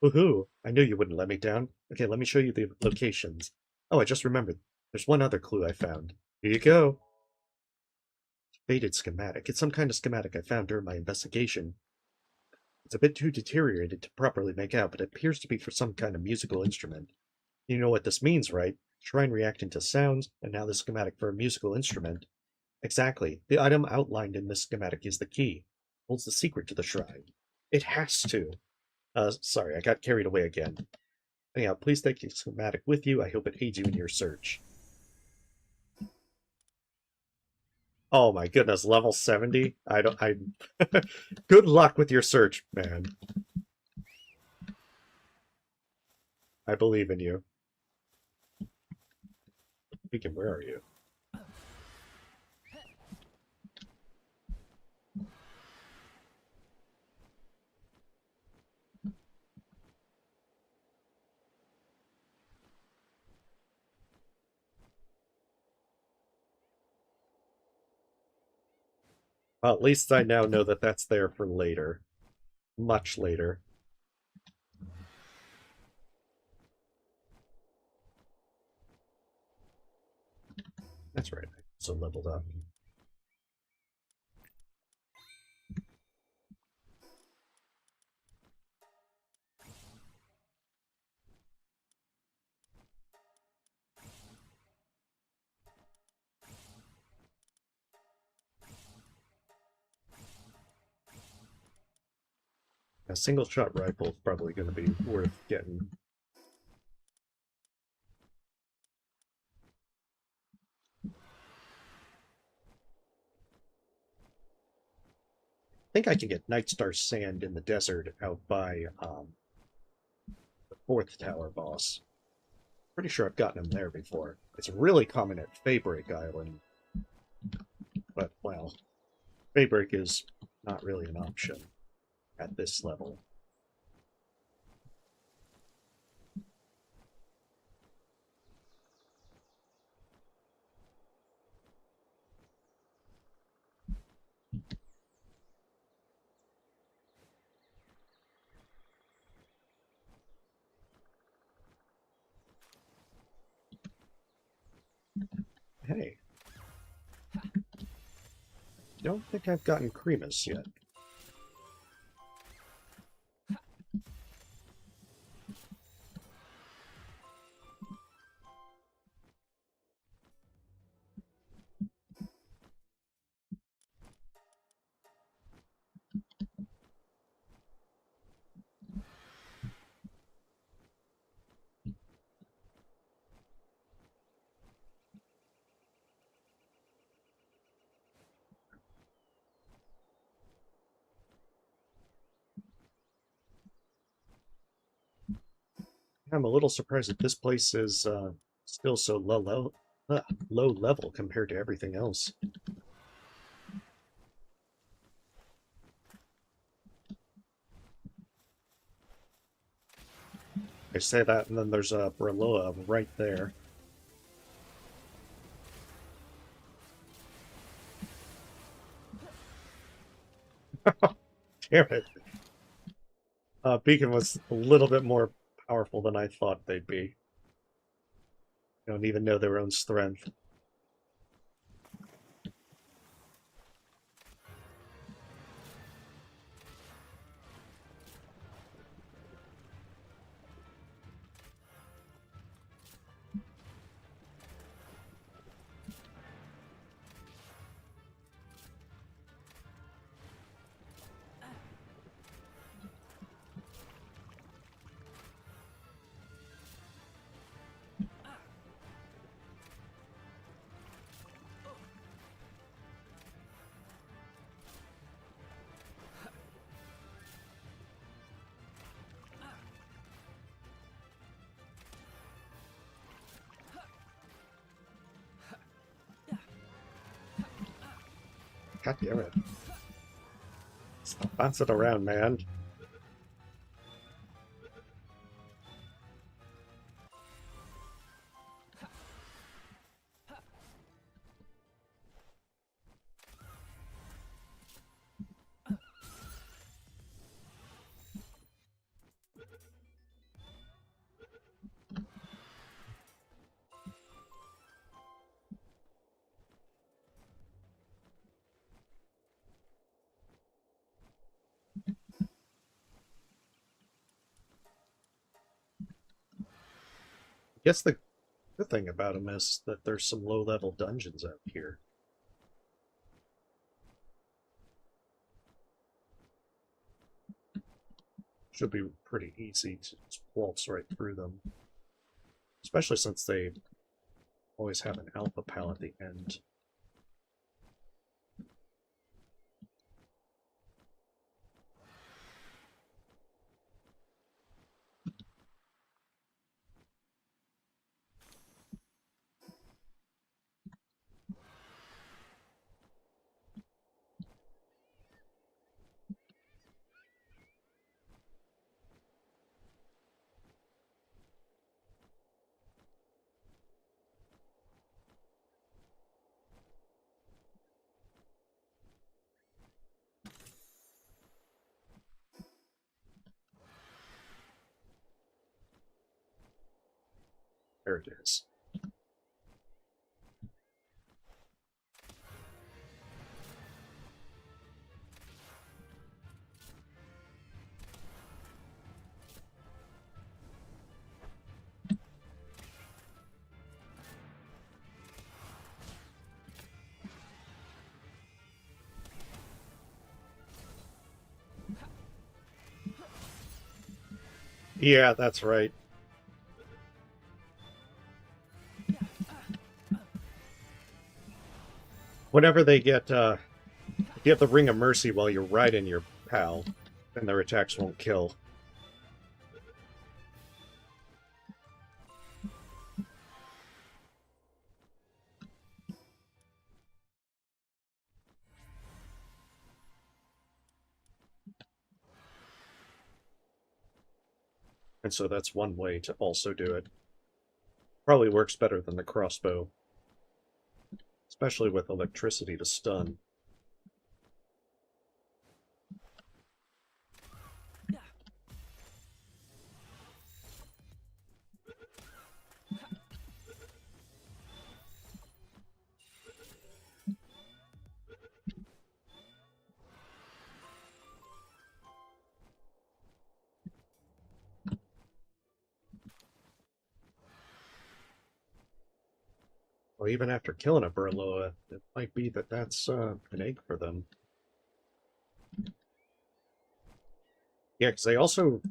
Woohoo! I knew you wouldn't let me down. Okay, let me show you the locations. Oh, I just remembered. There's one other clue I found. Here you go. Faded schematic. It's some kind of schematic I found during my investigation. It's a bit too deteriorated to properly make out, but it appears to be for some kind of musical instrument. You know what this means, right? Shrine reacting to sounds, and now the schematic for a musical instrument. Exactly. The item outlined in this schematic is the key. Holds the secret to the shrine. It has to. Sorry, I got carried away again. Anyhow, please take the schematic with you. I hope it aids you in your search. Oh my goodness, level 70? I don't I Good luck with your search, man. I believe in you. Speaking, where are you? Well, at least I now know that that's there for later. Much later. That's right. So leveled up. A single shot rifle is probably going to be worth getting. I think I can get Nightstar Sand in the desert out by the fourth tower boss. Pretty sure I've gotten him there before. It's really common at Feybreak Island, but well, Feybreak is not really an option at this level. Hey, don't think I've gotten Cremus yet. I'm a little surprised that this place is still so low level compared to everything else. I say that, and then there's a Breloa right there. Damn it. Beacon was a little bit more powerful than I thought they'd be. They don't even know their own strength. God damn it. Stop bouncing around, man. I guess the good thing about them is that there's some low-level dungeons out here. Should be pretty easy to just waltz right through them. Especially since they always have an alpha pal at the end. There it is. Yeah, that's right. Whenever they get, if you have the Ring of Mercy while you're riding your pal, then their attacks won't kill. And so that's one way to also do it. Probably works better than the crossbow, especially with electricity to stun. Well, even after killing a Burloa, it might be that that's an egg for them. Yeah, because they also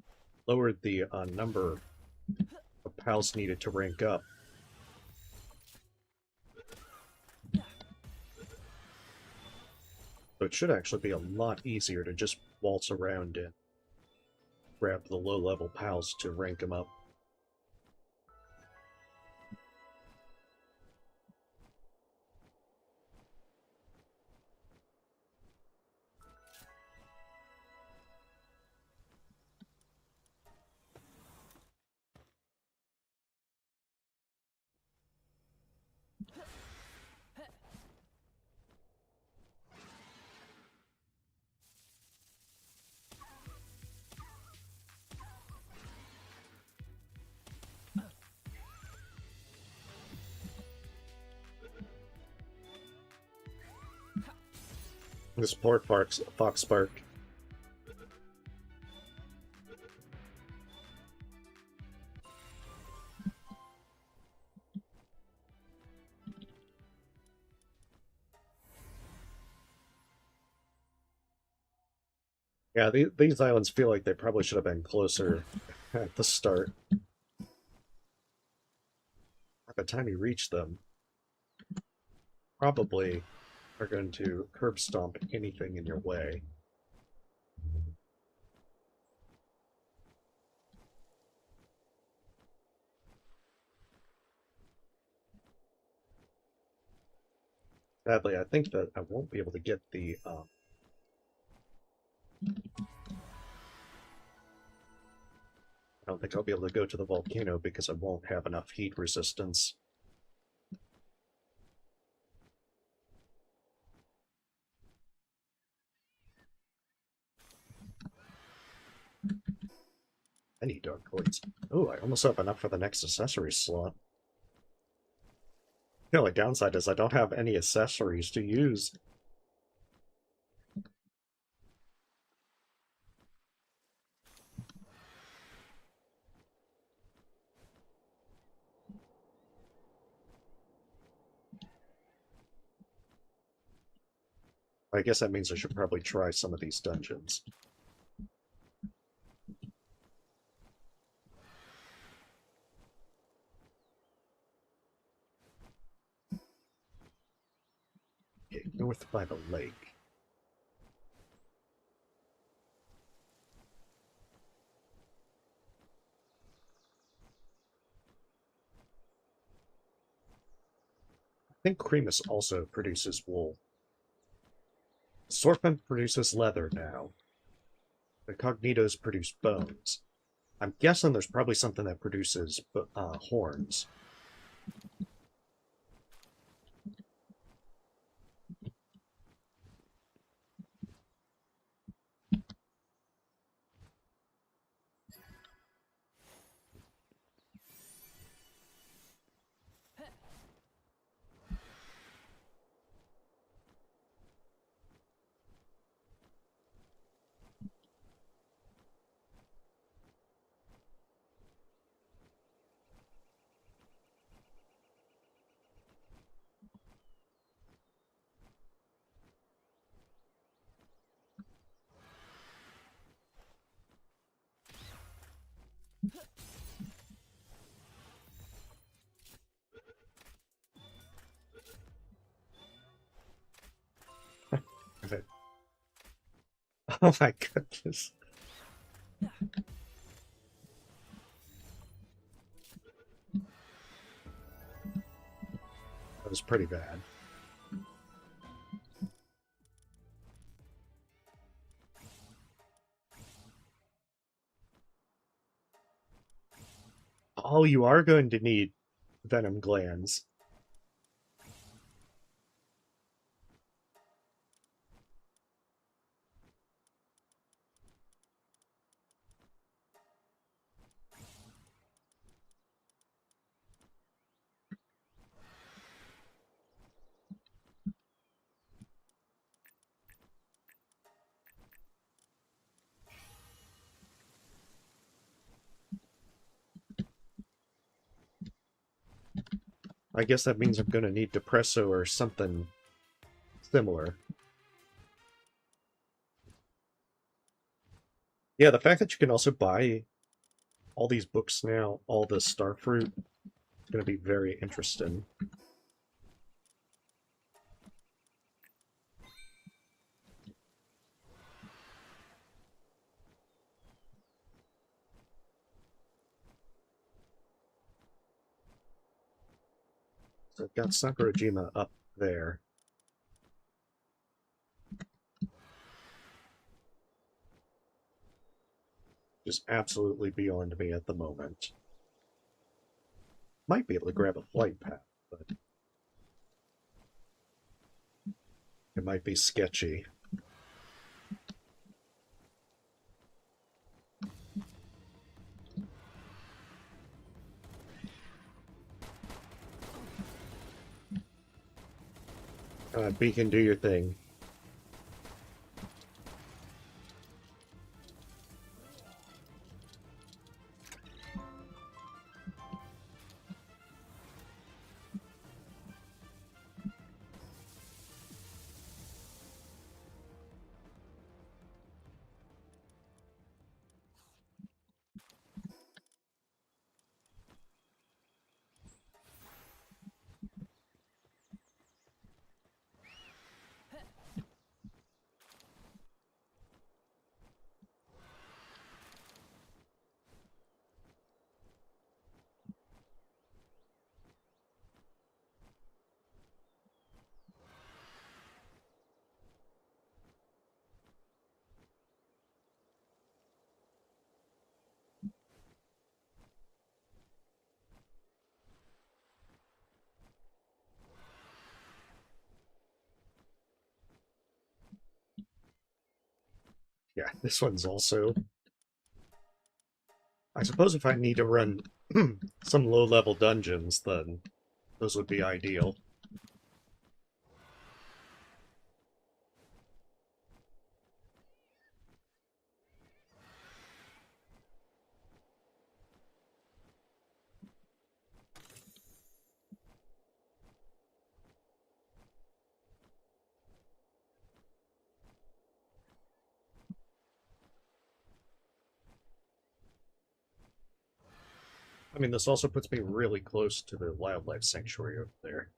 lowered the number of pals needed to rank up. So it should actually be a lot easier to just waltz around and grab the low-level pals to rank them up. This poor Fox Spark. Yeah, these islands feel like they probably should have been closer at the start. By the time you reach them, probably are going to curb stomp anything in your way. Sadly, I think that I won't be able to get the I don't think I'll be able to go to the volcano because I won't have enough heat resistance. I need dark coins. Oh, I almost have enough for the next accessory slot. The only downside is I don't have any accessories to use. I guess that means I should probably try some of these dungeons. Okay, north by the lake. I think Cremus also produces wool. Sorpent produces leather now. The Cognitos produce bones. I'm guessing there's probably something that produces horns. Oh my goodness. That was pretty bad. Oh, you are going to need venom glands. I guess that means I'm going to need depresso or something similar. Yeah, the fact that you can also buy all these books now, all the starfruit, is going to be very interesting. So I've got Sakurajima up there. Just absolutely beyond me at the moment. Might be able to grab a flight path, but it might be sketchy. Beacon, do your thing. Yeah, this one's also... I suppose if I need to run some low-level dungeons, then those would be ideal. I mean, this also puts me really close to the wildlife sanctuary over there.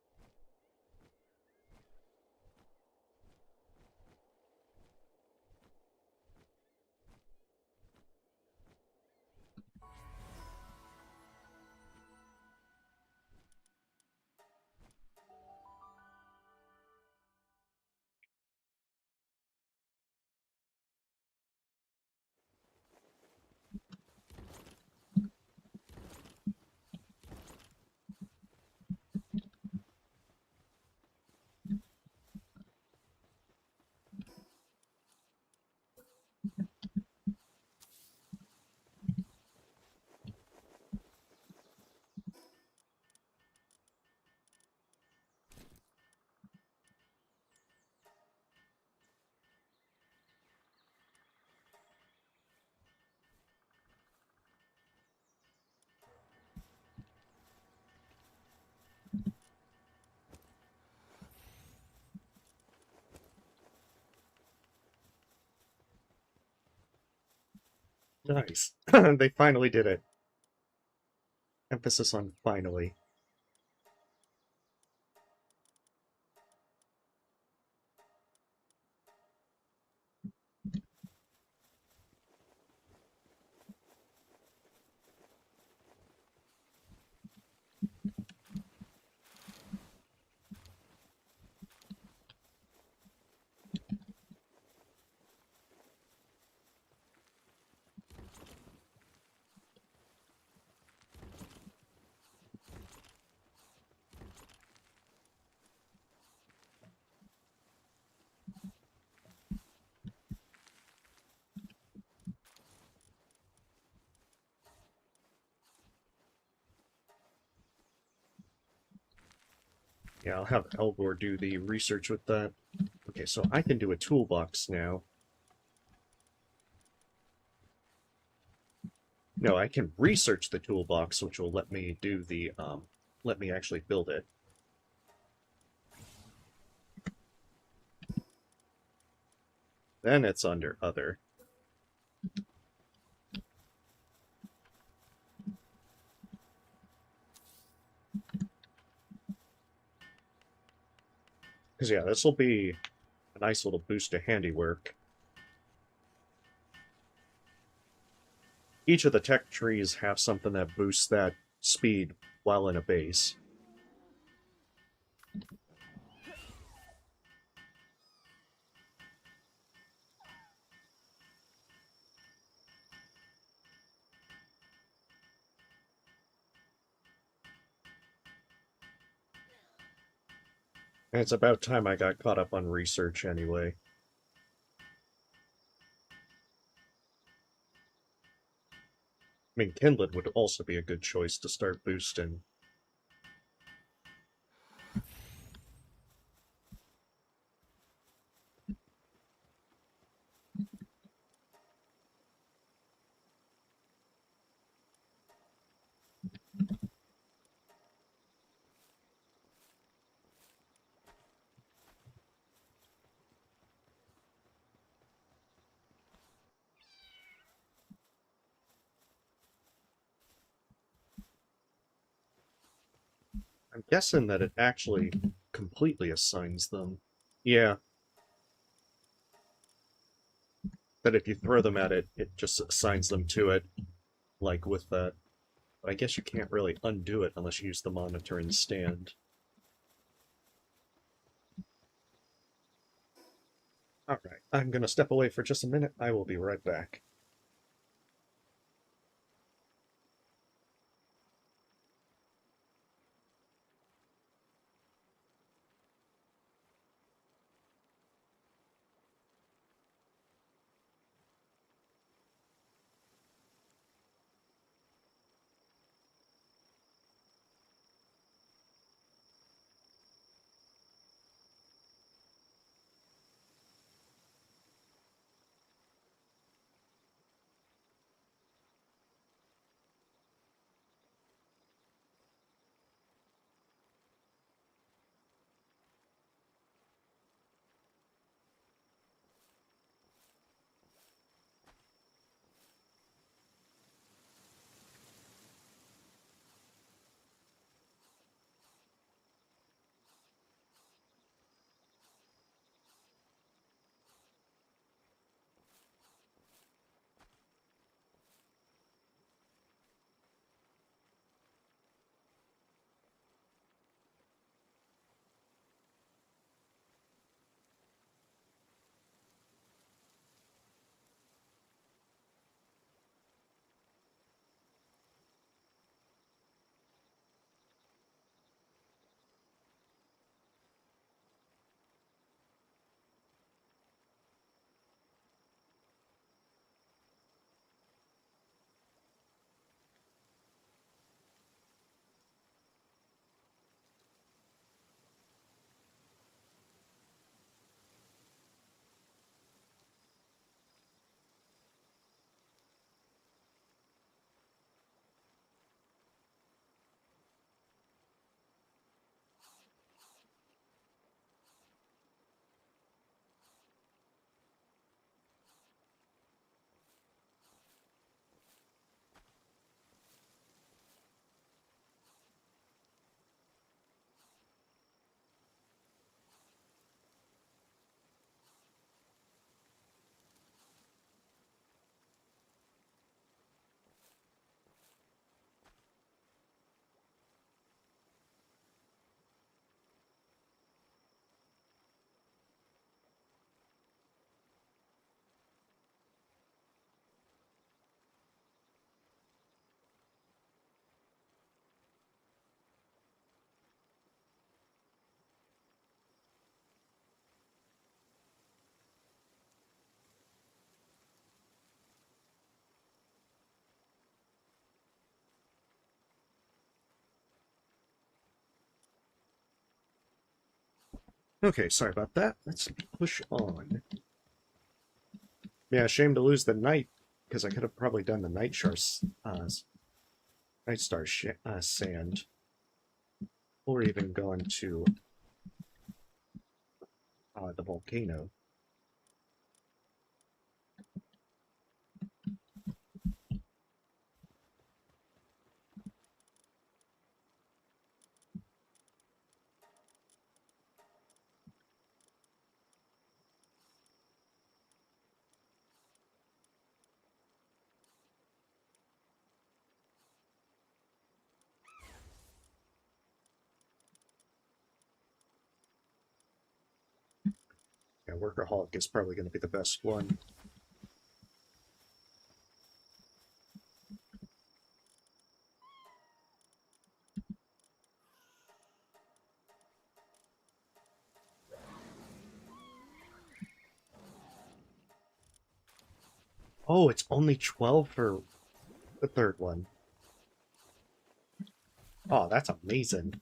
Nice. They finally did it. Emphasis on finally. Yeah, I'll have Elgor do the research with that. Okay, so I can do a toolbox now. No, I can research the toolbox, which will let me do the, let me actually build it. Then it's under other. Because, yeah, this will be a nice little boost to handiwork. Each of the tech trees have something that boosts that speed while in a base. And it's about time I got caught up on research anyway. I mean, Kindled would also be a good choice to start boosting. I'm guessing that it actually completely assigns them. Yeah, that if you throw them at it, it just assigns them to it, like with that. But I guess you can't really undo it unless you use the monitor and stand. Alright, I'm gonna step away for just a minute. I will be right back. Okay, sorry about that. Let's push on. Yeah, shame to lose the night, because I could have probably done the night star sand, or even gone to the volcano. Yeah, workaholic is probably going to be the best one. Oh, it's only 12 for the third one. Oh, that's amazing.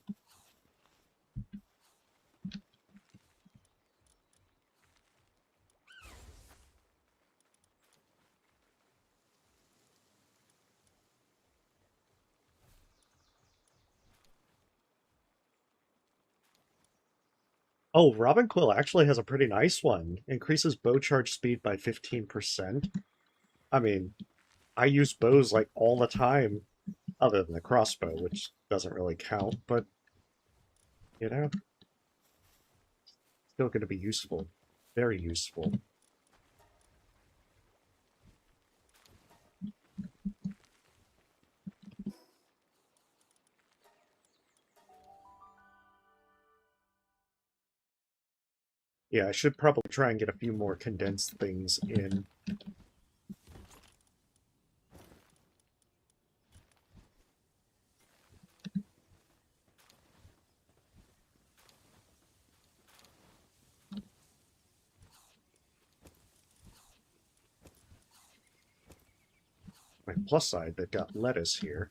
Oh, Robin Quill actually has a pretty nice one. Increases bow charge speed by 15%. I mean, I use bows like all the time, other than the crossbow, which doesn't really count, but, you know, still going to be useful. Very useful. Yeah, I should probably try and get a few more condensed things in. My plus side, they've got lettuce here.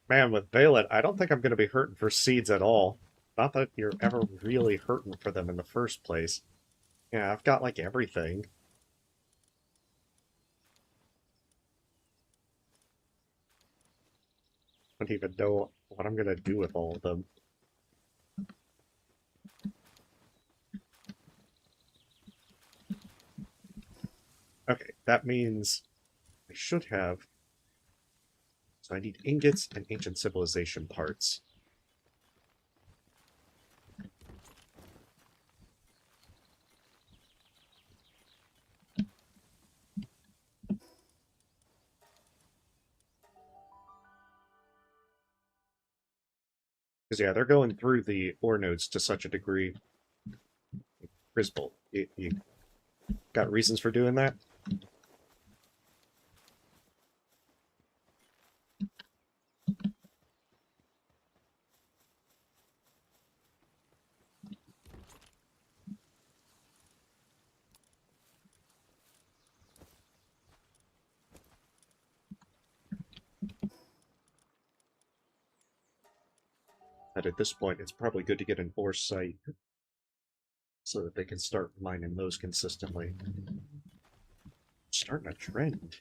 Man, with Valen, I don't think I'm going to be hurting for seeds at all. Not that you're ever really hurting for them in the first place. Yeah, I've got like everything. I don't even know what I'm going to do with all of them. Okay, that means I should have... So I need ingots and ancient civilization parts. Because, yeah, they're going through the ore nodes to such a degree. Grisbolt, you got reasons for doing that? That at this point, it's probably good to get an ore site so that they can start mining those consistently. Starting a trend.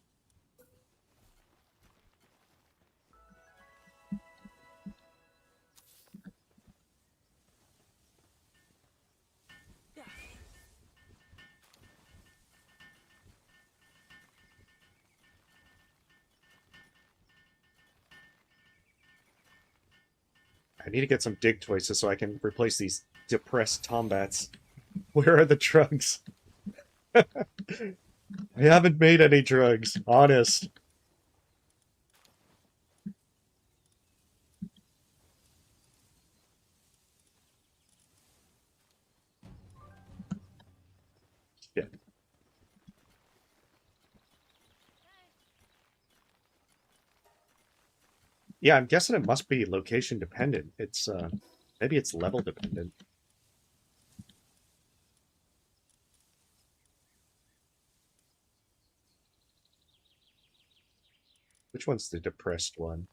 I need to get some dig choices so I can replace these depressed tombats. Where are the drugs? I haven't made any drugs, honest. Yeah. Yeah, I'm guessing it must be location dependent. It's maybe it's level dependent. Which one's the depressed one?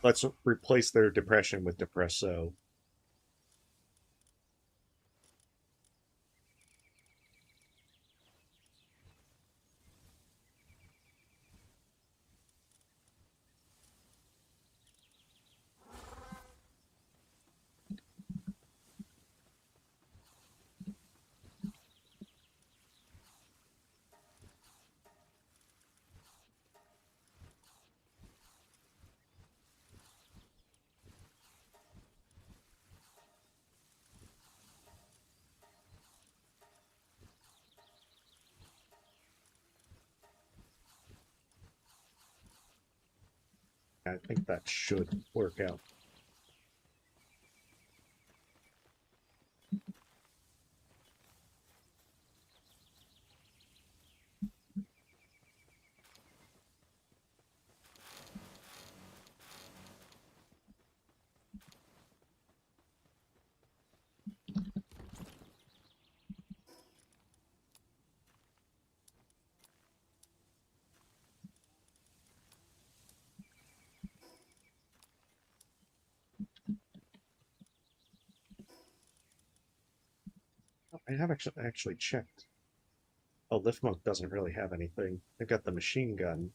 Let's replace their depression with depresso. I think that should work out. I have actually checked. Oh, Lift Monk doesn't really have anything. They've got the machine gun.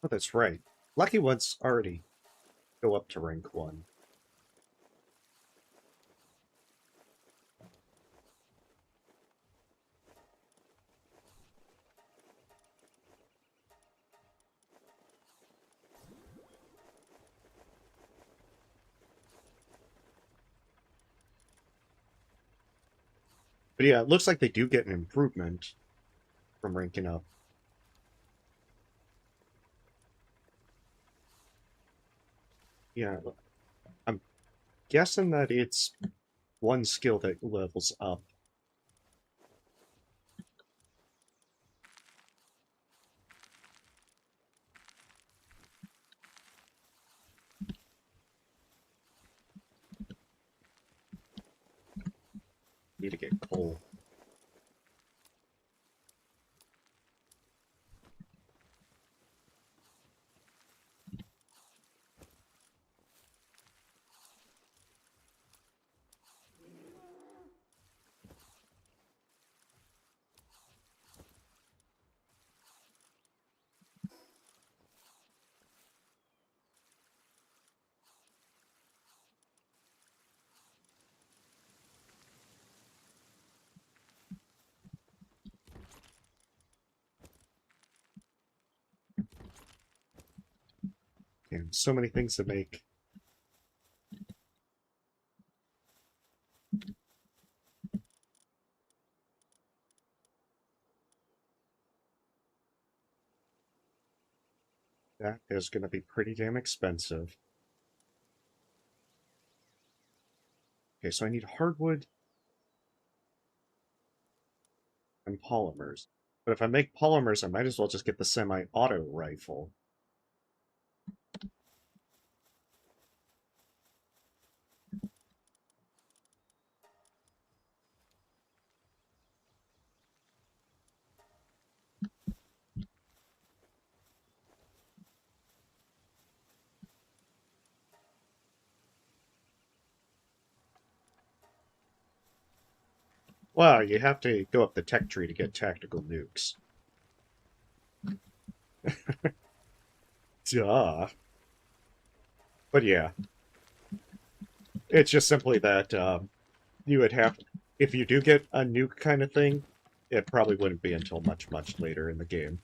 Oh, that's right. Lucky ones already go up to rank 1. But yeah, it looks like they do get an improvement from ranking up. Yeah, I'm guessing that it's one skill that levels up. Need to get coal. And so many things to make. That is going to be pretty damn expensive. Okay, so I need hardwood and polymers. But if I make polymers, I might as well just get the semi-auto rifle. Well, you have to go up the tech tree to get tactical nukes. Duh. But yeah, it's just simply that you would have, if you do get a nuke kind of thing, it probably wouldn't be until much, much later in the game.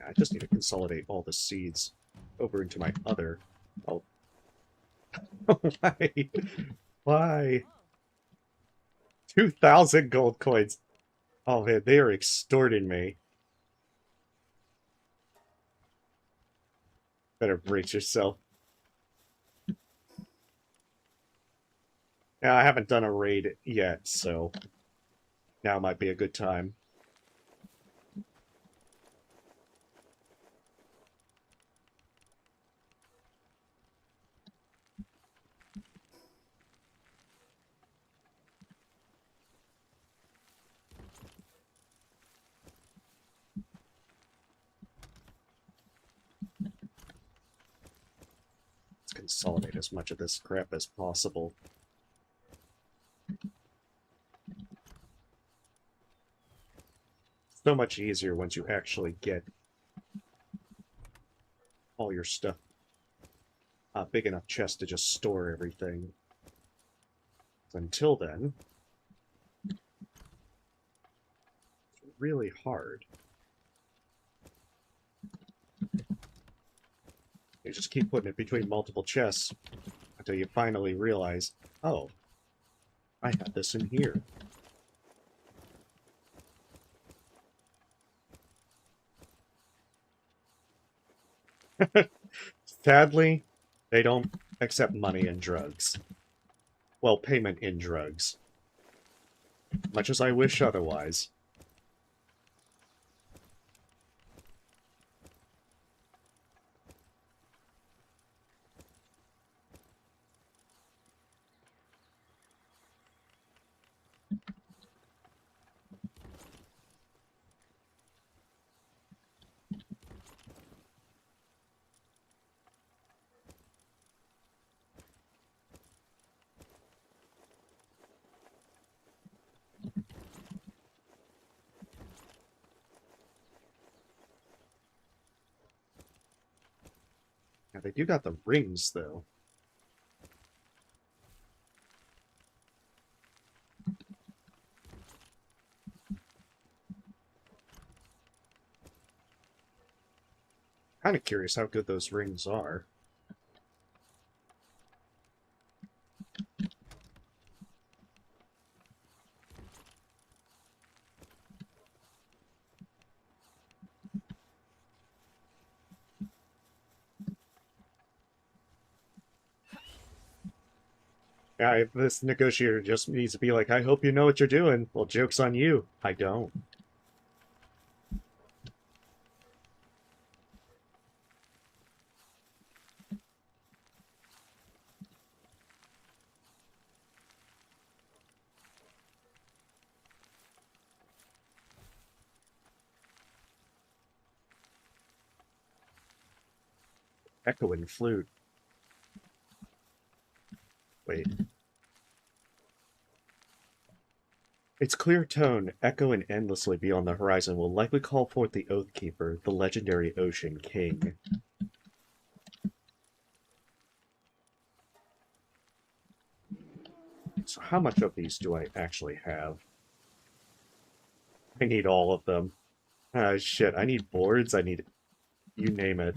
I just need to consolidate all the seeds over into my other. Oh, why? Why? 2,000 gold coins. Oh man, they are extorting me. Better brace yourself. Now, I haven't done a raid yet, so now might be a good time. Let's consolidate as much of this crap as possible. So much easier once you actually get all your stuff. A big enough chest to just store everything. Until then, it's really hard. You just keep putting it between multiple chests until you finally realize, oh, I had this in here. Sadly, they don't accept money and drugs. Well, payment in drugs. Much as I wish otherwise. Now, they do got the rings, though. Kind of curious how good those rings are. Yeah, this negotiator just needs to be like, I hope you know what you're doing. Well, joke's on you. I don't. Echoing flute. Wait. Its clear tone, echoing endlessly beyond the horizon, will likely call forth the Oathkeeper, the legendary Ocean King. So how much of these do I actually have? I need all of them. Ah, shit, I need boards, I need... you name it.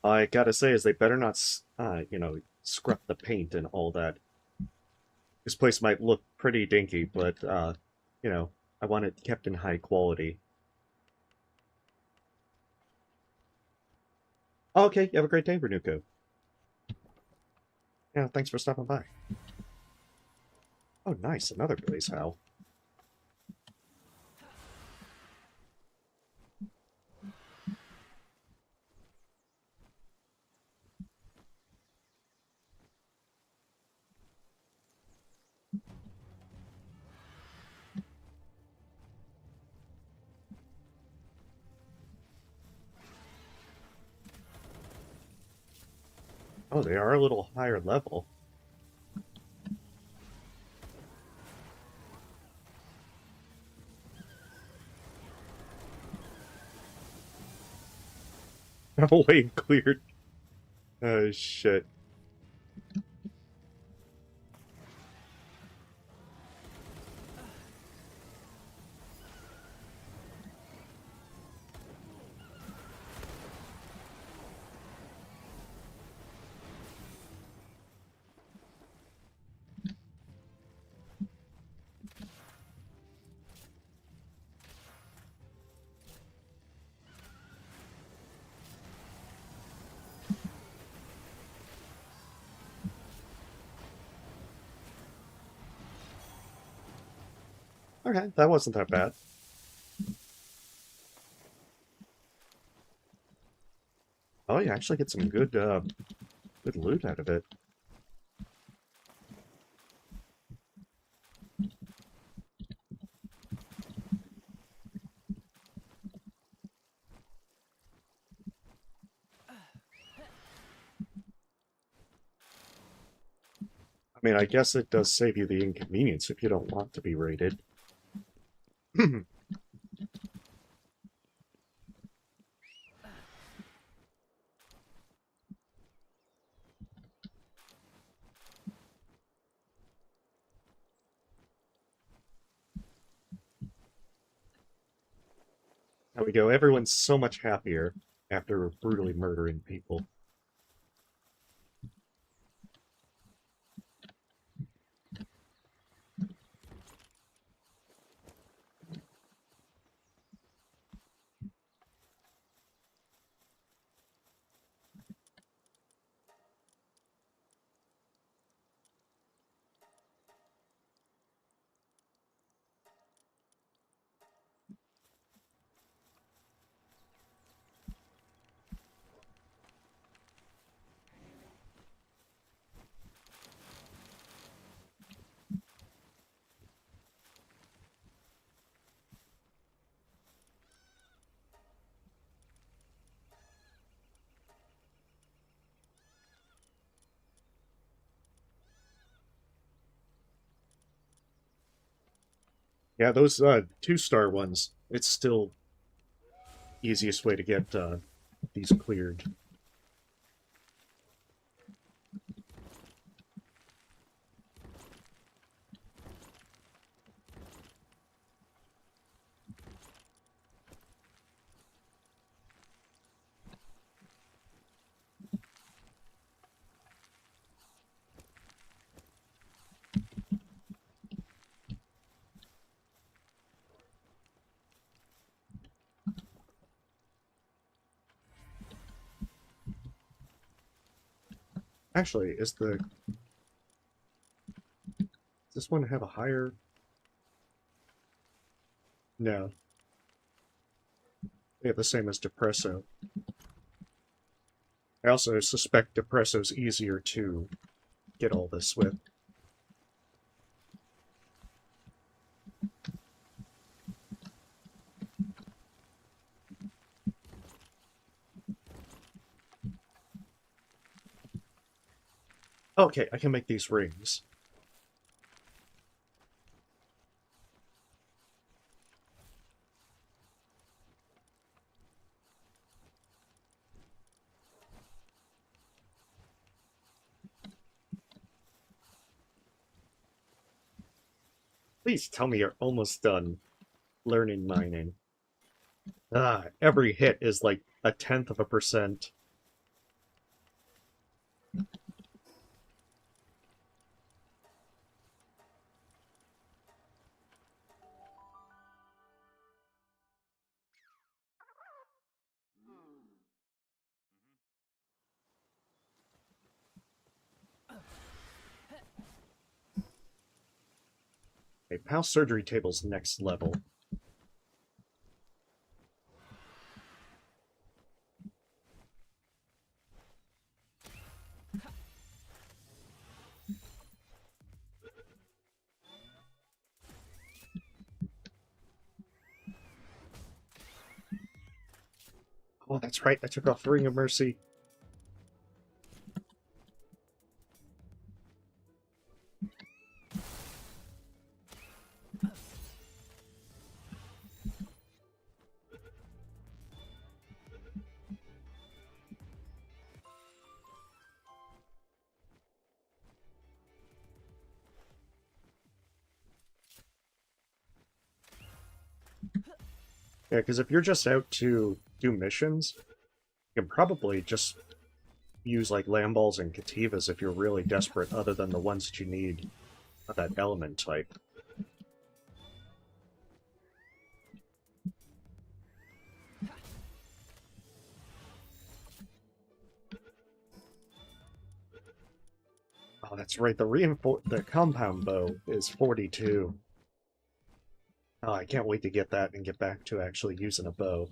I gotta say is they better not, scrub the paint and all that. This place might look pretty dinky, but, you know, I want it kept in high quality. Okay, you have a great day, Renuko. Yeah, thanks for stopping by. Oh, nice, another blaze howl. Oh, they are a little higher level. Oh, wait, cleared. Oh, shit. Okay, that wasn't that bad. Oh, you actually get some good loot out of it. I mean, I guess it does save you the inconvenience if you don't want to be raided. There we go. Everyone's so much happier after brutally murdering people. Yeah, those 2-star ones, it's still easiest way to get these cleared. Actually, does this one have a higher? No, they have the same as Depresso. I also suspect Depresso's easier to get all this with. Okay, I can make these rings. Please tell me you're almost done learning mining. Ah, every hit is like 1/10 of a percent. Okay, PAL surgery table's next level. Oh, that's right, I took off the Ring of Mercy. Yeah, because if you're just out to do missions, you can probably just use like Lamballs and Kativas if you're really desperate, other than the ones that you need of that element type. Oh, that's right, the compound bow is 42. Oh, I can't wait to get that and get back to actually using a bow.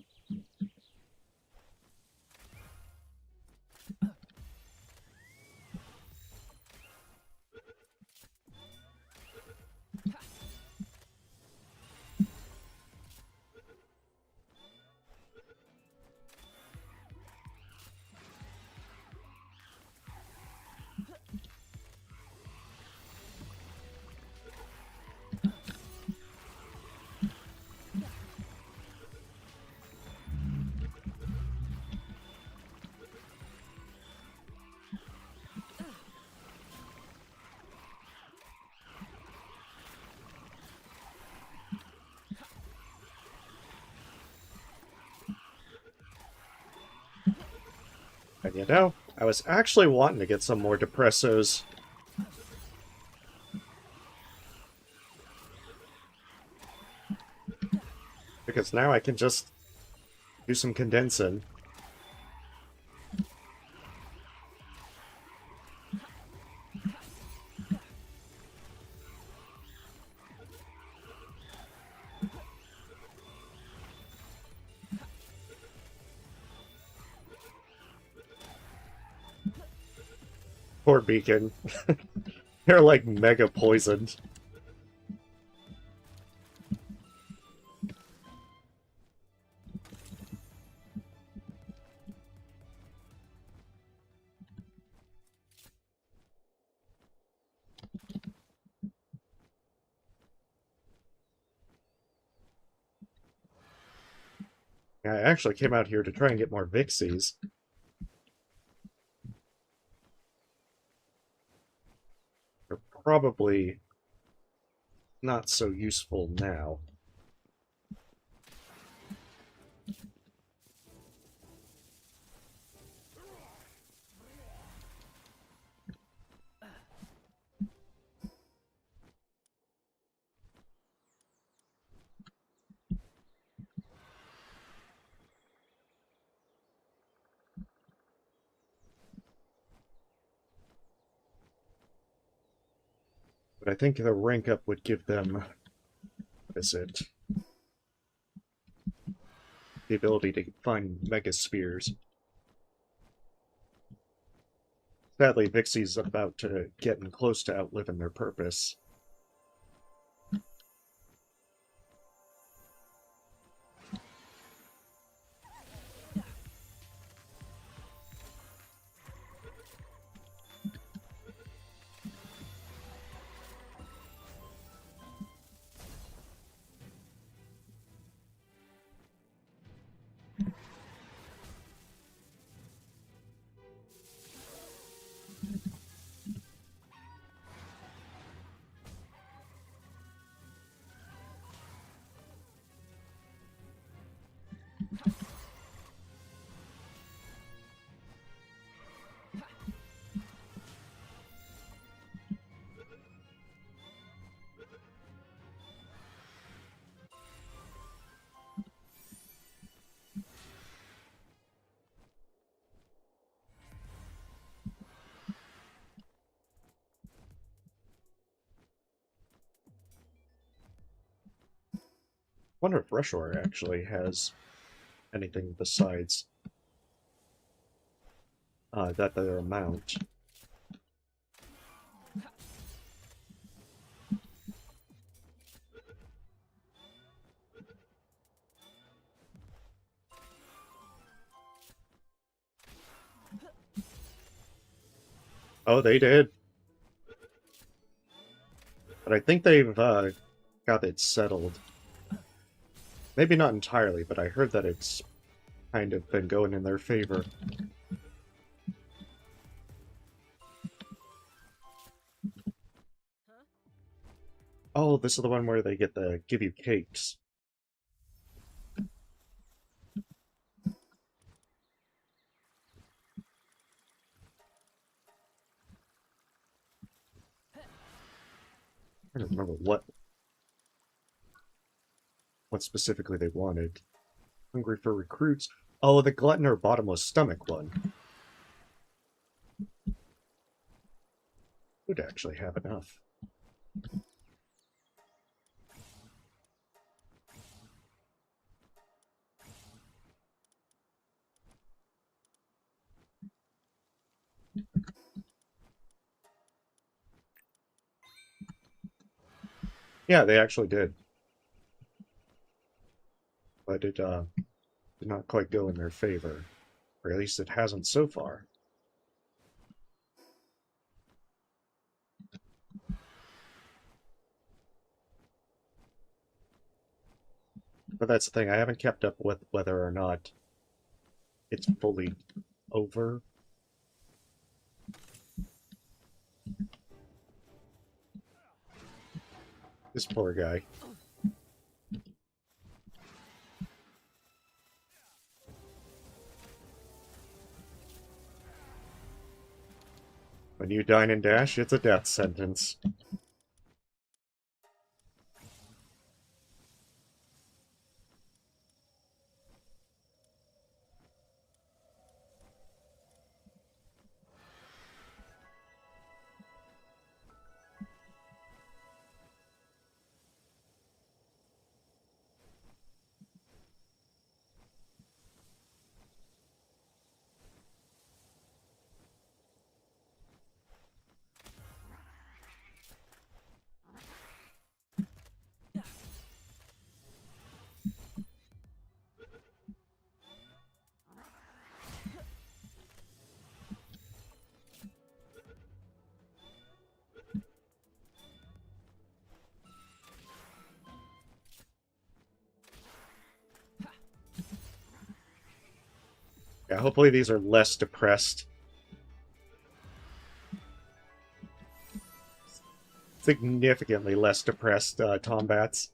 And you know, I was actually wanting to get some more Depressos. Because now I can just do some condensing. Poor Beacon. They're like mega poisoned. I actually came out here to try and get more Vixies. They're probably not so useful now. But I think the rank up would give them, what is it? The ability to find Mega Spheres. Sadly, Vixie's about to getting close to outliving their purpose. Wonder if Rushor actually has anything besides that their mount. Oh, they did. But I think they've got it settled. Maybe not entirely, but I heard that it's kind of been going in their favor. Oh, this is the one where they get the give you cakes. I don't remember what specifically they wanted. Hungry for recruits. Oh, the glutton or bottomless stomach one. Would actually have enough. Yeah, they actually did. But it did not quite go in their favor. Or at least it hasn't so far. But that's the thing, I haven't kept up with whether or not it's fully over. This poor guy. When you dine and dash, it's a death sentence. Yeah, hopefully these are less depressed. Significantly less depressed Tombats.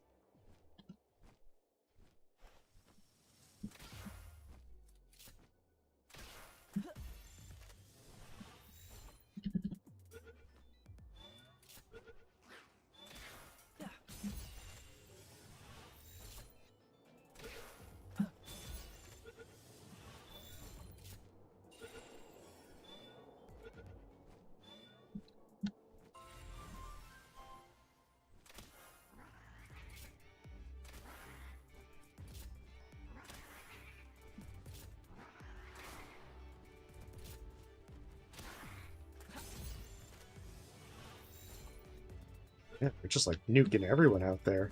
Yeah, they're just like nuking everyone out there.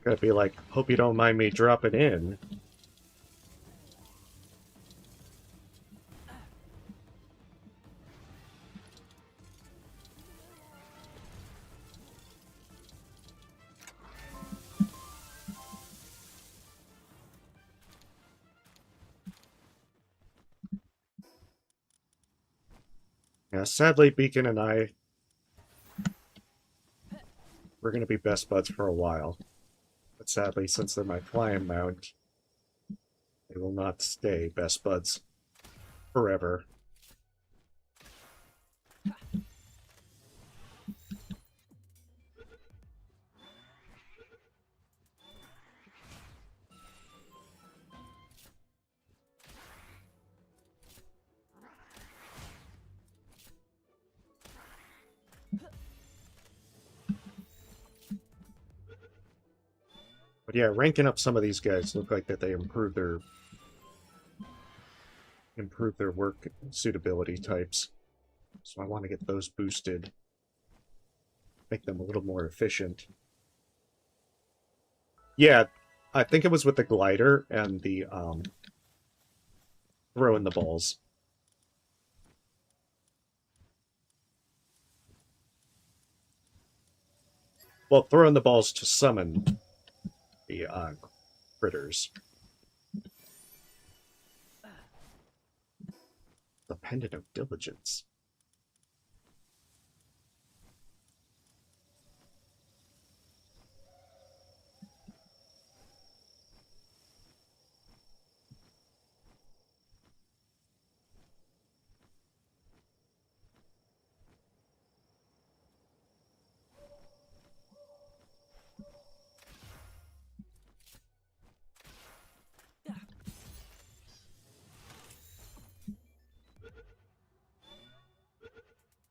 Gotta be like, hope you don't mind me dropping in. Yeah, sadly, Beacon and I, we're gonna be best buds for a while. But sadly, since they're my flying mount, they will not stay best buds forever. But yeah, ranking up some of these guys look like that they improve their work suitability types. So I want to get those boosted, make them a little more efficient. Yeah, I think it was with the glider and the throwing the balls. Well, throwing the balls to summon the critters. The Pendant of Diligence.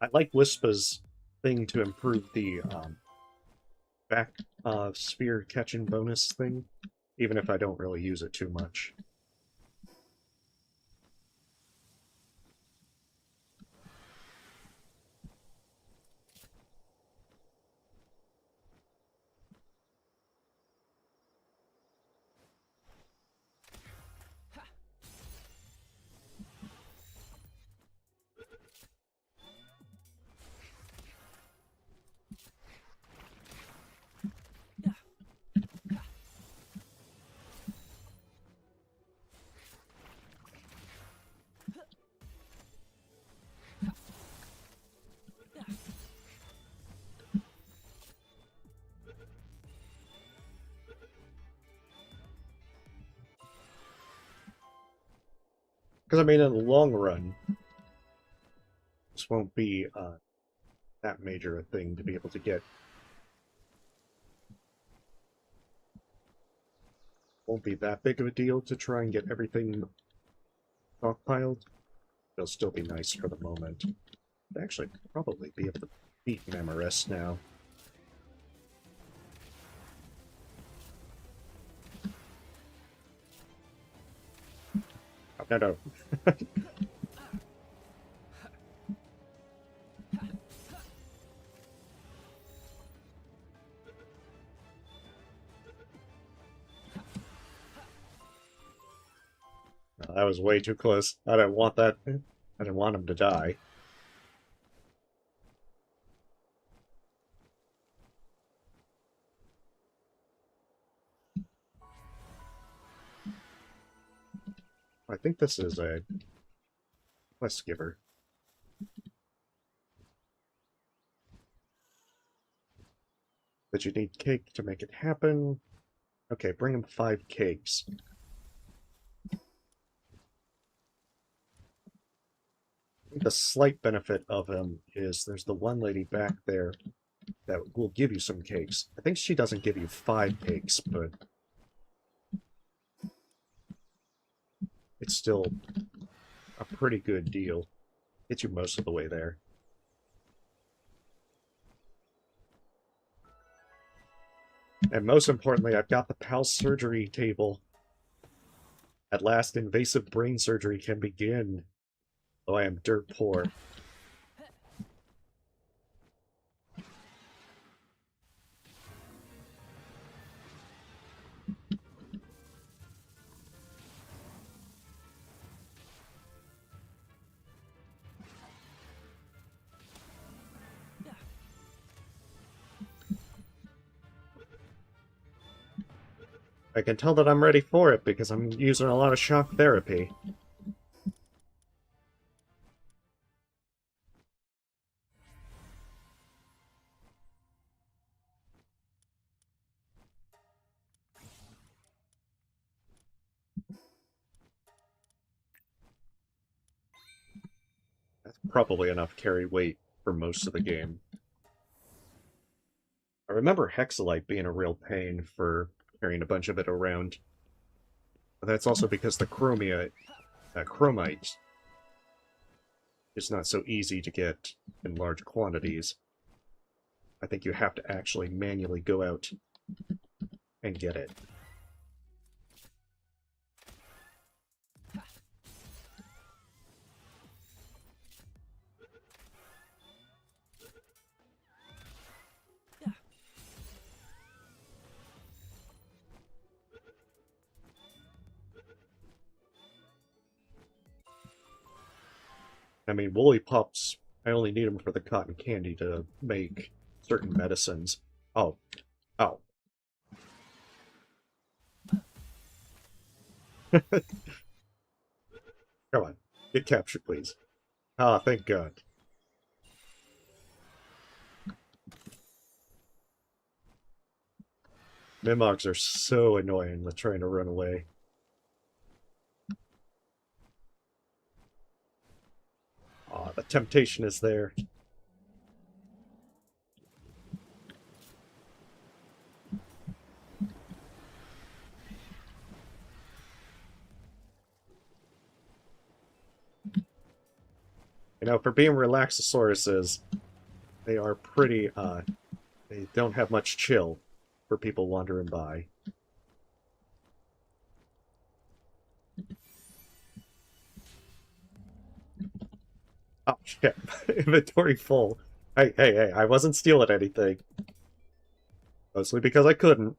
I like Wispa's thing to improve the back sphere catching bonus thing, even if I don't really use it too much. Because, I mean, in the long run, this won't be that major a thing to be able to get. Won't be that big of a deal to try and get everything stockpiled. It'll still be nice for the moment. I'd actually probably be able to beat Mamoris now. Oh, no. That was way too close. I didn't want that. I didn't want him to die. I think this is a quest giver. But you need cake to make it happen. Okay, bring him 5 cakes. The slight benefit of him is there's the one lady back there that will give you some cakes. I think she doesn't give you 5 cakes, but it's still a pretty good deal. Gets you most of the way there. And most importantly, I've got the PAL surgery table. At last, invasive brain surgery can begin. Though I am dirt poor. I can tell that I'm ready for it because I'm using a lot of shock therapy. That's probably enough carry weight for most of the game. I remember Hexalite being a real pain for carrying a bunch of it around. But that's also because the chromite is not so easy to get in large quantities. I think you have to actually manually go out and get it. I mean, woolly pups, I only need them for the cotton candy to make certain medicines. Oh, oh. Come on. Get captured, please. Ah, thank God. Mimogs are so annoying with trying to run away. Ah, the temptation is there. You know, for being Relaxosauruses, they are pretty, they don't have much chill for people wandering by. Oh, shit. Inventory full. Hey, hey, hey, I wasn't stealing anything. Mostly because I couldn't.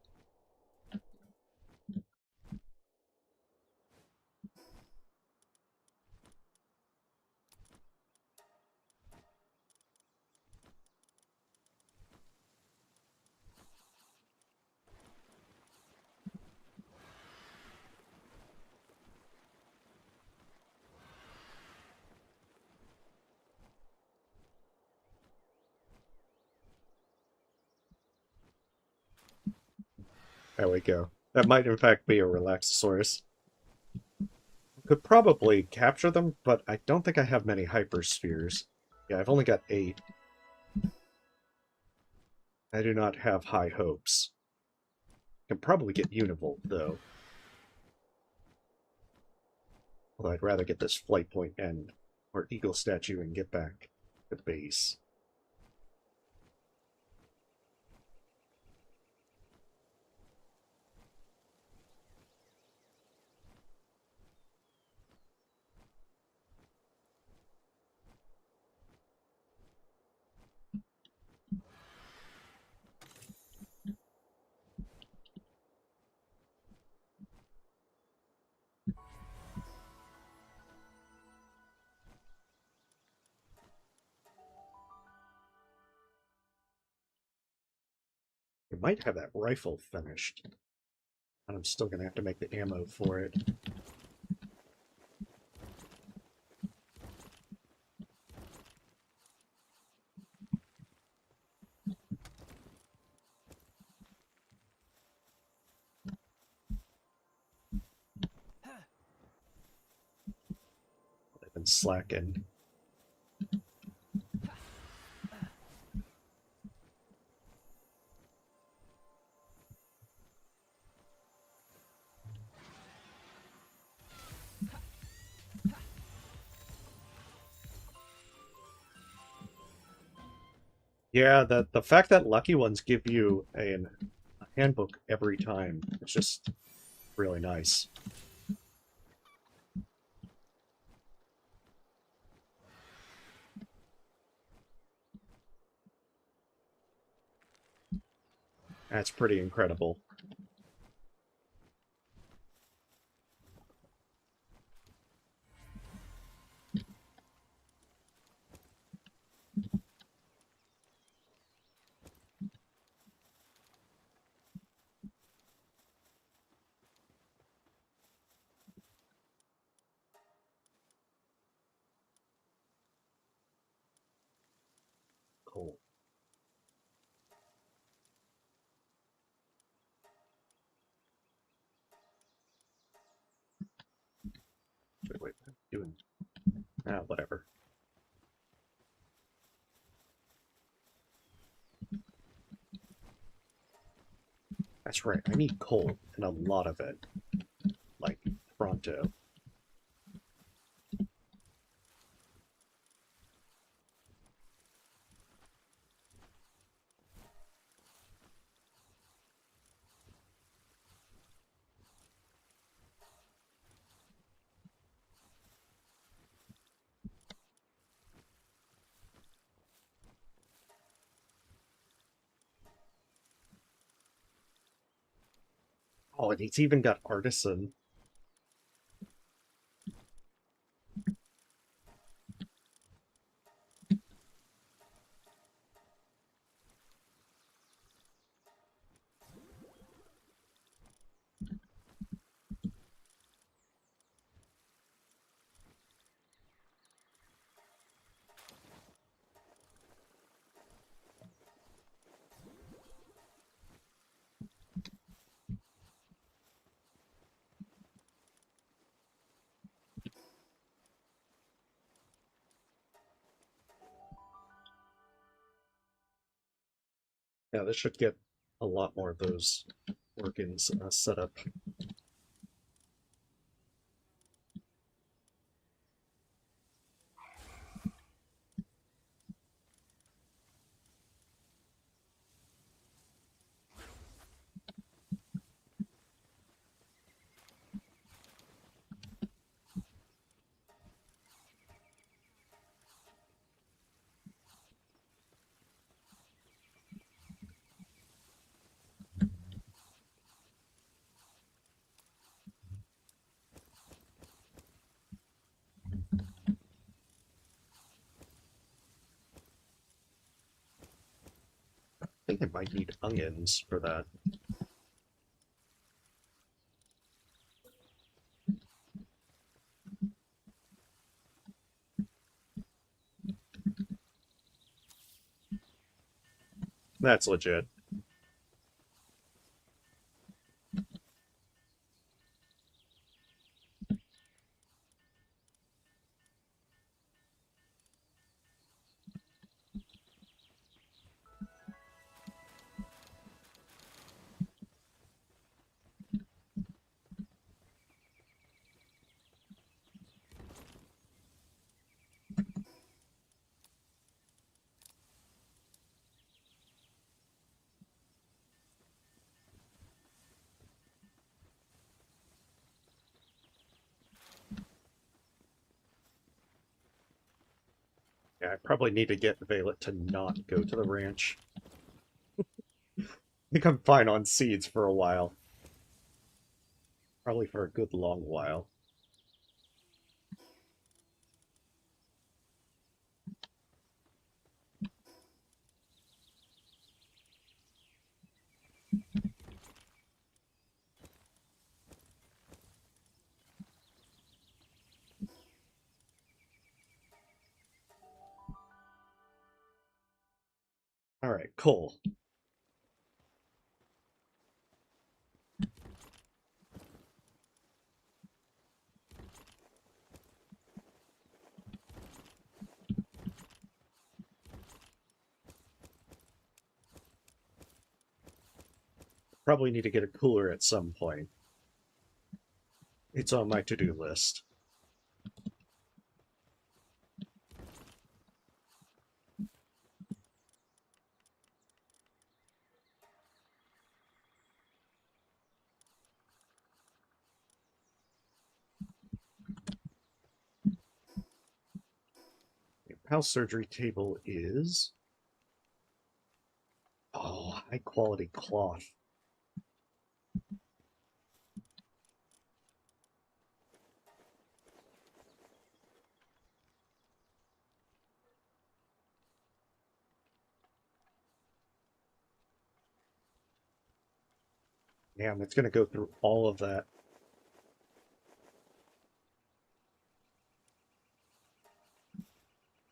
There we go. That might in fact be a Relaxosaurus. Could probably capture them, but I don't think I have many hyperspheres. Yeah, I've only got 8. I do not have high hopes. Can probably get Univolt, though. Although I'd rather get this flight point and or eagle statue and get back to base. We might have that rifle finished. And I'm still going to have to make the ammo for it. I've been slacking. Yeah, the fact that lucky ones give you a handbook every time, it's just really nice. That's pretty incredible. Cool. Wait, what am I doing? Ah, whatever. That's right, I need coal, and a lot of it. Like, pronto. Oh, and he's even got artisan. Yeah, this should get a lot more of those organs set up. I think I might need onions for that. That's legit. Yeah, I probably need to get Violet to not go to the ranch. I think I'm fine on seeds for a while. Probably for a good long while. Alright, cool. Probably need to get a cooler at some point. It's on my to-do list. The PAL surgery table is... Oh, high quality cloth. Damn, it's gonna go through all of that.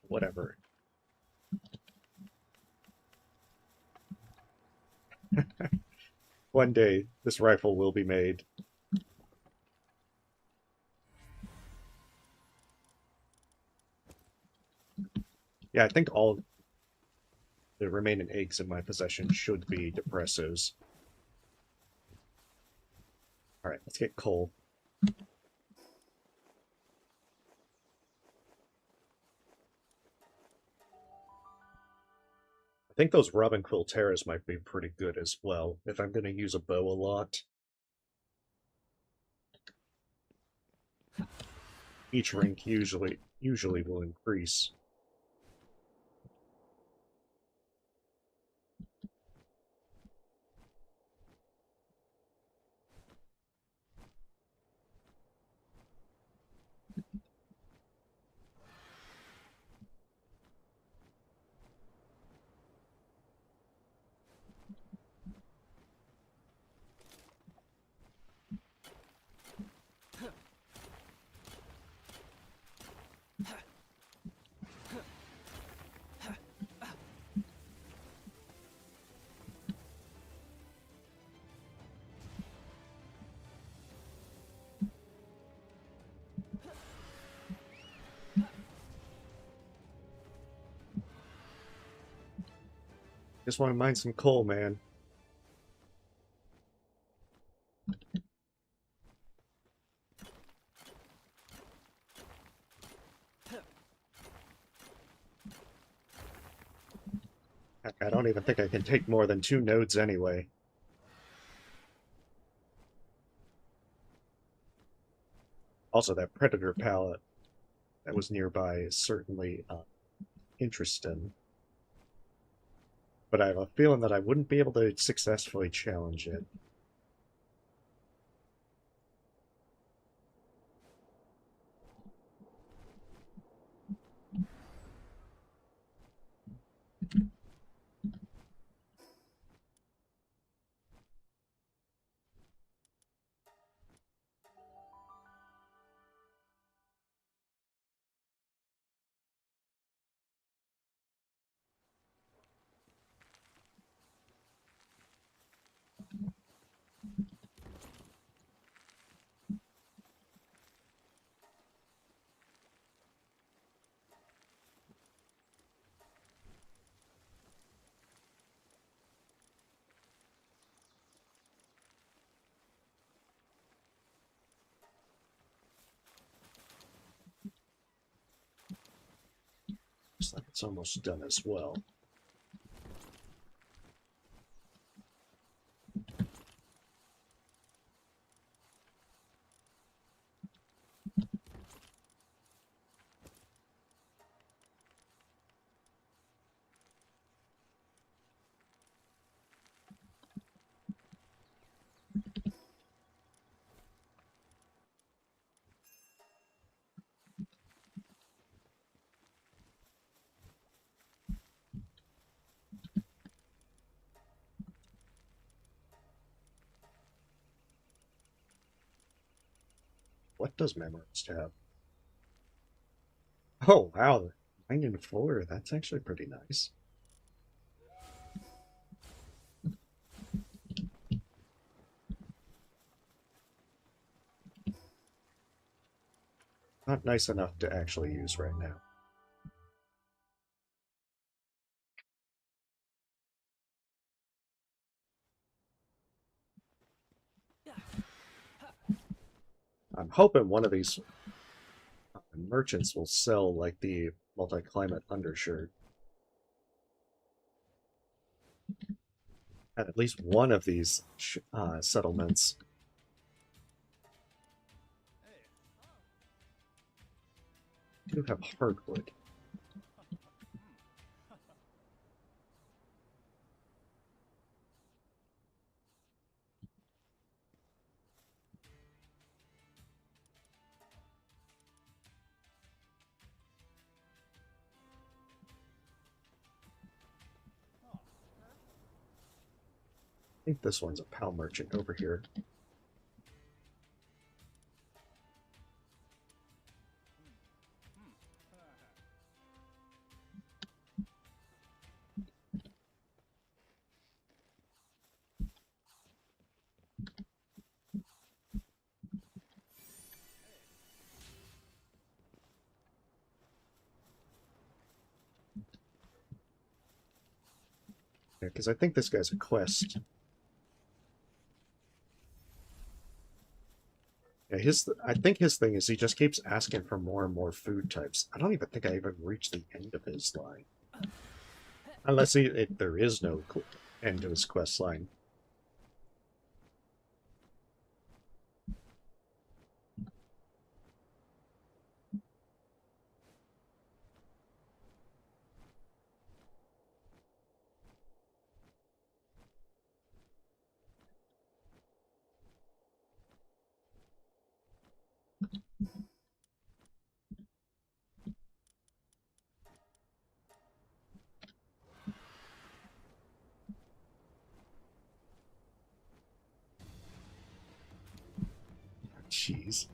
Whatever. One day, this rifle will be made. Yeah, I think all the remaining eggs in my possession should be depressors. Alright, let's get coal. I think those Robin Quill Terras might be pretty good as well, if I'm going to use a bow a lot. Each rank usually will increase. Just want to mine some coal, man. Heck, I don't even think I can take more than 2 nodes anyway. Also, that predator pallet that was nearby is certainly interesting. But I have a feeling that I wouldn't be able to successfully challenge it. Looks like it's almost done as well. What does Memorized have? Oh, wow. 9 and 4. That's actually pretty nice. Not nice enough to actually use right now. I'm hoping one of these merchants will sell like the multi-climate undershirt. At least one of these settlements. Do have hardwood. I think this one's a PAL merchant over here. Yeah, because I think this guy's a quest. Yeah, I think his thing is he just keeps asking for more and more food types. I don't even think I even reached the end of his line. Unless there is no end to his quest line. Jeez.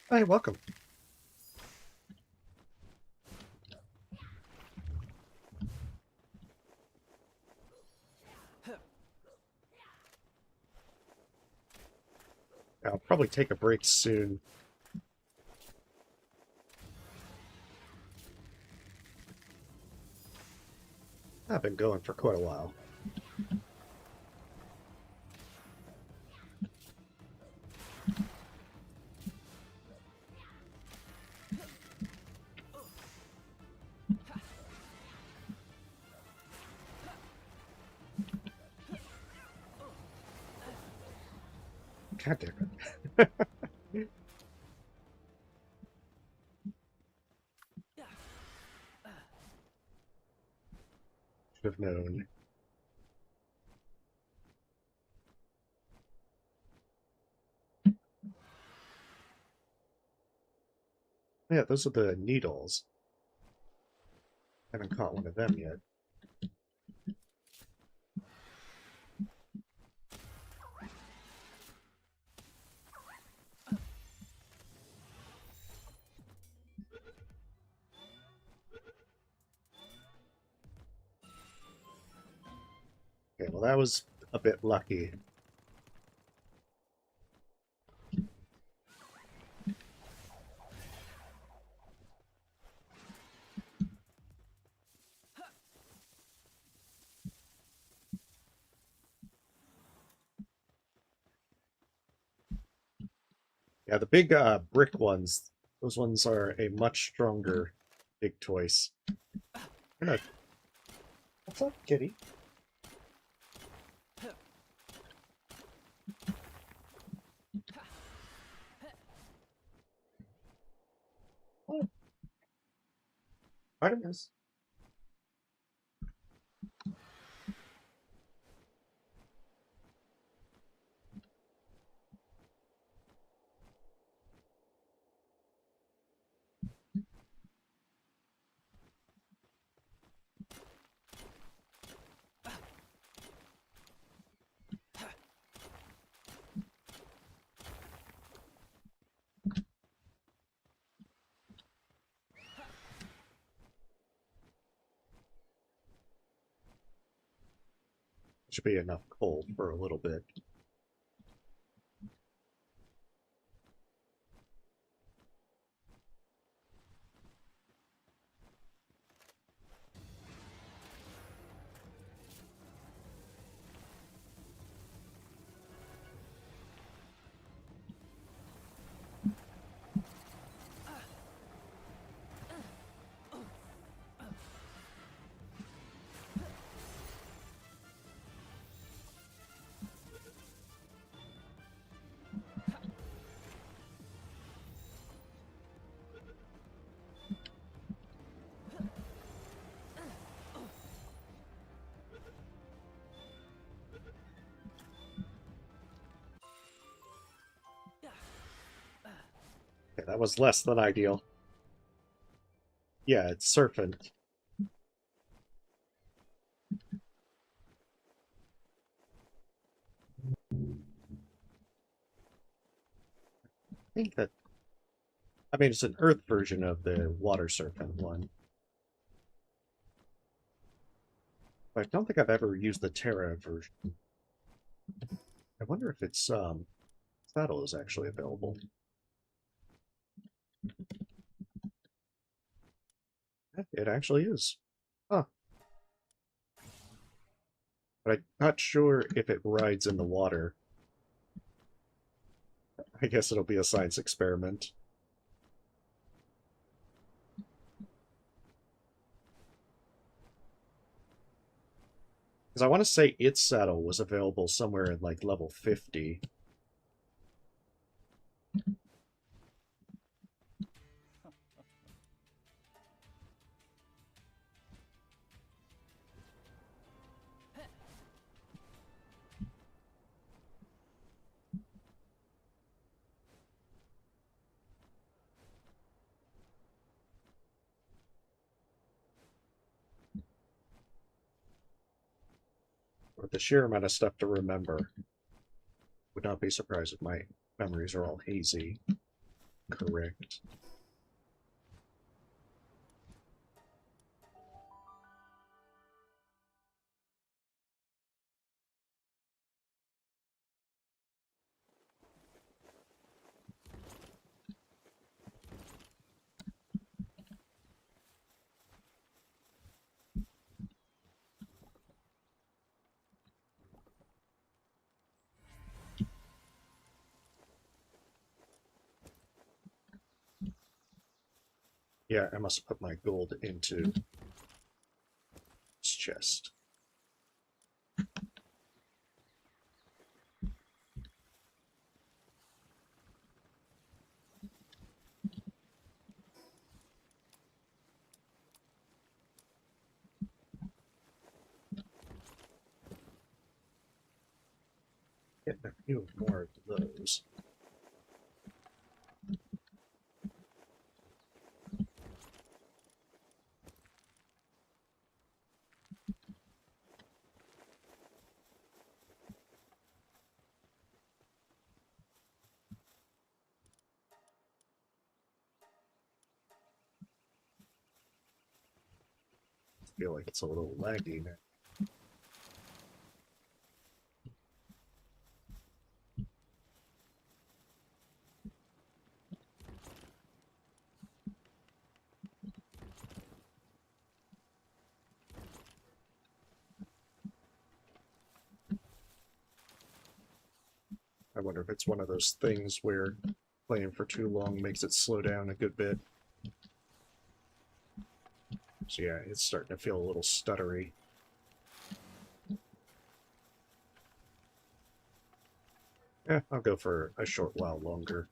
Hi, welcome. I'll probably take a break soon. I've been going for quite a while. God damn it. Should have known. Yeah, those are the needles. Haven't caught one of them yet. Okay, well that was a bit lucky. Yeah, the big brick ones, those ones are a much stronger big toys. Good. What's up, kitty? Oh, Artemis. Should be enough coal for a little bit. Okay, that was less than ideal. Yeah, it's surfing. I think that, I mean, it's an Earth version of the water surfing one. But I don't think I've ever used the Terra version. I wonder if its saddle is actually available. It actually is. Huh. But I'm not sure if it rides in the water. I guess it'll be a science experiment. Because I want to say its saddle was available somewhere in like level 50. With the sheer amount of stuff to remember, would not be surprised if my memories are all hazy. correct. Yeah, I must put my gold into this chest. Getting a few more of those. I feel like it's a little laggy now. I wonder if it's one of those things where playing for too long makes it slow down a good bit. So yeah, it's starting to feel a little stuttery. Yeah, I'll go for a short while longer.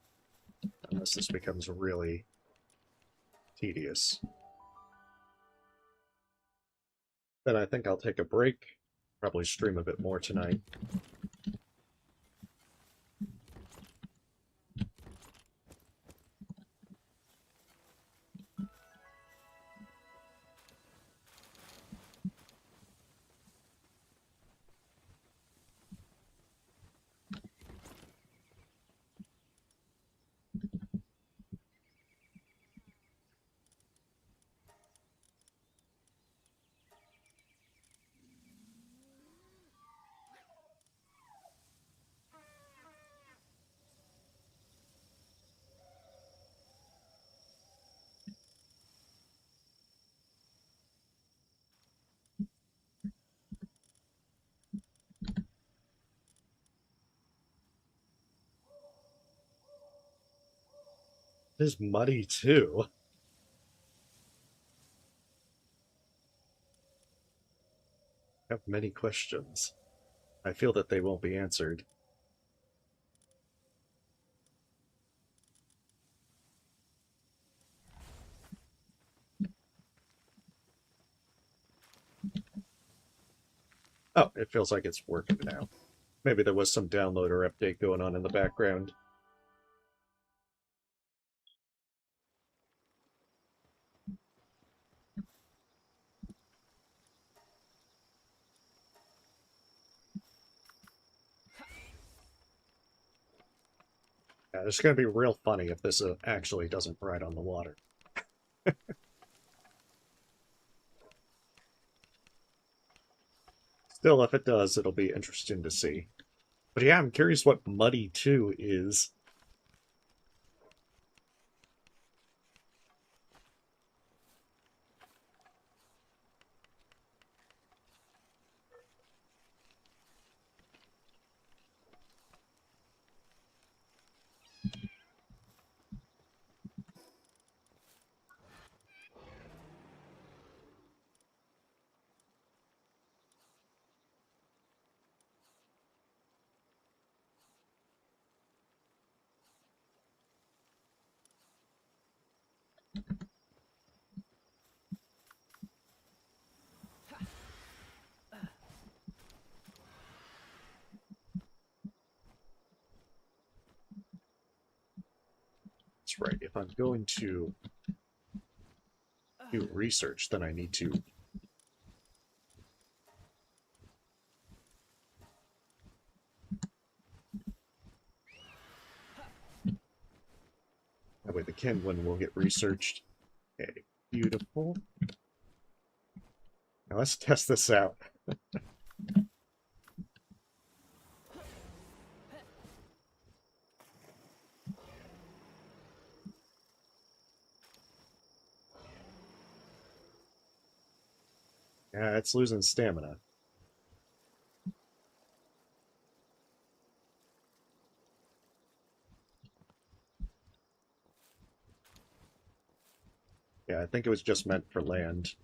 Unless this becomes really tedious. Then I think I'll take a break. Probably stream a bit more tonight. It is muddy too. I have many questions. I feel that they won't be answered. Oh, it feels like it's working now. Maybe there was some download or update going on in the background. Yeah, it's going to be real funny if this actually doesn't ride on the water. Still, if it does, it'll be interesting to see. But yeah, I'm curious what Muddy 2 is. That's right, if I'm going to do research, then I need to way the Kenwin will get researched. Okay, beautiful. Now let's test this out. Yeah, it's losing stamina. Yeah, I think it was just meant for land.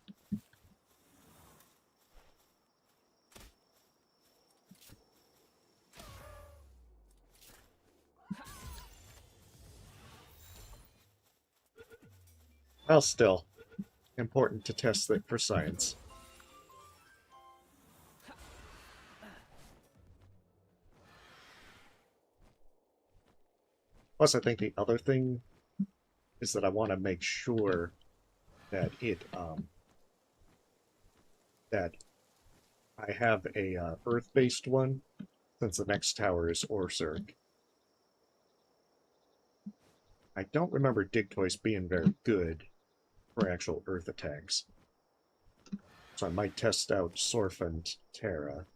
Well, still, important to test it for science. Plus, I think the other thing is that I want to make sure that that I have a Earth-based one, since the next tower is Orsurk. I don't remember Digtoise being very good for actual Earth attacks, so I might test out Sorf and Terra.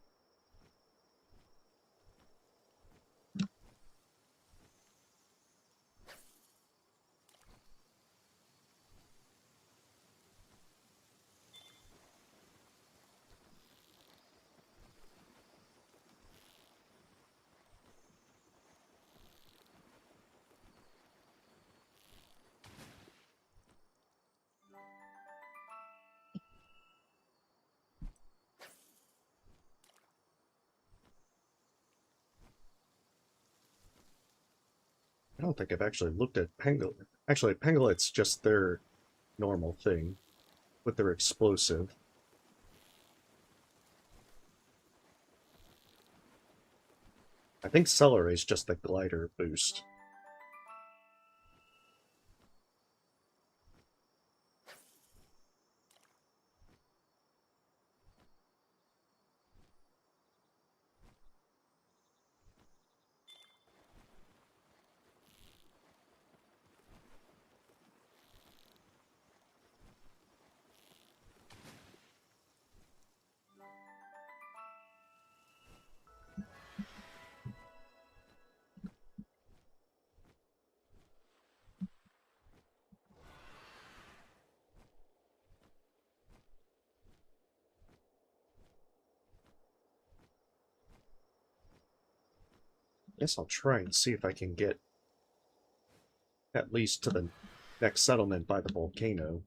I don't think I've actually looked at Pangolin. Actually, Pangolit's just their normal thing with their explosive. I think Celery is just the glider boost. Guess I'll try and see if I can get at least to the next settlement by the volcano.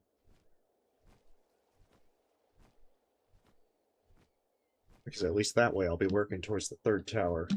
Because at least that way I'll be working towards the third tower.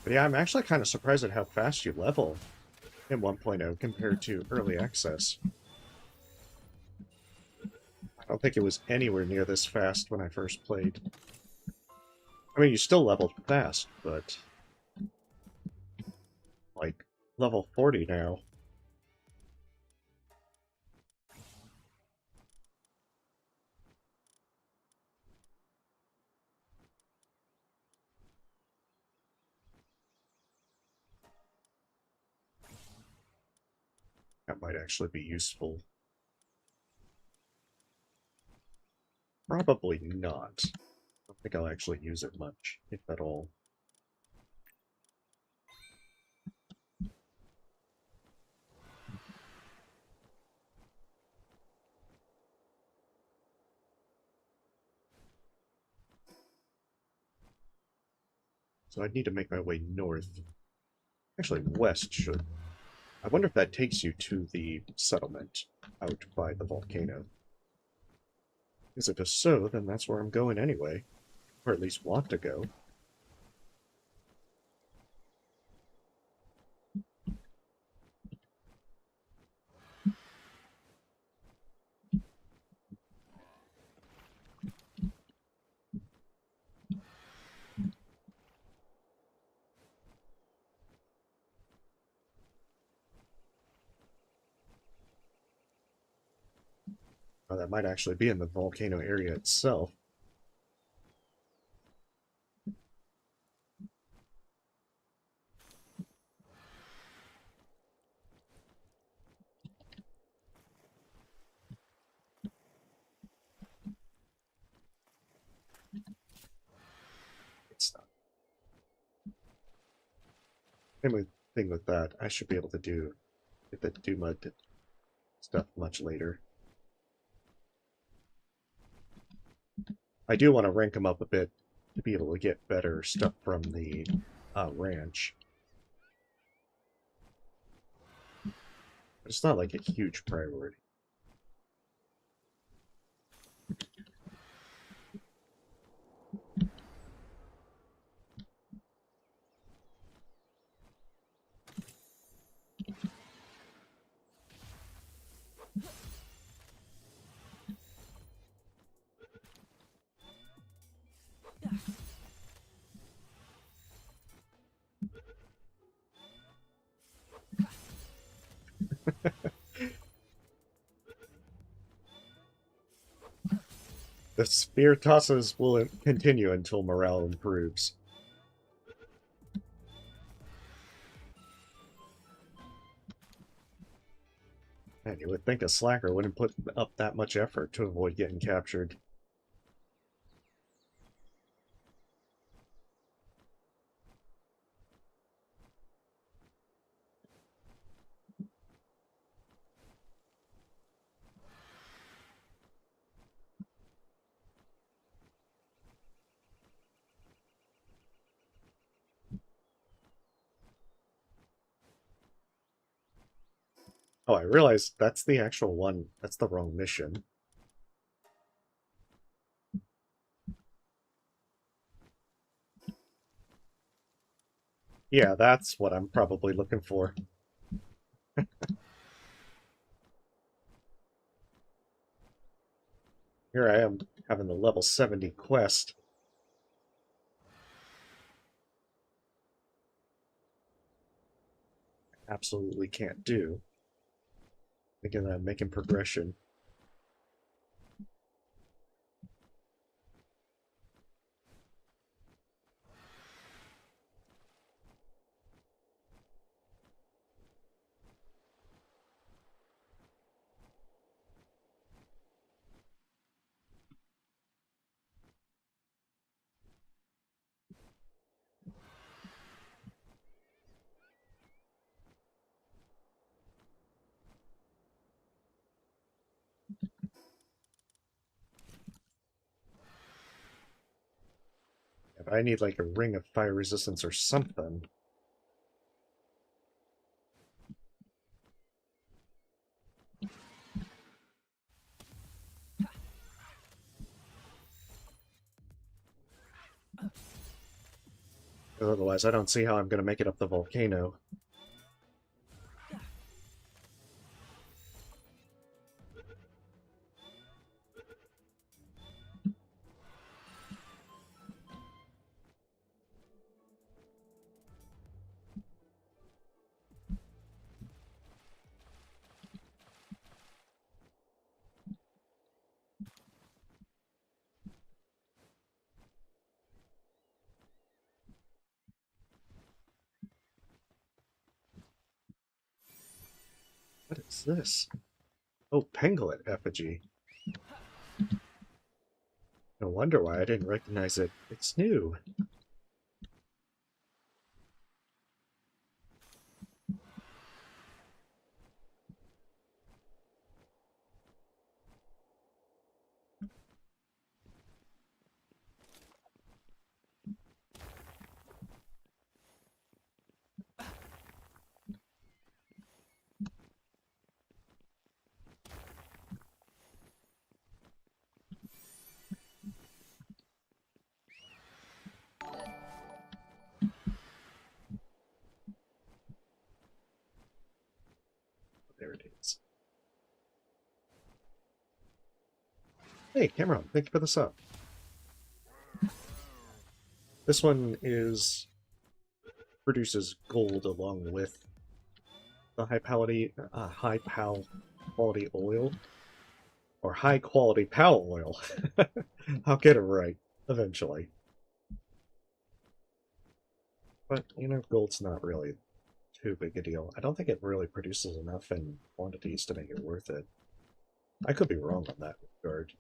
But yeah, I'm actually kind of surprised at how fast you level in 1.0 compared to early access. I don't think it was anywhere near this fast when I first played. I mean, you still leveled fast, but like level 40 now. that might actually be useful. Probably not. I don't think I'll actually use it much, if at all. So I'd need to make my way north. Actually, west should. I wonder if that takes you to the settlement out by the volcano. Because if so, then that's where I'm going anyway. Or at least want to go. Oh, that might actually be in the volcano area itself. It's not. Anyway, thing with that, I should be able to get the do mud stuff much later. I do want to rank them up a bit to be able to get better stuff from the ranch. But it's not like a huge priority. The spear tosses will continue until morale improves. Man, you would think a slacker wouldn't put up that much effort to avoid getting captured. Oh, I realized that's the actual one. That's the wrong mission. Yeah, that's what I'm probably looking for. Here I am having the level 70 quest. Absolutely can't do. Thinking that I'm making progression. If I need like a ring of fire resistance or something. Otherwise, I don't see how I'm going to make it up the volcano. What is this? Oh, pangolin effigy. No wonder why I didn't recognize it. It's new. There it is. Hey, Cameron, thank you for the sub. This one produces gold along with the high pow quality oil, or high quality pow oil. I'll get it right eventually. But you know, gold's not really too big a deal. I don't think it really produces enough in quantities to make it worth it. I could be wrong on that regard.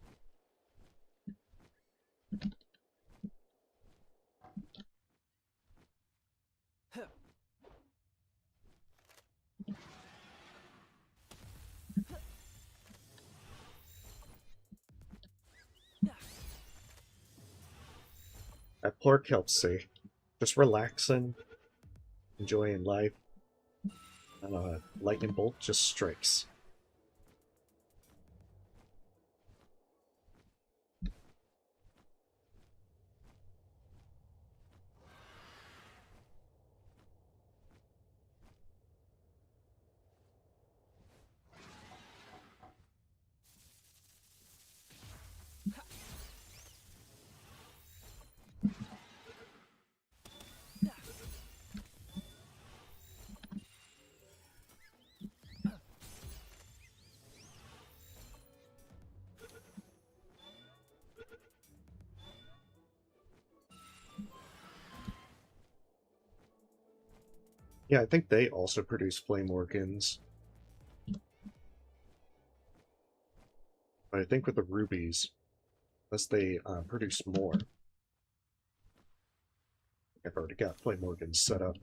That poor Kelsey, just relaxing, enjoying life, and a lightning bolt just strikes. Yeah, I think they also produce flame organs. But I think with the rubies, unless they produce more, I've already got flame organs set up.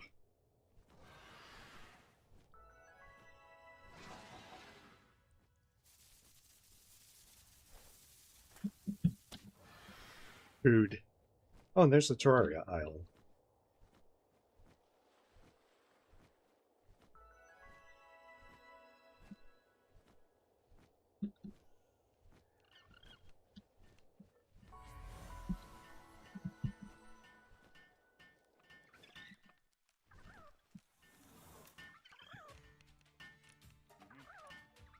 Food. Oh, and there's the Terraria aisle.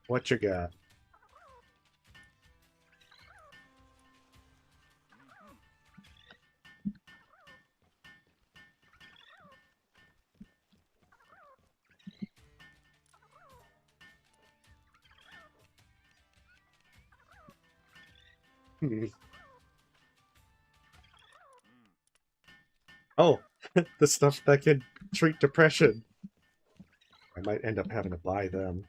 What you got? Oh, the stuff that can treat depression. I might end up having to buy them.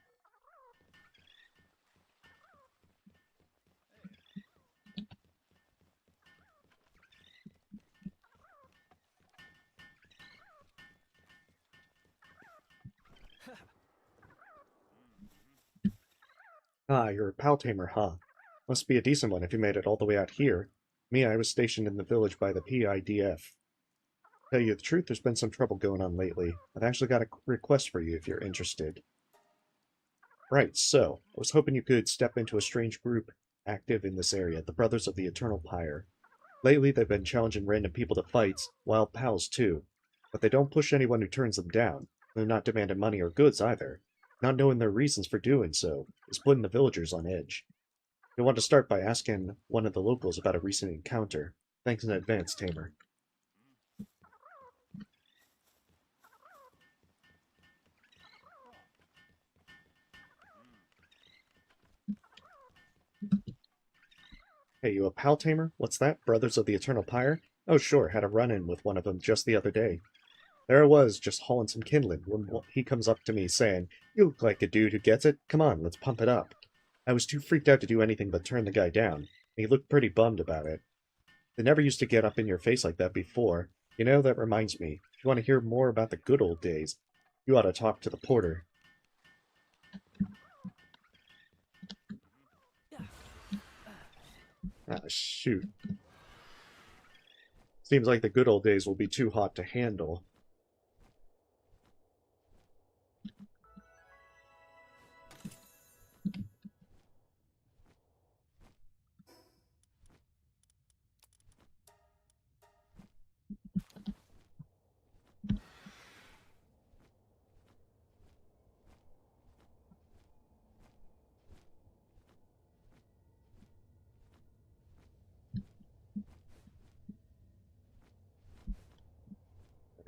Ah, you're a pal tamer, huh? Must be a decent one if you made it all the way out here. Me, I was stationed in the village by the PIDF. Tell you the truth, there's been some trouble going on lately. I've actually got a request for you if you're interested. Right, so, I was hoping you could step into a strange group active in this area, the Brothers of the Eternal Pyre. Lately, they've been challenging random people to fights, wild pals too. But they don't push anyone who turns them down. They're not demanding money or goods either. Not knowing their reasons for doing so is putting the villagers on edge. You'll want to start by asking one of the locals about a recent encounter. Thanks in advance, Tamer. Hey, you a pal tamer? What's that? Brothers of the Eternal Pyre? Oh, sure, had a run-in with one of them just the other day. There I was, just hauling some kindling, when he comes up to me saying, "You look like a dude who gets it. Come on, let's pump it up." I was too freaked out to do anything but turn the guy down, and he looked pretty bummed about it. They never used to get up in your face like that before. You know, that reminds me. If you want to hear more about the good old days, you ought to talk to the porter. Ah, shoot. Seems like the good old days will be too hot to handle.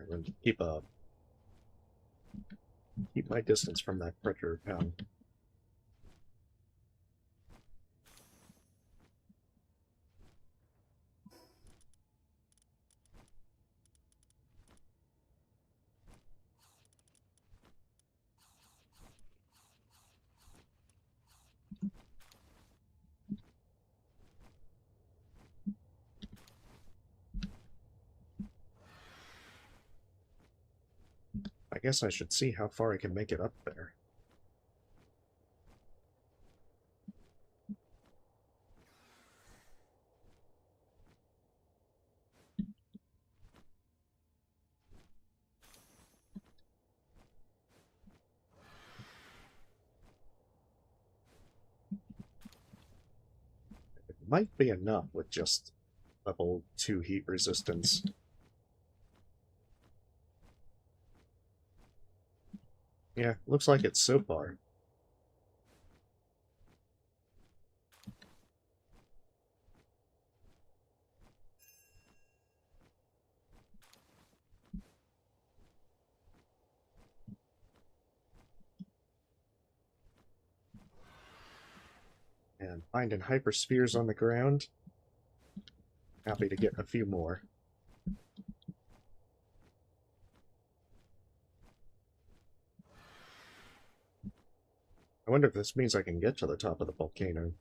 I'm going to keep my distance from that predator pound. I guess I should see how far I can make it up there. It might be enough with just level 2 heat resistance. Yeah, looks like it so far. And finding hyperspheres on the ground. Happy to get a few more. I wonder if this means I can get to the top of the volcano.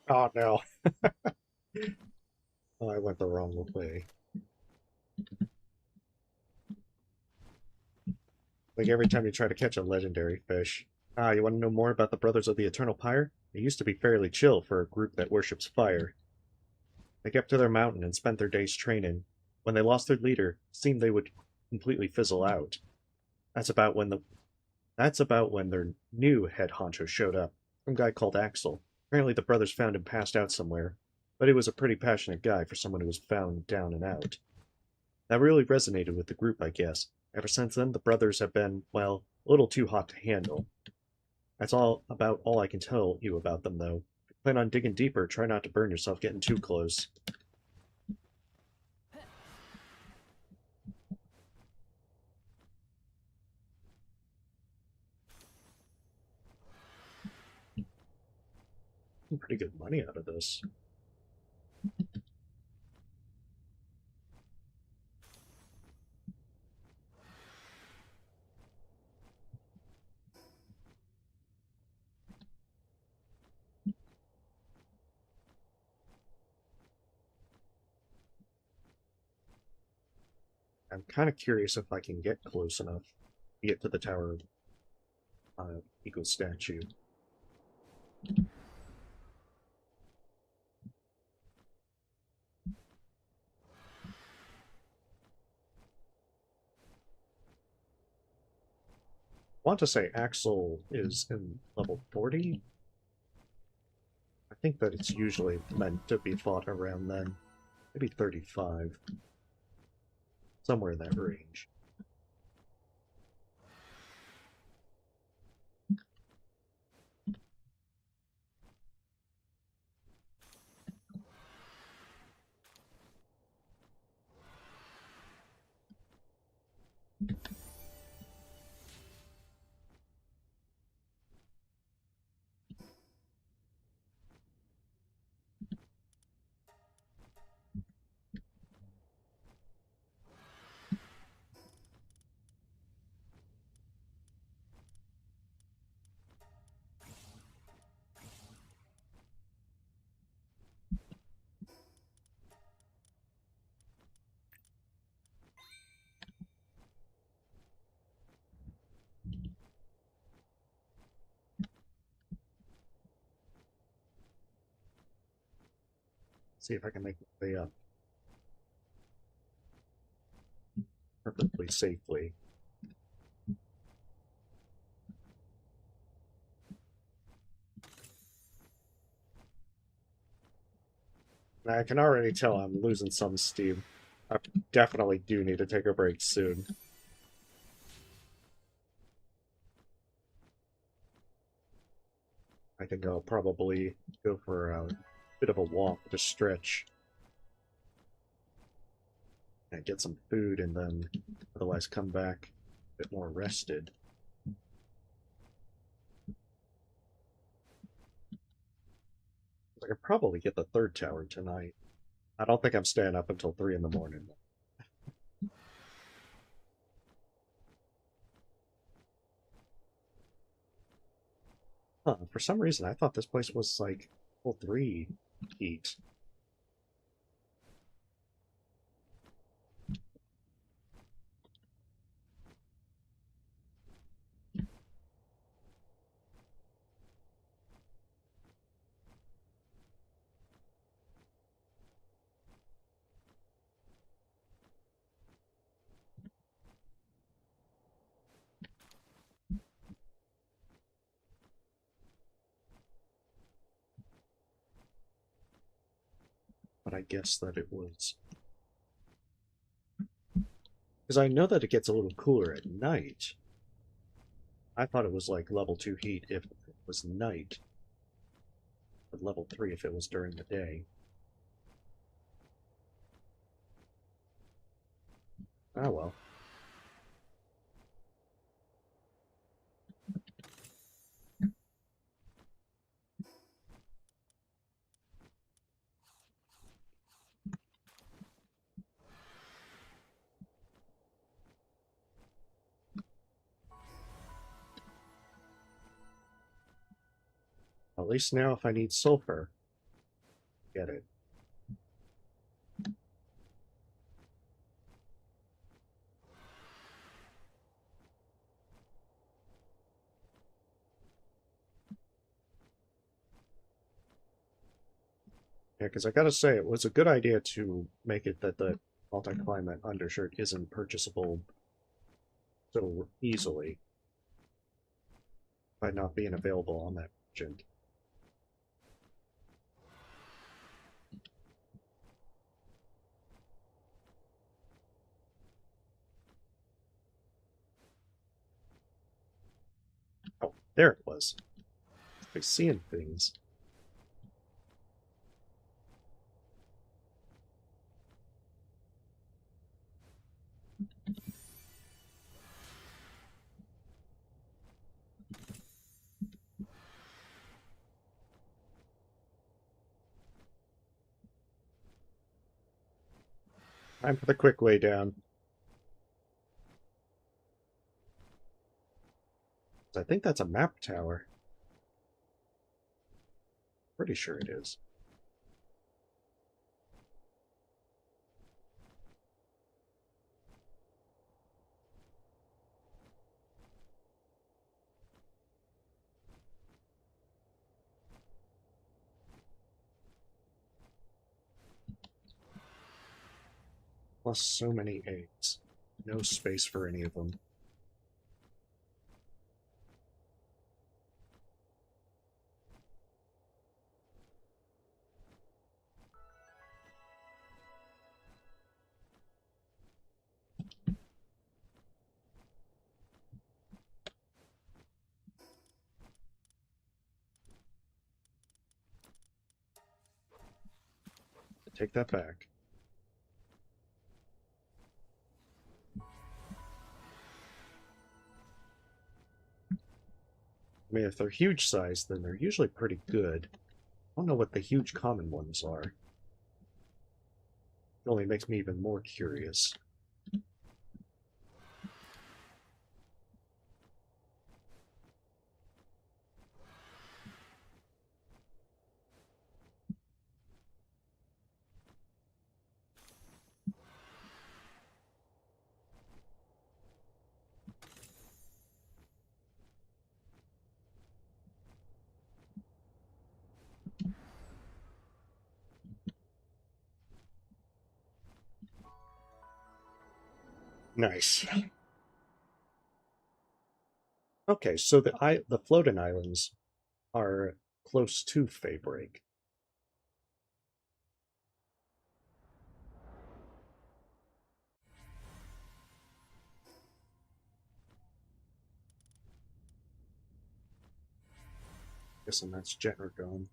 Oh no, oh, I went the wrong way. Like every time you try to catch a legendary fish. Ah, you want to know more about the Brothers of the Eternal Pyre? They used to be fairly chill for a group that worships fire. They kept to their mountain and spent their days training. When they lost their leader, it seemed they would completely fizzle out. That's about when the that's about when their new head honcho showed up. Some guy called Axel. Apparently the brothers found him passed out somewhere, but he was a pretty passionate guy for someone who was found down and out. That really resonated with the group, I guess. Ever since then, the brothers have been, well, a little too hot to handle. That's all I can tell you about them, though. If you plan on digging deeper, try not to burn yourself getting too close. Pretty good money out of this. I'm kind of curious if I can get close enough to get to the Tower Eagle statue. want to say Axel is in level 40. I think that it's usually meant to be fought around then. Maybe 35. Somewhere in that range. See if I can make my way up perfectly safely. I can already tell I'm losing some steam. I definitely do need to take a break soon. I think I'll probably go for a bit of a walk to stretch and get some food, and then otherwise come back a bit more rested. I could probably get the third tower tonight. I don't think I'm staying up until 3 in the morning. Huh, for some reason I thought this place was like level 3 heat. But I guess that it was... Because I know that it gets a little cooler at night. I thought it was like level 2 heat if it was night, but level 3 if it was during the day. Ah well. At least now if I need sulfur, get it. Yeah, because I gotta say, it was a good idea to make it that the multi-climate undershirt isn't purchasable so easily by not being available on that merchant. Oh, there it was. By seeing things. Time for the quick way down. I think that's a map tower. Pretty sure it is. Plus so many eggs. No space for any of them. Take that back. I mean, if they're huge size, then they're usually pretty good. I don't know what the huge common ones are. It only makes me even more curious. Nice. Okay, so the floating islands are close to Feybreak. Guessing that's Jetragon.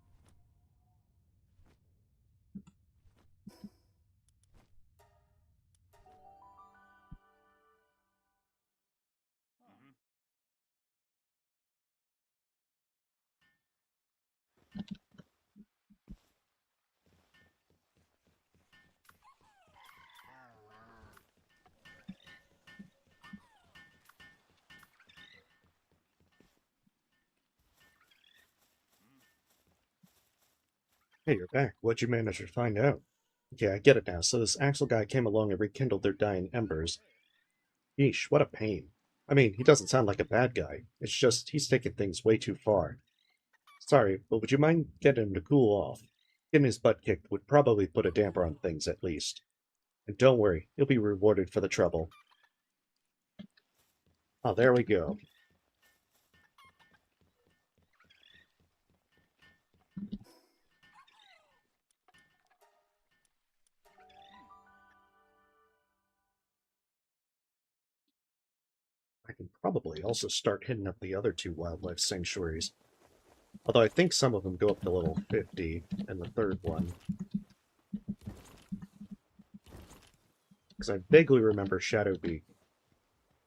Hey, you're back. What'd you manage to find out? Okay, I get it now. So this Axel guy came along and rekindled their dying embers. Yeesh, what a pain. I mean, he doesn't sound like a bad guy. It's just, he's taking things way too far. Sorry, but would you mind getting him to cool off? Getting his butt kicked would probably put a damper on things, at least. And don't worry, he'll be rewarded for the trouble. Oh, there we go. I can probably also start hitting up the other two wildlife sanctuaries. Although I think some of them go up to level 50 in the third one. Because I vaguely remember Shadowbeak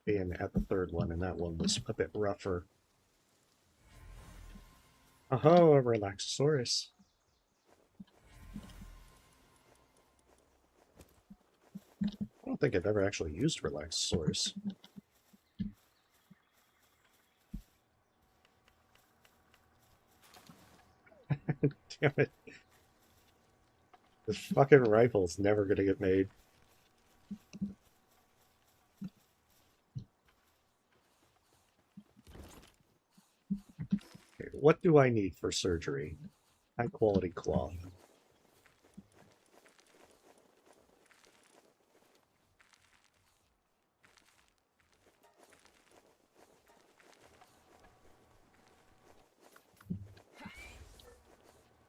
being at the third one, and that one was a bit rougher. Oh, a Relaxosaurus. I don't think I've ever actually used Relaxosaurus. Damn it. This fucking rifle's never gonna get made. Okay, what do I need for surgery? High quality cloth.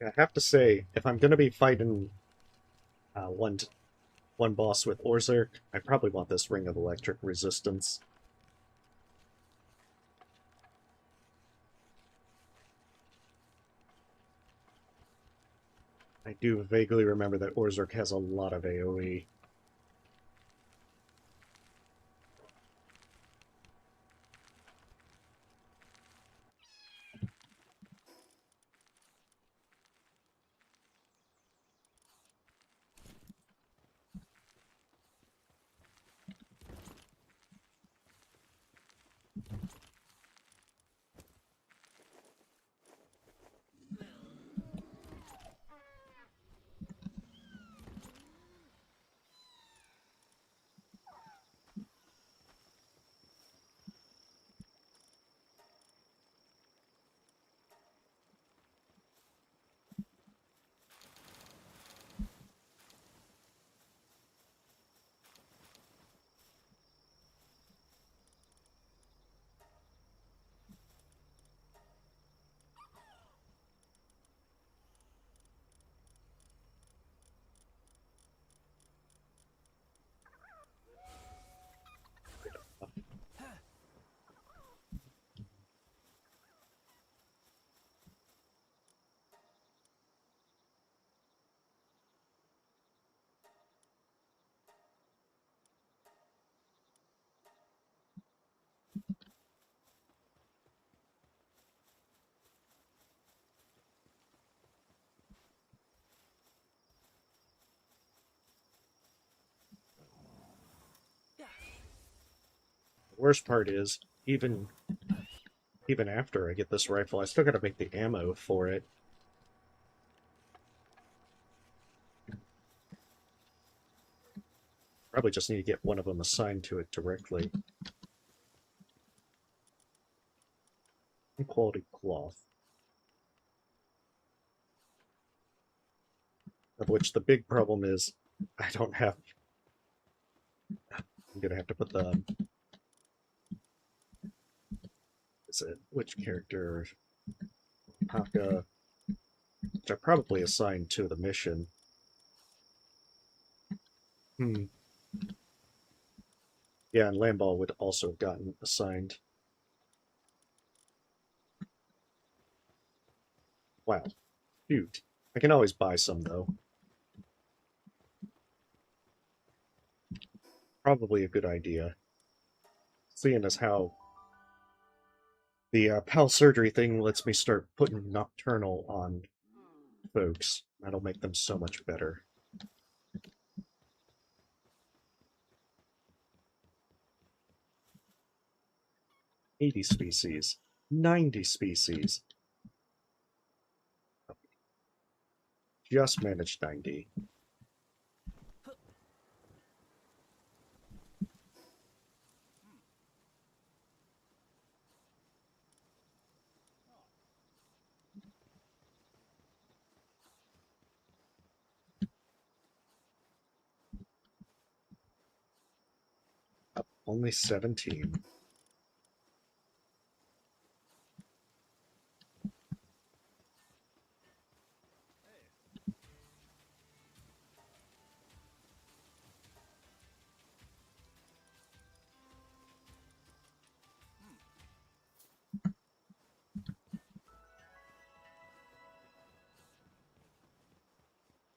I have to say, if I'm gonna be fighting uh, one one boss with Orzerk, I probably want this Ring of Electric Resistance. I do vaguely remember that Orzerk has a lot of AoE. The worst part is, even after I get this rifle, I still gotta make the ammo for it. Probably just need to get one of them assigned to it directly. Quality cloth. Of which the big problem is, I don't have... I'm gonna have to put the... Is it... Which character? Haka, which I probably assigned to the mission. Yeah, and Lamball would also have gotten assigned. Wow. Shoot. I can always buy some, though. Probably a good idea. Seeing as how the PAL surgery thing lets me start putting nocturnal on folks. That'll make them so much better. 80 species. 90 species. Just managed 90. Only 17.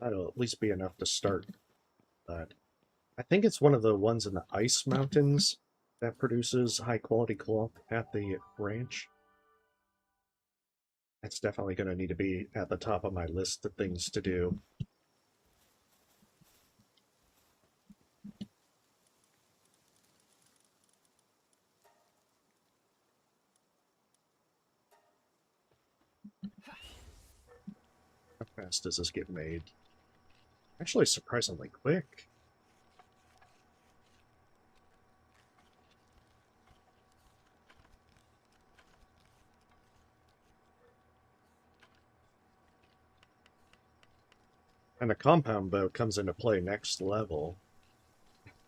That'll at least be enough to start that. I think it's one of the ones in the ice mountains that produces high quality cloth at the ranch. That's definitely going to need to be at the top of my list of things to do. How fast does this get made? Actually, surprisingly quick. And the compound bow comes into play next level.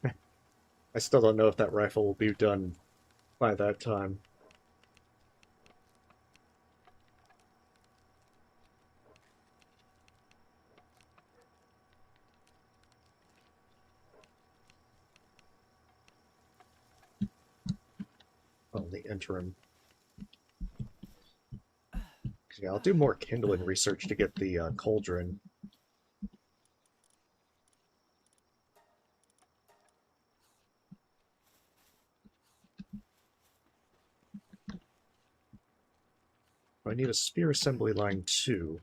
I still don't know if that rifle will be done by that time. Oh, the interim. Yeah, I'll do more kindling research to get the cauldron. I need a spear assembly line 2.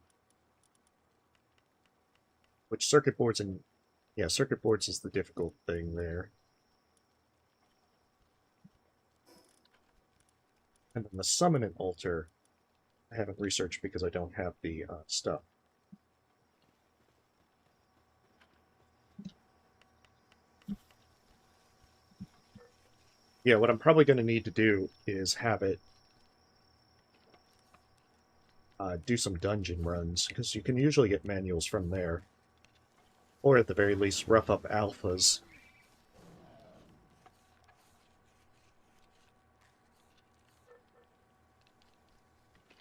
Which circuit boards and... Yeah, circuit boards is the difficult thing there. And then the summoning altar, I haven't researched because I don't have the stuff. Yeah, what I'm probably going to need to do is have it do some dungeon runs, because you can usually get manuals from there. Or at the very least, rough up alphas.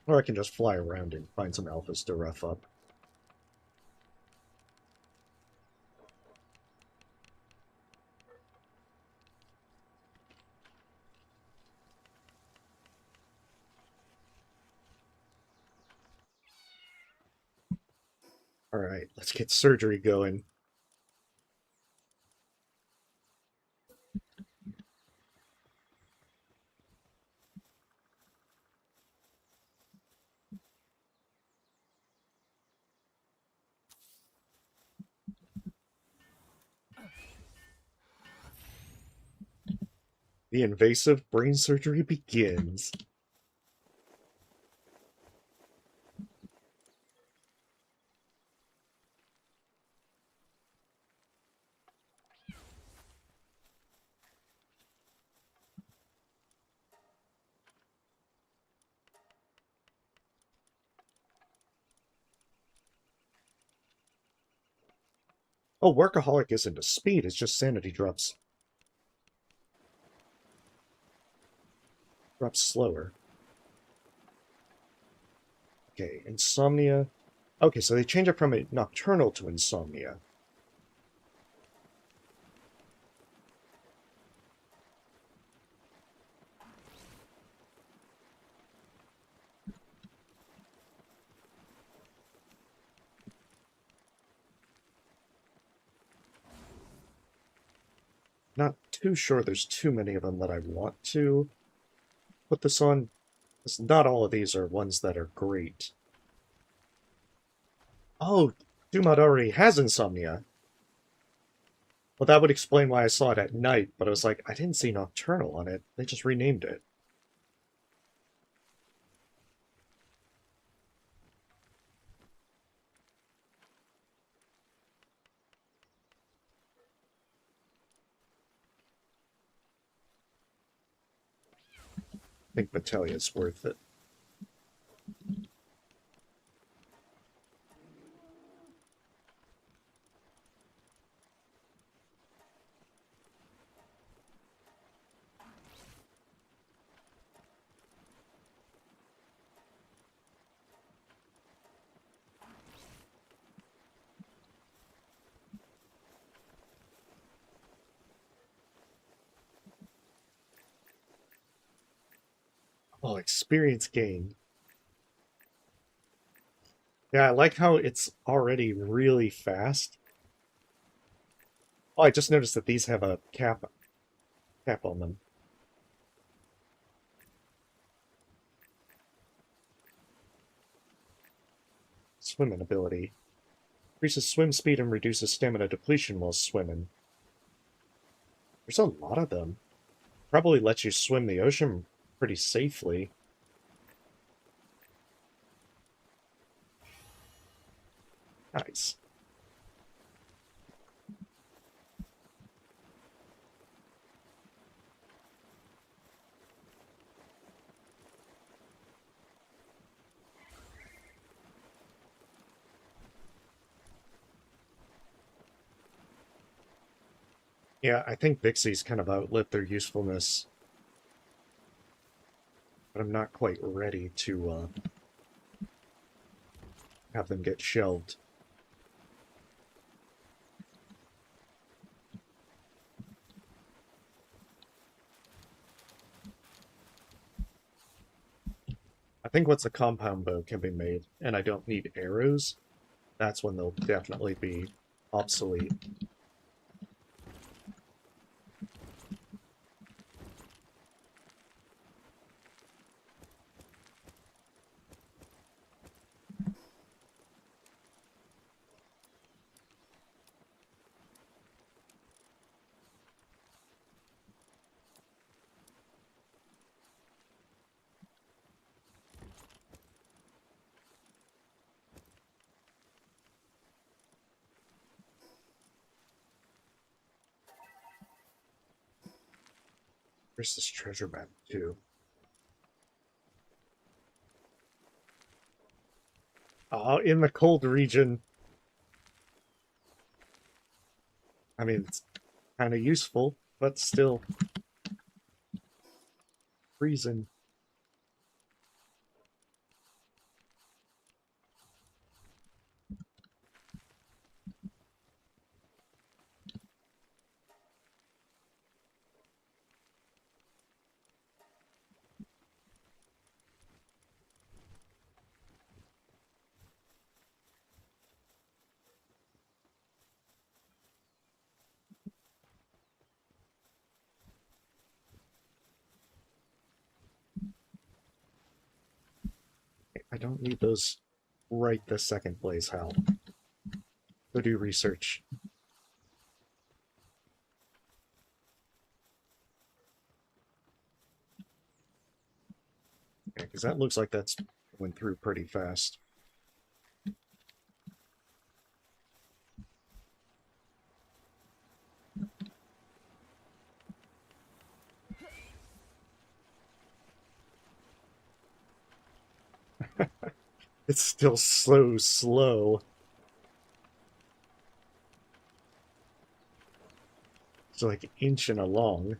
Or I can just fly around and find some alphas to rough up. Alright, let's get surgery going. The invasive brain surgery begins. Oh, workaholic isn't a speed, it's just sanity drops slower. Okay, insomnia. Okay, so they change it from a nocturnal to insomnia. Not too sure there's too many of them that I want to put this on. Not all of these are ones that are great. Oh, Dumod already has insomnia. Well, that would explain why I saw it at night, but I was like, I didn't see nocturnal on it. They just renamed it. I think Battalion's worth it. Oh, experience gain. Yeah, I like how it's already really fast. Oh, I just noticed that these have a cap on them. Swimming ability. Increases swim speed and reduces stamina depletion while swimming. There's a lot of them. Probably lets you swim the ocean pretty safely. Nice. Yeah, I think Vixies kind of outlived their usefulness, but I'm not quite ready to have them get shelved. I think once a compound bow can be made, and I don't need arrows, that's when they'll definitely be obsolete. Where's this treasure map, too? In the cold region. I mean, it's kind of useful, but still freezing. I don't need those right this second, Blaze. Hal. Go do research. Yeah, because that looks like that's going through pretty fast. It's still so slow. It's like inching along.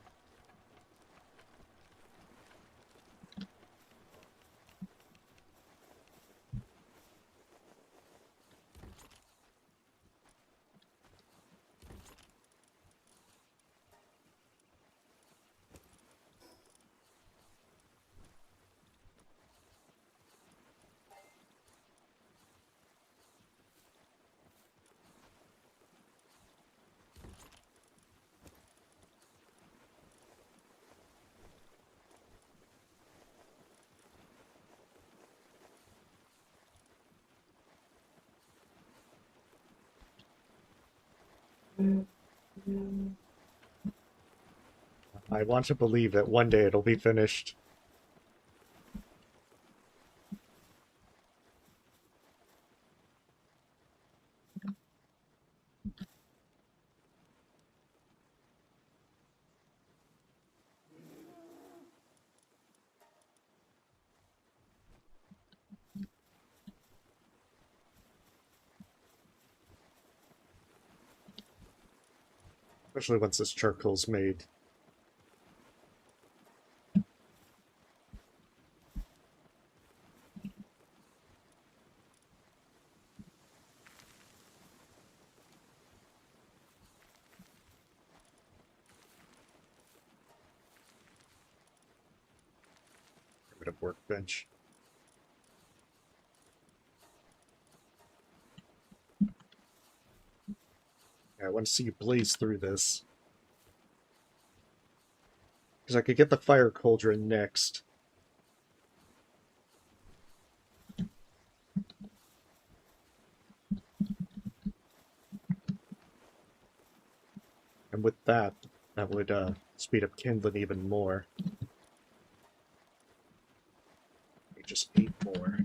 I want to believe that one day it'll be finished. Especially once this charcoal's made. Primitive workbench. Yeah, I want to see you blaze through this. Because I could get the fire cauldron next. And with that, that would speed up kindling even more. Just 8 more.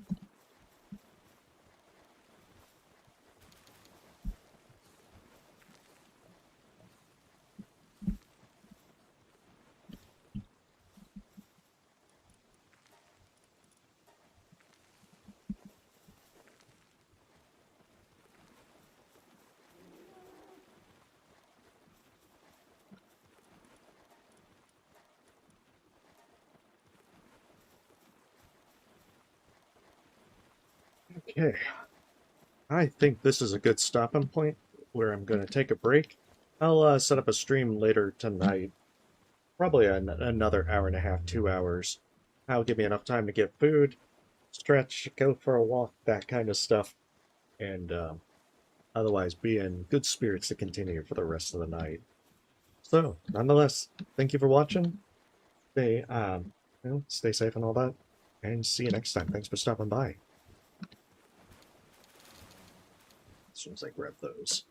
Okay. I think this is a good stopping point where I'm going to take a break. I'll set up a stream later tonight. Probably another hour and a half, 2 hours. That'll give me enough time to get food, stretch, go for a walk, that kind of stuff. And otherwise be in good spirits to continue for the rest of the night. So, nonetheless, thank you for watching. Stay safe and all that. And see you next time. Thanks for stopping by. As soon as I grab those.